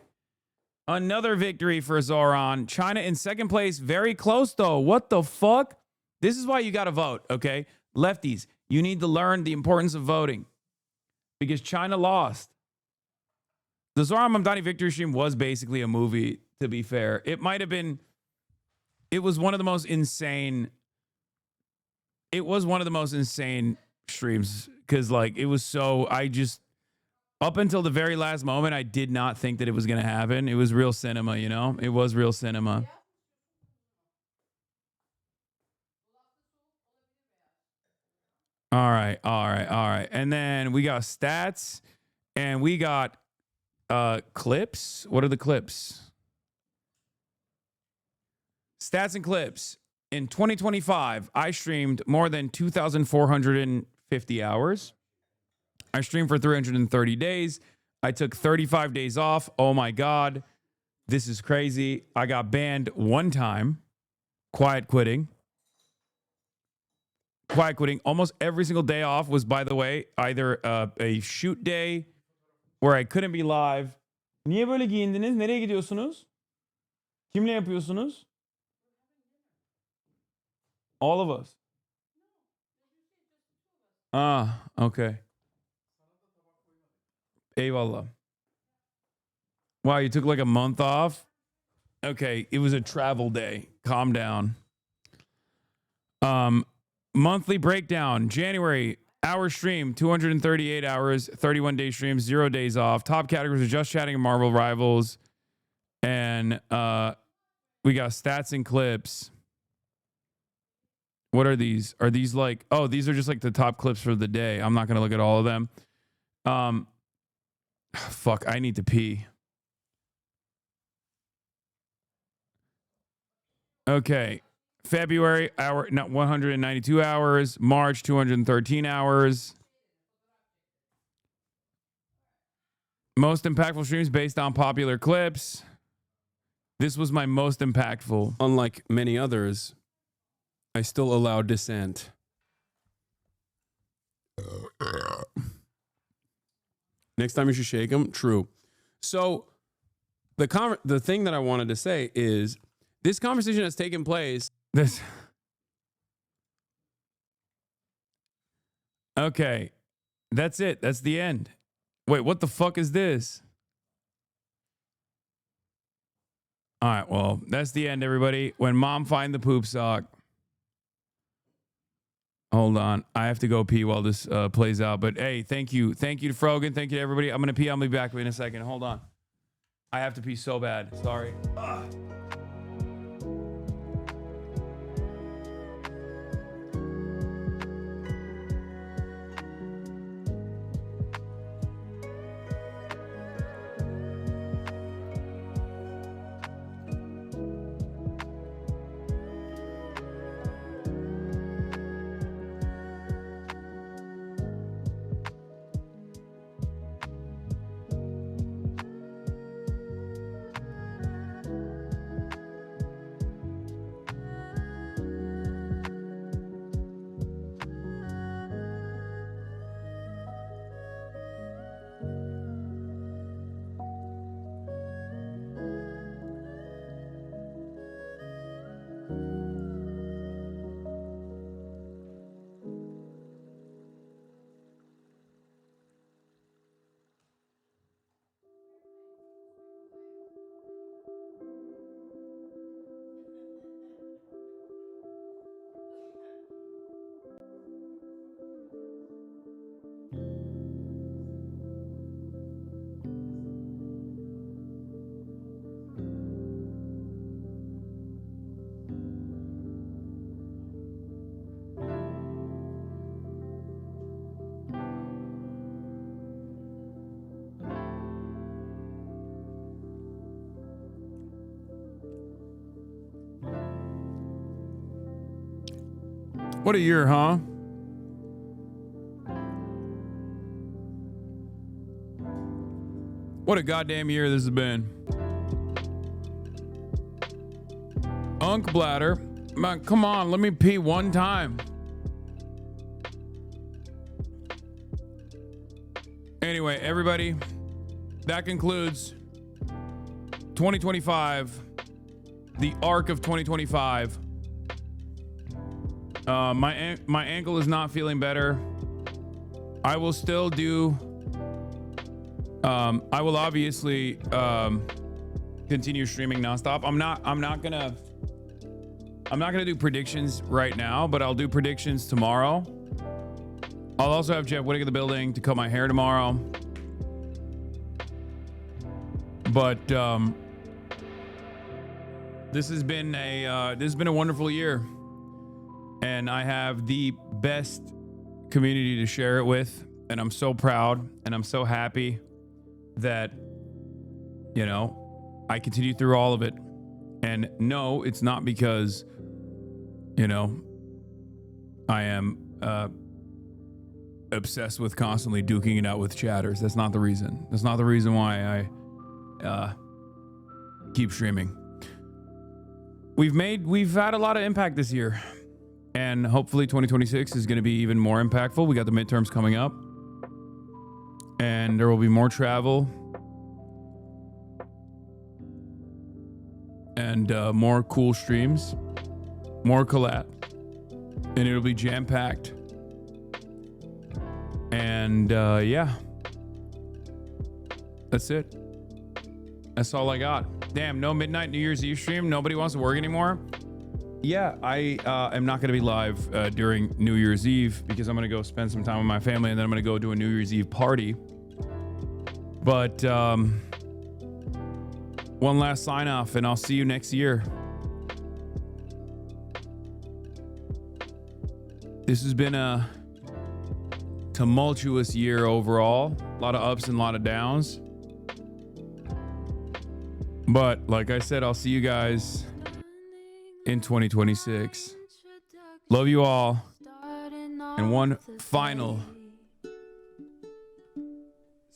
Another victory for Zoran. China in second place. Very close though. What the fuck? This is why you got to vote. Okay. Lefties, you need to learn the importance of voting because China lost. The Zoran Mamdani victory stream was basically a movie, to be fair. It might have been, it was one of the most insane, streams because like it was so, up until the very last moment, I did not think that it was going to happen. It was real cinema, you know? It was real cinema. All right. And then we got stats and we got clips. What are the clips? Stats and clips. In 2025, I streamed more than 2,450 hours. I streamed for 330 days. I took 35 days off. Oh my God. This is crazy. I got banned one time. Quiet quitting. Almost every single day off was, by the way, either a shoot day where I couldn't be live. Niye böyle giyindiniz? Nereye gidiyorsunuz? Kimle yapıyorsunuz? All of us. Ah, okay. Eyvallah. Wow, you took like a month off? Okay, it was a travel day. Calm down. Monthly breakdown. January, hour stream, 238 hours, 31 day stream, 0 days off. Top categories are Just Chatting and Marvel Rivals. And we got stats and clips. What are these? Are these like, oh, these are just like the top clips for the day. I'm not going to look at all of them. Fuck, I need to pee. Okay. February, 192 hours. March, 213 hours. Most impactful streams based on popular clips. This was my most impactful. Unlike many others, I still allow dissent. Next time you should shake them. True. So the thing that I wanted to say is this conversation has taken place. Okay. That's it. That's the end. Wait, what the fuck is this? All right, well, that's the end, everybody. When mom find the poop sock. Hold on. I have to go pee while this plays out. But hey, thank you. Thank you to Frogan. Thank you to everybody. I'm going to pee. I'll be back in a second. Hold on. I have to pee so bad. Sorry. What a year, huh? What a goddamn year this has been. Unk bladder. Man, come on, let me pee one time. Anyway, everybody, that concludes 2025, the arc of 2025. My ankle is not feeling better. I will still do. I will obviously continue streaming nonstop. I'm not gonna do predictions right now, but I'll do predictions tomorrow. I'll also have Jeff Whittick in the building to cut my hair tomorrow. But this has been a wonderful year, and I have the best community to share it with, and I'm so proud and I'm so happy that, you know, I continue through all of it. And no, it's not because, you know, I am obsessed with constantly duking it out with chatters. That's not the reason. That's not the reason why I keep streaming. We've had a lot of impact this year, and hopefully 2026 is going to be even more impactful. We got the midterms coming up, and there will be more travel and more cool streams, more collab, and it'll be jam-packed. And yeah, that's it. That's all I got. Damn, no midnight New Year's Eve stream. Nobody wants to work anymore. Yeah, I am not going to be live during New Year's Eve because I'm going to go spend some time with my family, and then I'm going to go do a New Year's Eve party. But one last sign off, and I'll see you next year. This has been a tumultuous year overall. A lot of ups and a lot of downs. But like I said, I'll see you guys in 2026. Love you all. And one final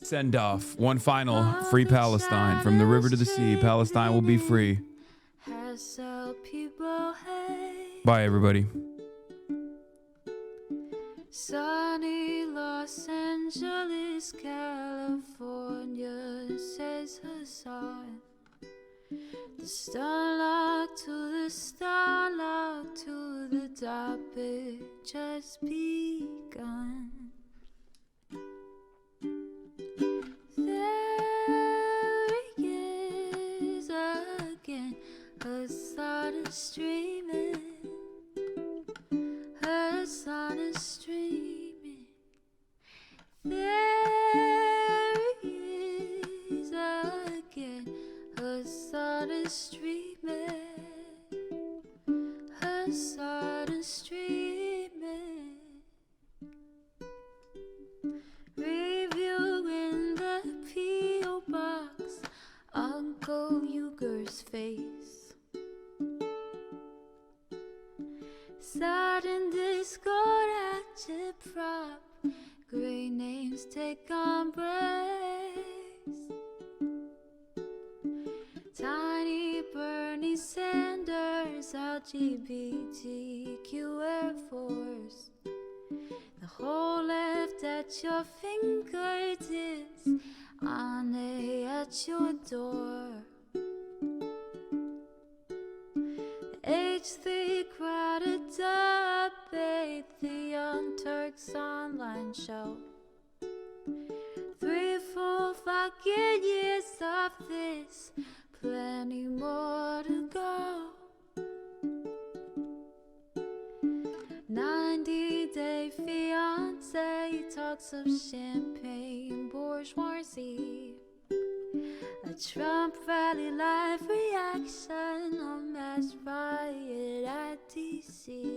send off. One final free Palestine. From the river to the sea, Palestine will be free. Bye, everybody. Sunny Los Angeles, California, says Hasan. The starlight to the starlight to the topic just begun. There he is again, Hasan is streaming. Hasan is streaming. There he is again. Hasan is streaming. Hasan is streaming. Reviewing the P.O. box, Uncle Uger's face. Sat in Discord agitprop, great names take embrace. Tiny Bernie Sanders, LGBTQ Air Force. The whole left at your fingertips, Ane at your door. H3 crowded debate, the Young Turks online show. 3 full fucking years of this, plenty more to go. 90-day fiance, talks of champagne bourgeoisie. A Trump rally live reaction, a mass riot at DC.